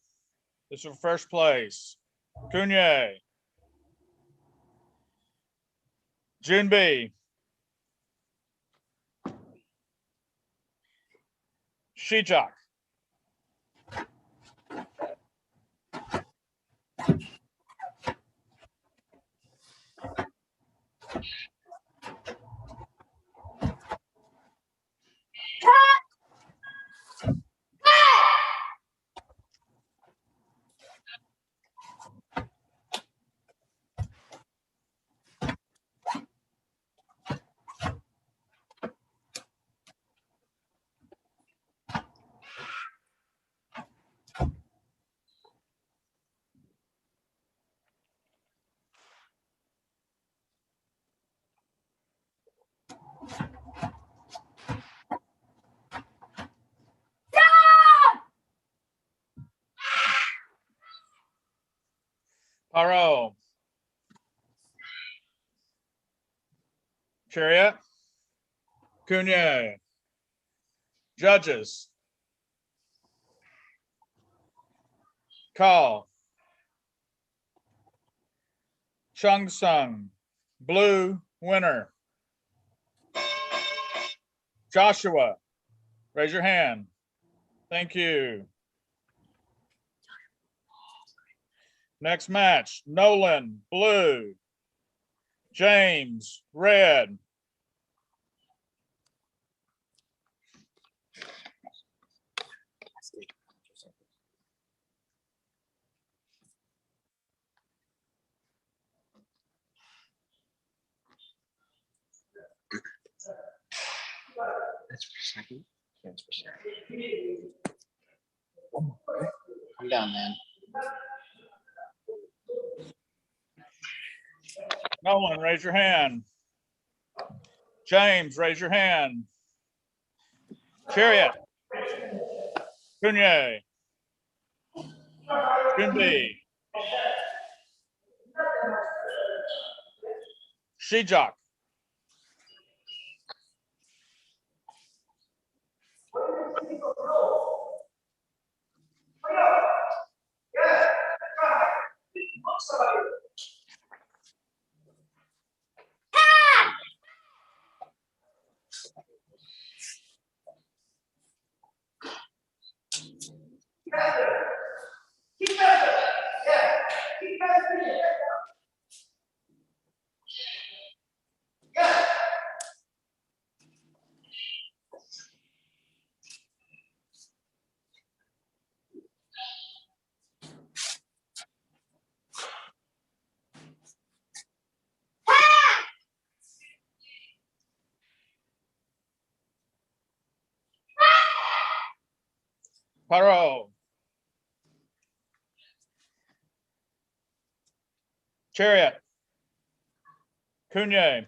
this is for first place. Cunye. Junbi. Shijak. Paro. Chariot. Cunye. Judges. Call. Chung Sung. Blue winner. Joshua, raise your hand. Thank you. Next match, Nolan, blue. James, red. That's for second. That's for second. Come down, man. Nolan, raise your hand. James, raise your hand. Chariot. Cunye. Junbi. Shijak. Paro. Chariot. Cunye.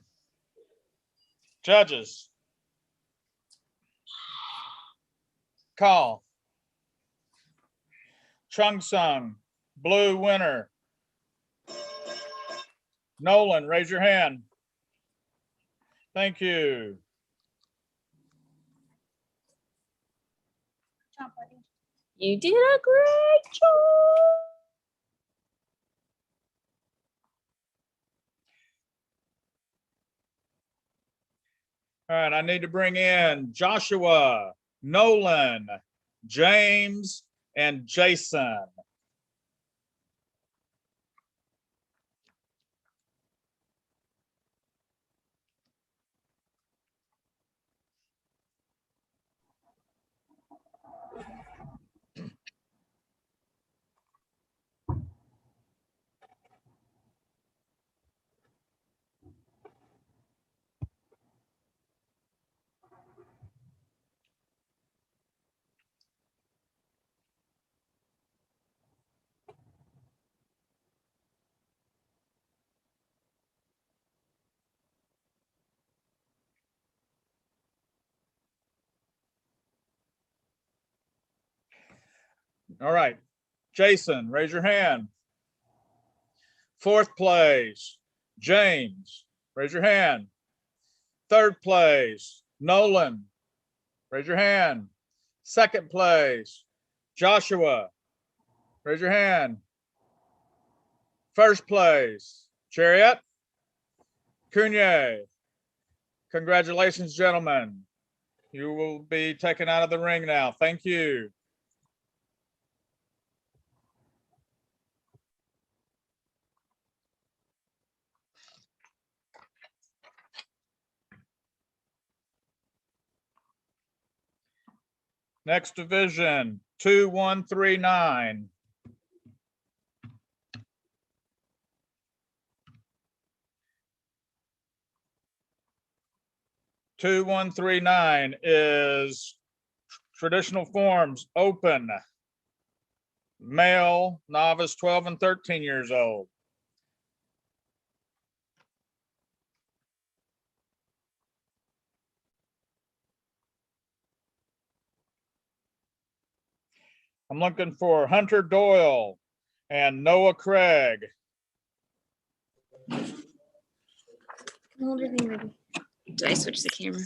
Judges. Call. Chung Sung, blue winner. Nolan, raise your hand. Thank you. You did a great job. All right, I need to bring in Joshua, Nolan, James, and Jason. All right, Jason, raise your hand. Fourth place, James, raise your hand. Third place, Nolan. Raise your hand. Second place, Joshua. Raise your hand. First place, Chariot. Cunye. Congratulations, gentlemen. You will be taken out of the ring now. Thank you. Next division, 2139. 2139 is traditional forms open. Male, novice, 12 and 13 years old. I'm looking for Hunter Doyle and Noah Craig. Hold your thing, baby. Did I switch the camera?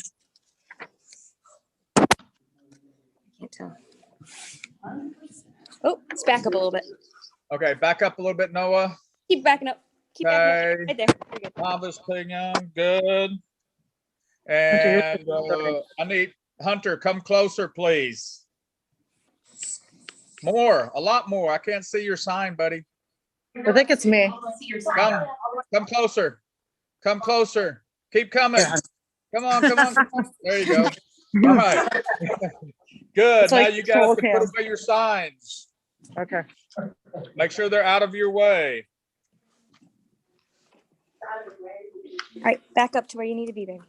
I can't tell. Oh, let's back up a little bit. Okay, back up a little bit, Noah. Keep backing up. Keep backing up. Okay. Right there. You're good. Novice Pignon, good. And I need Hunter, come closer, please. More, a lot more. I can't see your sign, buddy. I think it's me. Come closer. Come closer. Keep coming. Come on, come on, come on. There you go. All right. Good. It's Now like you guys full can put cam. away your signs. Okay. Make sure they're out of your way. All right, back up to where you need to be, baby.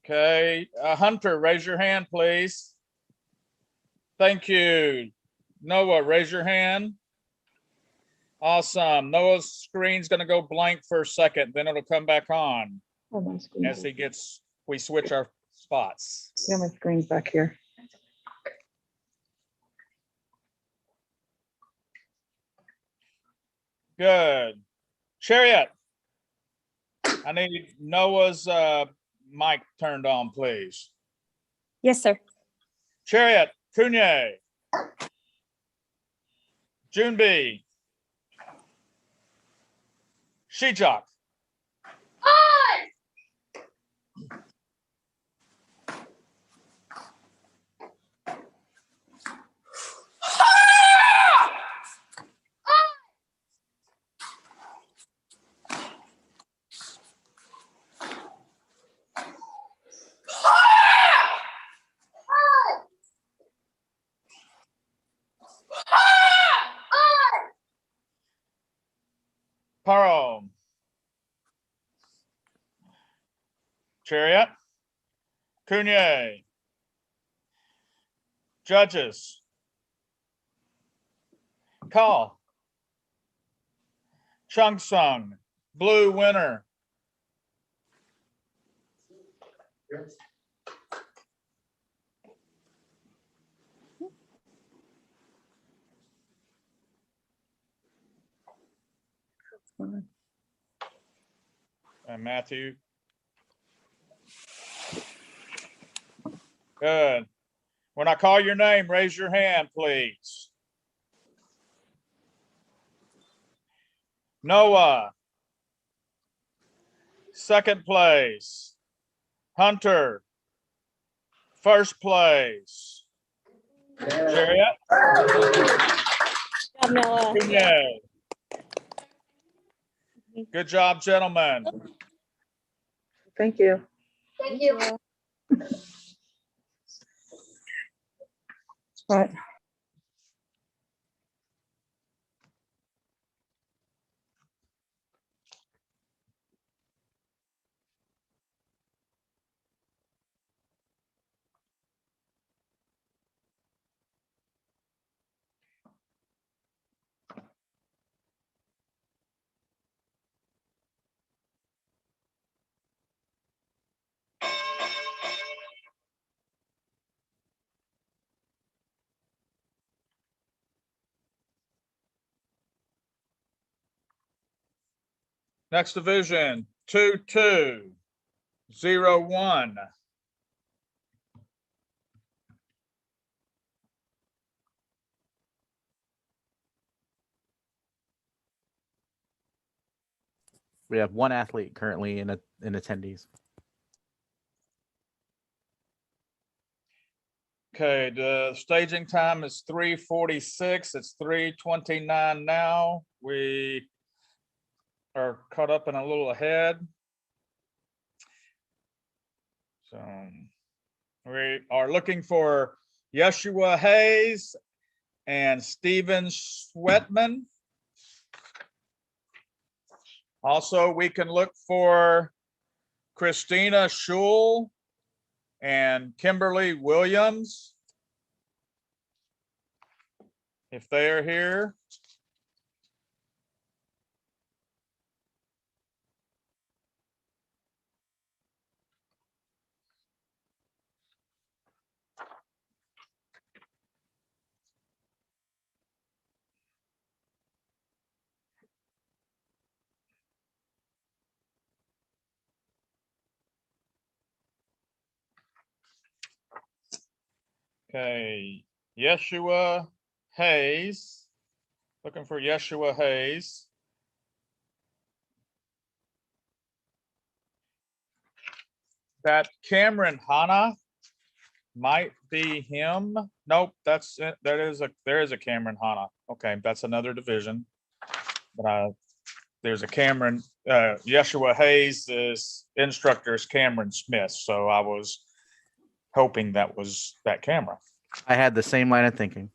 Okay, Hunter, raise your hand, please. Thank you. Noah, raise your hand. Awesome. Noah's screen's gonna go blank for a second, then it'll come back on Oh, my screen. as we switch our spots. Yeah, my screen's back here. Good. Chariot. I need Noah's mic turned on, please. Yes, sir. Chariot, Cunye. Junbi. Shijak. Paro. Chariot. Cunye. Judges. Call. Chung Sung. Blue winner. And Matthew. Good. When I call your name, raise your hand, please. Noah. Second place. Hunter. First place. Chariot. Good job, Noah. Cunye. Good job, gentlemen. Thank you. Thank you. All right. Next division, 2201. We have one athlete currently in attendees. Okay, the staging time is 3:46. It's 3:29 now. We are caught up and a little ahead. So we are looking for Yeshua Hayes and Steven Sweatman. Also, we can look for Christina Schul and Kimberly Williams, if they are here. Okay, Yeshua Hayes. Looking for Yeshua Hayes. That Cameron Hanna might be him. Nope, that's it. There is a Cameron Hanna. Okay, that's another division. But there's a Cameron Yeshua Hayes. Is instructor is Cameron Smith. So I was hoping that was that camera. I had the same line of thinking.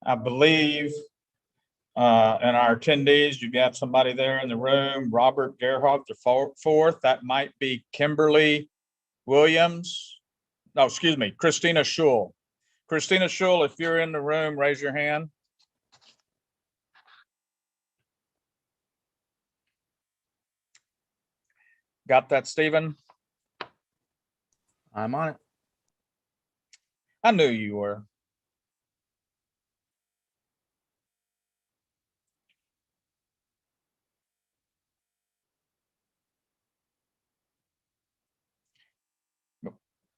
I believe in our attendees, you got somebody there in the room, Robert Gerhardt the fourth. That might be Kimberly Williams. No, excuse me, Christina Schul. Christina Schul, if you're in the room, raise your hand. Got that, Stephen? I'm on it. I knew you were.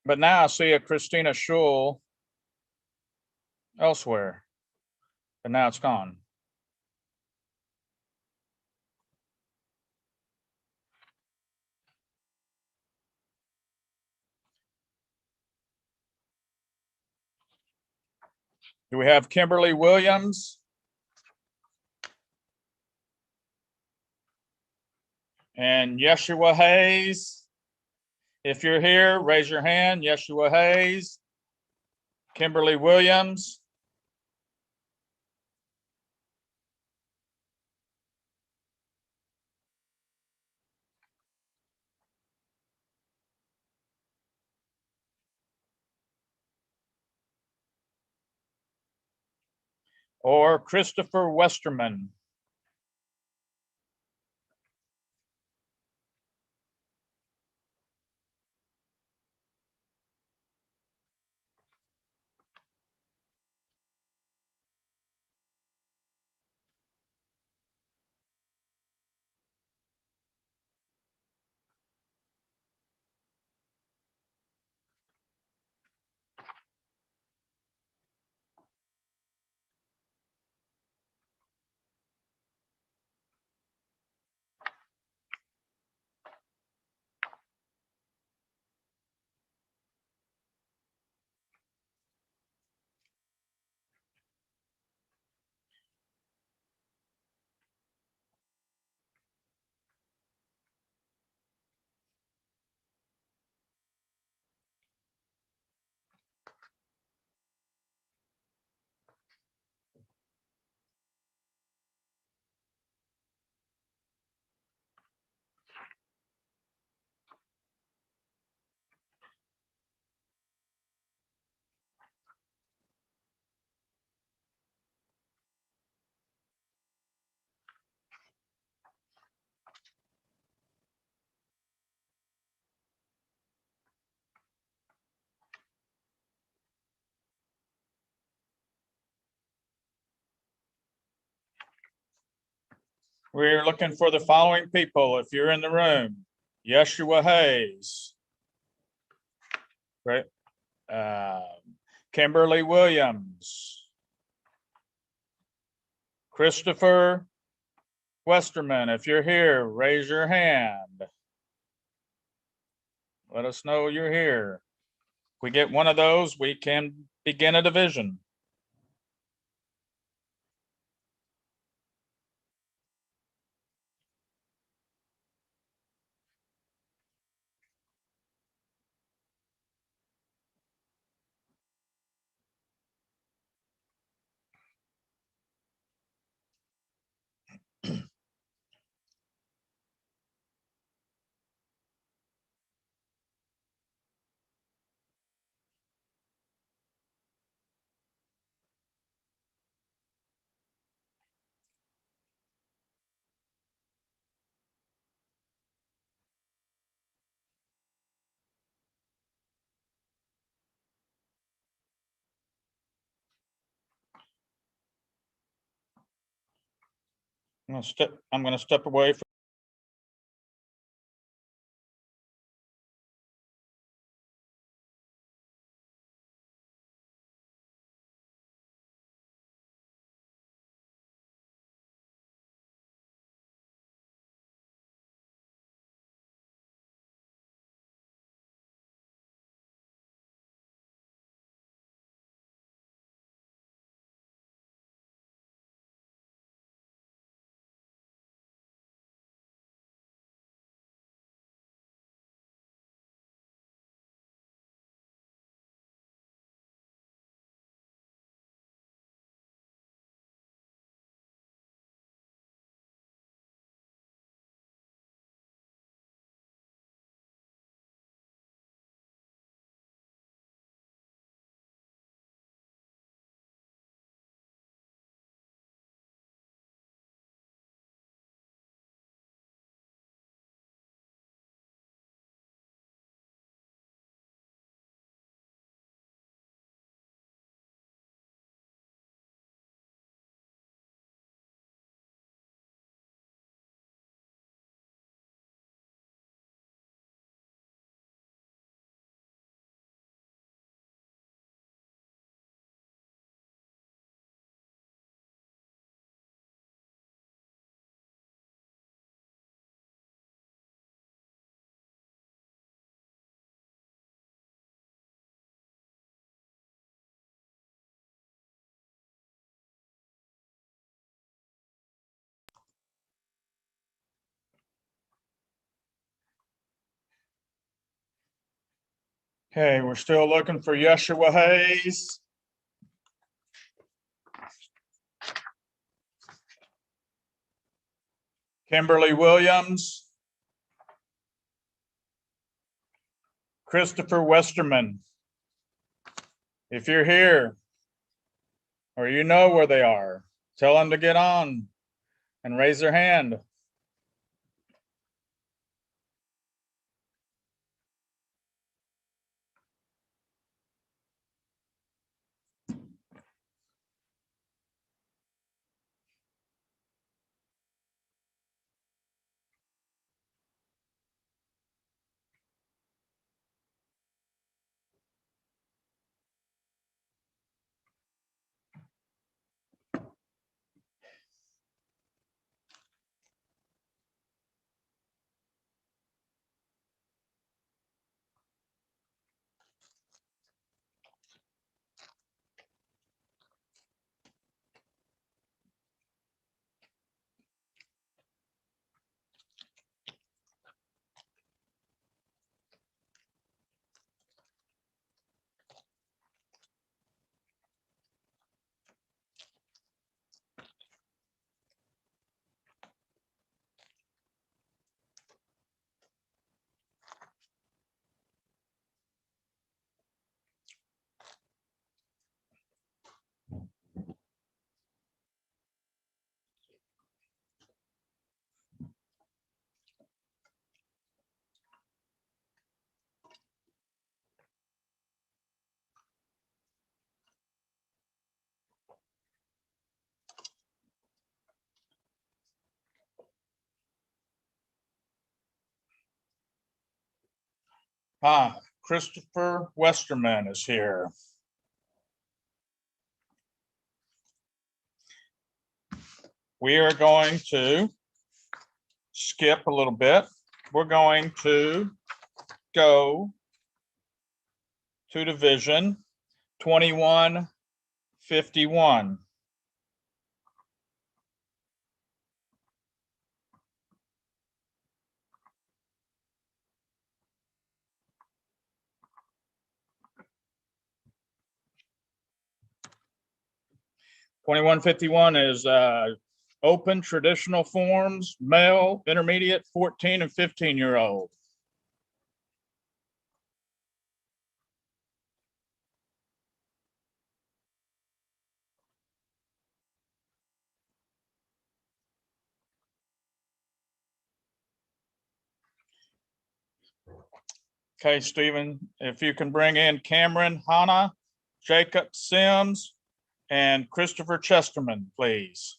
But now I see a Christina Schul elsewhere, and now it's gone. Do we have Kimberly Williams? And Yeshua Hayes? If you're here, raise your hand. Yeshua Hayes. Kimberly Williams. Or Christopher Westerman. We're looking for the following people. If you're in the room, Yeshua Hayes. Right. Kimberly Williams. Christopher Westerman. If you're here, raise your hand. Let us know you're here. If we get one of those, we can begin a division. I'm going to step away from Okay, we're still looking for Yeshua Hayes. Kimberly Williams. Christopher Westerman. If you're here or you know where they are, tell them to get on and raise their hand. Christopher Westerman is here. We are going to skip a little bit. We're going to go to Division 2151. (2151) is open traditional forms, male, intermediate, 14 and 15-year-old. Okay, Stephen, if you can bring in Cameron Hanna, Jacob Sims, and Christopher Chesterman, please.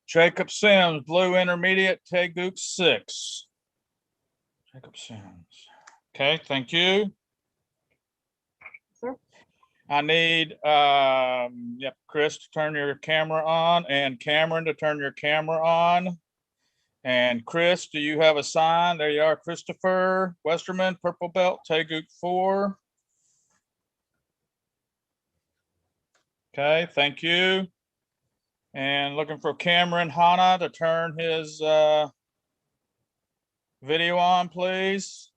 Jacob Sims, blue intermediate, Tegook 6. Jacob Sims. Okay, thank you. Sir? I need, Chris to turn your camera on and Cameron to turn your camera on. And Chris, do you have a sign? There you are, Christopher Westerman, purple belt, Tegook 4. Okay, thank you. And looking for Cameron Hanna to turn his video on, please.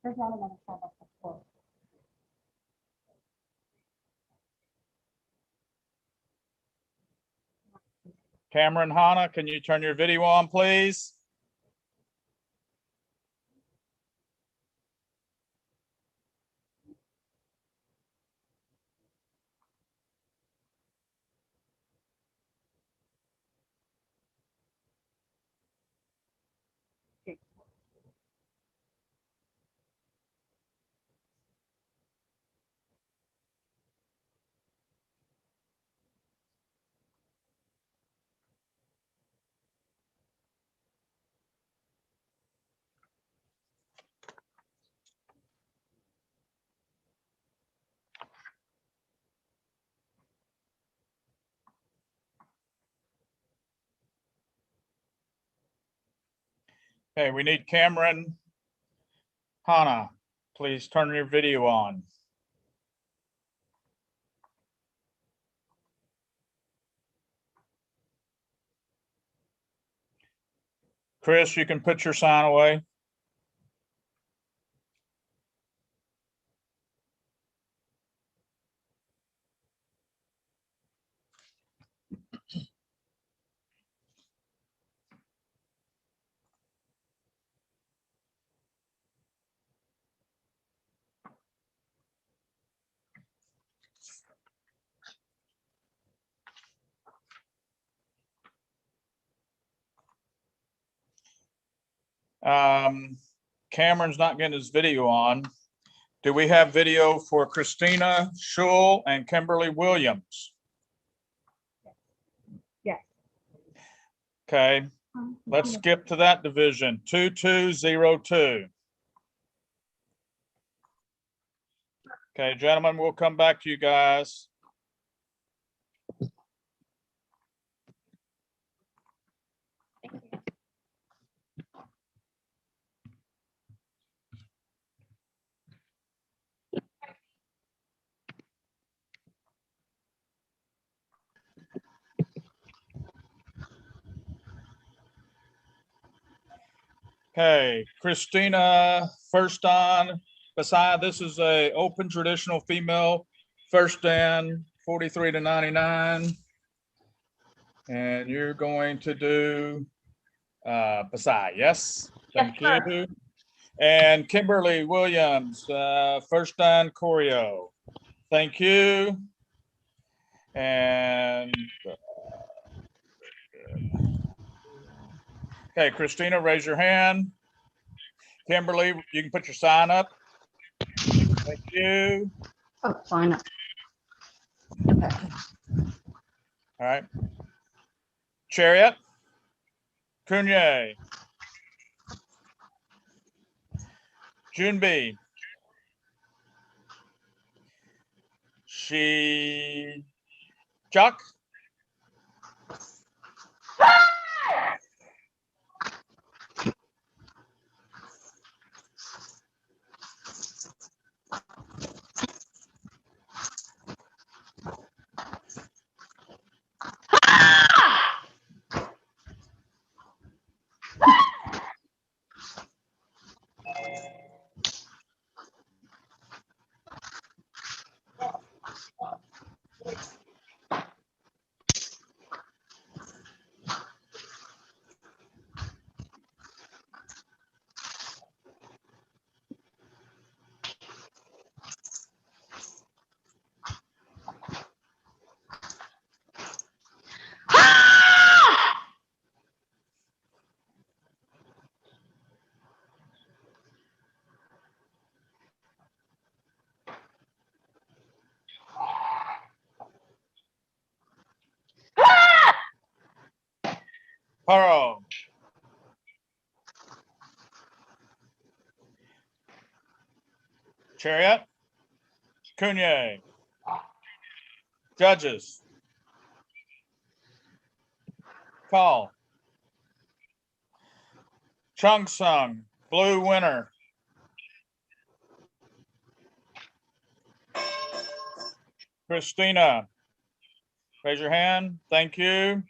There's not another sign up for. Cameron Hanna, can you turn your video on, please? Okay, we need Cameron. Hannah, please turn your video on. Chris, you can put your sign away. Cameron's not getting his video on. Do we have video for Christina Schul and Kimberly Williams? Yes. Okay, let's skip to that division, 2202. Okay, gentlemen, we'll come back to you guys. Okay, Christina, first on, beside, this is a open traditional female, first dan, 43 to 99. And you're going to do beside, yes? Thank you. And Kimberly Williams, first dan choreo. Thank you. And okay, Christina, raise your hand. Kimberly, you can put your sign up. Thank you. Oh, sign up. All right. Chariot, Cunye, Junbi, Chuck, Pearl, Chariot, Cunye, Judges, Call, Chung Sung, Blue Winner, Christina, raise your hand. Thank you.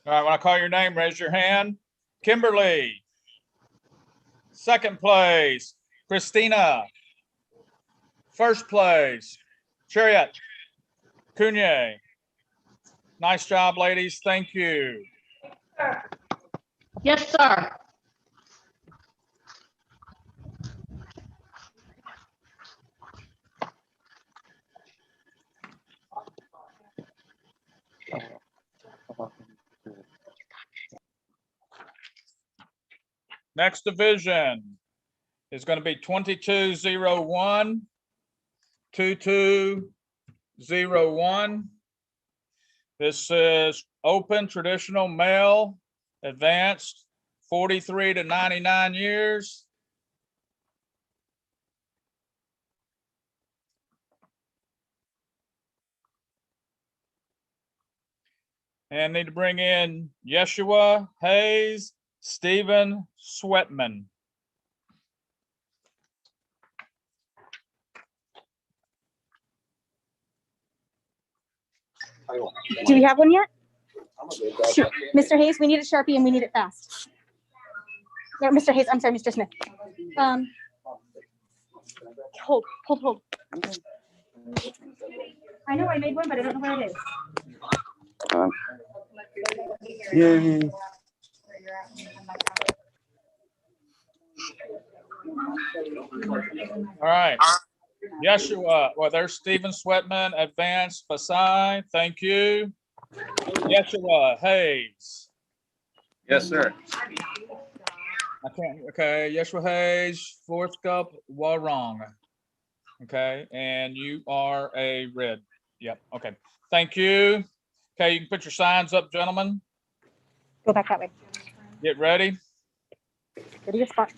All right, when I call your name, raise your hand. Kimberly, second place. Christina, first place. Chariot, Cunye. Nice job, ladies. Thank you. Yes, sir. Next division is going to be 2201, 2201. This is open traditional male, advanced 43 to 99 years. And need to bring in Yeshua Hayes, Stephen Sweatman. Do we have one yet? Sure. Mr. Hayes, we need a Sharpie and we need it fast. No, Mr. Hayes, I'm sorry, Mr. Smith. Hold. I know I made one, but I don't know where it is. Yay. All right. Yeshua, well, there's Stephen Sweatman, advanced Fasai. Thank you. Yeshua Hayes. Yes, sir. I can't, okay. Yeshua Hayes, fourth cup, Warong. Okay, and you are a red. Yep, okay. Thank you. Okay, you can put your signs up, gentlemen. Go back that way. Get ready. Go to your spot.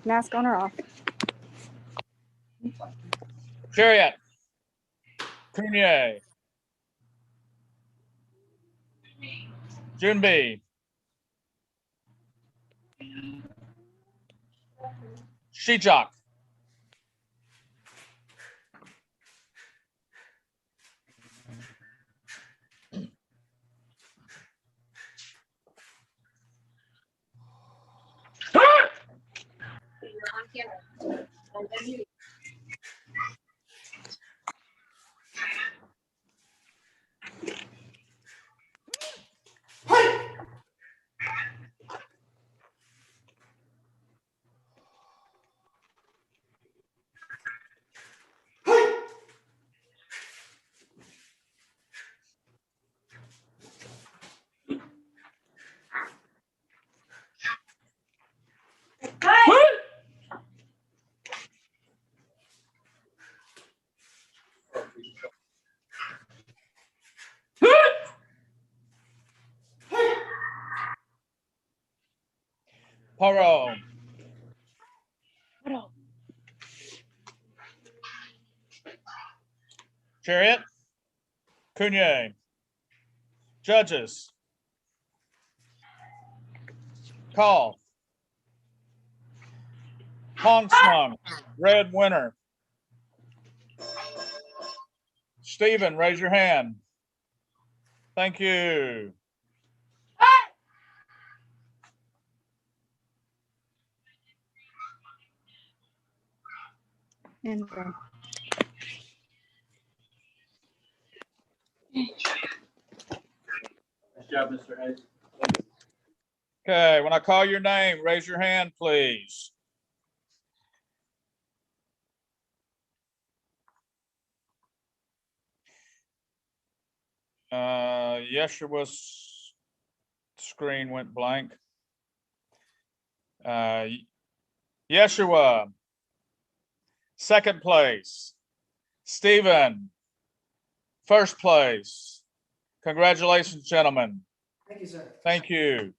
Mask on or off? Chariot. Cunier. Junbi. Shijak. Poro. Chariot. Cunier. Judges. Call. Hong Smung, red winner. Stephen, raise your hand. Thank you. And Nice job, Mr. Hayes. Okay, when I call your name, raise your hand, please. Yeshua's screen went blank. Yeshua, second place. Stephen, first place. Congratulations, gentlemen. Thank you, sir. Thank you.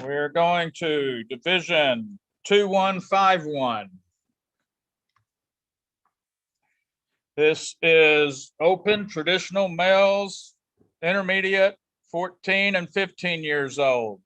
We're going to Division 2151. This is open traditional males, intermediate, 14 and 15 years old.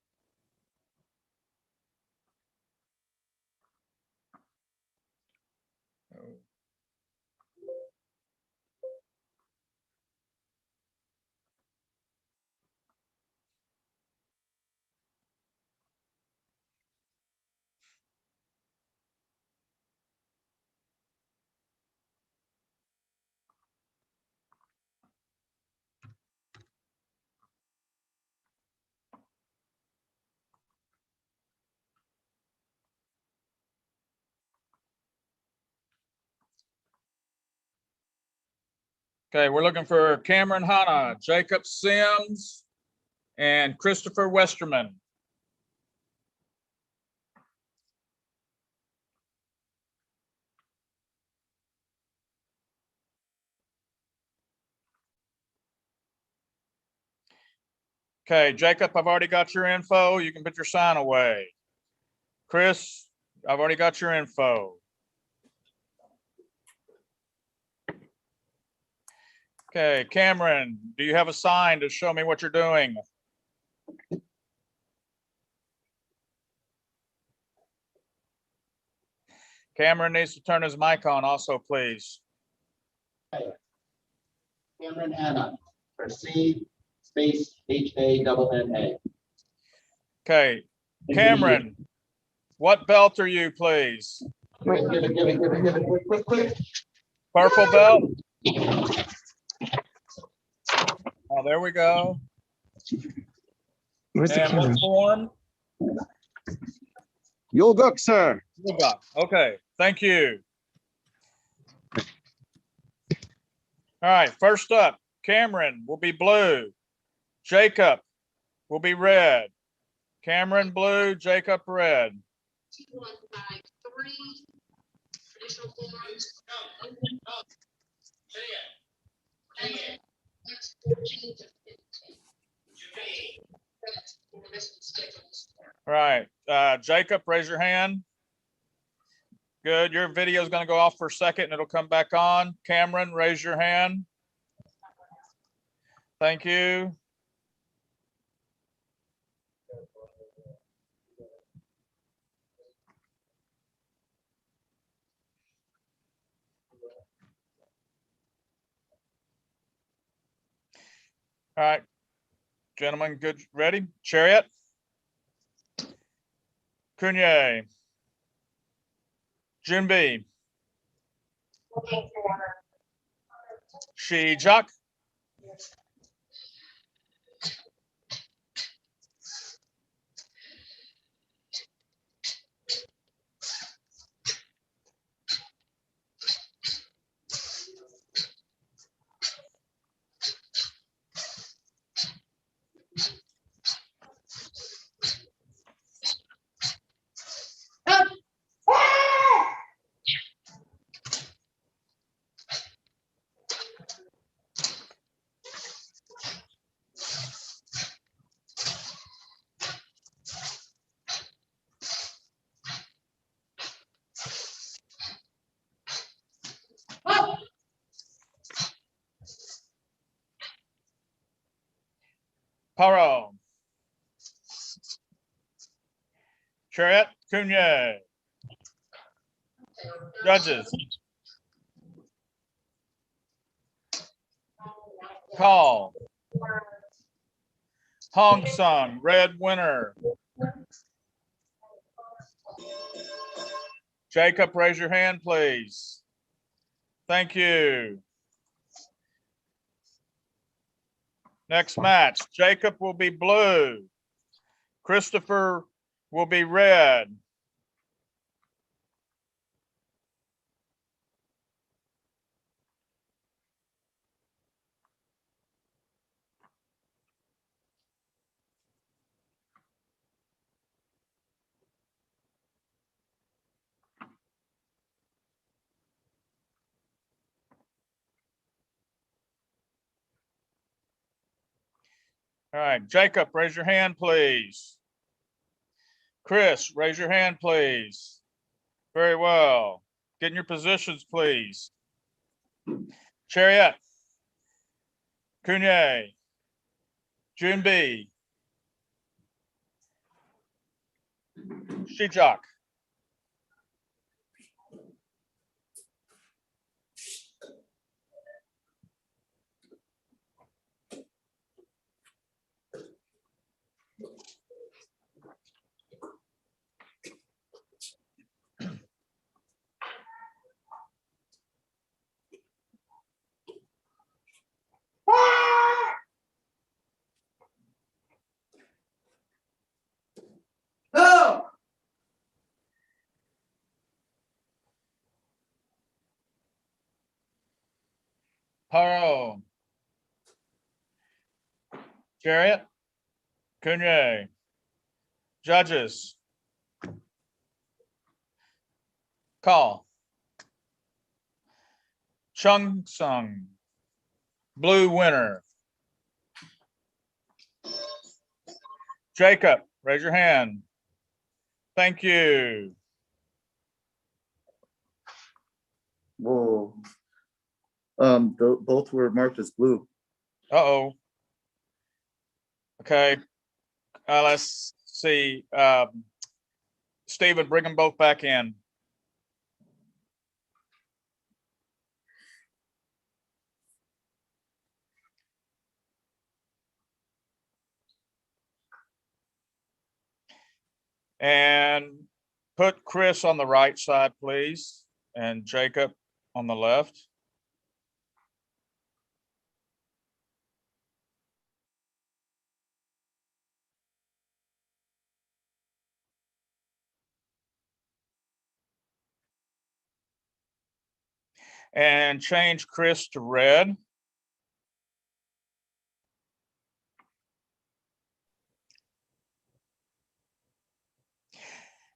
Okay, we're looking for Cameron Hanna, Jacob Sims, and Christopher Westerman. Okay, Jacob, I've already got your info. You can put your sign away. Chris, I've already got your info. Okay, Cameron, do you have a sign to show me what you're doing? Cameron needs to turn his mic on also, please. Cameron Hanna, for C space HANNA. Okay, Cameron, what belt are you, please? Give it, quick. Purple belt? Oh, there we go. Where's the And what camera? form? You'll book, sir. You got. Okay, thank you. All right, first up, Cameron will be blue. Jacob will be red. Cameron blue, Jacob red. All right, Jacob, raise your hand. Good, your video is going to go off for a second and it'll come back on. Cameron, raise your hand. Thank you. All right, gentlemen, good, ready? Chariot. Kunye. Junbi. Shijak. Paro. Chariot. Kunye. Judges. Call. Hong Sung, red winner. Jacob, raise your hand, please. Thank you. Next match, Jacob will be blue. Christopher will be red. All right, Jacob, raise your hand, please. Chris, raise your hand, please. Very well. Get in your positions, please. Chariot. Kunye. Junbi. Shijak. Paro. Chariot. Cunye. Judges. Call. Chung Sung. Blue winner. Jacob, raise your hand. Thank you. Whoa. Both were marked as blue. Uh-oh. Okay. Let's see. Stephen, bring them both back in. And put Chris on the right side, please, and Jacob on the left. And change Chris to red.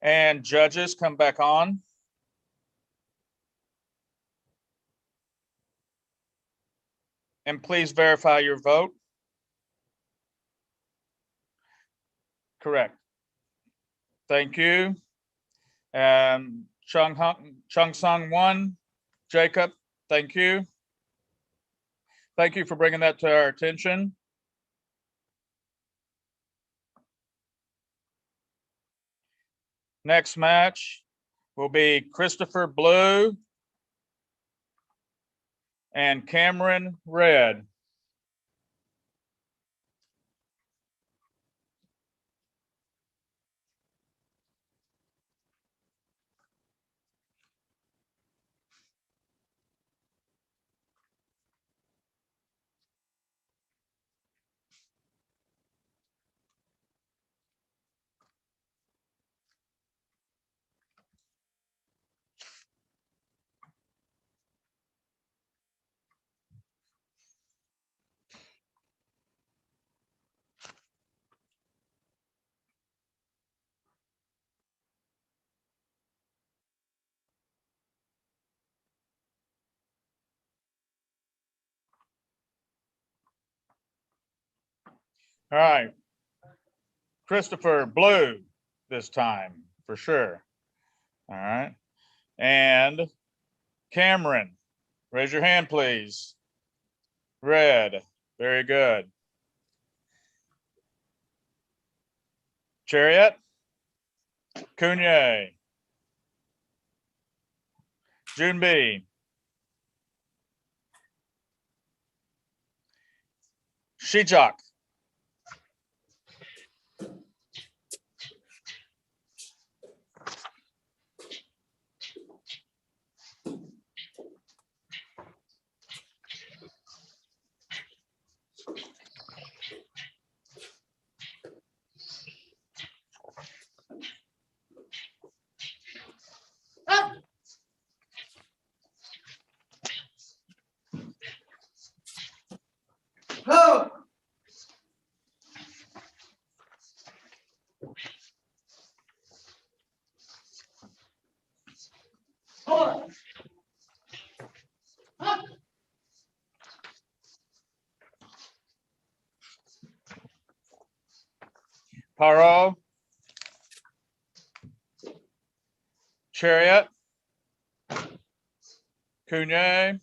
And judges, come back on. And please verify your vote. Correct. Thank you. Chung Sung won. Jacob, thank you. Thank you for bringing that to our attention. Next match will be Christopher Blue and Cameron Red. All right. Christopher Blue this time, for sure. All right. And Cameron, raise your hand, please. Red. Very good. Chariot. Cunye. Junbi. Shijak. Paro. Chariot. Cunye.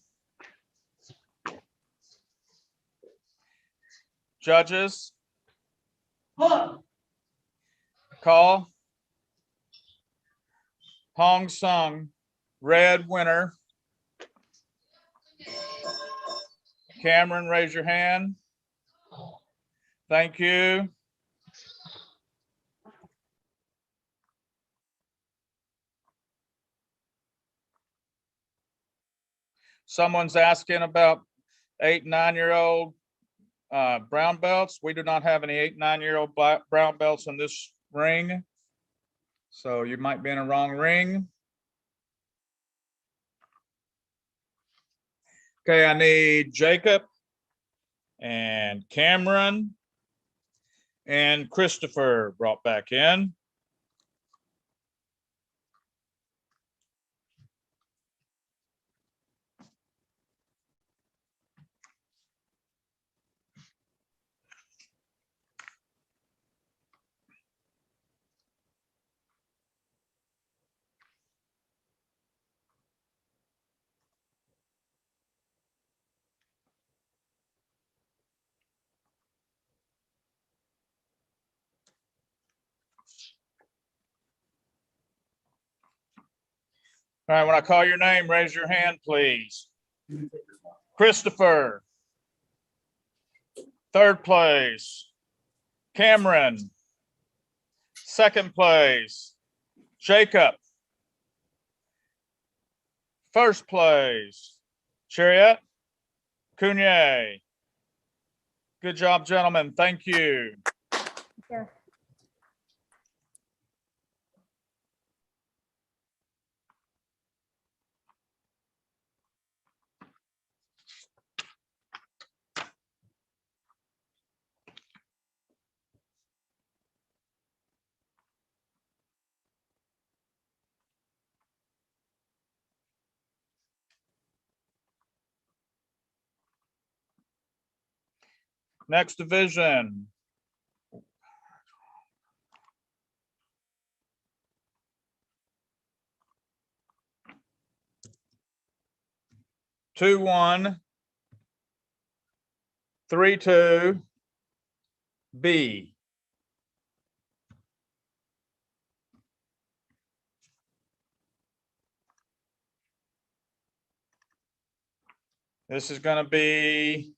Judges. Call. Hong Sung, red winner. Cameron, raise your hand. Thank you. Someone's asking about 8, 9-year-old brown belts. We do not have any 8, 9-year-old brown belts in this ring. So you might be in a wrong ring. Okay, I need Jacob and Cameron and Christopher brought back in. All right, when I call your name, raise your hand, please. Christopher. Third place. Cameron. Second place. Jacob. First place. Chariot. Cunye. Good job, gentlemen. Thank you. Yeah. Next division. Two, 1, 3, 2, B. This is going to be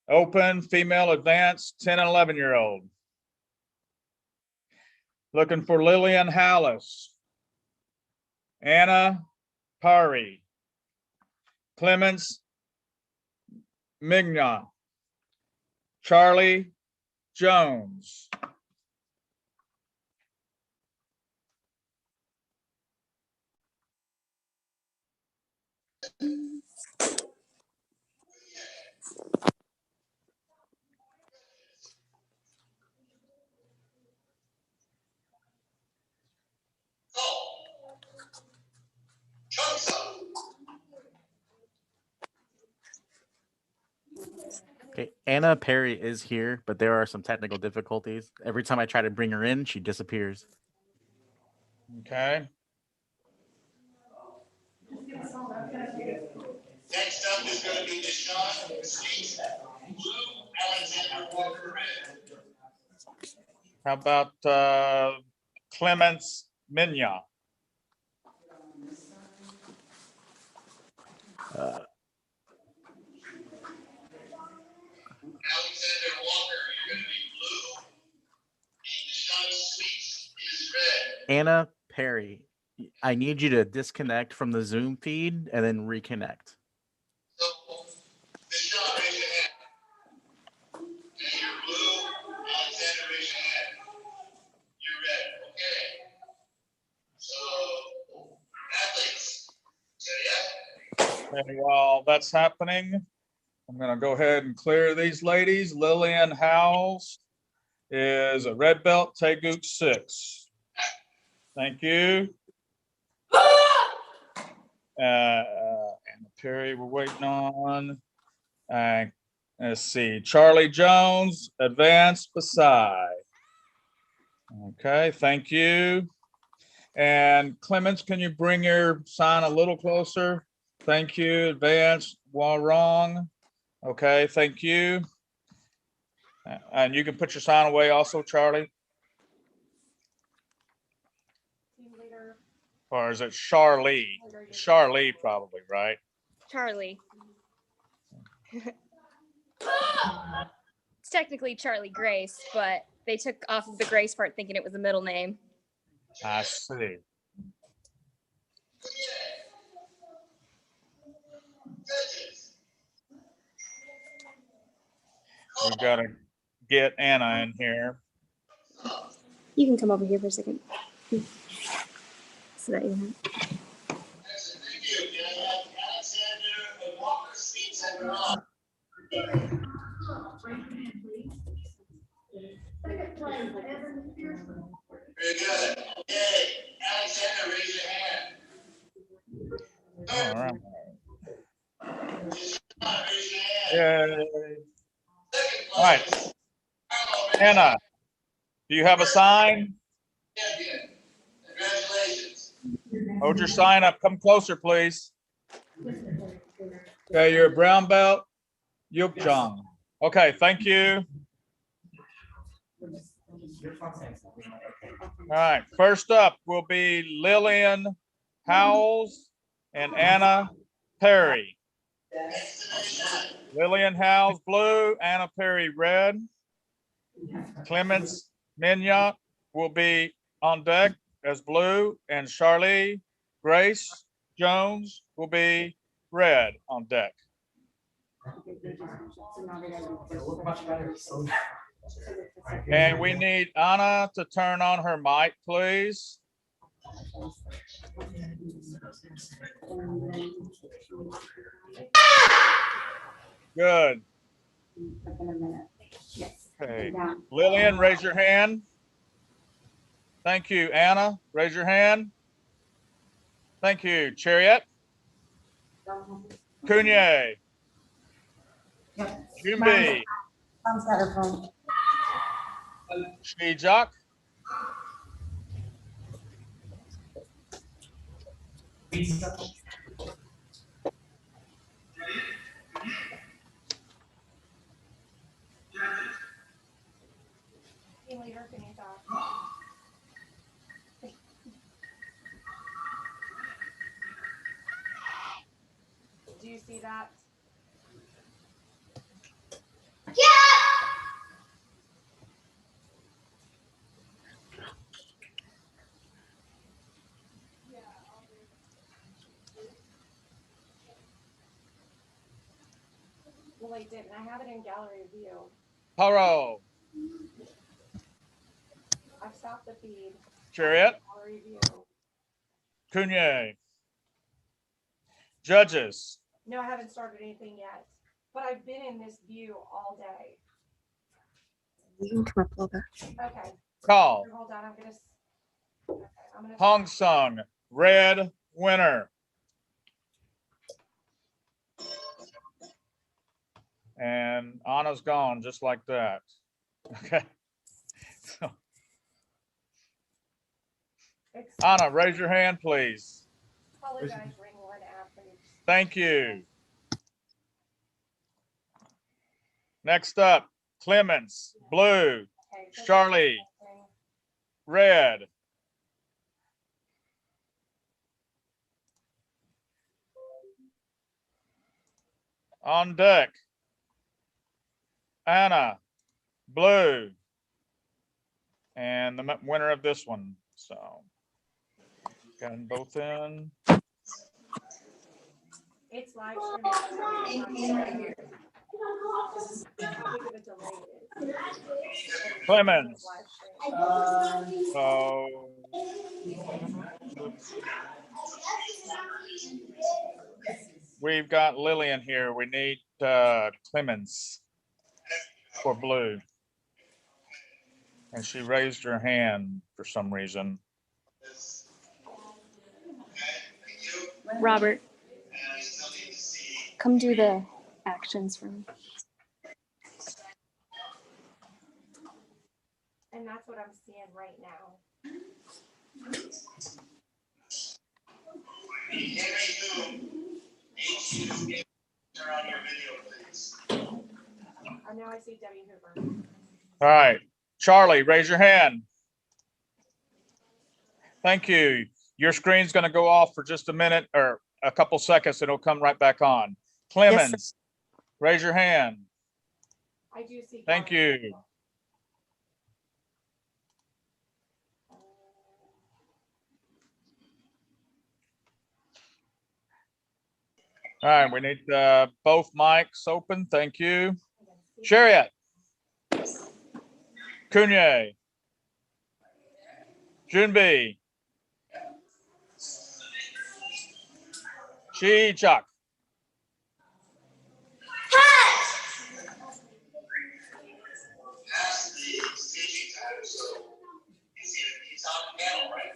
open, female, advanced, 10 and 11-year-old. Looking for Lillian Hallis, Anna Pari, Clemens Mignon, Charlie Jones. Okay, Anna Perry is here, but there are some technical difficulties. Every time I try to bring her in, she disappears. Okay. Next up is going to be Deshaun Sweet, blue, Alexander Walker, red. How about Clemens Mignon? Alexander Walker, you're going to be blue, and Deshaun Sweet is red. Anna Perry, I need you to disconnect from the Zoom feed and then reconnect. So, Deshaun, raise your hand. And you're blue, Alexander, raise your hand. You're red, okay. So, athletes, And while that's happening, I'm going to go ahead and clear these ladies. Lillian Howells is a red belt, Taeguk 6. Thank you. Anna Perry, we're waiting on. Let's see, Charlie Jones, advanced Basai. Okay, thank you. And Clemens, can you bring your sign a little closer? Thank you, advanced Warong. Okay, thank you. And you can put your sign away also, Charlie. Or is it Charlie? Charlie, probably, right? Charlie. It's technically Charlie Grace, but they took off of the Grace part thinking it was a middle name. I see. We've got to get Anna in here. You can come over here for a second. So that you know. Alexander Walker, Yay. All right. Anna, do you have a sign? Congratulations. Hold your sign up. Come closer, please. Okay, you're a brown belt. Yukjong. Okay, thank you. All right, first up will be Lillian Howells and Anna Perry. Lillian Howells, blue, Anna Perry, red. Clements Mignot will be on deck as blue, and Charlie Grace Jones will be red on deck. And we need Anna to turn on her mic, please. Good. Okay. Lillian, raise your hand. Thank you. Anna, raise your hand. Thank you. Chariot. Cunye. Jumbi. Shijak. Later, can you talk? Do you see that? Well, I didn't. I have it in gallery view. Paro. I've stopped the feed. Chariot. Gallery view. Cunye. Judges. No, I haven't started anything yet, but I've been in this view all day. Okay. Call. Hold on, I'm gonna. Hong Sung, red winner. And Anna's gone just like that. Okay. So, Anna, raise your hand, please. Apologize, ring one after. Thank you. Next up, Clements, blue. Charlie, red. On deck, Anna, blue. And the winner of this one. So, got them both in. It's live streaming. Clemens. So, we've got Lillian here. We need Clemens for blue. And she raised her hand for some reason. Robert, come do the actions for me. And that's what I'm seeing right now. Turn on your video, please. I know I see Debbie Hoover. All right. Charlie, raise your hand. Thank you. Your screen's going to go off for just a minute or a couple seconds. It'll come right back on. Clemens, raise your hand. I do see. Thank you. All right, we need both mics open. Thank you. Chariot. Cunye. Junbi. Chi-Chak. That's the staging time, so he's on the panel, right?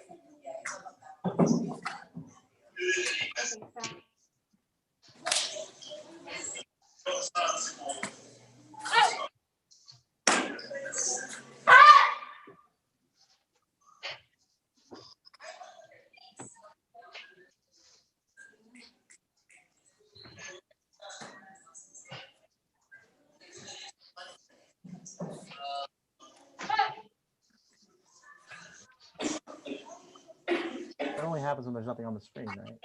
That only happens when there's nothing on the screen, right?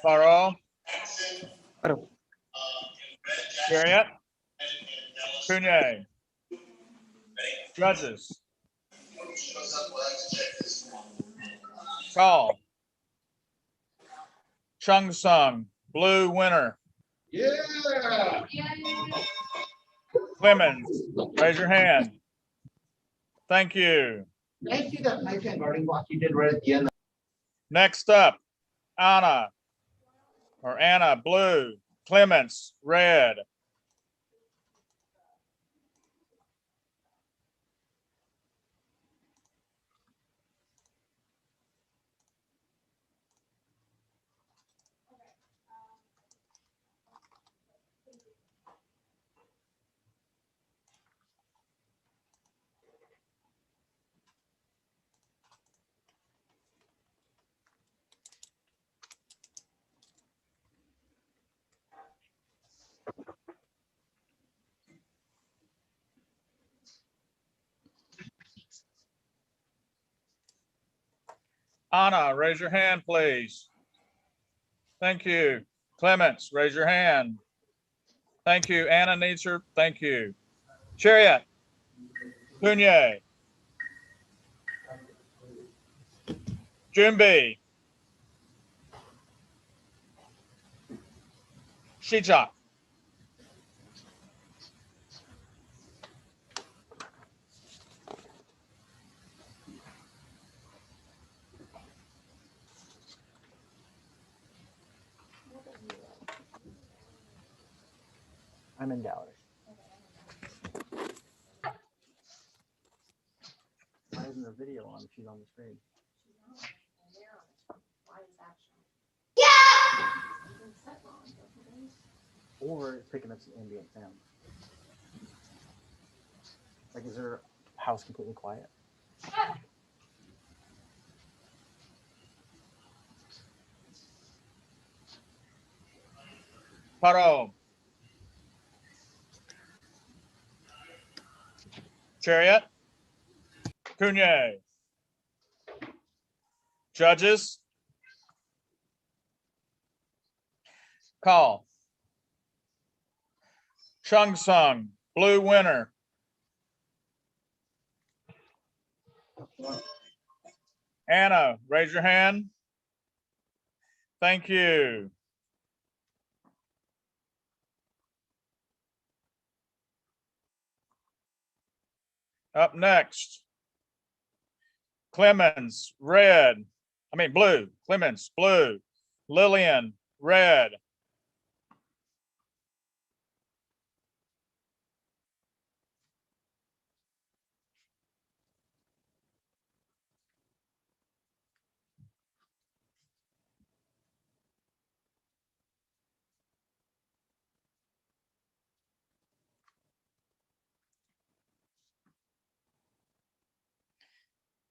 Paro. Chariot. Cunye. Judges. Call. Chung Sung, blue winner. Yeah. Clemens, raise your hand. Thank you. Thank you that nice handwriting block you did right at the end. Next up, Anna, blue. Clemens, red. Anna, raise your hand, please. Thank you. Clements, raise your hand. Thank you. Anna needs her. Thank you. Chariot. Cunye. Junbi. Shijak. I'm in gallery. Why isn't the video on if she's on the screen? Or it's picking up some ambient sound. Like, is her house completely quiet? Paro. Chariot. Cunye. Judges. Call. Chung Sung, blue winner. Anna, raise your hand. Thank you. Up next, Clemens, red. Blue. Clemens, blue. Lillian, red.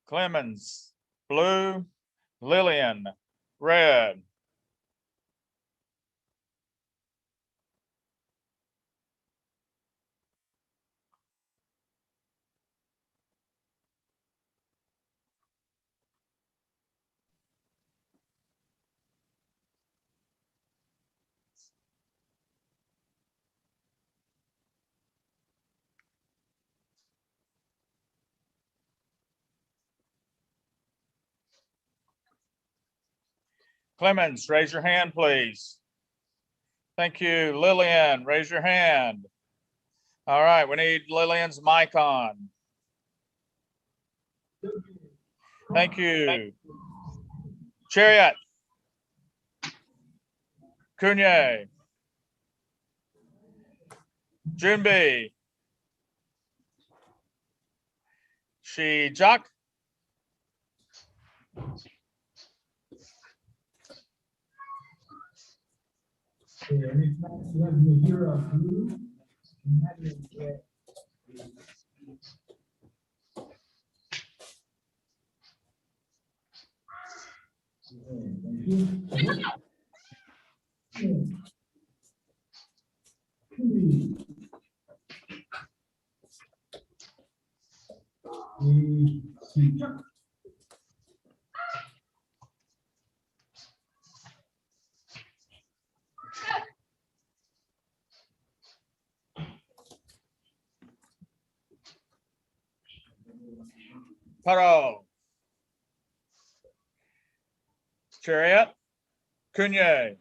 Clemens, blue. Lillian, red. Clemens, raise your hand, please. Thank you. Lillian, raise your hand. All right, we need Lillian's mic on. Thank you. Chariot. Cunye. Junbi. Shijak. Paro. Chariot. Cunye.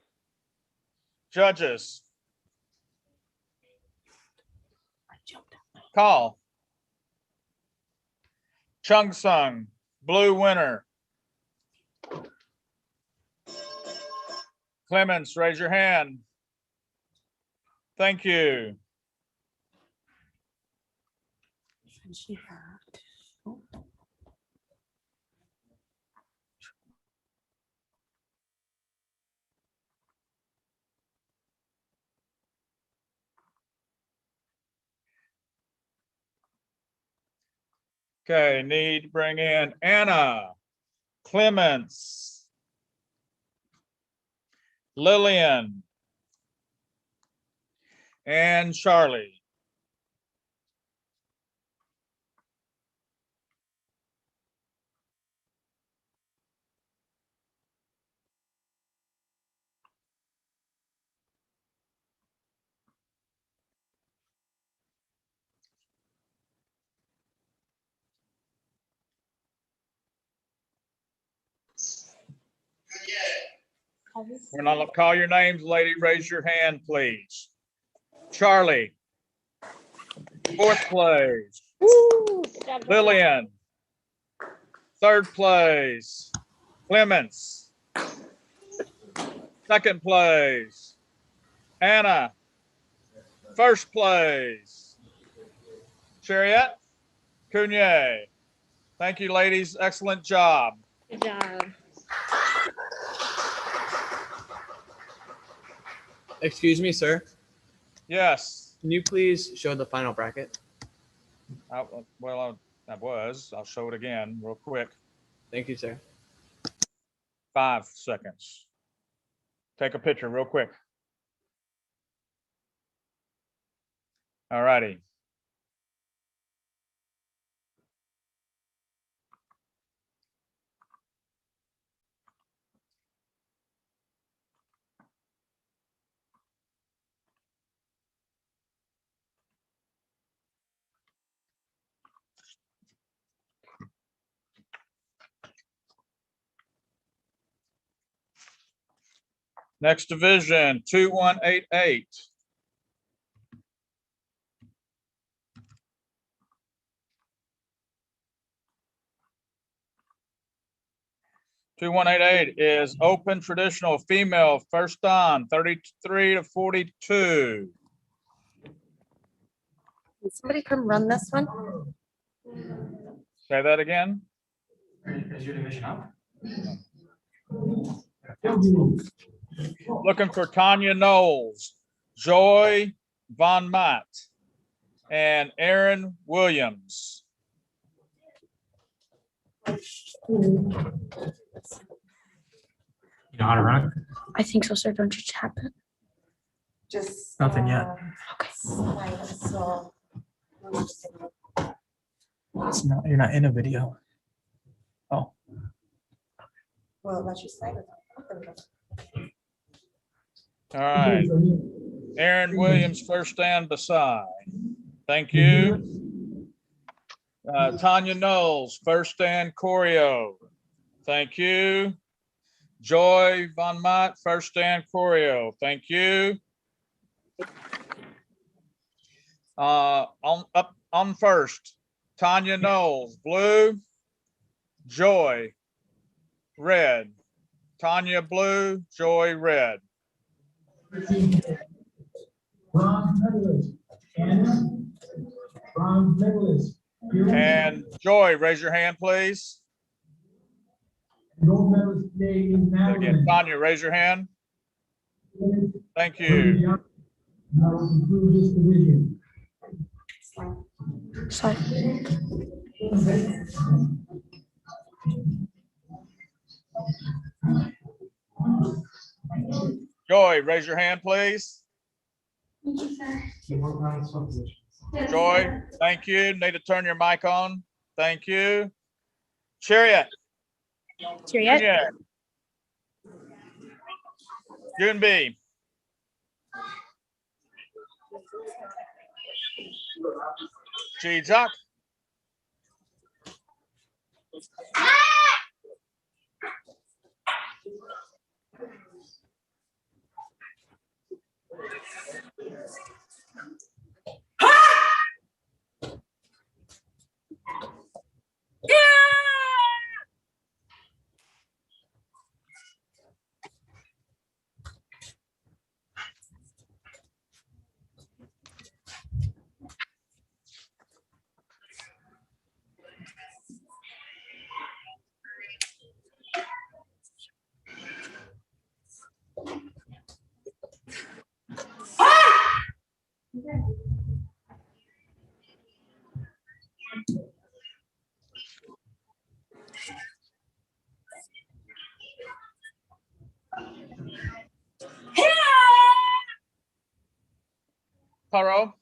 Judges. Call. Chung Sung, blue winner. Clements, raise your hand. Thank you. Okay, need to bring in Anna, Clements, Lillian, and Charlie. When I call your names, lady, raise your hand, please. Charlie, fourth place. Woo, good job, Lillian, third place. Clements, second place. Anna, first place. Chariot, Cunye. Thank you, ladies. Excellent job. Good job. Excuse me, sir. Yes. Can you please show the final bracket? I was. I'll show it again real quick. Thank you, sir. 5 seconds. Take a picture real quick. All righty. Next division, 2188. is open traditional female first on 33 to 42. Can somebody come run this one? Say that again. Is your division up? Looking for Tanya Knowles, Joy Von Matt, and Aaron Williams. You know how to run? I think so, sir. Don't you tap it? Just. Nothing yet. Okay. So. It's not, you're not in a video. Oh. Well, let's just slide it. All right. Aaron Williams, first stand beside. Thank you. Tanya Knowles, first stand choreo. Thank you. Joy Von Matt, first stand choreo. Thank you. On first, Tanya Knowles, blue. Joy, red. Tanya, blue. Joy, red. Bronze medalist, Anna. Bronze medalist. And Joy, raise your hand, please. Gold medalist today is Madeline. Again, Tanya, raise your hand. Thank you. Now conclude this division. Joy, raise your hand, please. Joy, thank you. Need to turn your mic on. Thank you. Chariot. Chariot. Junbi. Jijak. Paro.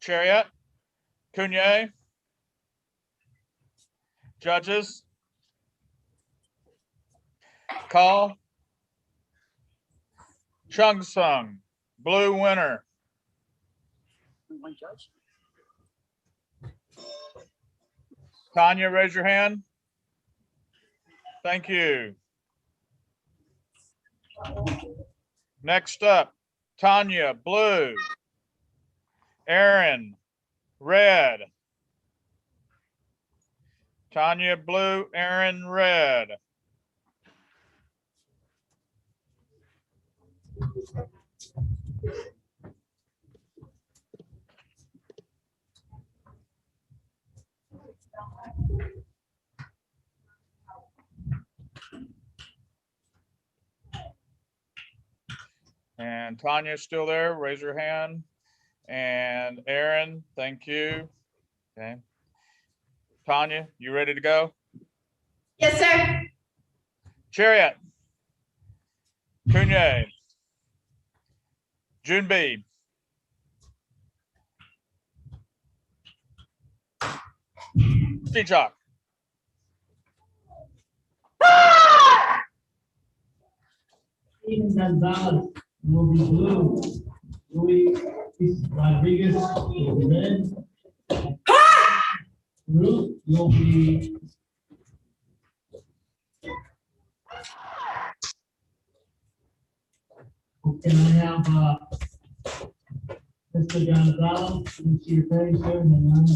Chariot. Kunye. Judges. Call. Chung Sung. Blue winner. Tanya, raise your hand. Thank you. Next up, Tanya, blue. Aaron, red. Tanya, blue. Aaron, red. And Tanya's still there. Raise your hand. And Aaron, thank you. Okay. Tanya, you ready to go? Yes, sir. Chariot. Kunye. Junbi. Jijak. Steven Gonzalez will be blue. Luis Rodriguez will be red. Ruth will be can I have Mr. Gonzalez, let me see your face here, hang on.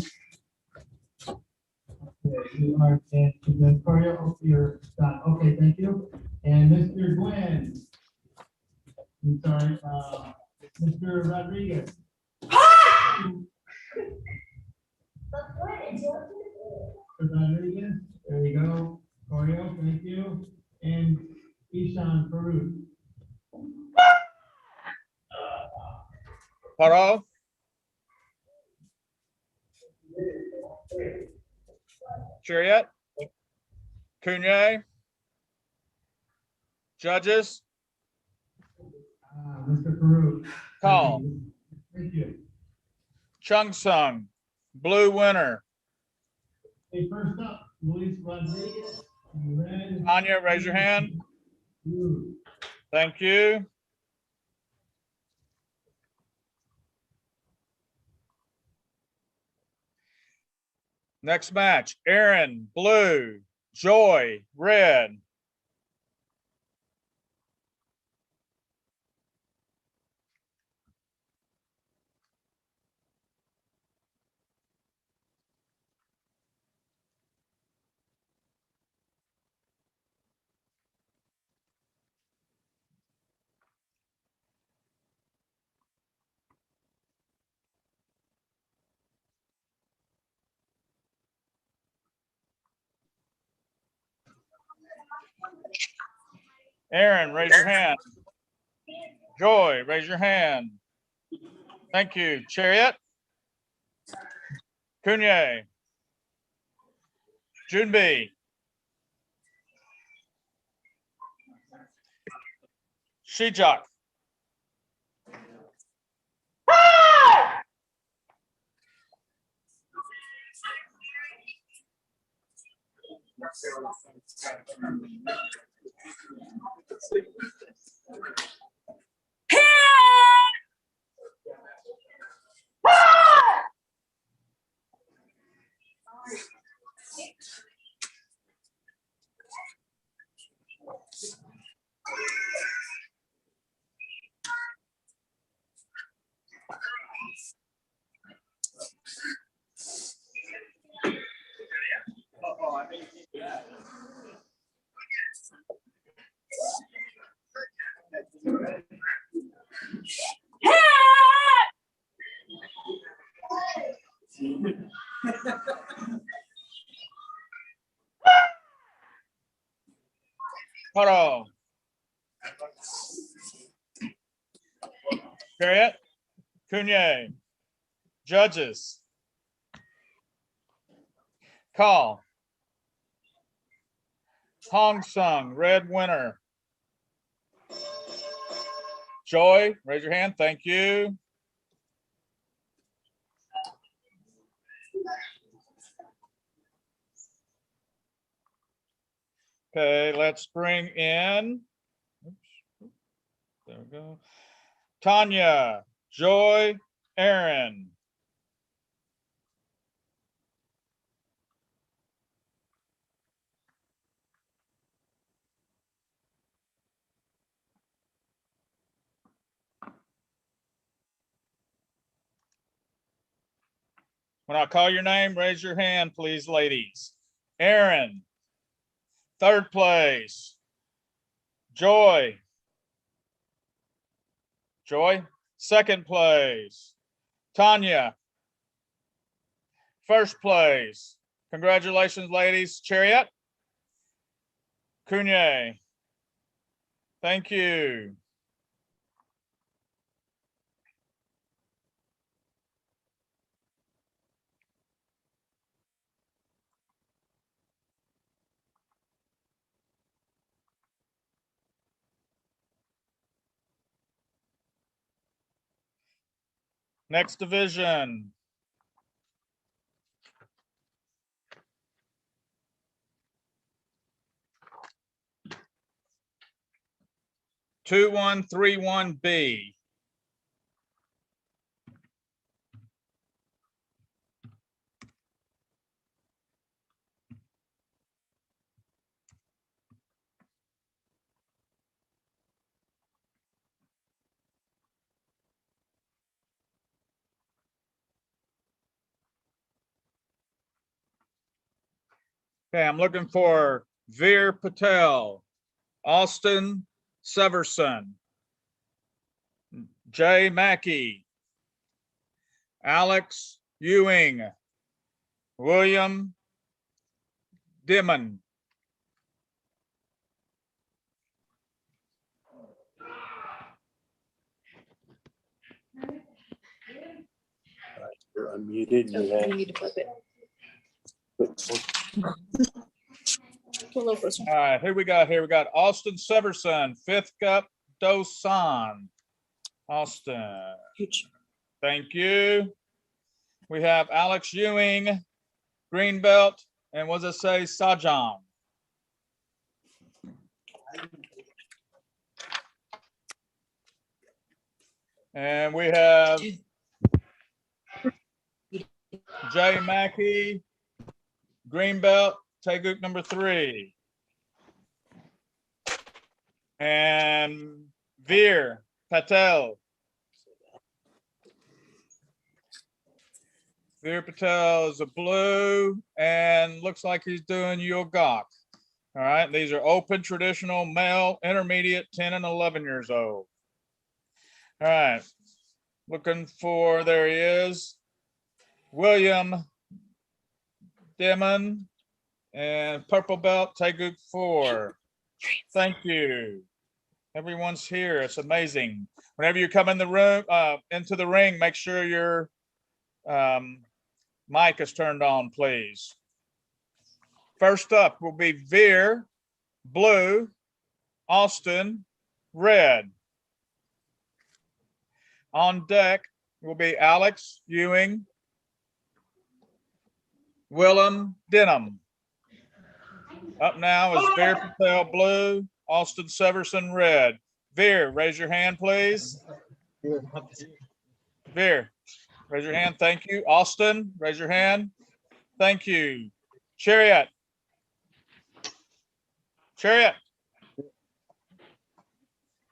Okay, you are, and the choreo, you're done, okay, thank you. And Mr. Gwen. I'm sorry, Mr. Rodriguez. Mr. Rodriguez, there you go, choreo, thank you. And Ishan Farouk. Paro. Chariot. Kunye. Judges. Mr. Farouk. Call. Thank you. Chung Sung, blue winner. Okay, first up, Luis Rodriguez. Red. Tanya, raise your hand. Blue. Thank you. Next match, Aaron, blue. Joy, red. Aaron, raise your hand. Joy, raise your hand. Thank you. Chariot. Kunye. Junbi. Shijak. Paro. Chariot. Kunye. Judges. Call. Hong Sung, red winner. Joy, raise your hand. Thank you. Okay, let's bring in. Oops, there we go. Tanya, Joy, Aaron. When I call your name, raise your hand, please, ladies. Aaron, third place. Joy. Joy, second place. Tanya, first place. Congratulations, ladies. Chariot. Kunye. Thank you. Next division. Two 131B. Okay, I'm looking for Veer Patel, Austin Severson, Jay Mackey, Alex Ewing, William Dimon. You're unmuted. You need to flip it. A little closer. All right, here we got Austin Severson, Fifth Cup Dosan. Austin. Thank you. We have Alex Ewing, Greenbelt, and what does it say? Sajam. And we have Jay Mackey, Greenbelt, Taeguk number 3. And Veer Patel. Veer Patel is a blue and looks like he's doing yogak. All right, these are open traditional male, intermediate, 10 and 11 years old. All right, looking for, there he is, William Dimon and purple belt, Taeguk 4. Thank you. Everyone's here. It's amazing. Whenever you come in the room, into the ring, make sure your mic is turned on, please. First up will be Veer, blue, Austin, red. On deck will be Alex Ewing, Willem Denham. Up now is Veer Patel, blue, Austin Severson, red. Veer, raise your hand, please. Veer, raise your hand. Thank you. Austin, raise your hand. Thank you. Chariot. Chariot.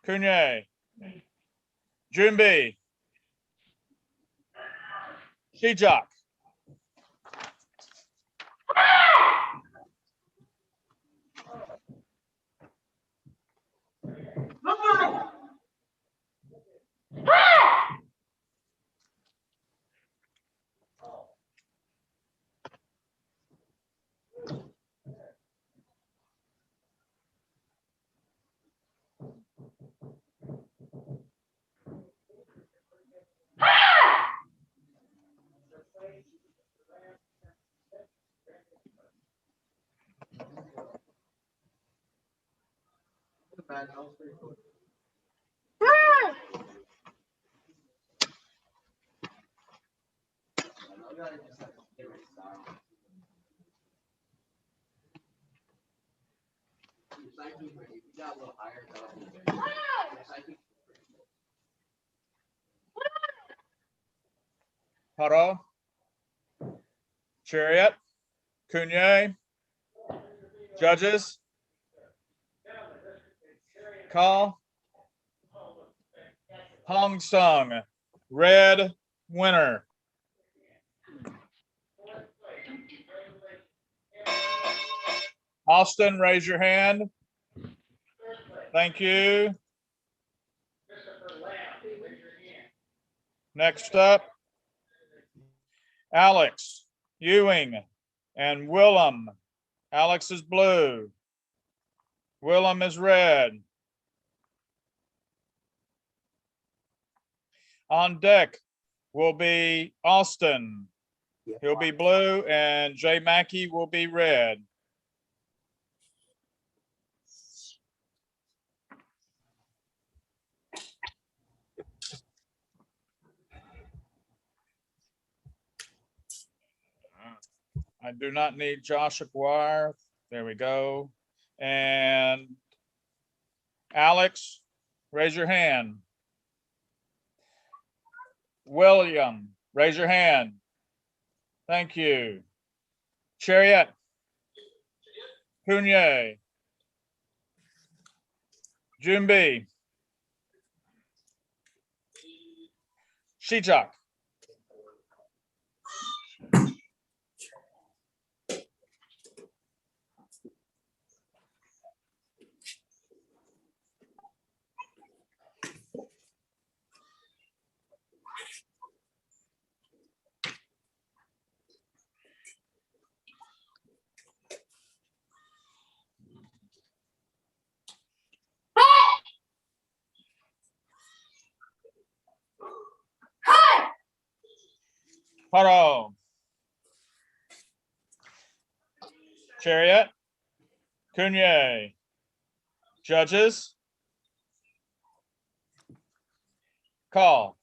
Kunye. Jumbi. Shijak. Haro. Chariot. Kunye. Judges. Call. Hong Sung, red winner. Austin, raise your hand. Thank you. Next up, Alex Ewing and Willem. Alex is blue. Willem is red. On deck will be Austin. He'll be blue, and Jay Mackey will be red. I do not need Josh Aguirre. There we go. And Alex, raise your hand. William, raise your hand. Thank you. Chariot. Kunye. Jumbi. Shijak. Haro. Chariot. Kunye. Judges. Call.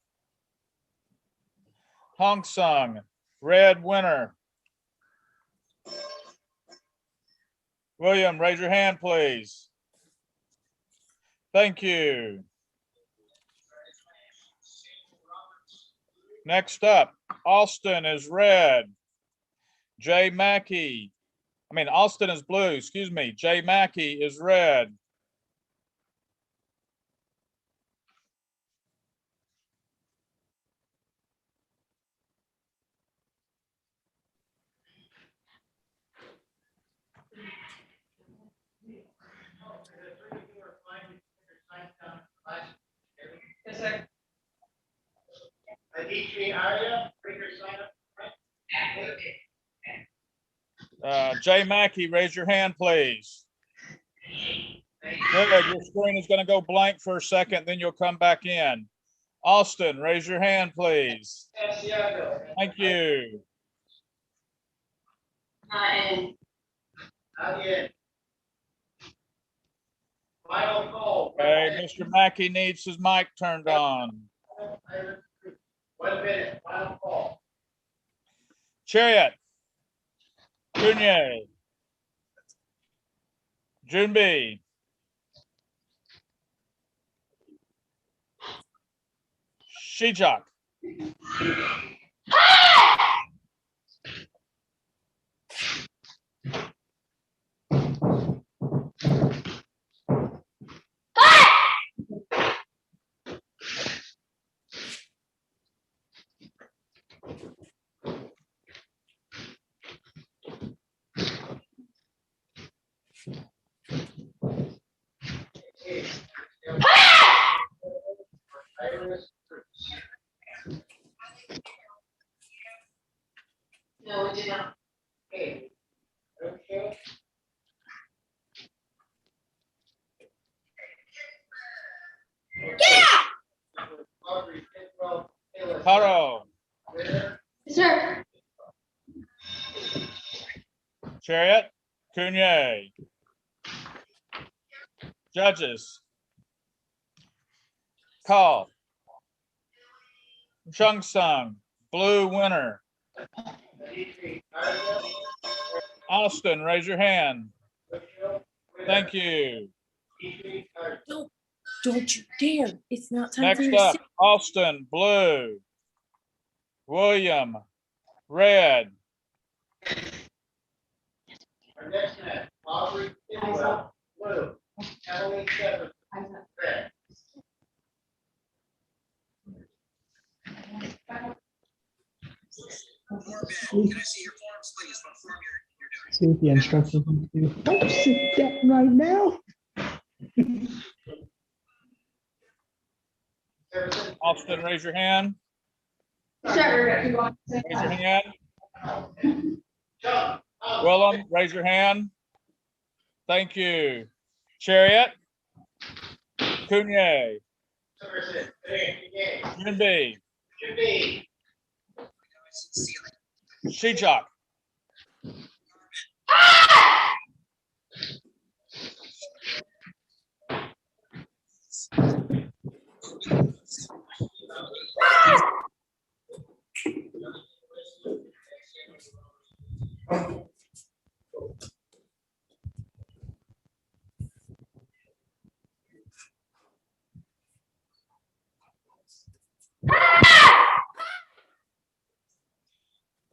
Hong Sung, red winner. William, raise your hand, please. Thank you. Next up, Austin is red. Jay Mackey. Austin is blue, excuse me. Jay Mackey is red. Yes, sir. Jay Mackey, raise your hand, please. Good. Your screen is going to go blank for a second, then you'll come back in. Austin, raise your hand, please. Thank you. Okay, Mr. Mackey needs his mic turned on. 1 minute, final call. Chariot. Cunye. Junbi. Shijak. No, we did not. Okay. Okay. Haro. Sir. Chariot. Cunye. Judges. Call. Chung Sung. Blue winner. Austin, raise your hand. Thank you. Don't you dare. It's not time for Next your up, Austin, blue. William, red. Our next match, Aubrey, Tidwell, blue. Emily Shepard, red. See what the instructions do. Don't sit down right now. Austin, raise your hand. Sir. Raise your hand. Willem, raise your hand. Thank you. Chariot. Cunye. Junbi. Shijak.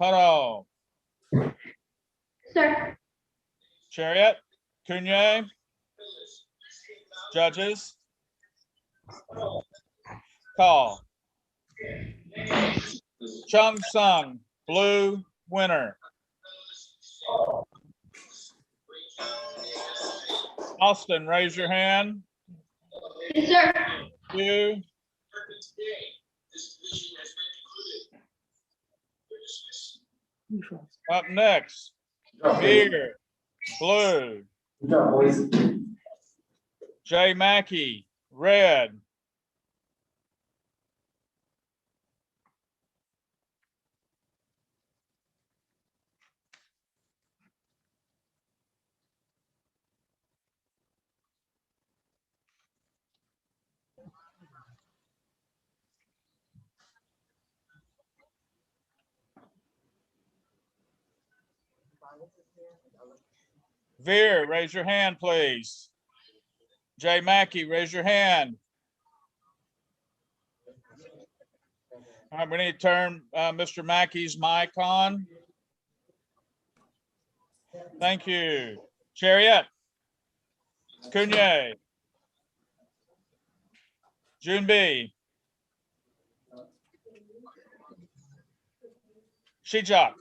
Haro. Sir. Chariot. Cunye. Judges. Call. Chung Sung, blue winner. Austin, raise your hand. Yes, sir. You. Up next, Veer, blue. Jay Mackey, red. Veer, raise your hand, please. Jay Mackey, raise your hand. All right, we need to turn Mr. Mackey's mic on. Thank you. Chariot. Cunye. Junbi. Shijak.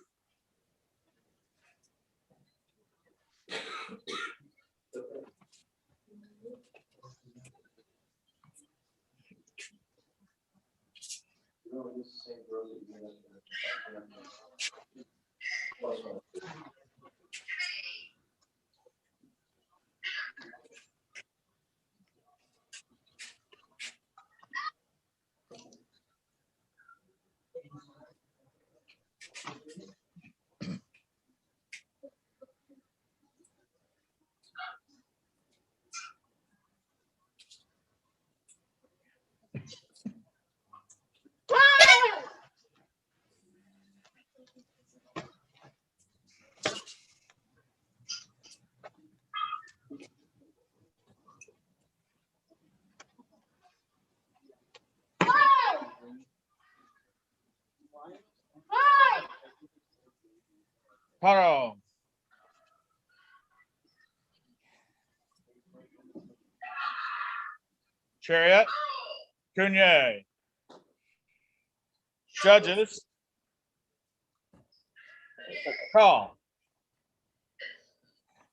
Paro. Chariot. Cunye. Judges. Call.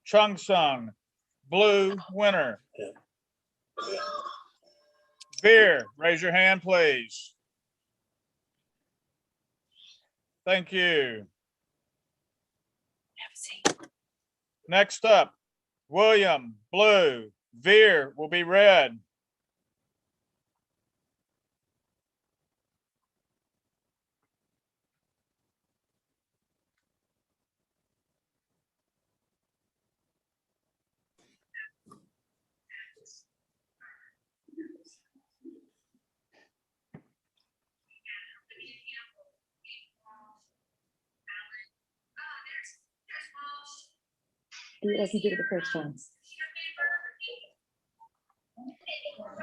Chung Sung. Blue winner. Veer, raise your hand, please. Thank you. Next up, William, blue. Veer will be red. Do it like you did it the first time.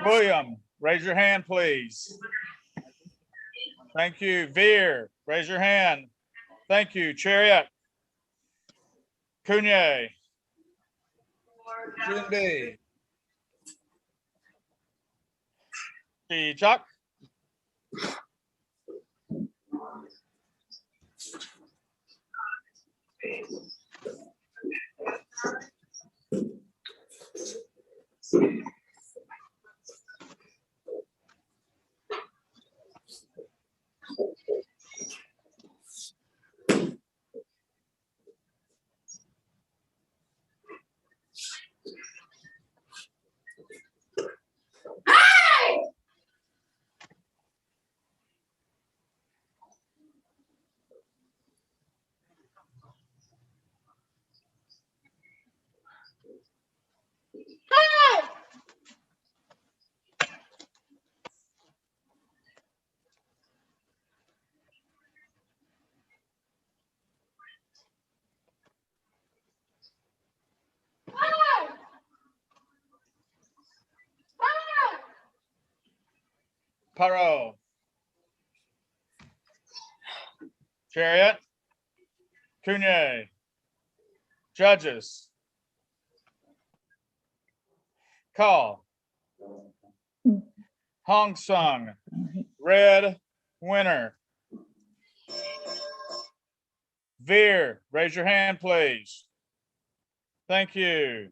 William, raise your hand, please. Thank you. Veer, raise your hand. Thank you. Chariot. Cunye. Jinbi. Chuck. Paro. Chariot. Cunye. Judges. Call. Hong Sung. Red winner. Veer, raise your hand, please. Thank you.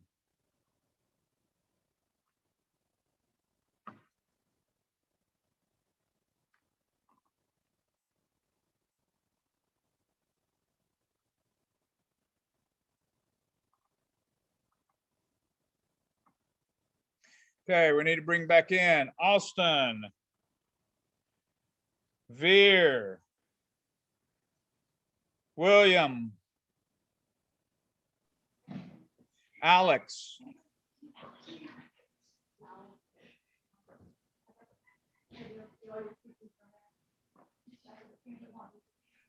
Okay, we need to bring back in Austin. Veer. William. Alex.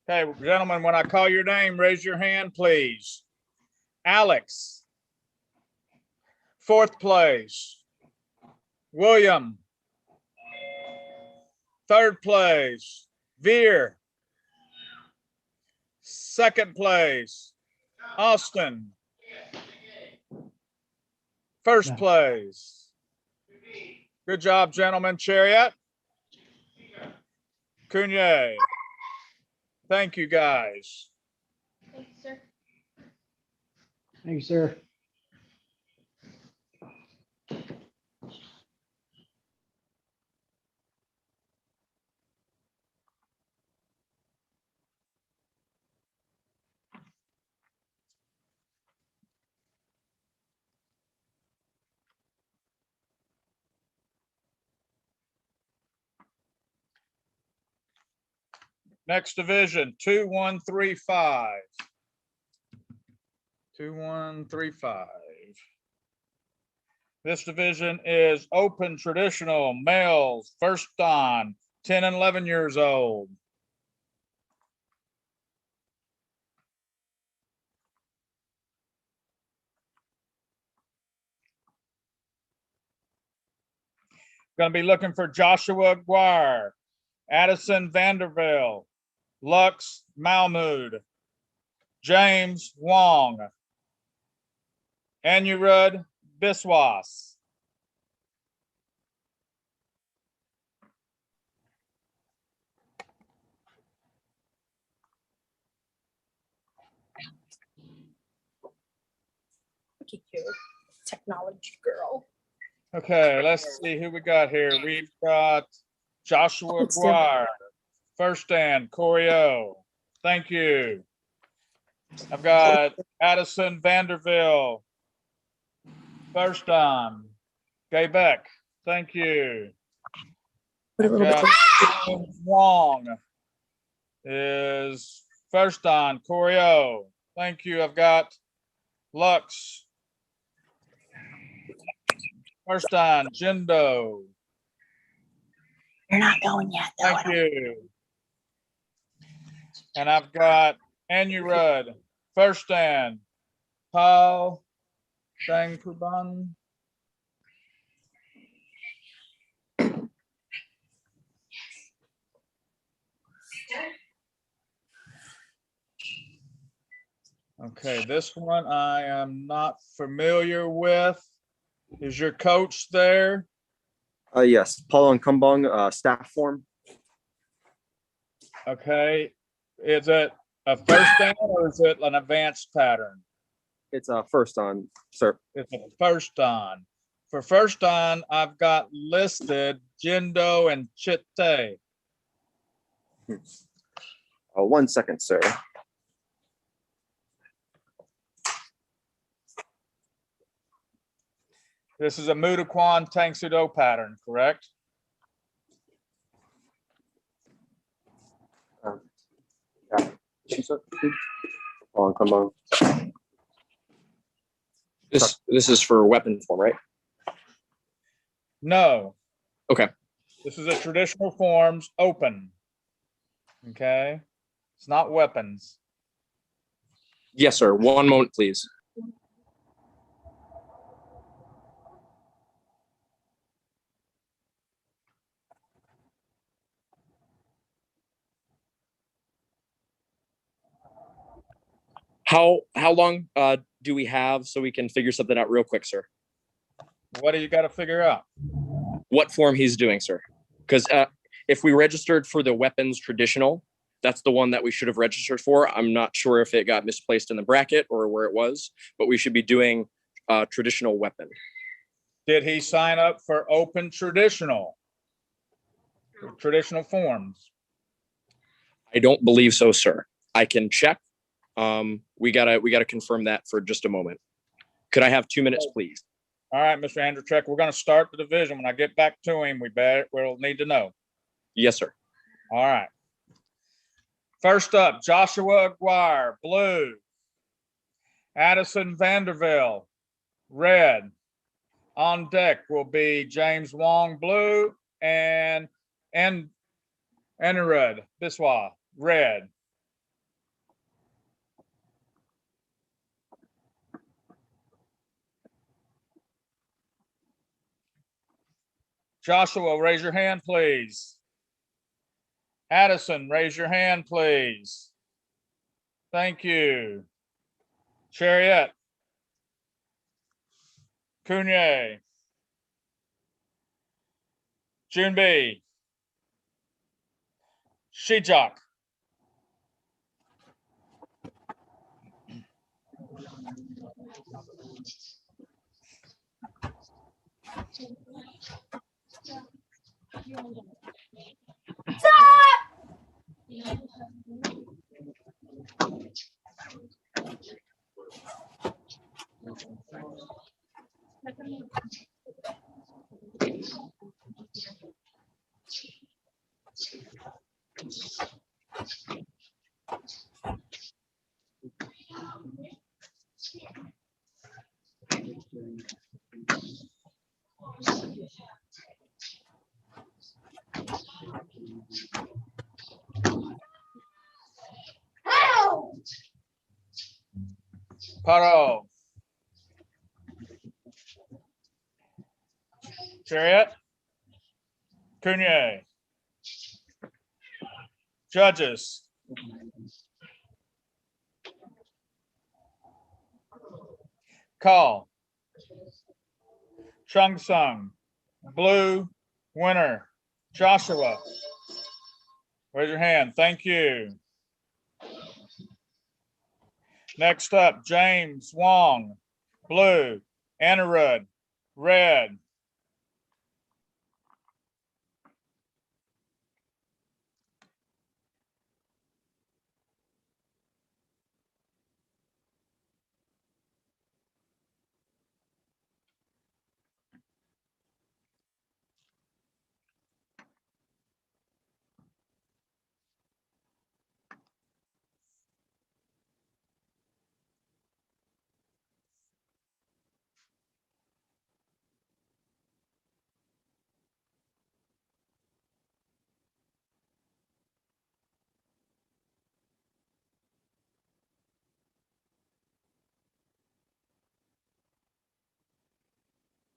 Okay, gentlemen, when I call your name, raise your hand, please. Alex. Fourth place. William. Third place. Veer. Second place. Austin. First place. Good job, gentlemen. Chariot. Cunye. Thank you, guys. Thank you, sir. Thank you, sir. Next division, 2135. 2135. This division is open traditional males, first dan, 10 and 11 years old. Going to be looking for Joshua Guire, Addison Vanderbilt, Lux Malmood. James Wong. Anirudh Biswas. Look at you, technology girl. Okay, let's see who we got here. We've got Joshua It's still- Guar, first stand, Choreo. Thank you. I've got Addison Vanderville, first on, Quebec. Thank you. I've got James Wong is first on, Choreo. Thank you. I've got Lux, first on, Jindo. You're not going yet, though. Thank you. And I've got Anirudh, first stand, Paul Shangpuban. Okay, this one I am not familiar with. Is your coach there? Yes, Paul and Kumbong, staff form. Okay, is it a first down or is it an advanced pattern? It's first on, sir. It's a first on. For first on, I've got listed Jindo and Chitte. 1 second, sir. This is a Mudaquan Tangsudo pattern, correct? Paul and Kumbong. This is for weapon form, right? No. Okay. This is a traditional forms open. Okay. It's not weapons. Yes, sir. One moment, please. How long do we have so we can figure something out real quick, sir? What do you got to figure out? What form he's doing, sir? Because if we registered for the weapons traditional, that's the one that we should have registered for. I'm not sure if it got misplaced in the bracket or where it was, but we should be doing traditional weapon. Did he sign up for open traditional? Traditional forms? I don't believe so, sir. I can check. We gotta confirm that for just a moment. Could I have 2 minutes, please? All right, Mr. Andrzejczyk, we're going to start the division. When I get back to him, we'll need to know. Yes, sir. All right. First up, Joshua Aguirre, blue. Addison Vanderville, red. On deck will be James Wong, blue, and Anirudh Biswas, red. Joshua, raise your hand, please. Addison, raise your hand, please. Thank you. Chariot. Cunye. Junbi. Shijak. Paro. Chariot. Cunye. Judges. Call. Chung Sung, blue, winner. Joshua, raise your hand. Thank you. Next up, James Wong, blue. Anirudh, red.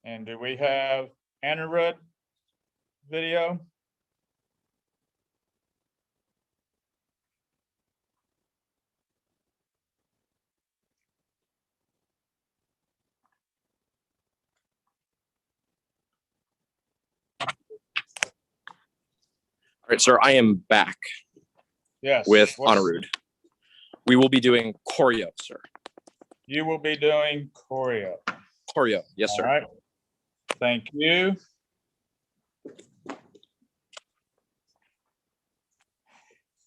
And do we have Anirudh video? All right, sir, I am back Yes. with What- Anirudh. We will be doing choreo, sir. You will be doing choreo. Choreo, yes, All sir. right. Thank you.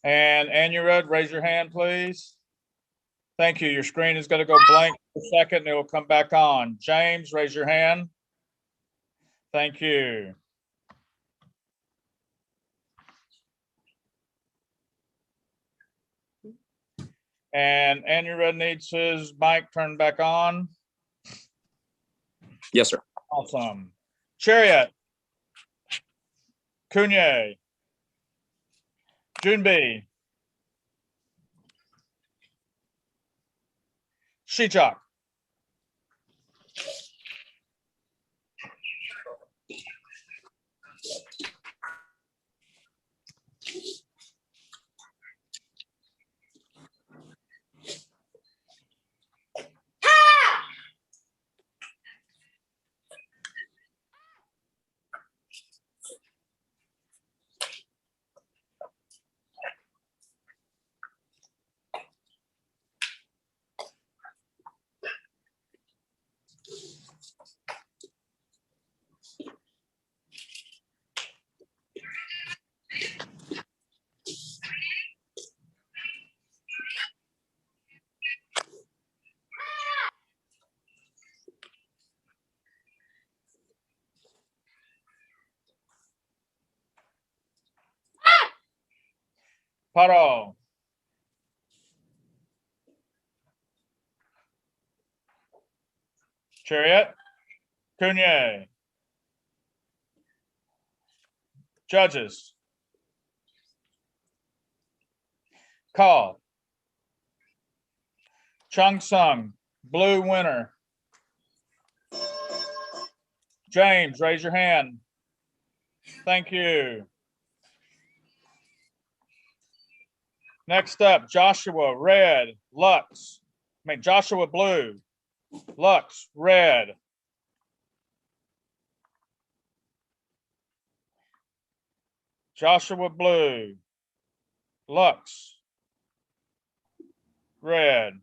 And Anirudh, raise your hand, please. Thank you. Your screen is going to go blank for a second and it will come back on. James, raise your hand. Thank you. And Anirudh needs his mic turned back on. Yes, sir. Awesome. Chariot. Kunye. Junbi. Shichak. Paro. Chariot. Kunye. Judges. Call. Chung Sung, blue winner. James, raise your hand. Thank you. Next up, Joshua, red. Joshua, blue. Lux, red. Joshua, blue. Lux, red.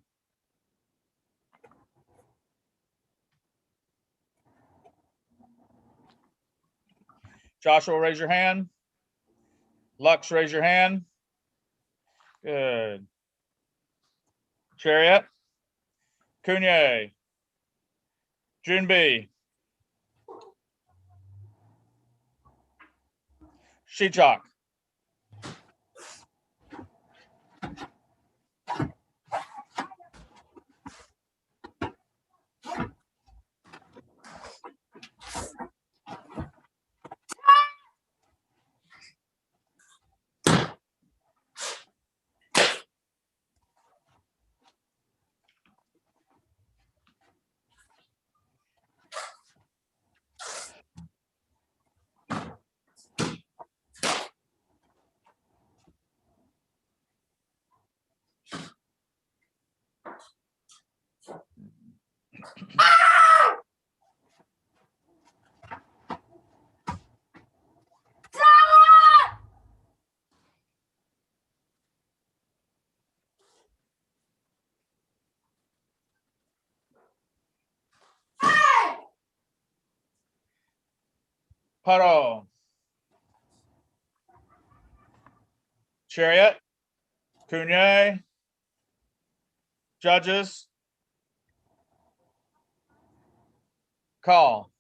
Joshua, raise your hand. Lux, raise your hand. Good. Chariot. Kunye. Junbi. Shichak. Paro. Chariot. Cunye. Judges. Call.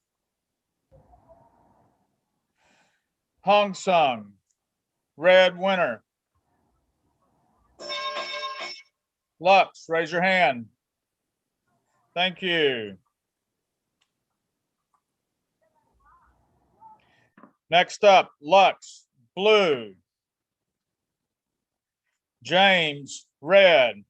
Hong Sung. Red winner. Lux, raise your hand. Thank you. Next up, Lux, blue. James, red.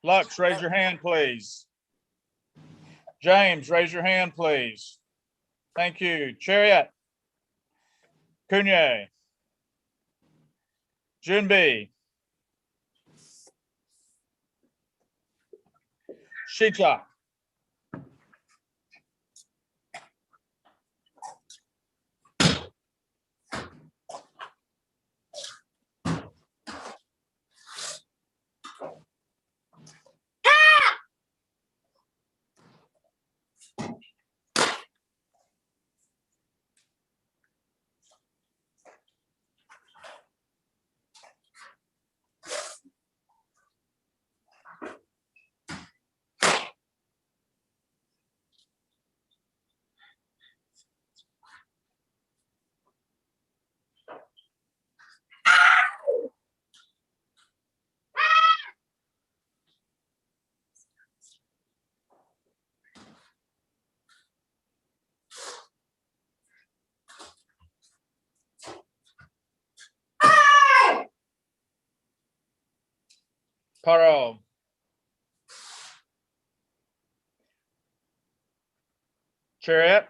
Lux, raise your hand, please. James, raise your hand, please. Thank you. Chariot. Cunye. Junbi. Shita. Paro. Chariot.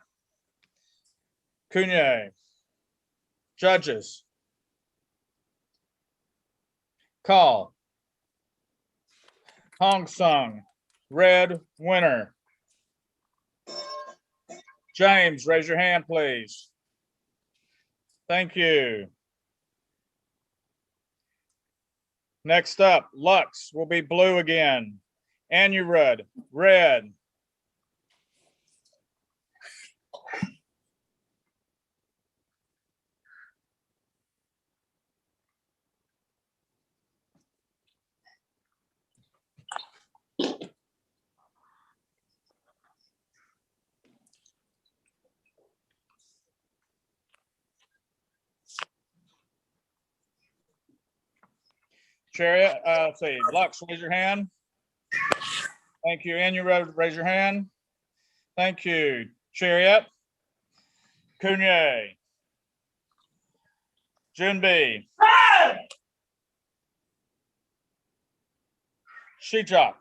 Cunye. Judges. Call. Hong Sung, red winner. James, raise your hand, please. Thank you. Next up, Lux will be blue again. Anurud, red. Chariot, let's see, Lux, raise your hand. Thank you. Anurud, raise your hand. Thank you. Chariot. Cunye. Junbi. Shijak.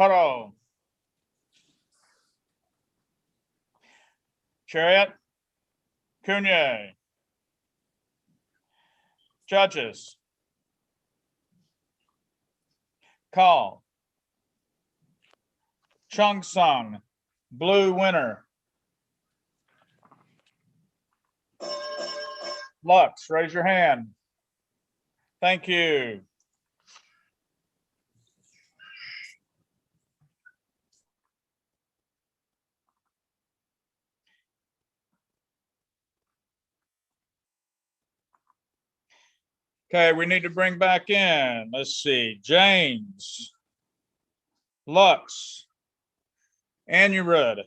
Paro. Chariot. Cunye. Judges. Call. Chung Sung, blue winner. Lux, raise your hand. Thank you. Okay, we need to bring back in, let's see, James, Lux, Anurid,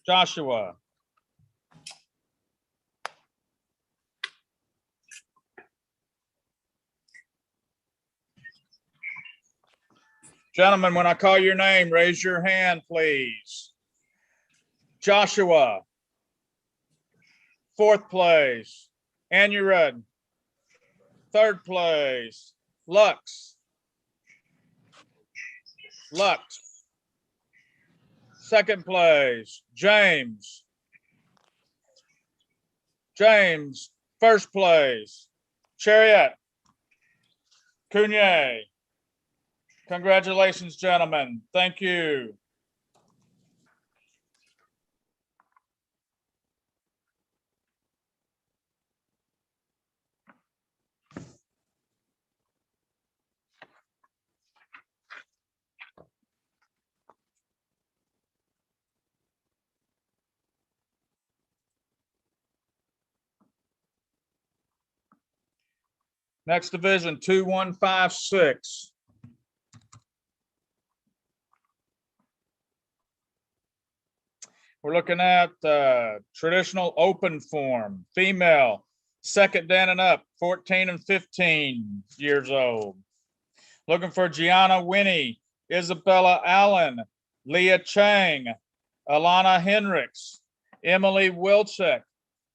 Joshua, gentlemen, when I call your name, raise your hand, please. Joshua, 4th place. Anurid, 3rd place. Lux, 2nd place. James, 1st place. Chariot, Cunye. Congratulations, gentlemen. Thank you. Next division, 2156. We're looking at traditional open form, female, 2nd dan and up, 14 and 15 years old. Looking for Gianna Winnie, Isabella Allen, Leah Chang, Alana Hendricks, Emily Wilczek,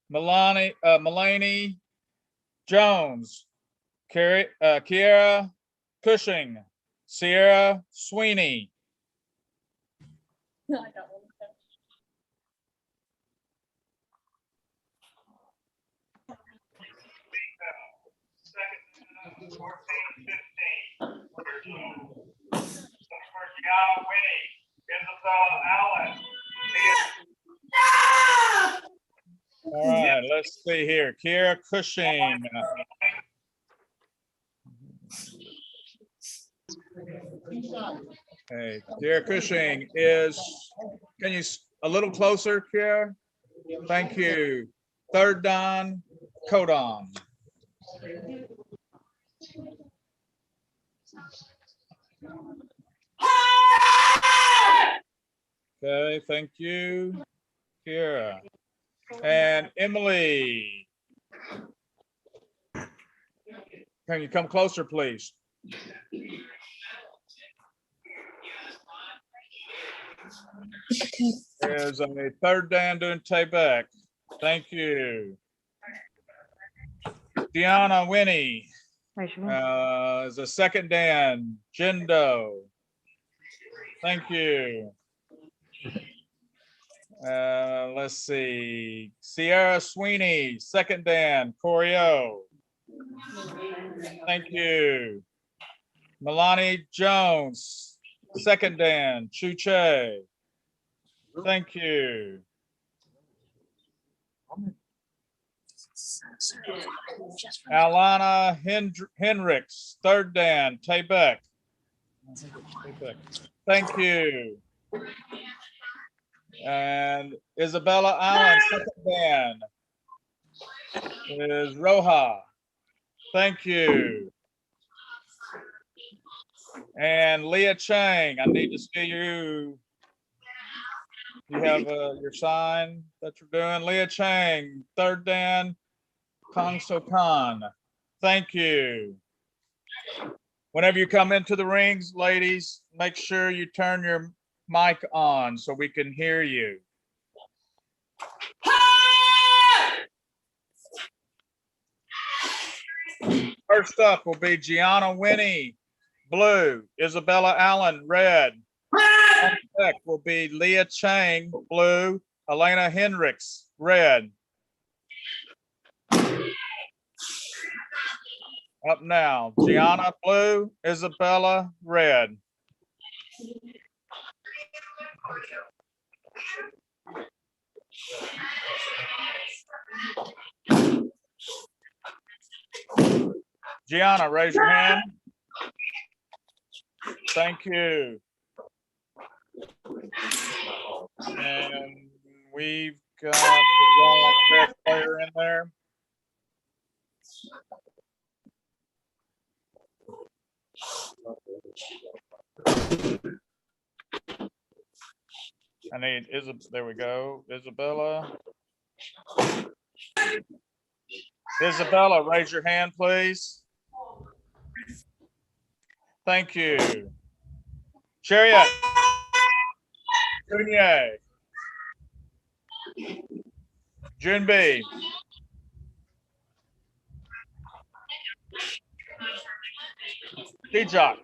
Melanie Jones, Kiera Cushing, Sierra Sweeney. All right, let's see here. Kiera Cushing. Hey, Kiera Cushing is, can you a little closer, Kiera? Thank you. 3rd dan, codon. Okay, thank you, Kiera. And Emily. Can you come closer, please? There's a 3rd dan doing Tayback. Thank you. Deanna Winnie is a 2nd dan, Jindo. Thank you. Let's see. Sierra Sweeney, 2nd dan, Corio. Thank you. Melanie Jones, 2nd dan, Chuche. Thank you. Alana Hendricks, 3rd dan, Taybeck. Thank you. And Isabella Allen, 2nd dan, is Roja. Thank you. And Leah Chang, I need to see you. You have your sign that you're doing. Leah Chang, 3rd dan, Kong So Khan. Thank you. Whenever you come into the rings, ladies, make sure you turn your mic on so we can hear you. First up will be Gianna Winnie, blue. Isabella Allen, red. Next will be Leah Chang, blue. Elena Hendricks, red. Up now, Gianna, blue. Isabella, red. Gianna, raise your hand. Thank you. And we've got red player in there. I need there we go. Isabella. Isabella, raise your hand, please. Thank you. Chariot. Cunye. Junbi. Tijak.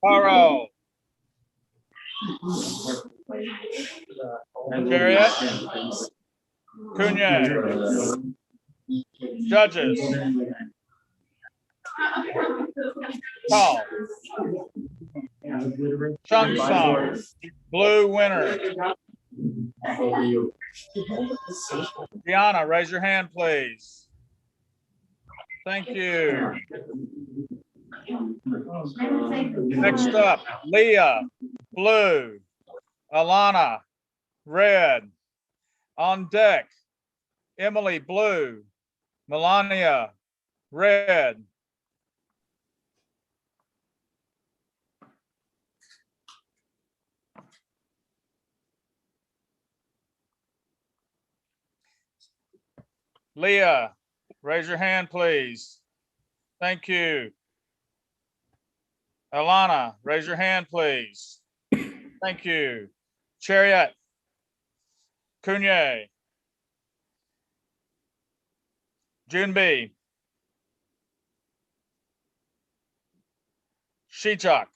Taro. Chariot. Cunye. Judges. Call. Chung Sung. Blue winner. Deanna, raise your hand, please. Thank you. Next up, Leah, blue. Alana, red. On deck, Emily, blue. Melania, red. Leah, raise your hand, please. Thank you. Alana, raise your hand, please. Thank you. Chariot, Cunye. Junbi. Shichak.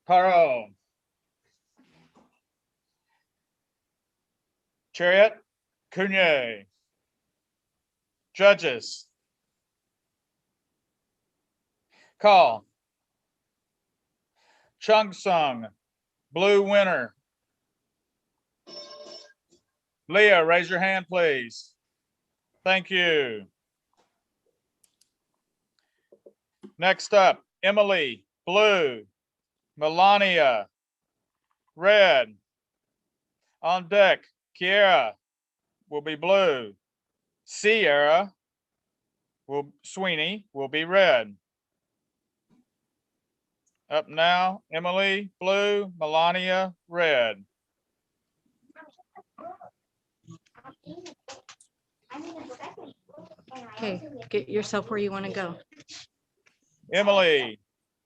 Taro. Chariot, Cunye. Judges. Call. Chung Sung, blue winner. Leah, raise your hand, please. Thank you. Next up, Emily, blue. Melania, red. On deck, Kiera will be blue. Sierra Sweeney will be red. Up now, Emily, blue. Melania, red. Okay, get yourself where you want to go. Emily,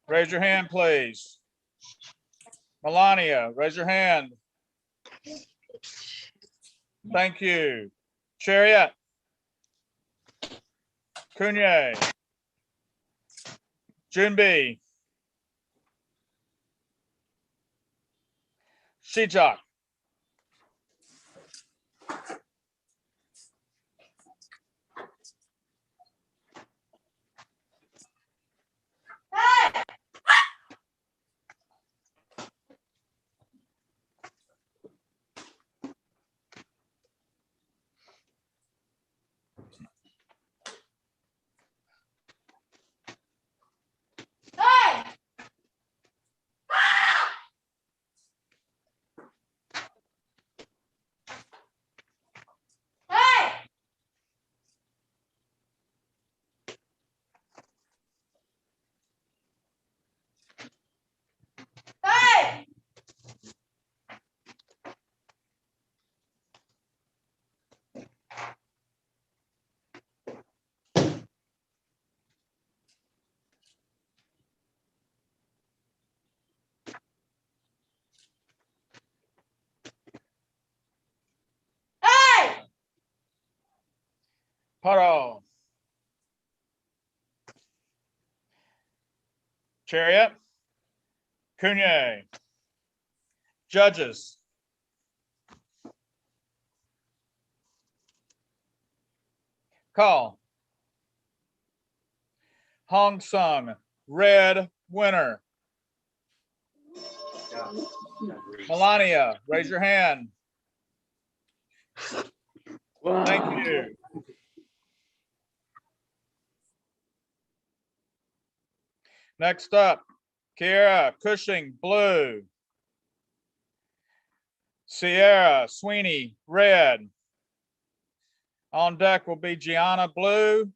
raise your hand, please. Melania, raise your hand. Thank you. Chariot. Kunye. Junbi. Shijak. Paro. Chariot. Kunye. Judges. Call. Hong Sung, red winner. Melania, raise your hand. Thank you. Next up, Kiera Cushing, blue. Sierra Sweeney, red. On deck will be Gianna, blue.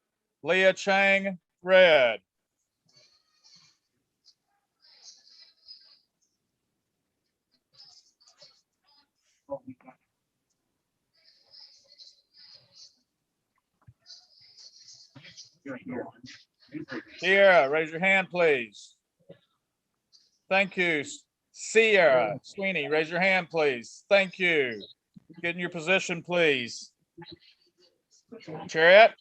Leah Chang, red. Sierra, raise your hand, please. Thank you. Sierra Sweeney, raise your hand, please. Thank you. Get in your position, please. Chariot,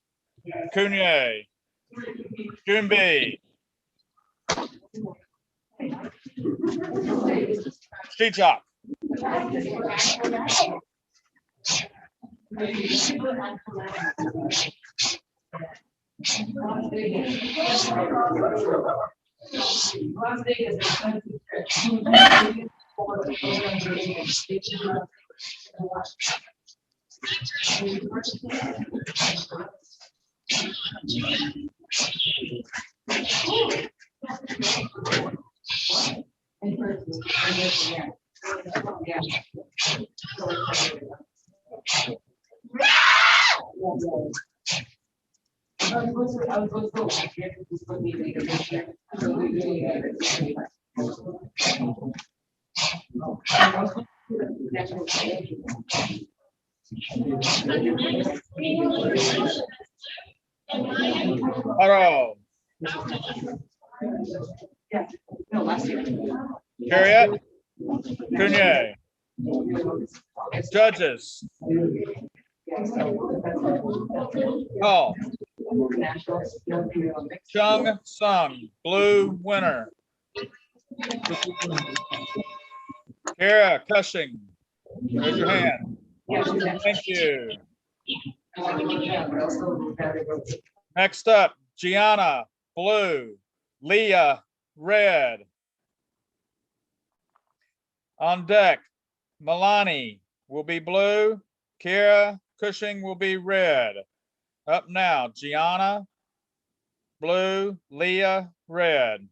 Kunye, Junbi, Shichak. Paro. Chariot, Kunye. Judges. Call. Chung Sung, blue winner. Kara Cushing, raise your hand. Thank you. Next up, Gianna, blue. Leah, red. On deck, Milani will be blue. Kara Cushing will be red. Up now, Gianna, blue. Leah, red.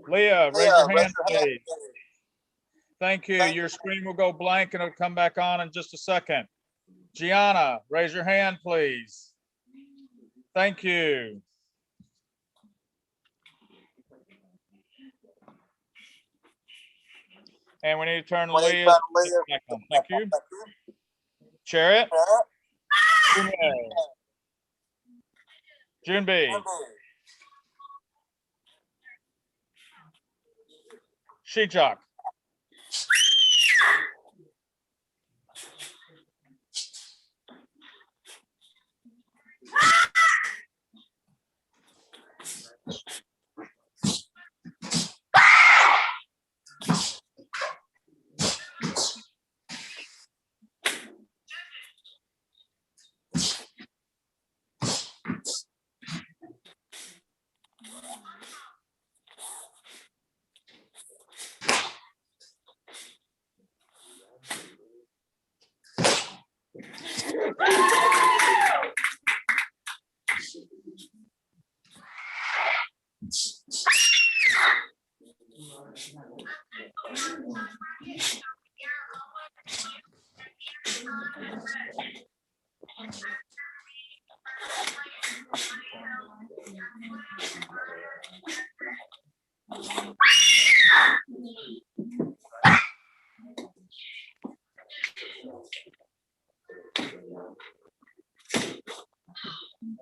Leah, raise your hand, please. Thank you. Your screen will go blank and it'll come back on in just a second. Gianna, raise your hand, please. Thank you. And we need to turn Leah. Thank you. Chariot. Junbi. Shijak.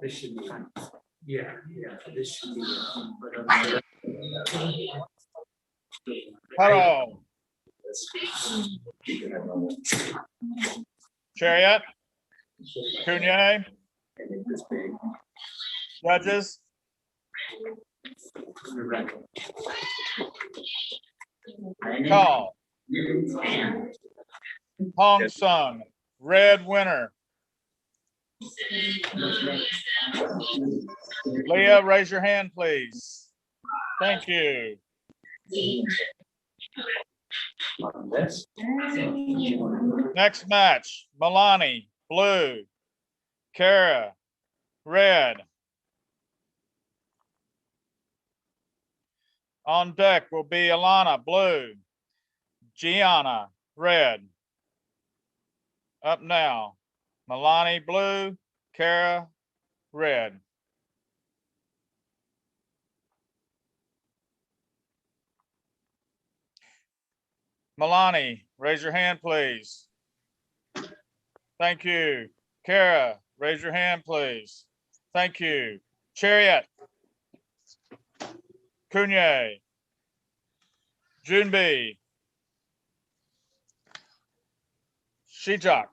This should be fine. Yeah, this should be. Hello. Chariot. Cunye. Judges. Call. Hong Sung, red winner. Leah, raise your hand, please. Thank you. Next match, Milani, blue. Kara, red. On deck will be Alana, blue. Gianna, red. Up now, Milani, blue. Kara, red. Milani, raise your hand, please. Thank you. Kara, raise your hand, please. Thank you. Chariot. Cunye. Junbi. Shijak.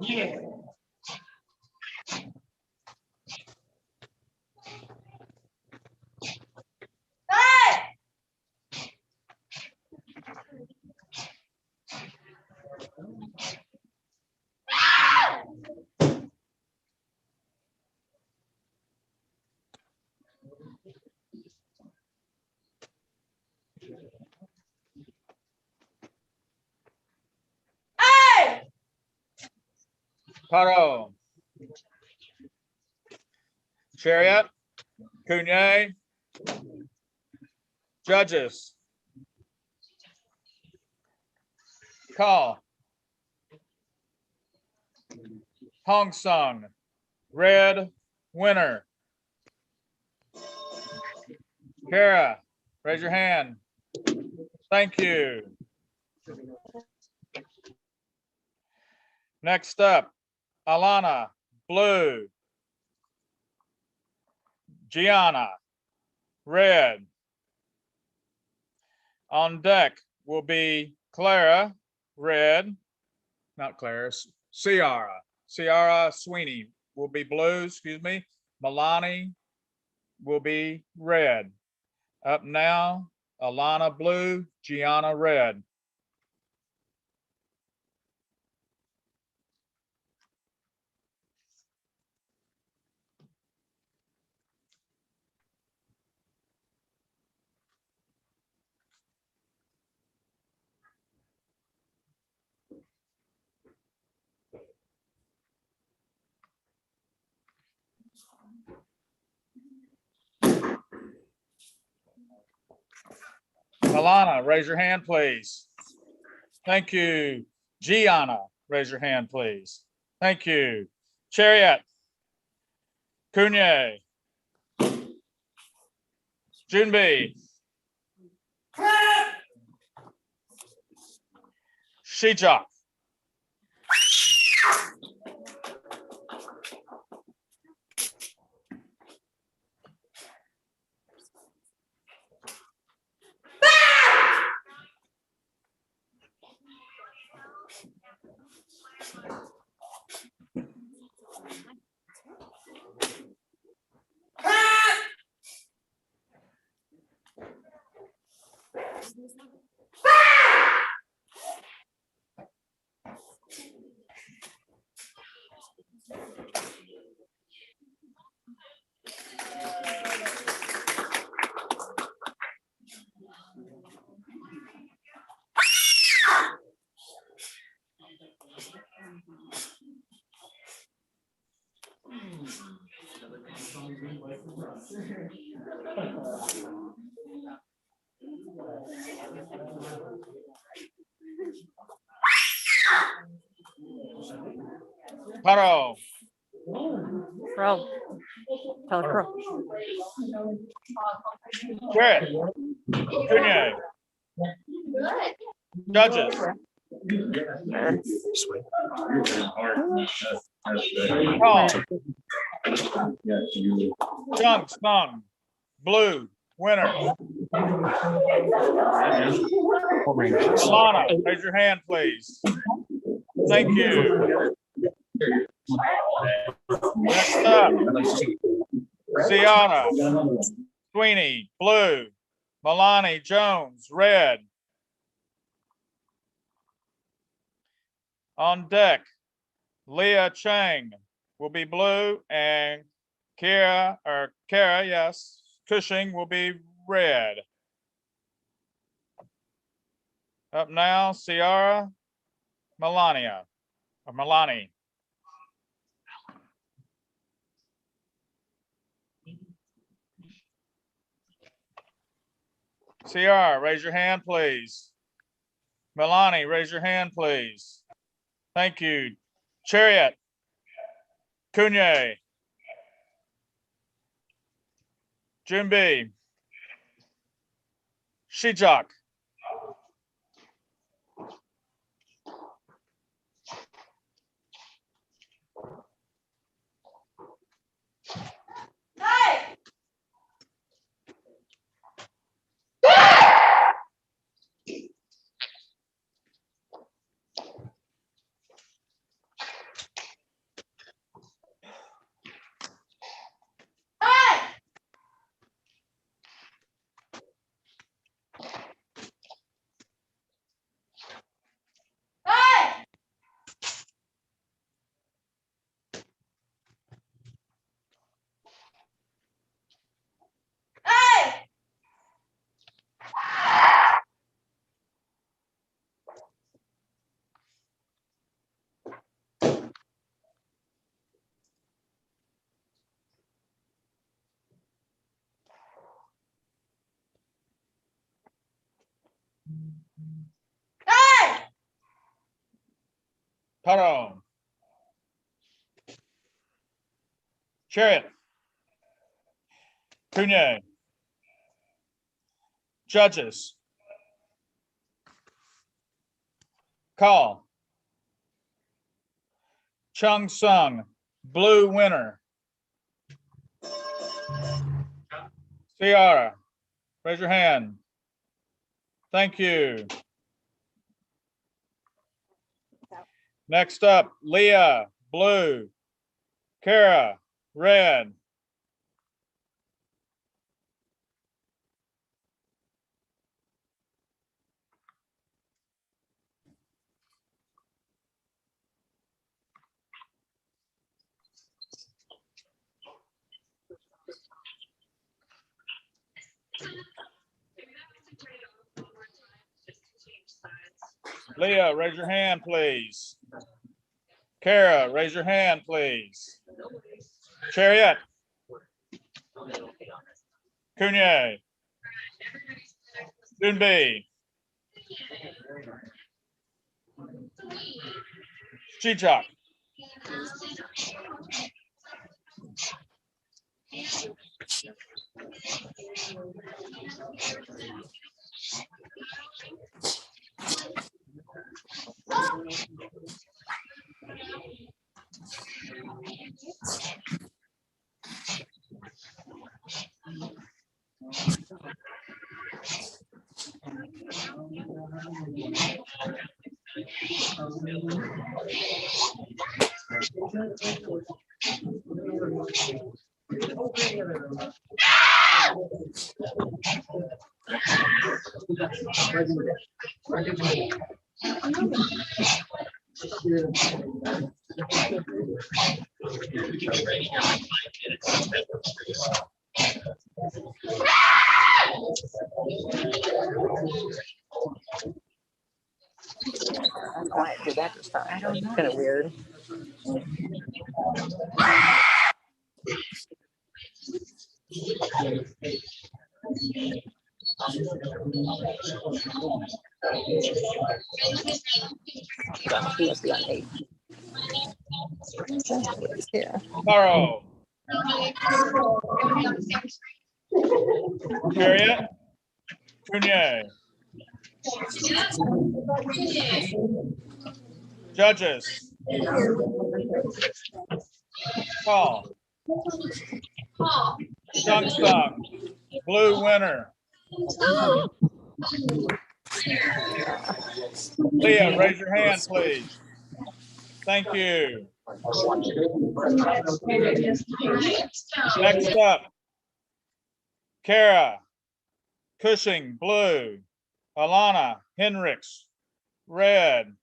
Yeah. Paro. Chariot. Cunye. Judges. Call. Hong Sung, red winner. Kara, raise your hand. Thank you. Next up, Alana, blue. Gianna, red. On deck will be Clara, red. Not Clara, Ciara. Ciara Sweeney will be blue, excuse me. Milani, will be red. Up now, Alana blue, Gianna red. Alana, raise your hand, please. Thank you. Gianna, raise your hand, please. Thank you. Chariot. Cunye. Junbi. Shijak. Paro. Pro. Tell her pro. Chariot. Cunye. Judges. Call. Chung Sung. Blue. Winner. Alana, raise your hand, please. Thank you. Next up, Ziana, Sweeney, blue. Milani Jones, red. On deck, Leah Chang will be blue, and Kara, yes, Cushing will be red. Up now, Ciara Melania, or Milani. Ciara, raise your hand, please. Milani, raise your hand, please. Thank you. Chariot. Cunye. Junbi. Shijak. Paro. Chariot. Cunye. Judges. Call. Chung Sung, blue winner. Ciara, raise your hand. Thank you. Next up, Leah, blue. Kara, red. Leah, raise your hand, please. Kara, raise your hand, please. Chariot. Cunye. Dunby. Chichak. Why did that just start? I don't know. Kind of weird. He must be on 8. Yeah. Taro. Chariot. Cunye. Judges. Call. Chung, blue winner. Leah, raise your hand, please. Thank you. Next up, Kara, Cushing, blue. Alana, Hendricks, red.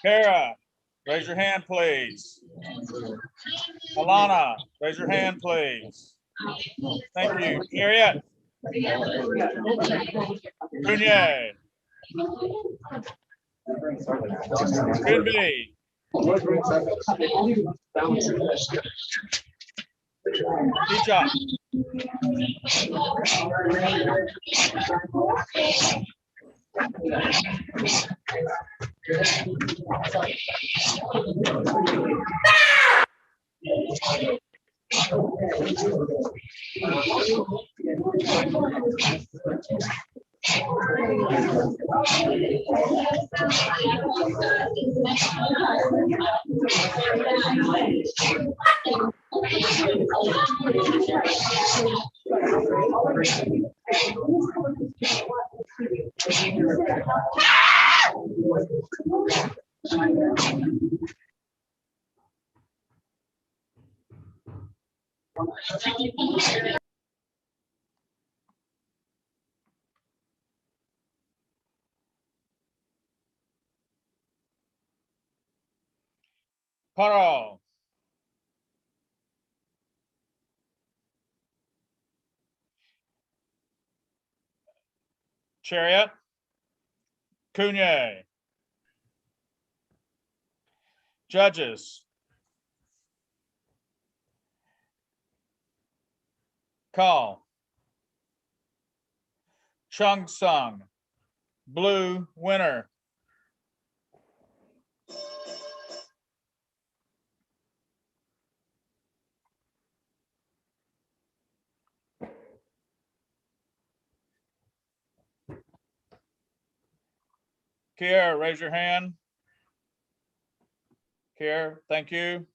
Kara, raise your hand, please. Alana, raise your hand, please. Thank you. Harriet. Cunye. Dunby. Chicha. Paro. Chariot. Cunye. Judges. Call. Chung Sung, blue winner. Kiara, raise your hand. Here, thank you.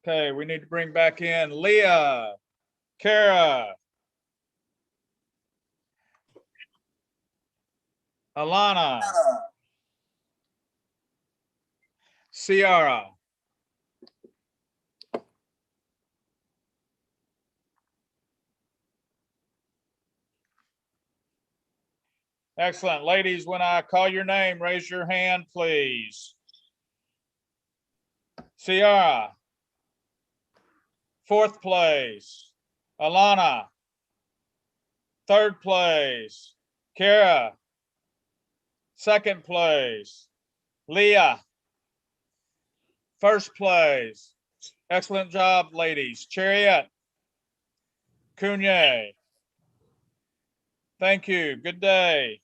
Okay, we need to bring back in Leah, Kara, Alana, Ciara, excellent. Ladies, when I call your name, raise your hand, please. Ciara, 4th place. Alana, 3rd place. Kara, 2nd place. Leah, 1st place. Excellent job, ladies. Chariot, Cunye. Thank you. Good day.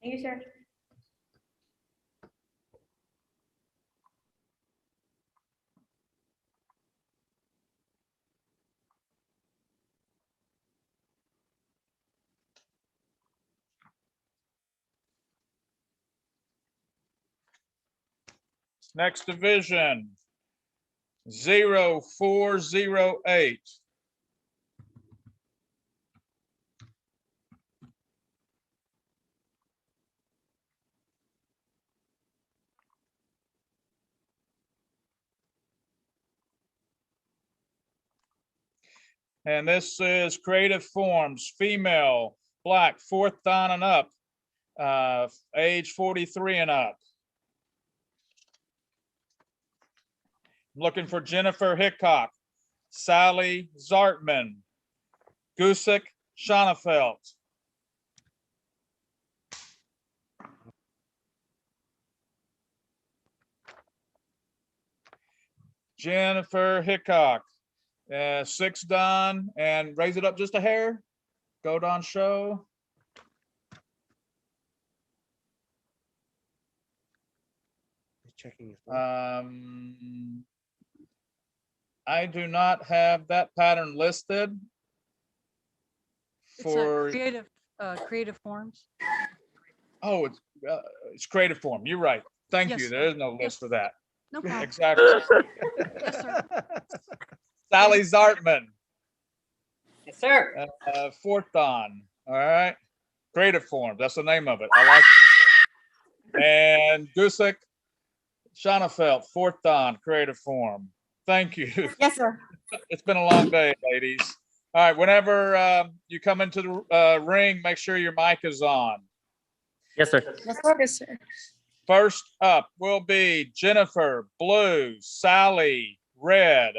Thank you, sir. Next division, 0408. And this is creative forms, female, black, 4th dan and up, age 43 and up. Looking for Jennifer Hickok, Sally Zartman, Gusick Schonefeld. Jennifer Hickok, 6 dan, and raise it up just a hair. Go Don show. Checking. I do not have that pattern listed for creative forms. Oh, it's creative form. You're right. Thank Yes, you. sir. There is no list for that. No problem. Exactly. Yes, sir. Sally Zartman, Yes, sir. 4th dan. All right. Creative form. That's the name of it. I like it. And Gusick Schonefeld, 4th dan, creative form. Thank you. Yes, sir. It's been a long day, ladies. All right. Whenever you come into the ring, make sure your mic is on. Yes, sir. Yes, sir. First up will be Jennifer, blue, Sally, red.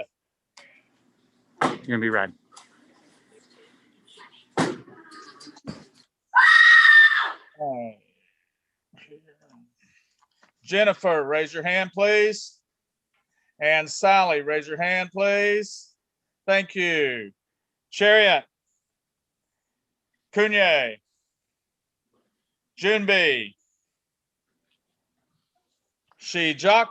You're gonna be red. Jennifer, raise your hand, please. And Sally, raise your hand, please. Thank you. Chariot, Cunye, Junbi, Shijak,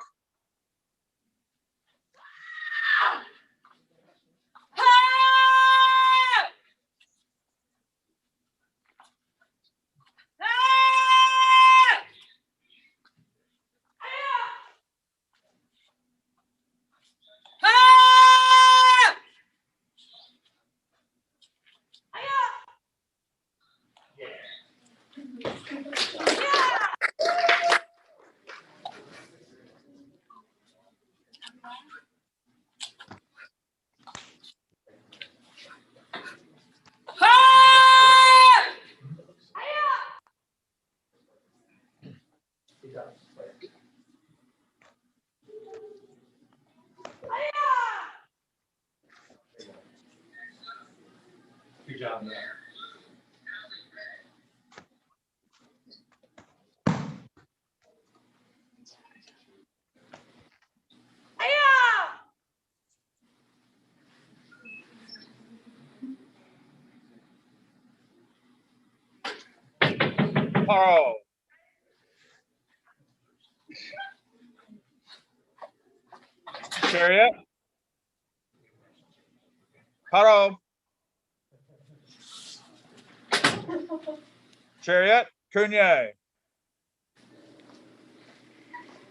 Good job, man. Carl. Chariot, Paro. Chariot, Cunye.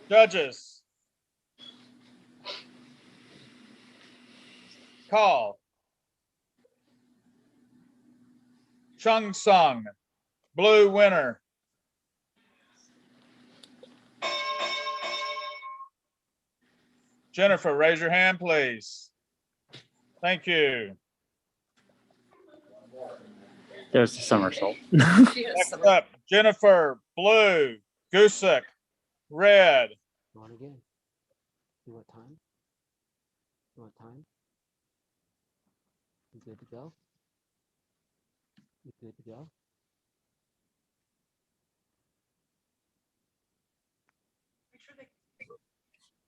Judges. Call. Chung Sung, blue winner. Jennifer, raise your hand, please. Thank you. There's the somersault. Next up, Jennifer, blue, Gusick, red. On again. You want time? You want time? You good to go? You good to go?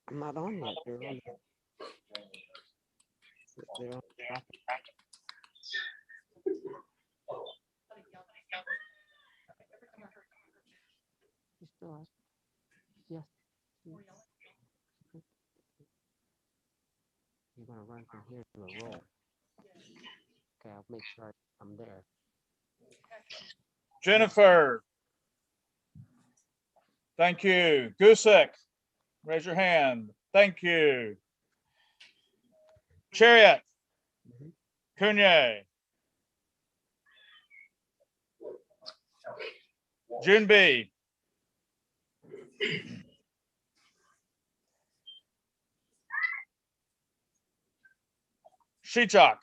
I'm not on yet. They're on. They're on. You still on? Yes. You're gonna run from here to a roll. Okay, I'll make sure I'm there. Jennifer. Thank you. Gusick, raise your hand. Thank you. Chariot, Cunye. Junbi. Shichak.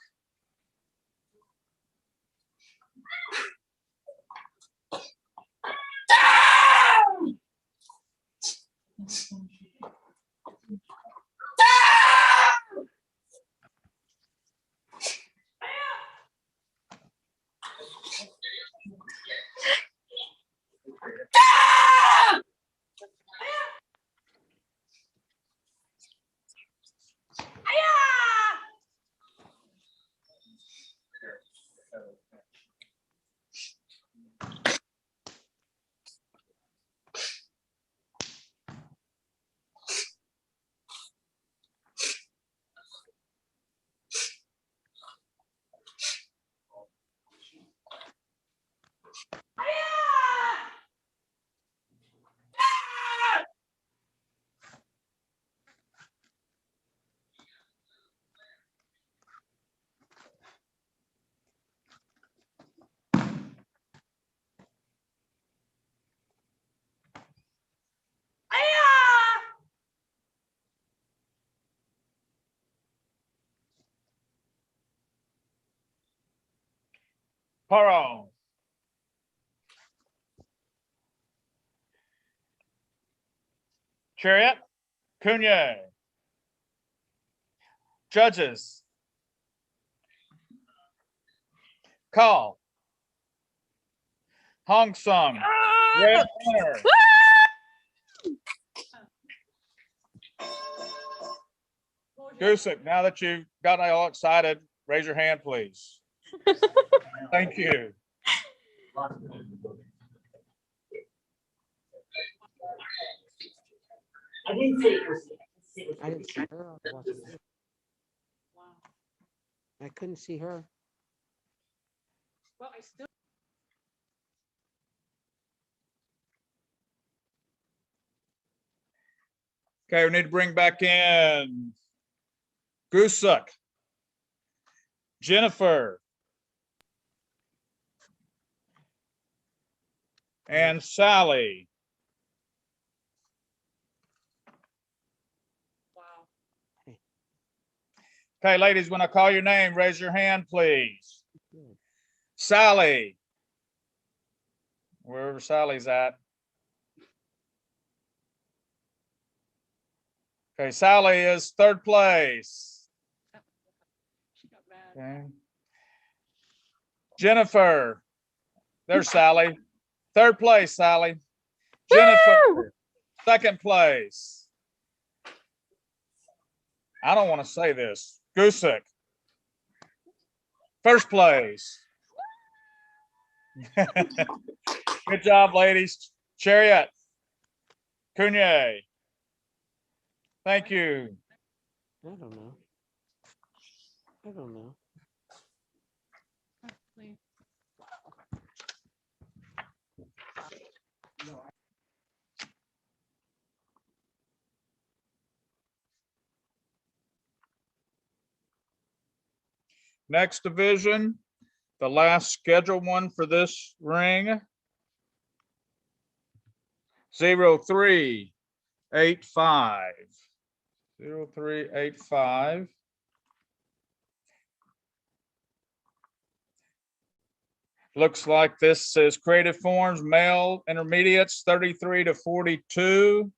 Paro. Chariot, Cunye. Judges. Call. Hong Sung, red winner. Gusick, now that you've got all excited, raise your hand, please. Thank you. I didn't see her. I was watching her. I couldn't see her. Well, I still. Okay, we need to bring back in Gusick, Jennifer, and Sally. Wow. Okay, ladies, when I call your name, raise your hand, please. Sally. Wherever Sally's at. Okay, Sally is third place. She got mad. Okay. Jennifer. There's Sally. Third place, Sally. Jennifer, second place. I don't want to say this. Gusick. First place. Good job, ladies. Chariot. Cunye. Thank you. I don't know. I don't know. Next division, the last scheduled one for this ring. 0385. 0385. Looks like this is creative forms, male intermediates, 33 to 42.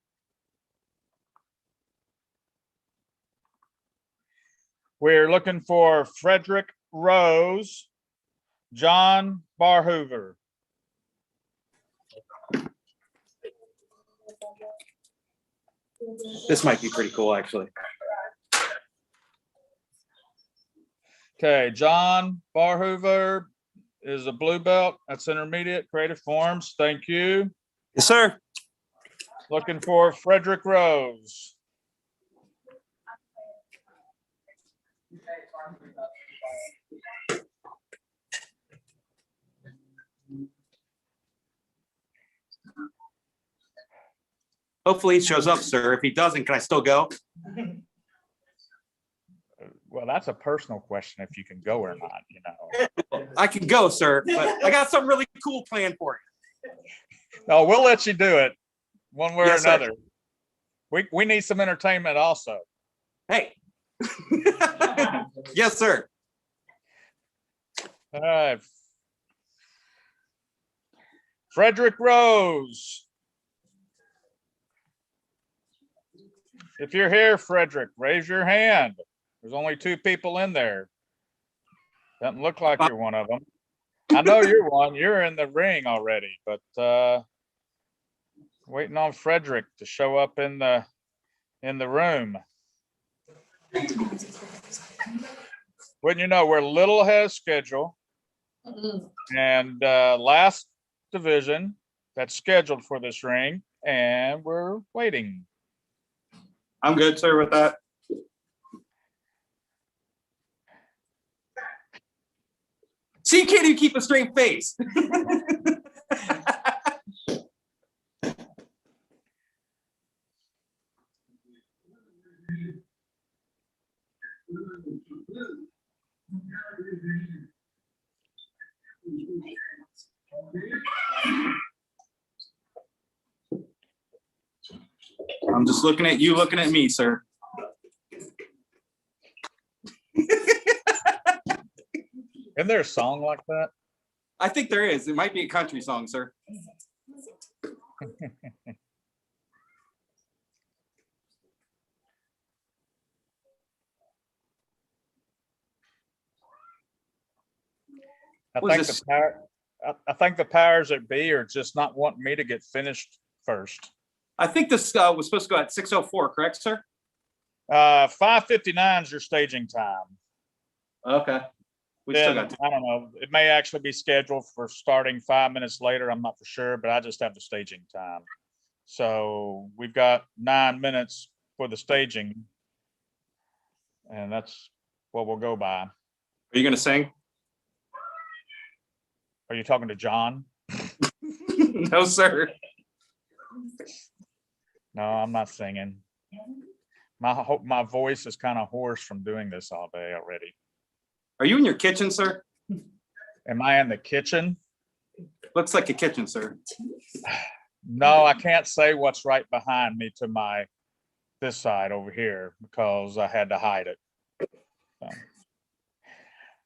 We're looking for Frederick Rose, John Barhoover. This might be pretty cool, actually. Okay, John Barhoover is a blue belt. That's intermediate, creative forms. Thank you. Yes, sir. Looking for Frederick Rose. Hopefully he shows up, sir. If he doesn't, can I still go? Well, that's a personal question if you can go or not, you know. I can go, sir, but I got something really cool planned for you. No, we'll let you do it one way Yes, or sir. another. We need some entertainment also. Hey. Yes, sir. All right. Frederick Rose. If you're here, Frederick, raise your hand. There's only 2 people in there. Doesn't look like you're one of them. I know you're one. You're in the ring already, but waiting on Frederick to show up in the room. Wouldn't you know, we're a little ahead of schedule. And last division that's scheduled for this ring, and we're waiting. I'm good, sir, with that. See, you can't even keep a straight face. I'm just looking at you, looking at me, sir. Isn't there a song like that? I think there is. It might be a country song, sir. I think the powers that be are just not wanting me to get finished first. I think this was supposed to go at 6:04, correct, sir? 5:59 is your staging time. Okay. We Then, still got I don't know. It may actually be scheduled for starting 5 minutes later. I'm not for sure, but I just have the staging time. So we've got 9 minutes for the staging, and that's what we'll go by. Are you going to sing? Are you talking to John? No, sir. No, I'm not singing. My voice is kind of hoarse from doing this all day already. Are you in your kitchen, sir? Am I in the kitchen? Looks like a kitchen, sir. No, I can't say what's right behind me to this side over here because I had to hide it.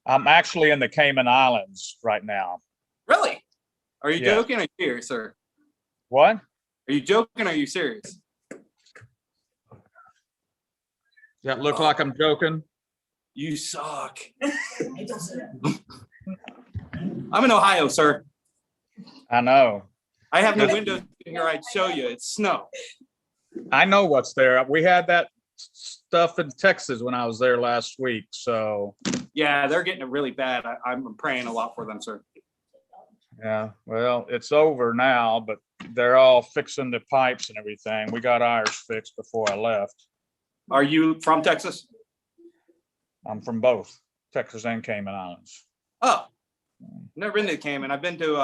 I'm actually in the Cayman Islands right now. Really? Are you Yes. joking or are you serious, sir? What? Are you joking or are you serious? Does that look like I'm joking? You suck. I'm in Ohio, sir. I know. I have no windows here. I'd show you. It's snow. I know what's there. We had that stuff in Texas when I was there last week. So Yeah, they're getting it really bad. I'm praying a lot for them, sir. yeah, well, it's over now, but they're all fixing the pipes and everything. We got ours fixed before I left. Are you from Texas? I'm from both Texas and Cayman Islands. Oh, never been to Cayman. I've been to